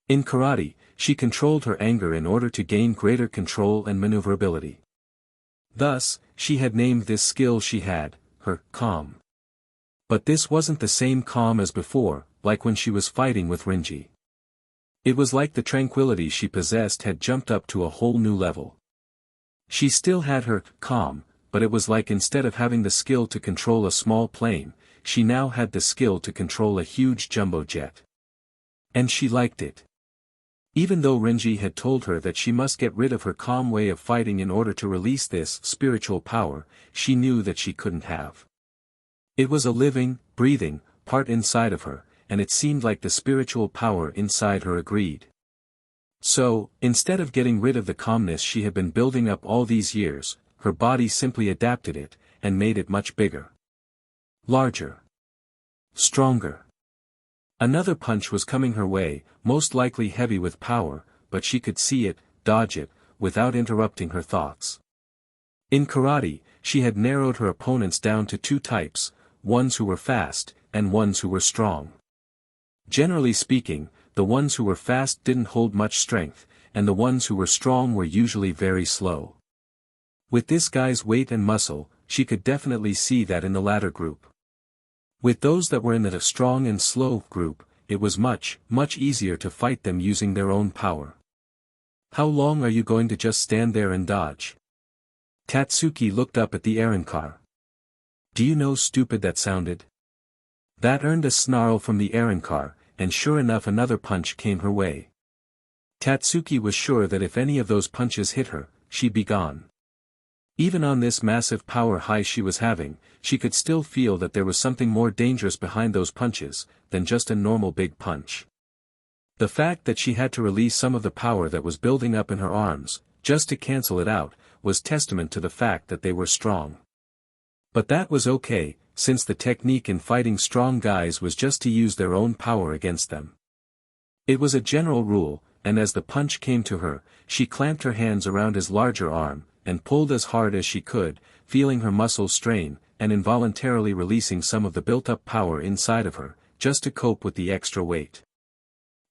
In karate, she controlled her anger in order to gain greater control and maneuverability. Thus, she had named this skill she had, her calm. But this wasn't the same calm as before, like when she was fighting with Renji. It was like the tranquility she possessed had jumped up to a whole new level. She still had her calm, but it was like instead of having the skill to control a small plane, she now had the skill to control a huge jumbo jet. And she liked it. Even though Renji had told her that she must get rid of her calm way of fighting in order to release this spiritual power, she knew that she couldn't have. It was a living, breathing part inside of her, and it seemed like the spiritual power inside her agreed. So, instead of getting rid of the calmness she had been building up all these years, her body simply adapted it, and made it much bigger. Larger. Stronger. Another punch was coming her way, most likely heavy with power, but she could see it, dodge it, without interrupting her thoughts. In karate, she had narrowed her opponents down to two types, ones who were fast, and ones who were strong. Generally speaking, the ones who were fast didn't hold much strength, and the ones who were strong were usually very slow. With this guy's weight and muscle, she could definitely see that in the latter group. With those that were in the strong and slow group, it was much, much easier to fight them using their own power. How long are you going to just stand there and dodge? Tatsuki looked up at the errand car. Do you know stupid that sounded? That earned a snarl from the errand car, and sure enough another punch came her way. Tatsuki was sure that if any of those punches hit her, she'd be gone. Even on this massive power high she was having, she could still feel that there was something more dangerous behind those punches, than just a normal big punch. The fact that she had to release some of the power that was building up in her arms, just to cancel it out, was testament to the fact that they were strong. But that was okay, since the technique in fighting strong guys was just to use their own power against them. It was a general rule, and as the punch came to her, she clamped her hands around his larger arm, and pulled as hard as she could, feeling her muscles strain, and involuntarily releasing some of the built-up power inside of her, just to cope with the extra weight.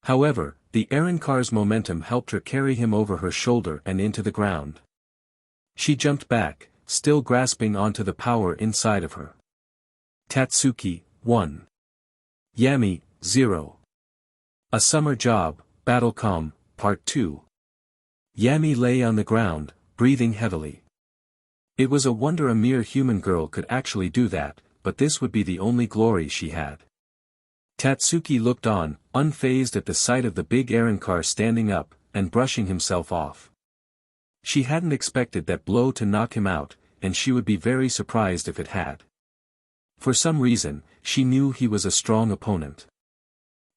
However, the Arrancar's momentum helped her carry him over her shoulder and into the ground. She jumped back, still grasping onto the power inside of her. Tatsuki, 1. Yami, 0. A Summer Job, Battlecom, Part 2. Yami lay on the ground, breathing heavily. It was a wonder a mere human girl could actually do that, but this would be the only glory she had. Tatsuki looked on, unfazed at the sight of the big Arrancar standing up, and brushing himself off. She hadn't expected that blow to knock him out, and she would be very surprised if it had. For some reason, she knew he was a strong opponent.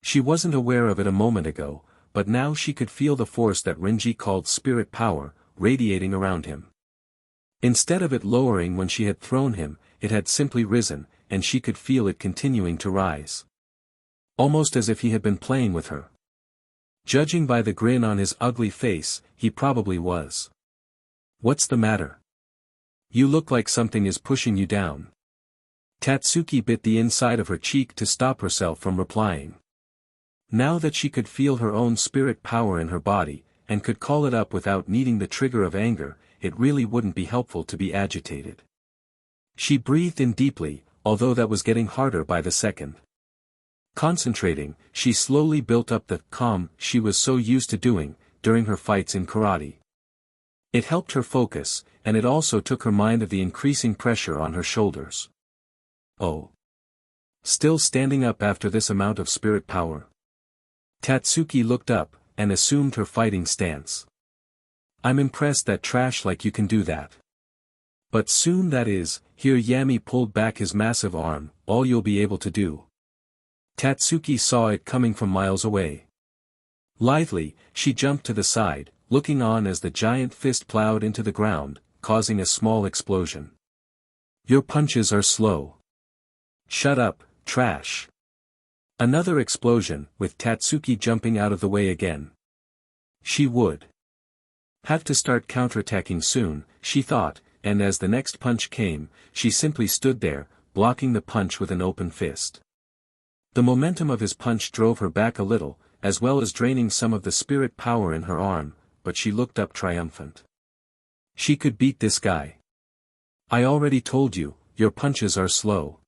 She wasn't aware of it a moment ago, but now she could feel the force that Renji called spirit power, radiating around him. Instead of it lowering when she had thrown him, it had simply risen, and she could feel it continuing to rise. Almost as if he had been playing with her. Judging by the grin on his ugly face, he probably was. What's the matter? You look like something is pushing you down. Tatsuki bit the inside of her cheek to stop herself from replying. Now that she could feel her own spirit power in her body, and could call it up without needing the trigger of anger, it really wouldn't be helpful to be agitated. She breathed in deeply, although that was getting harder by the second. Concentrating, she slowly built up the calm she was so used to doing, during her fights in karate. It helped her focus, and it also took her mind of the increasing pressure on her shoulders. Oh. Still standing up after this amount of spirit power? Tatsuki looked up, and assumed her fighting stance. I'm impressed that trash like you can do that. But soon that is, here Yami pulled back his massive arm, all you'll be able to do. Tatsuki saw it coming from miles away. Lithely, she jumped to the side, looking on as the giant fist plowed into the ground, causing a small explosion. Your punches are slow. Shut up, trash. Another explosion, with Tatsuki jumping out of the way again. She would have to start counterattacking soon, she thought, and as the next punch came, she simply stood there, blocking the punch with an open fist. The momentum of his punch drove her back a little, as well as draining some of the spirit power in her arm, but she looked up triumphant. She could beat this guy. I already told you, your punches are slow.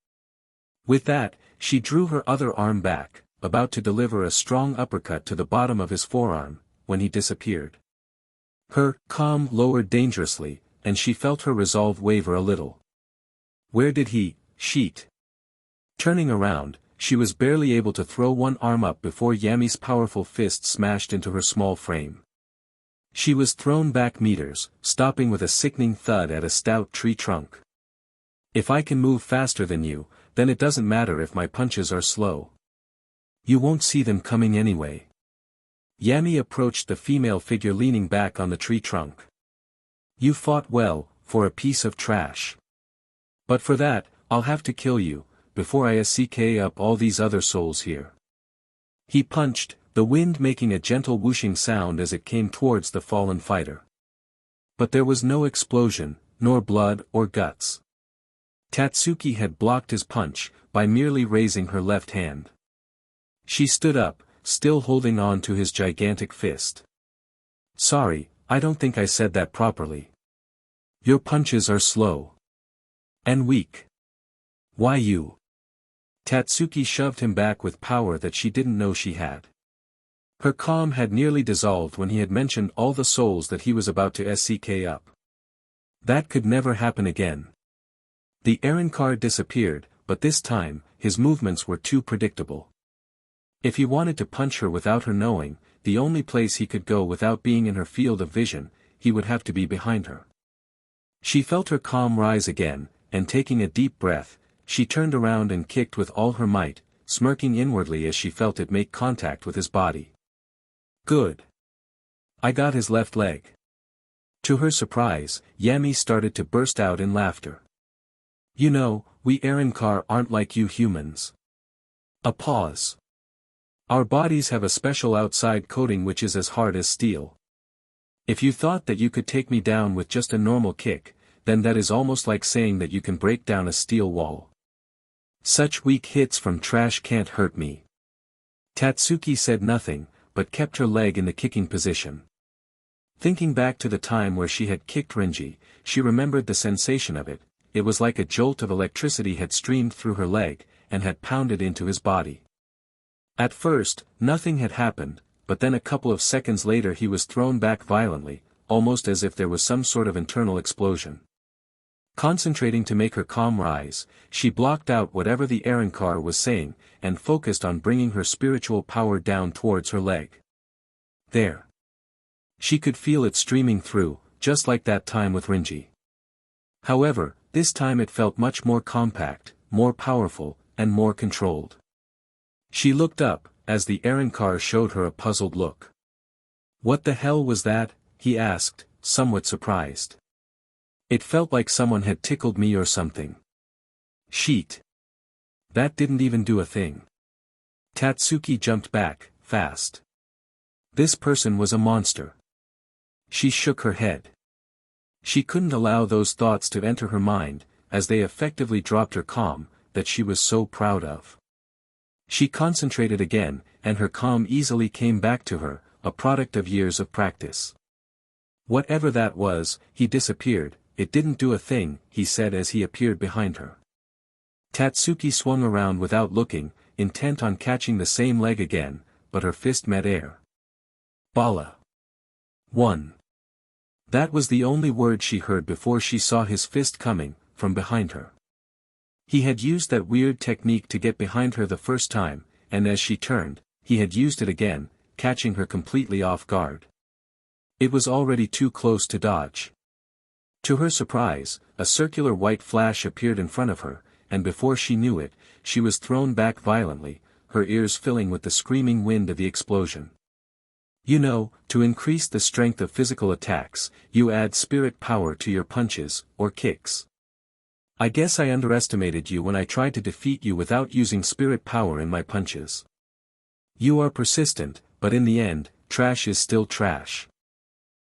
With that, she drew her other arm back, about to deliver a strong uppercut to the bottom of his forearm, when he disappeared. Her calm lowered dangerously, and she felt her resolve waver a little. Where did he, sheet? Turning around, she was barely able to throw one arm up before Yami's powerful fist smashed into her small frame. She was thrown back meters, stopping with a sickening thud at a stout tree trunk. If I can move faster than you, then it doesn't matter if my punches are slow. You won't see them coming anyway. Yami approached the female figure leaning back on the tree trunk. You fought well, for a piece of trash. But for that, I'll have to kill you, before I SK up all these other souls here. He punched, the wind making a gentle whooshing sound as it came towards the fallen fighter. But there was no explosion, nor blood or guts. Tatsuki had blocked his punch, by merely raising her left hand. She stood up, still holding on to his gigantic fist. Sorry, I don't think I said that properly. Your punches are slow. And weak. Why you? Tatsuki shoved him back with power that she didn't know she had. Her calm had nearly dissolved when he had mentioned all the souls that he was about to SK up. That could never happen again. The Arrancar disappeared, but this time, his movements were too predictable. If he wanted to punch her without her knowing, the only place he could go without being in her field of vision, he would have to be behind her. She felt her calm rise again, and taking a deep breath, she turned around and kicked with all her might, smirking inwardly as she felt it make contact with his body. Good. I got his left leg. To her surprise, Yami started to burst out in laughter. You know, we Arrancar aren't like you humans. A pause. Our bodies have a special outside coating which is as hard as steel. If you thought that you could take me down with just a normal kick, then that is almost like saying that you can break down a steel wall. Such weak hits from trash can't hurt me. Tatsuki said nothing, but kept her leg in the kicking position. Thinking back to the time where she had kicked Renji, she remembered the sensation of it. It was like a jolt of electricity had streamed through her leg, and had pounded into his body. At first, nothing had happened, but then a couple of seconds later he was thrown back violently, almost as if there was some sort of internal explosion. Concentrating to make her calm rise, she blocked out whatever the errand car was saying, and focused on bringing her spiritual power down towards her leg. There. She could feel it streaming through, just like that time with Renji. However, this time it felt much more compact, more powerful, and more controlled. She looked up, as the errand car showed her a puzzled look. "What the hell was that?" he asked, somewhat surprised. "It felt like someone had tickled me or something." "Sheet. That didn't even do a thing." Tatsuki jumped back, fast. This person was a monster. She shook her head. She couldn't allow those thoughts to enter her mind, as they effectively dropped her calm, that she was so proud of. She concentrated again, and her calm easily came back to her, a product of years of practice. Whatever that was, he disappeared. "It didn't do a thing," he said as he appeared behind her. Tatsuki swung around without looking, intent on catching the same leg again, but her fist met air. "Bala." 1. That was the only word she heard before she saw his fist coming, from behind her. He had used that weird technique to get behind her the first time, and as she turned, he had used it again, catching her completely off guard. It was already too close to dodge. To her surprise, a circular white flash appeared in front of her, and before she knew it, she was thrown back violently, her ears filling with the screaming wind of the explosion. You know, to increase the strength of physical attacks, you add spirit power to your punches, or kicks. I guess I underestimated you when I tried to defeat you without using spirit power in my punches. You are persistent, but in the end, trash is still trash.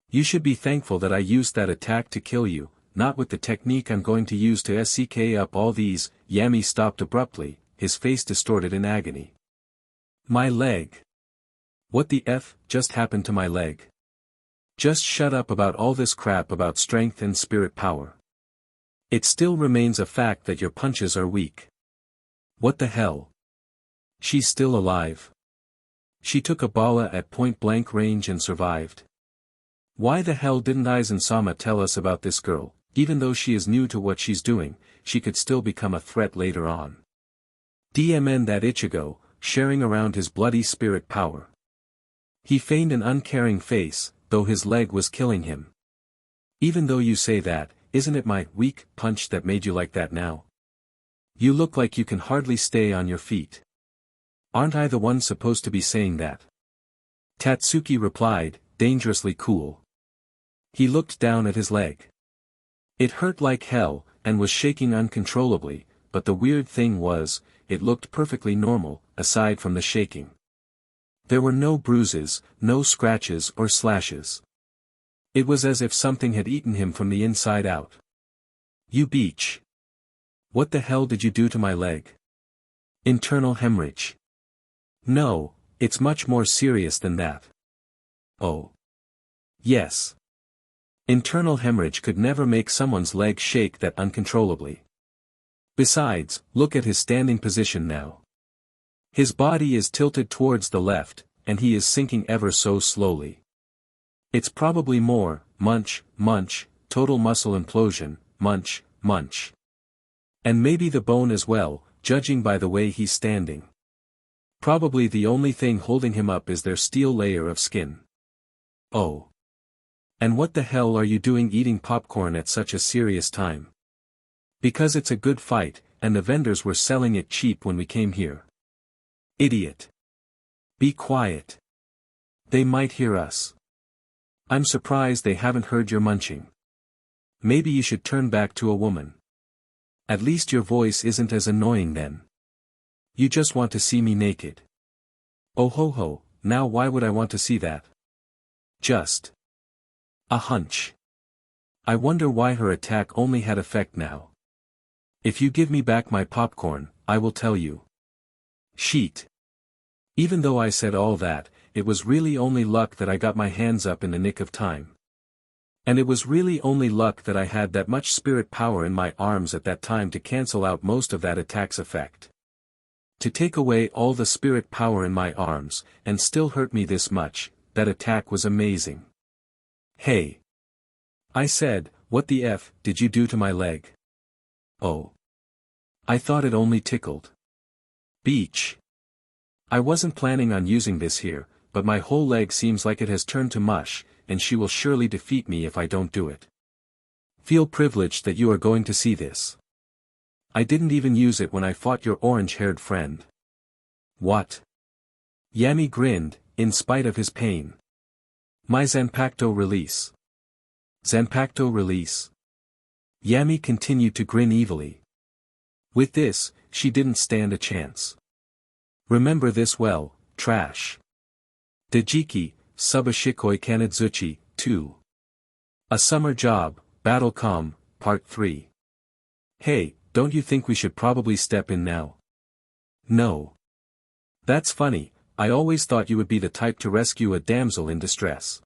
You should be thankful that I used that attack to kill you, not with the technique I'm going to use to SCK up all these. Yami stopped abruptly, his face distorted in agony. My leg. What the F just happened to my leg? Just shut up about all this crap about strength and spirit power. It still remains a fact that your punches are weak. What the hell? She's still alive. She took a bala at point-blank range and survived. Why the hell didn't Aizen-sama tell us about this girl? Even though she is new to what she's doing, she could still become a threat later on. DMN that Ichigo, sharing around his bloody spirit power. He feigned an uncaring face, though his leg was killing him. Even though you say that, isn't it my weak punch that made you like that now? You look like you can hardly stay on your feet. Aren't I the one supposed to be saying that? Tatsuki replied, dangerously cool. He looked down at his leg. It hurt like hell, and was shaking uncontrollably, but the weird thing was, it looked perfectly normal, aside from the shaking. There were no bruises, no scratches or slashes. It was as if something had eaten him from the inside out. You beach. What the hell did you do to my leg? Internal hemorrhage. No, it's much more serious than that. Oh. Yes. Internal hemorrhage could never make someone's leg shake that uncontrollably. Besides, look at his standing position now. His body is tilted towards the left, and he is sinking ever so slowly. It's probably more, munch, munch, total muscle implosion, munch, munch. And maybe the bone as well, judging by the way he's standing. Probably the only thing holding him up is their steel layer of skin. Oh. And what the hell are you doing eating popcorn at such a serious time? Because it's a good fight, and the vendors were selling it cheap when we came here. Idiot. Be quiet. They might hear us. I'm surprised they haven't heard your munching. Maybe you should turn back to a woman. At least your voice isn't as annoying then. You just want to see me naked. Oh ho ho, now why would I want to see that? Just a hunch. I wonder why her attack only had effect now. If you give me back my popcorn, I will tell you. Sheet. Even though I said all that, it was really only luck that I got my hands up in the nick of time. And it was really only luck that I had that much spirit power in my arms at that time to cancel out most of that attack's effect. To take away all the spirit power in my arms, and still hurt me this much, that attack was amazing. Hey! I said, what the F did you do to my leg? Oh. I thought it only tickled. Beach. I wasn't planning on using this here, but my whole leg seems like it has turned to mush, and she will surely defeat me if I don't do it. Feel privileged that you are going to see this. I didn't even use it when I fought your orange-haired friend. What? Yami grinned, in spite of his pain. My Zanpakuto release. Zanpakuto release. Yami continued to grin evilly. With this, she didn't stand a chance. Remember this well, trash. Dejiki, Subashikoi Kanedzuchi, 2. A Summer Job, Battle.com, Part 3. Hey, don't you think we should probably step in now? No. That's funny, I always thought you would be the type to rescue a damsel in distress.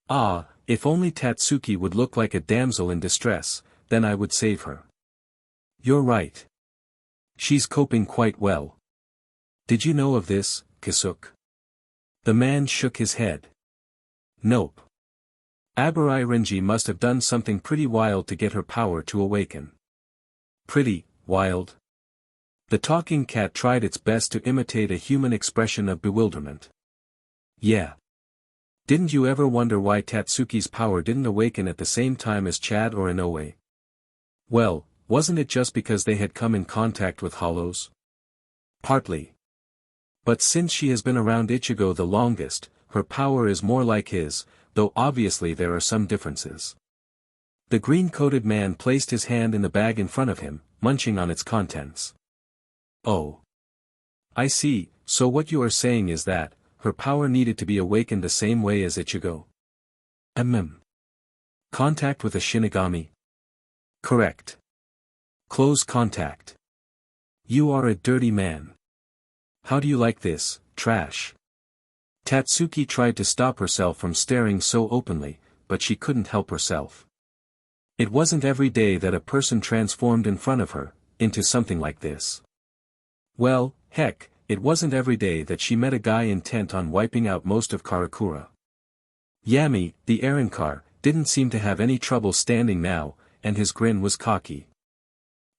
Ah, if only Tatsuki would look like a damsel in distress, then I would save her. You're right. She's coping quite well. Did you know of this, Kisuke? The man shook his head. Nope. Aburai Renji must have done something pretty wild to get her power to awaken. Pretty wild? The talking cat tried its best to imitate a human expression of bewilderment. Yeah. Didn't you ever wonder why Tatsuki's power didn't awaken at the same time as Chad or Inoue? Well, wasn't it just because they had come in contact with hollows? Partly. But since she has been around Ichigo the longest, her power is more like his, though obviously there are some differences. The green-coated man placed his hand in the bag in front of him, munching on its contents. Oh. I see, so what you are saying is that, her power needed to be awakened the same way as Ichigo. Contact with a Shinigami? Correct. Close contact. You are a dirty man. How do you like this, trash? Tatsuki tried to stop herself from staring so openly, but she couldn't help herself. It wasn't every day that a person transformed in front of her, into something like this. Well, heck, it wasn't every day that she met a guy intent on wiping out most of Karakura. Yami, the Arrancar, didn't seem to have any trouble standing now, and his grin was cocky.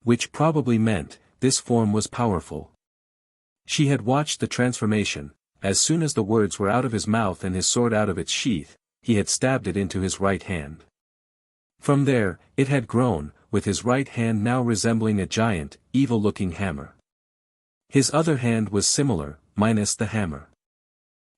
Which probably meant, this form was powerful. She had watched the transformation. As soon as the words were out of his mouth and his sword out of its sheath, he had stabbed it into his right hand. From there, it had grown, with his right hand now resembling a giant, evil-looking hammer. His other hand was similar, minus the hammer.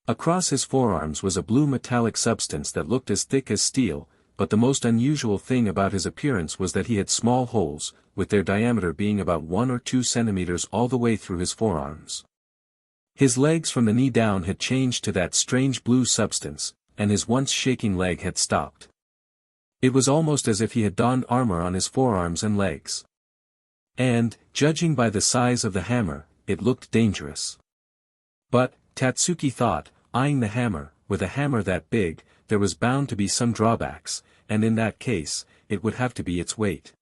Across his forearms was a blue metallic substance that looked as thick as steel, but the most unusual thing about his appearance was that he had small holes, with their diameter being about 1 or 2 centimeters all the way through his forearms. His legs from the knee down had changed to that strange blue substance, and his once shaking leg had stopped. It was almost as if he had donned armor on his forearms and legs. And, judging by the size of the hammer, it looked dangerous. But, Tatsuki thought, eyeing the hammer, with a hammer that big, there was bound to be some drawbacks, and in that case, it would have to be its weight.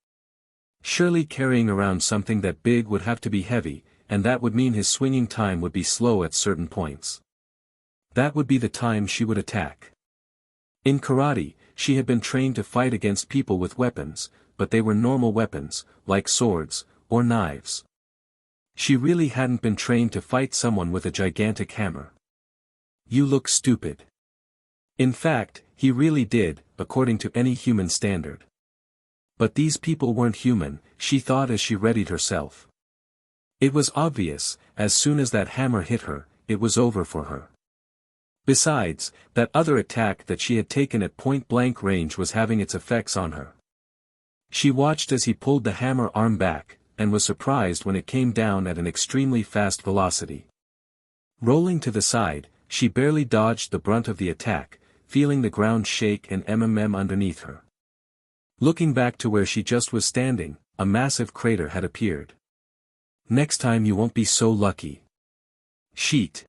Surely carrying around something that big would have to be heavy, and that would mean his swinging time would be slow at certain points. That would be the time she would attack. In karate, she had been trained to fight against people with weapons, but they were normal weapons, like swords, or knives. She really hadn't been trained to fight someone with a gigantic hammer. You look stupid. In fact, he really did, according to any human standard. But these people weren't human, she thought as she readied herself. It was obvious, as soon as that hammer hit her, it was over for her. Besides, that other attack that she had taken at point-blank range was having its effects on her. She watched as he pulled the hammer arm back, and was surprised when it came down at an extremely fast velocity. Rolling to the side, she barely dodged the brunt of the attack, feeling the ground shake and underneath her. Looking back to where she just was standing, a massive crater had appeared. Next time you won't be so lucky. Sheet.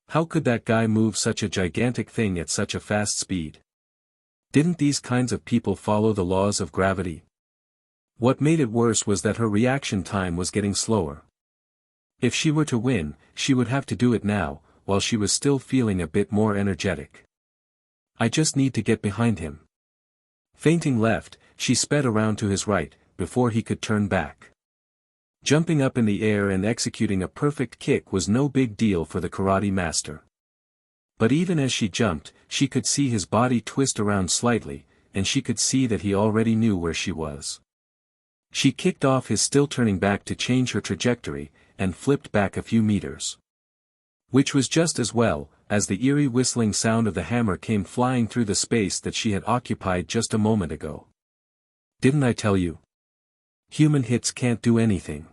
How could that guy move such a gigantic thing at such a fast speed? Didn't these kinds of people follow the laws of gravity? What made it worse was that her reaction time was getting slower. If she were to win, she would have to do it now, while she was still feeling a bit more energetic. I just need to get behind him. Feinting left, she sped around to his right, before he could turn back. Jumping up in the air and executing a perfect kick was no big deal for the karate master. But even as she jumped, she could see his body twist around slightly, and she could see that he already knew where she was. She kicked off his still turning back to change her trajectory, and flipped back a few meters. Which was just as well, as the eerie whistling sound of the hammer came flying through the space that she had occupied just a moment ago. Didn't I tell you? Human hits can't do anything.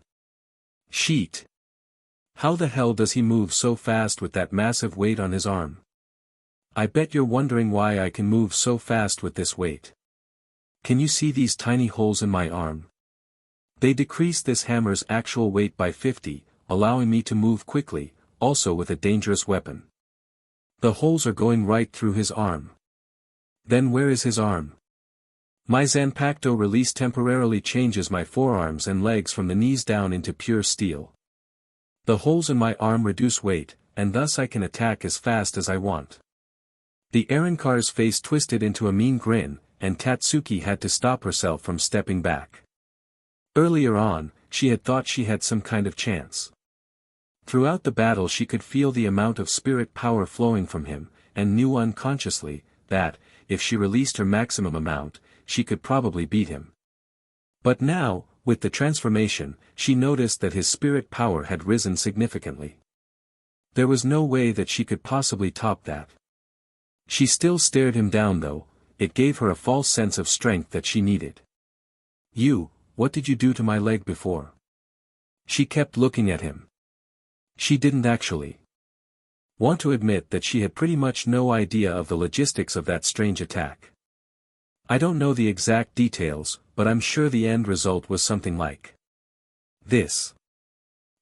Sheet. How the hell does he move so fast with that massive weight on his arm? I bet you're wondering why I can move so fast with this weight. Can you see these tiny holes in my arm? They decrease this hammer's actual weight by 50, allowing me to move quickly, also with a dangerous weapon. The holes are going right through his arm. Then where is his arm? My Zanpakuto release temporarily changes my forearms and legs from the knees down into pure steel. The holes in my arm reduce weight, and thus I can attack as fast as I want. The Arrancar's face twisted into a mean grin, and Tatsuki had to stop herself from stepping back. Earlier on, she had thought she had some kind of chance. Throughout the battle she could feel the amount of spirit power flowing from him, and knew unconsciously, that, if she released her maximum amount, she could probably beat him. But now, with the transformation, she noticed that his spirit power had risen significantly. There was no way that she could possibly top that. She still stared him down though, it gave her a false sense of strength that she needed. What did you do to my leg before? She kept looking at him. She didn't actually want to admit that she had pretty much no idea of the logistics of that strange attack. I don't know the exact details, but I'm sure the end result was something like this.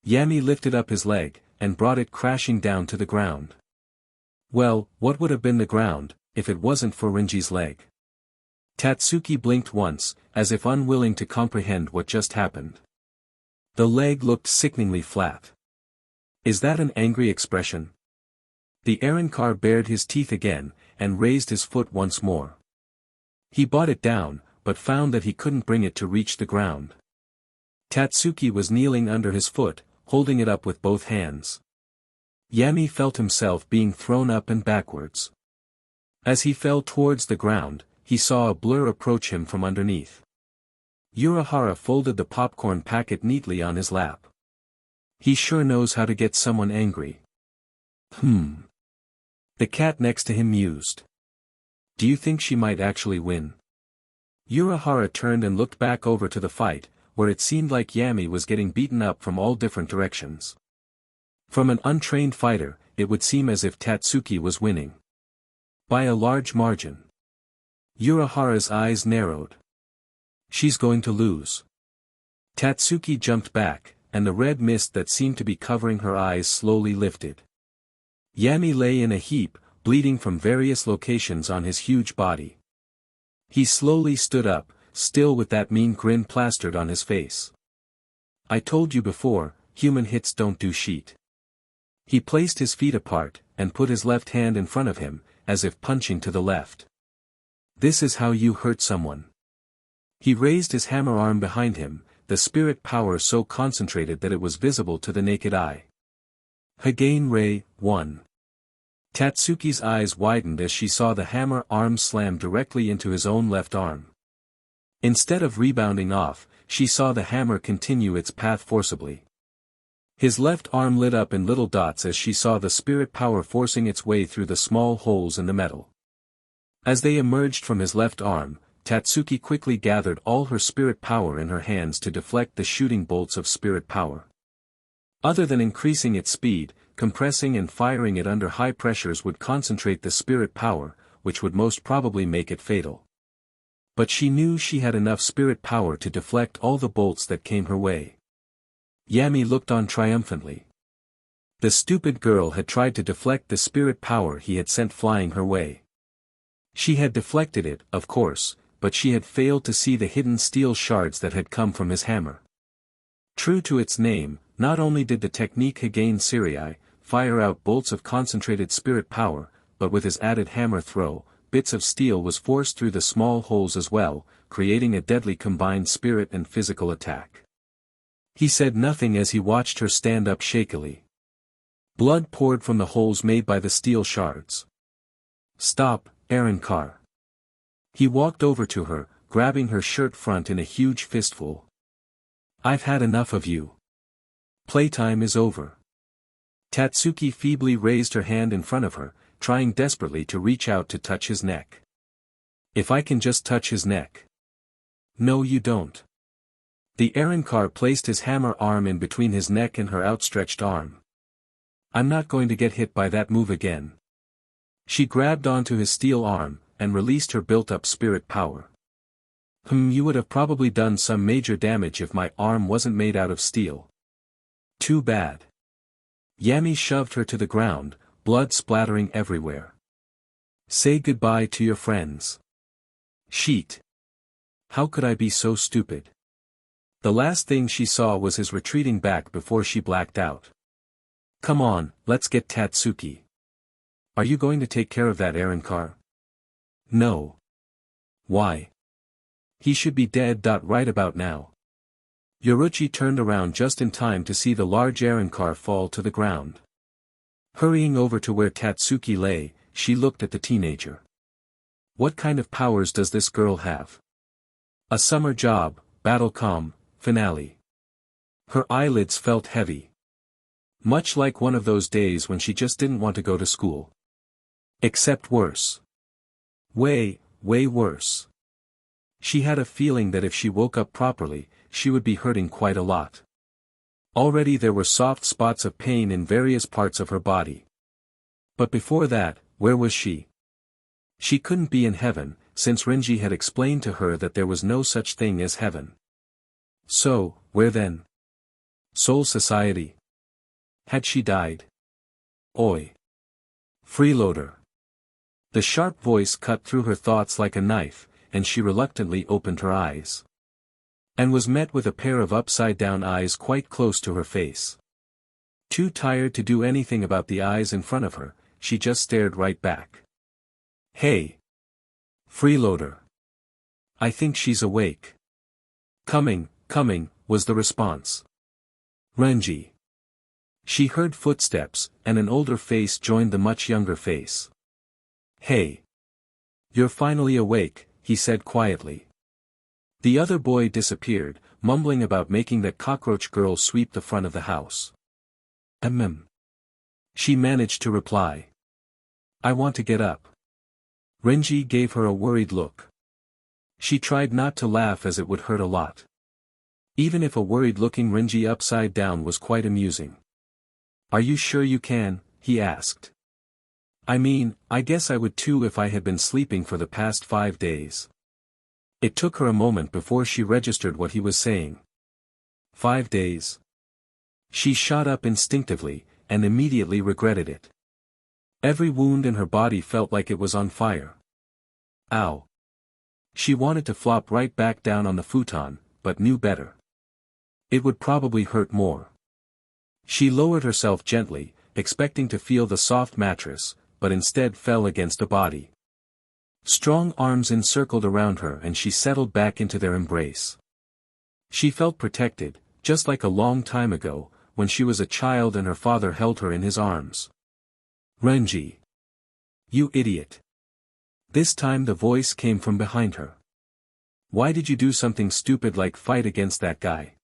Yami lifted up his leg, and brought it crashing down to the ground. Well, what would have been the ground, if it wasn't for Rinji's leg? Tatsuki blinked once, as if unwilling to comprehend what just happened. The leg looked sickeningly flat. Is that an angry expression? The Arrancar bared his teeth again, and raised his foot once more. He brought it down, but found that he couldn't bring it to reach the ground. Tatsuki was kneeling under his foot, holding it up with both hands. Yami felt himself being thrown up and backwards. As he fell towards the ground, he saw a blur approach him from underneath. Urahara folded the popcorn packet neatly on his lap. He sure knows how to get someone angry. The cat next to him mused. Do you think she might actually win? Urahara turned and looked back over to the fight, where it seemed like Yami was getting beaten up from all different directions. From an untrained fighter, it would seem as if Tatsuki was winning. By a large margin. Urahara's eyes narrowed. She's going to lose. Tatsuki jumped back, and the red mist that seemed to be covering her eyes slowly lifted. Yami lay in a heap, bleeding from various locations on his huge body. He slowly stood up, still with that mean grin plastered on his face. I told you before, human hits don't do shit. He placed his feet apart, and put his left hand in front of him, as if punching to the left. This is how you hurt someone. He raised his hammer arm behind him, the spirit power so concentrated that it was visible to the naked eye. Hagain Rei, 1. Tatsuki's eyes widened as she saw the hammer arm slam directly into his own left arm. Instead of rebounding off, she saw the hammer continue its path forcibly. His left arm lit up in little dots as she saw the spirit power forcing its way through the small holes in the metal. As they emerged from his left arm, Tatsuki quickly gathered all her spirit power in her hands to deflect the shooting bolts of spirit power. Other than increasing its speed, compressing and firing it under high pressures would concentrate the spirit power, which would most probably make it fatal. But she knew she had enough spirit power to deflect all the bolts that came her way. Yami looked on triumphantly. The stupid girl had tried to deflect the spirit power he had sent flying her way. She had deflected it, of course, but she had failed to see the hidden steel shards that had come from his hammer. True to its name, not only did the technique Hagain Sirii fire out bolts of concentrated spirit power, but with his added hammer throw, bits of steel was forced through the small holes as well, creating a deadly combined spirit and physical attack. He said nothing as he watched her stand up shakily. Blood poured from the holes made by the steel shards. "Stop, Arrancar." He walked over to her, grabbing her shirt front in a huge fistful. "I've had enough of you. Playtime is over." Tatsuki feebly raised her hand in front of her, trying desperately to reach out to touch his neck. "If I can just touch his neck." "No, you don't." The Arrancar placed his hammer arm in between his neck and her outstretched arm. "I'm not going to get hit by that move again." She grabbed onto his steel arm, and released her built-up spirit power. You would have probably done some major damage if my arm wasn't made out of steel." "Too bad." Yami shoved her to the ground, blood splattering everywhere. "Say goodbye to your friends." "Sheet. How could I be so stupid?" The last thing she saw was his retreating back before she blacked out. "Come on, let's get Tatsuki." "Are you going to take care of that Arrancar?" "No." "Why?" "He should be dead. Right about now." Yoruichi turned around just in time to see the large Arrancar fall to the ground. Hurrying over to where Tatsuki lay, she looked at the teenager. "What kind of powers does this girl have?" "A summer job, Battlecom, finale." Her eyelids felt heavy. Much like one of those days when she just didn't want to go to school. Except worse. Way worse. She had a feeling that if she woke up properly, she would be hurting quite a lot. Already there were soft spots of pain in various parts of her body. But before that, where was she? She couldn't be in heaven, since Renji had explained to her that there was no such thing as heaven. So, where then? Soul Society. Had she died? Oi. Freeloader. The sharp voice cut through her thoughts like a knife, and she reluctantly opened her eyes. And was met with a pair of upside-down eyes quite close to her face. Too tired to do anything about the eyes in front of her, she just stared right back. "Hey. Freeloader. I think she's awake." Coming, was the response. "Renji." She heard footsteps, and an older face joined the much younger face. "Hey. You're finally awake," he said quietly. The other boy disappeared, mumbling about making that cockroach girl sweep the front of the house. She managed to reply. "I want to get up." Renji gave her a worried look. She tried not to laugh as it would hurt a lot. Even if a worried-looking Renji upside down was quite amusing. "Are you sure you can?" he asked. "I mean, I guess I would too if I had been sleeping for the past 5 days." It took her a moment before she registered what he was saying. 5 days. She shot up instinctively, and immediately regretted it. Every wound in her body felt like it was on fire. Ow. She wanted to flop right back down on the futon, but knew better. It would probably hurt more. She lowered herself gently, expecting to feel the soft mattress, but instead fell against a body. Strong arms encircled around her and she settled back into their embrace. She felt protected, just like a long time ago, when she was a child and her father held her in his arms. "Renji. You idiot." This time the voice came from behind her. "Why did you do something stupid like fight against that guy?"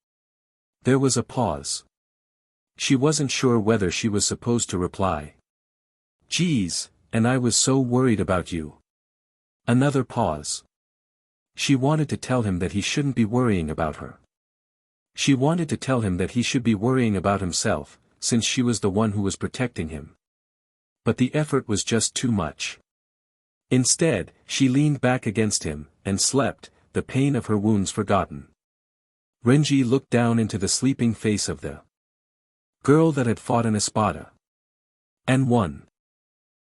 There was a pause. She wasn't sure whether she was supposed to reply. "Geez, and I was so worried about you." Another pause. She wanted to tell him that he shouldn't be worrying about her. She wanted to tell him that he should be worrying about himself, since she was the one who was protecting him. But the effort was just too much. Instead, she leaned back against him, and slept, the pain of her wounds forgotten. Renji looked down into the sleeping face of the girl that had fought in Espada. And won.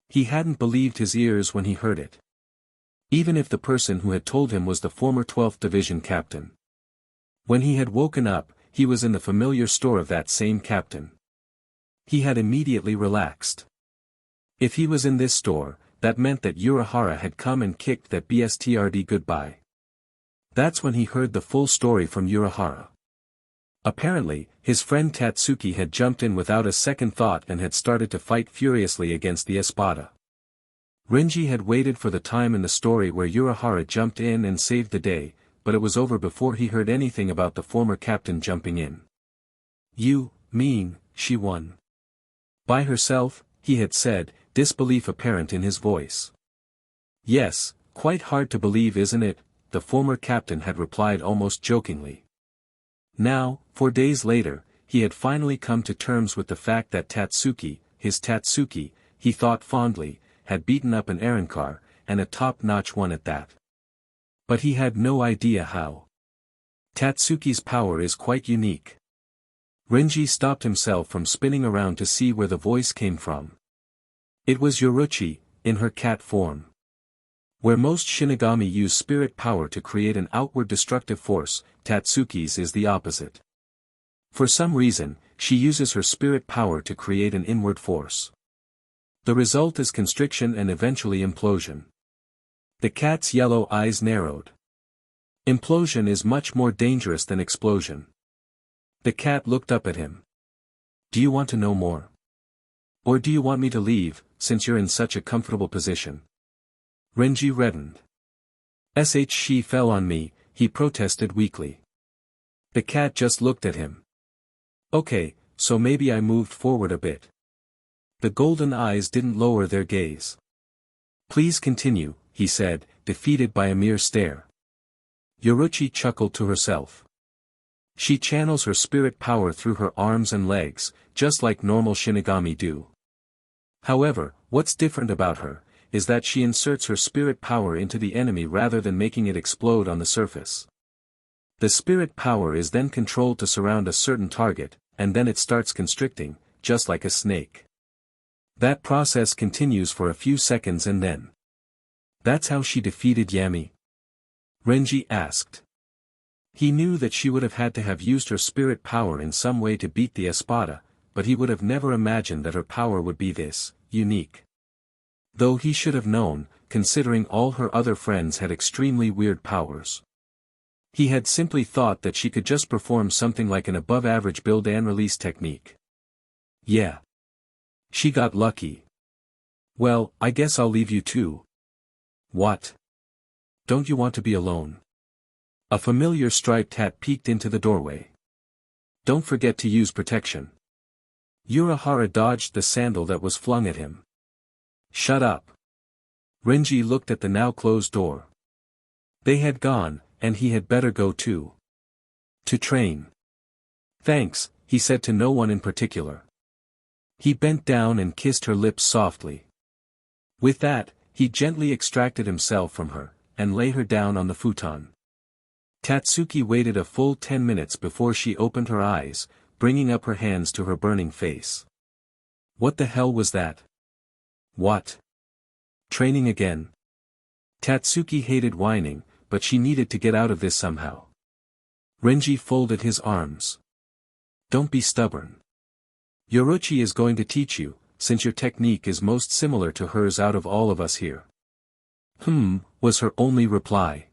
He hadn't believed his ears when he heard it. Even if the person who had told him was the former 12th Division captain. When he had woken up, he was in the familiar store of that same captain. He had immediately relaxed. If he was in this store, that meant that Urahara had come and kicked that bstrd goodbye. That's when he heard the full story from Urahara. Apparently, his friend Tatsuki had jumped in without a second thought and had started to fight furiously against the Espada. Renji had waited for the time in the story where Urahara jumped in and saved the day, but it was over before he heard anything about the former captain jumping in. You mean, she won? By herself, he had said, disbelief apparent in his voice. Yes, quite hard to believe, isn't it? The former captain had replied almost jokingly. Now, 4 days later, he had finally come to terms with the fact that Tatsuki, his Tatsuki, he thought fondly, had beaten up an Arrancar, and a top-notch one at that. But he had no idea how. Tatsuki's power is quite unique. Renji stopped himself from spinning around to see where the voice came from. It was Yoruchi, in her cat form. Where most Shinigami use spirit power to create an outward destructive force, Tatsuki's is the opposite. For some reason, she uses her spirit power to create an inward force. The result is constriction and eventually implosion. The cat's yellow eyes narrowed. Implosion is much more dangerous than explosion. The cat looked up at him. Do you want to know more? Or do you want me to leave, since you're in such a comfortable position? Renji reddened. She fell on me, he protested weakly. The cat just looked at him. Okay, so maybe I moved forward a bit. The golden eyes didn't lower their gaze. Please continue, he said, defeated by a mere stare. Yoruchi chuckled to herself. She channels her spirit power through her arms and legs, just like normal Shinigami do. However, what's different about her, is that she inserts her spirit power into the enemy rather than making it explode on the surface. The spirit power is then controlled to surround a certain target, and then it starts constricting, just like a snake. That process continues for a few seconds and then. That's how she defeated Yami? Renji asked. He knew that she would have had to have used her spirit power in some way to beat the Espada, but he would have never imagined that her power would be this, unique. Though he should have known, considering all her other friends had extremely weird powers. He had simply thought that she could just perform something like an above-average build and release technique. Yeah. She got lucky. Well, I guess I'll leave you too. What? Don't you want to be alone? A familiar striped hat peeked into the doorway. Don't forget to use protection. Urahara dodged the sandal that was flung at him. Shut up. Renji looked at the now closed door. They had gone, and he had better go too. To train. Thanks, he said to no one in particular. He bent down and kissed her lips softly. With that, he gently extracted himself from her, and lay her down on the futon. Tatsuki waited a full 10 minutes before she opened her eyes, bringing up her hands to her burning face. What the hell was that? What? Training again? Tatsuki hated whining, but she needed to get out of this somehow. Renji folded his arms. Don't be stubborn. Yoruchi is going to teach you, since your technique is most similar to hers out of all of us here. Was her only reply.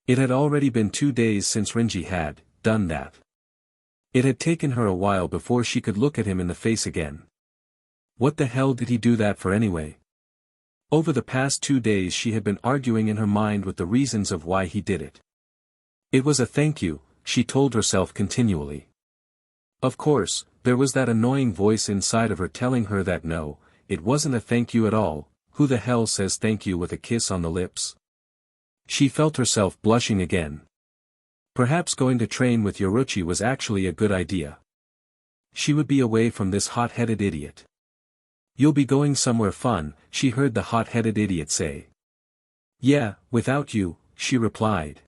It had already been 2 days since Renji had done that. It had taken her a while before she could look at him in the face again. What the hell did he do that for anyway? Over the past 2 days she had been arguing in her mind with the reasons of why he did it. It was a thank you, she told herself continually. Of course, there was that annoying voice inside of her telling her that no, it wasn't a thank you at all. Who the hell says thank you with a kiss on the lips? She felt herself blushing again. Perhaps going to train with Yoruchi was actually a good idea. She would be away from this hot-headed idiot. You'll be going somewhere fun, she heard the hot-headed idiot say. Yeah, without you, she replied.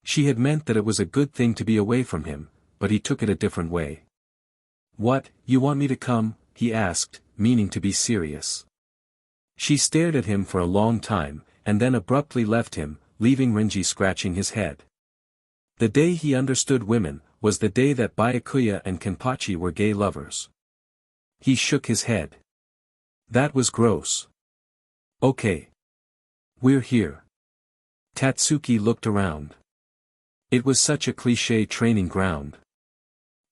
She had meant that it was a good thing to be away from him, but he took it a different way. What, you want me to come? He asked, meaning to be serious. She stared at him for a long time, and then abruptly left him, leaving Renji scratching his head. The day he understood women, was the day that Byakuya and Kenpachi were gay lovers. He shook his head. That was gross. Okay. We're here. Tatsuki looked around. It was such a cliché training ground.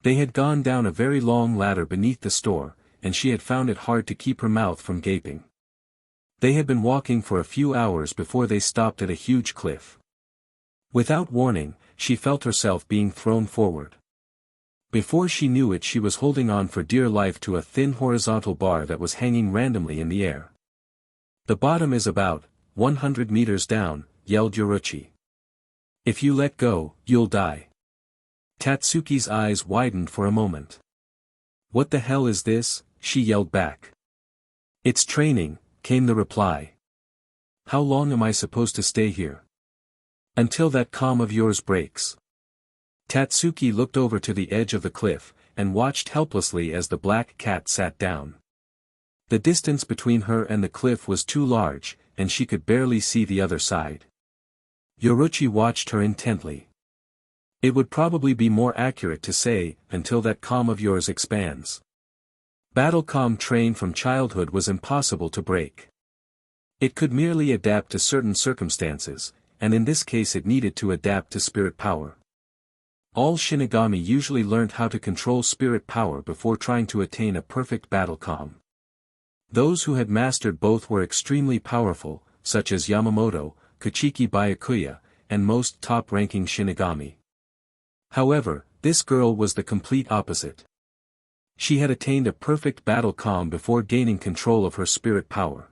They had gone down a very long ladder beneath the store, and she had found it hard to keep her mouth from gaping. They had been walking for a few hours before they stopped at a huge cliff. Without warning, she felt herself being thrown forward. Before she knew it, she was holding on for dear life to a thin horizontal bar that was hanging randomly in the air. The bottom is about 100 meters down, yelled Yoruchi. If you let go, you'll die. Tatsuki's eyes widened for a moment. What the hell is this? She yelled back. It's training, came the reply. How long am I supposed to stay here? Until that calm of yours breaks. Tatsuki looked over to the edge of the cliff, and watched helplessly as the black cat sat down. The distance between her and the cliff was too large, and she could barely see the other side. Yoruchi watched her intently. It would probably be more accurate to say, until that calm of yours expands. Battle calm trained from childhood was impossible to break. It could merely adapt to certain circumstances, and in this case it needed to adapt to spirit power. All Shinigami usually learned how to control spirit power before trying to attain a perfect battle calm. Those who had mastered both were extremely powerful, such as Yamamoto, Kuchiki Byakuya, and most top-ranking Shinigami. However, this girl was the complete opposite. She had attained a perfect battle calm before gaining control of her spirit power.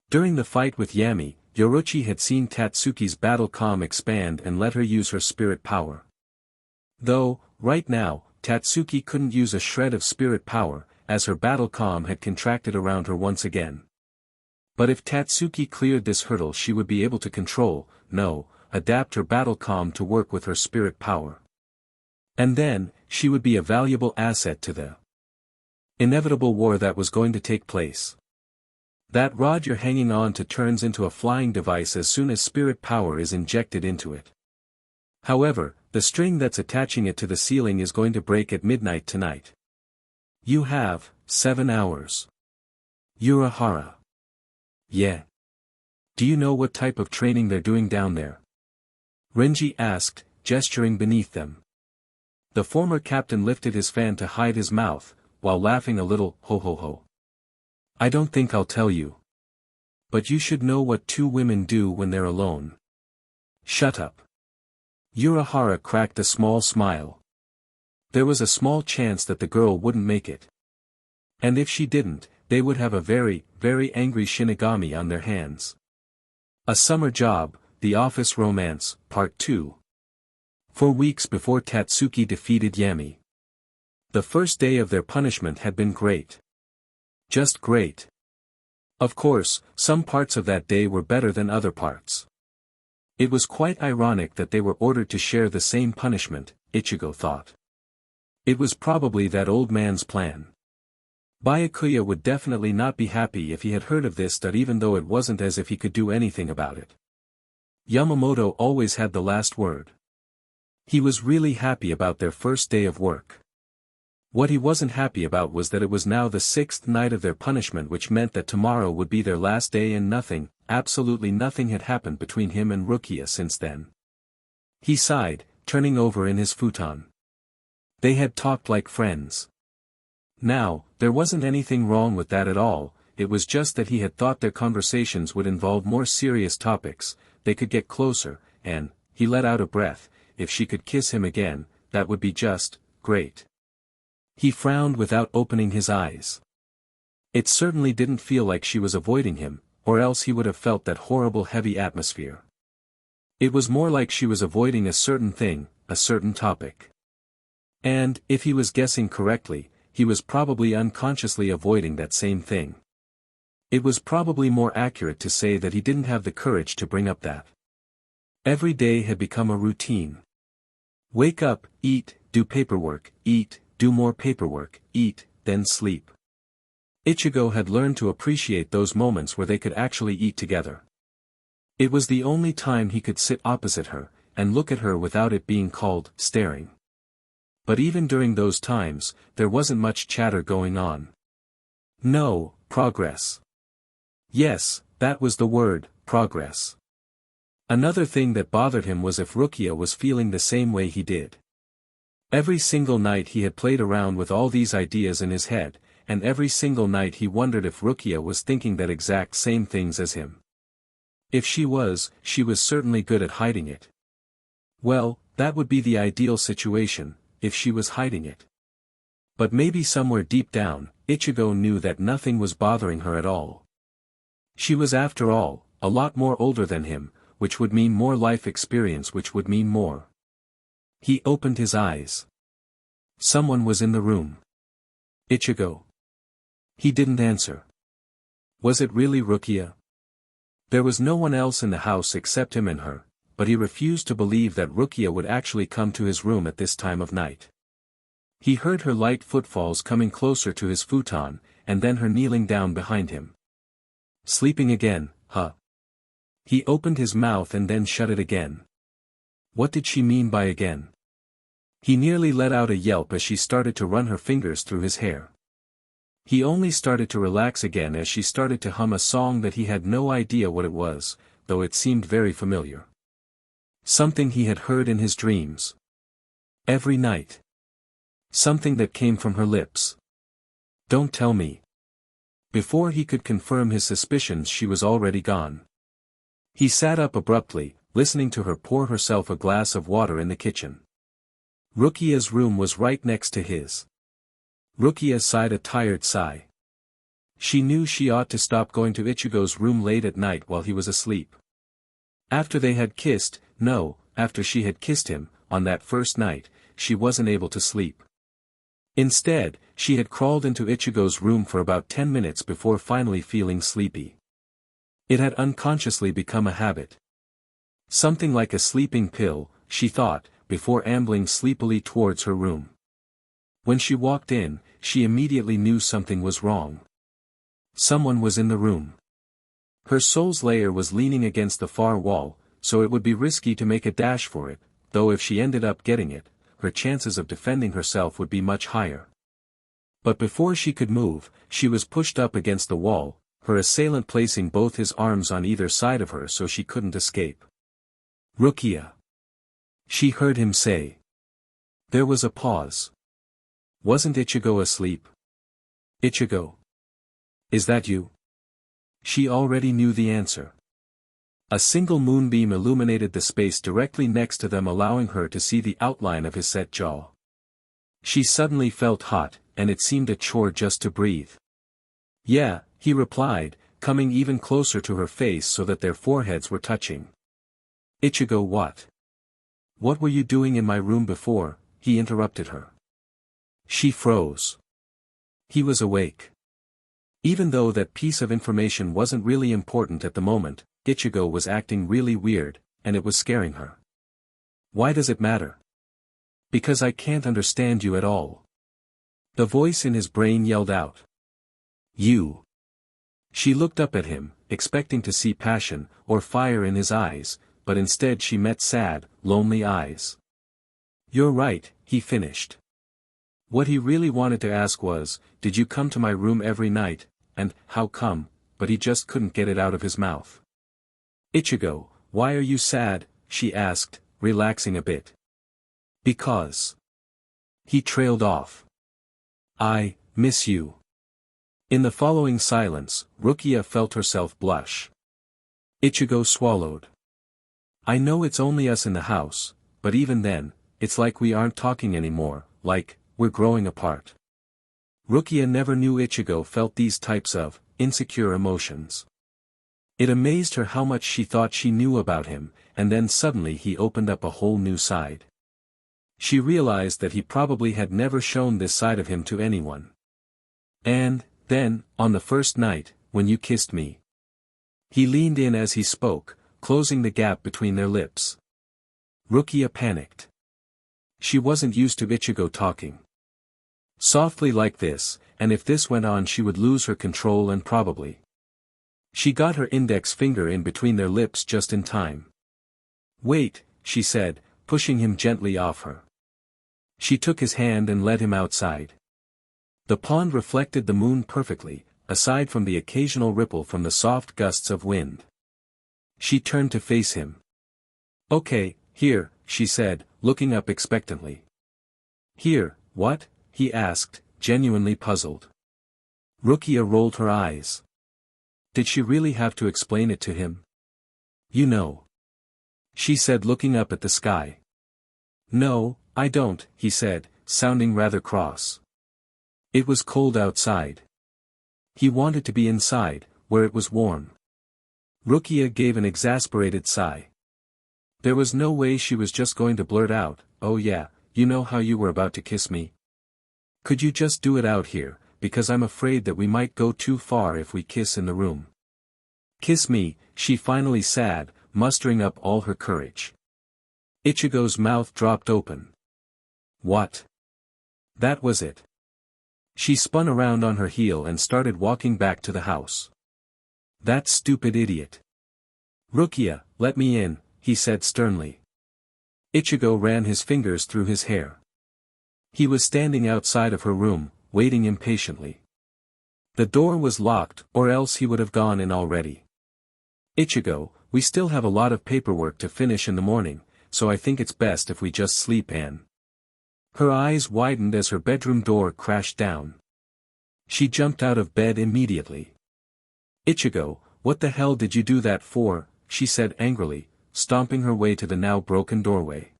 During the fight with Yami, Yoruchi had seen Tatsuki's battle calm expand and let her use her spirit power. Though, right now, Tatsuki couldn't use a shred of spirit power, as her battle calm had contracted around her once again. But if Tatsuki cleared this hurdle, she would be able to adapt her battle calm to work with her spirit power. And then, she would be a valuable asset to the inevitable war that was going to take place. That rod you're hanging on to turns into a flying device as soon as spirit power is injected into it. However, the string that's attaching it to the ceiling is going to break at midnight tonight. You have 7 hours. Urahara. Yeah. Do you know what type of training they're doing down there? Renji asked, gesturing beneath them. The former captain lifted his fan to hide his mouth, while laughing a little, ho ho ho. I don't think I'll tell you. But you should know what two women do when they're alone. Shut up. Urahara cracked a small smile. There was a small chance that the girl wouldn't make it. And if she didn't, they would have a very, very angry Shinigami on their hands. A Summer Job, The Office Romance, Part 2. 4 weeks before Tatsuki defeated Yami. The first day of their punishment had been great. Just great. Of course, some parts of that day were better than other parts. It was quite ironic that they were ordered to share the same punishment, Ichigo thought. It was probably that old man's plan. Byakuya would definitely not be happy if he had heard of this, that even though it wasn't as if he could do anything about it. Yamamoto always had the last word. He was really happy about their first day of work. What he wasn't happy about was that it was now the 6th night of their punishment, which meant that tomorrow would be their last day and nothing, absolutely nothing had happened between him and Rukia since then. He sighed, turning over in his futon. They had talked like friends. Now, there wasn't anything wrong with that at all, it was just that he had thought their conversations would involve more serious topics, they could get closer, and, he let out a breath, if she could kiss him again, that would be just great. He frowned without opening his eyes. It certainly didn't feel like she was avoiding him, or else he would have felt that horrible heavy atmosphere. It was more like she was avoiding a certain thing, a certain topic. And, if he was guessing correctly, he was probably unconsciously avoiding that same thing. It was probably more accurate to say that he didn't have the courage to bring up that. Every day had become a routine. Wake up, eat, do paperwork, eat, do more paperwork, eat, then sleep. Ichigo had learned to appreciate those moments where they could actually eat together. It was the only time he could sit opposite her, and look at her without it being called staring. But even during those times, there wasn't much chatter going on. No, progress. Yes, that was the word, progress. Another thing that bothered him was if Rukia was feeling the same way he did. Every single night he had played around with all these ideas in his head, and every single night he wondered if Rukia was thinking that exact same things as him. If she was certainly good at hiding it. Well, that would be the ideal situation, if she was hiding it. But maybe somewhere deep down, Ichigo knew that nothing was bothering her at all. She was after all, a lot more older than him, which would mean more life experience, which would mean more. He opened his eyes. Someone was in the room. Ichigo. He didn't answer. Was it really Rukia? There was no one else in the house except him and her, but he refused to believe that Rukia would actually come to his room at this time of night. He heard her light footfalls coming closer to his futon, and then her kneeling down behind him. Sleeping again, huh? He opened his mouth and then shut it again. What did she mean by again? He nearly let out a yelp as she started to run her fingers through his hair. He only started to relax again as she started to hum a song that he had no idea what it was, though it seemed very familiar. Something he had heard in his dreams. Every night. Something that came from her lips. Don't tell me. Before he could confirm his suspicions, she was already gone. He sat up abruptly, listening to her pour herself a glass of water in the kitchen. Rukia's room was right next to his. Rukia sighed a tired sigh. She knew she ought to stop going to Ichigo's room late at night while he was asleep. After they had kissed, after she had kissed him, on that first night, she wasn't able to sleep. Instead, she had crawled into Ichigo's room for about 10 minutes before finally feeling sleepy. It had unconsciously become a habit. Something like a sleeping pill, she thought, before ambling sleepily towards her room. When she walked in, she immediately knew something was wrong. Someone was in the room. Her soul's lair was leaning against the far wall, so it would be risky to make a dash for it, though if she ended up getting it, her chances of defending herself would be much higher. But before she could move, she was pushed up against the wall, her assailant placing both his arms on either side of her so she couldn't escape. Rukia. She heard him say. There was a pause. Wasn't Ichigo asleep? Ichigo. Is that you? She already knew the answer. A single moonbeam illuminated the space directly next to them, allowing her to see the outline of his set jaw. She suddenly felt hot, and it seemed a chore just to breathe. Yeah, he replied, coming even closer to her face so that their foreheads were touching. Ichigo, what? What were you doing in my room before? He interrupted her. She froze. He was awake. Even though that piece of information wasn't really important at the moment, Ichigo was acting really weird, and it was scaring her. Why does it matter? Because I can't understand you at all. The voice in his brain yelled out. You. She looked up at him, expecting to see passion, or fire in his eyes, but instead she met sad, lonely eyes. You're right, he finished. What he really wanted to ask was, did you come to my room every night, and how come, but he just couldn't get it out of his mouth. Ichigo, why are you sad? She asked, relaxing a bit. Because. He trailed off. I miss you. In the following silence, Rukia felt herself blush. Ichigo swallowed. I know it's only us in the house, but even then, it's like we aren't talking anymore, like, we're growing apart. Rukia never knew Ichigo felt these types of insecure emotions. It amazed her how much she thought she knew about him, and then suddenly he opened up a whole new side. She realized that he probably had never shown this side of him to anyone. And, then, on the first night, when you kissed me. He leaned in as he spoke, closing the gap between their lips. Rukia panicked. She wasn't used to Ichigo talking softly like this, and if this went on she would lose her control and probably. She got her index finger in between their lips just in time. Wait, she said, pushing him gently off her. She took his hand and led him outside. The pond reflected the moon perfectly, aside from the occasional ripple from the soft gusts of wind. She turned to face him. Okay, here, she said, looking up expectantly. Here, what? He asked, genuinely puzzled. Rukia rolled her eyes. Did she really have to explain it to him? You know. She said, looking up at the sky. No, I don't, he said, sounding rather cross. It was cold outside. He wanted to be inside, where it was warm. Rukia gave an exasperated sigh. There was no way she was just going to blurt out, oh yeah, you know how you were about to kiss me? Could you just do it out here, because I'm afraid that we might go too far if we kiss in the room. Kiss me, she finally said, mustering up all her courage. Ichigo's mouth dropped open. What? That was it. She spun around on her heel and started walking back to the house. That stupid idiot. Rukia, let me in, he said sternly. Ichigo ran his fingers through his hair. He was standing outside of her room, waiting impatiently. The door was locked, or else he would have gone in already. Ichigo, we still have a lot of paperwork to finish in the morning, so I think it's best if we just sleep in. Her eyes widened as her bedroom door crashed down. She jumped out of bed immediately. Ichigo, what the hell did you do that for? She said angrily, stomping her way to the now broken doorway.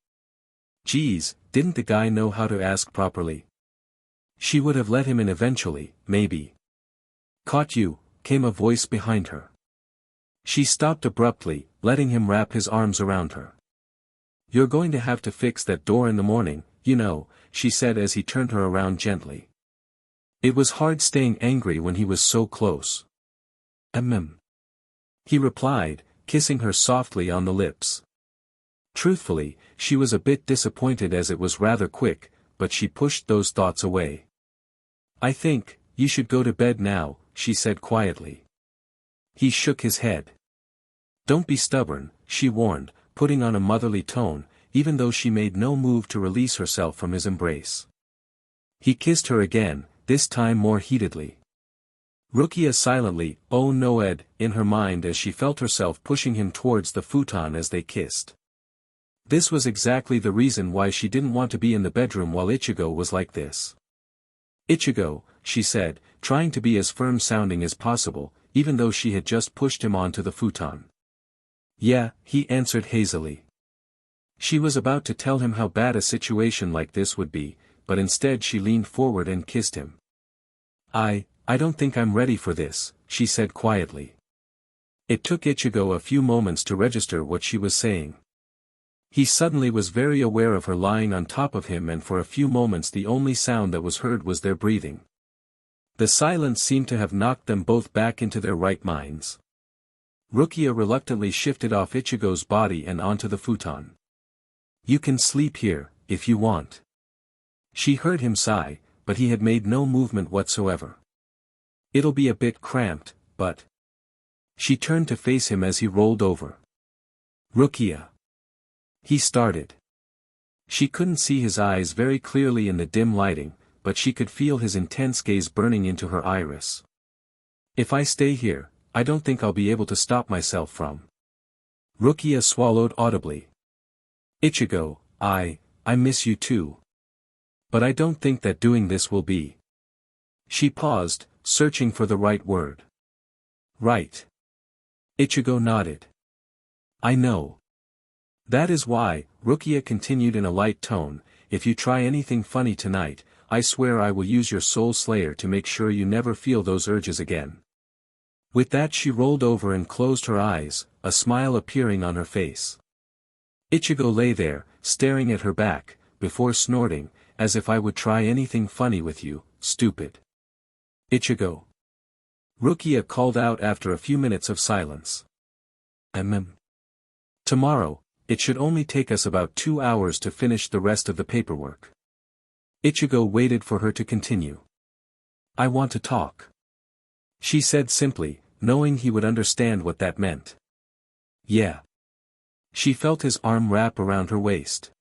Geez, didn't the guy know how to ask properly? She would have let him in eventually, maybe. Caught you, came a voice behind her. She stopped abruptly, letting him wrap his arms around her. You're going to have to fix that door in the morning, you know, she said as he turned her around gently. It was hard staying angry when he was so close. He replied, kissing her softly on the lips. Truthfully, she was a bit disappointed as it was rather quick, but she pushed those thoughts away. I think, you should go to bed now, she said quietly. He shook his head. Don't be stubborn, she warned, putting on a motherly tone, even though she made no move to release herself from his embrace. He kissed her again, this time more heatedly. Rukia silently, oh no Ed, in her mind as she felt herself pushing him towards the futon as they kissed. This was exactly the reason why she didn't want to be in the bedroom while Ichigo was like this. Ichigo, she said, trying to be as firm-sounding as possible, even though she had just pushed him onto the futon. Yeah, he answered hazily. She was about to tell him how bad a situation like this would be, but instead she leaned forward and kissed him. I don't think I'm ready for this, she said quietly. It took Ichigo a few moments to register what she was saying. He suddenly was very aware of her lying on top of him, and for a few moments the only sound that was heard was their breathing. The silence seemed to have knocked them both back into their right minds. Rukia reluctantly shifted off Ichigo's body and onto the futon. You can sleep here, if you want. She heard him sigh, but he had made no movement whatsoever. It'll be a bit cramped, but... She turned to face him as he rolled over. Rukia. He started. She couldn't see his eyes very clearly in the dim lighting, but she could feel his intense gaze burning into her iris. If I stay here, I don't think I'll be able to stop myself from. Rukia swallowed audibly. Ichigo, I miss you too. But I don't think that doing this will be. She paused, searching for the right word. Right. Ichigo nodded. I know. That is why, Rukia continued in a light tone, if you try anything funny tonight, I swear I will use your soul slayer to make sure you never feel those urges again. With that she rolled over and closed her eyes, a smile appearing on her face. Ichigo lay there, staring at her back, before snorting, as if I would try anything funny with you, stupid. Ichigo. Rukia called out after a few minutes of silence. Tomorrow, it should only take us about 2 hours to finish the rest of the paperwork. Ichigo waited for her to continue. I want to talk. She said simply, knowing he would understand what that meant. Yeah. She felt his arm wrap around her waist.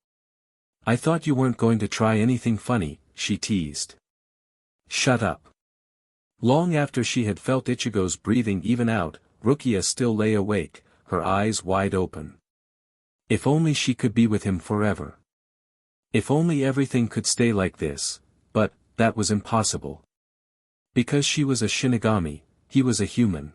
I thought you weren't going to try anything funny, she teased. Shut up. Long after she had felt Ichigo's breathing even out, Rukia still lay awake, her eyes wide open. If only she could be with him forever. If only everything could stay like this, but, that was impossible. Because she was a Shinigami, he was a human.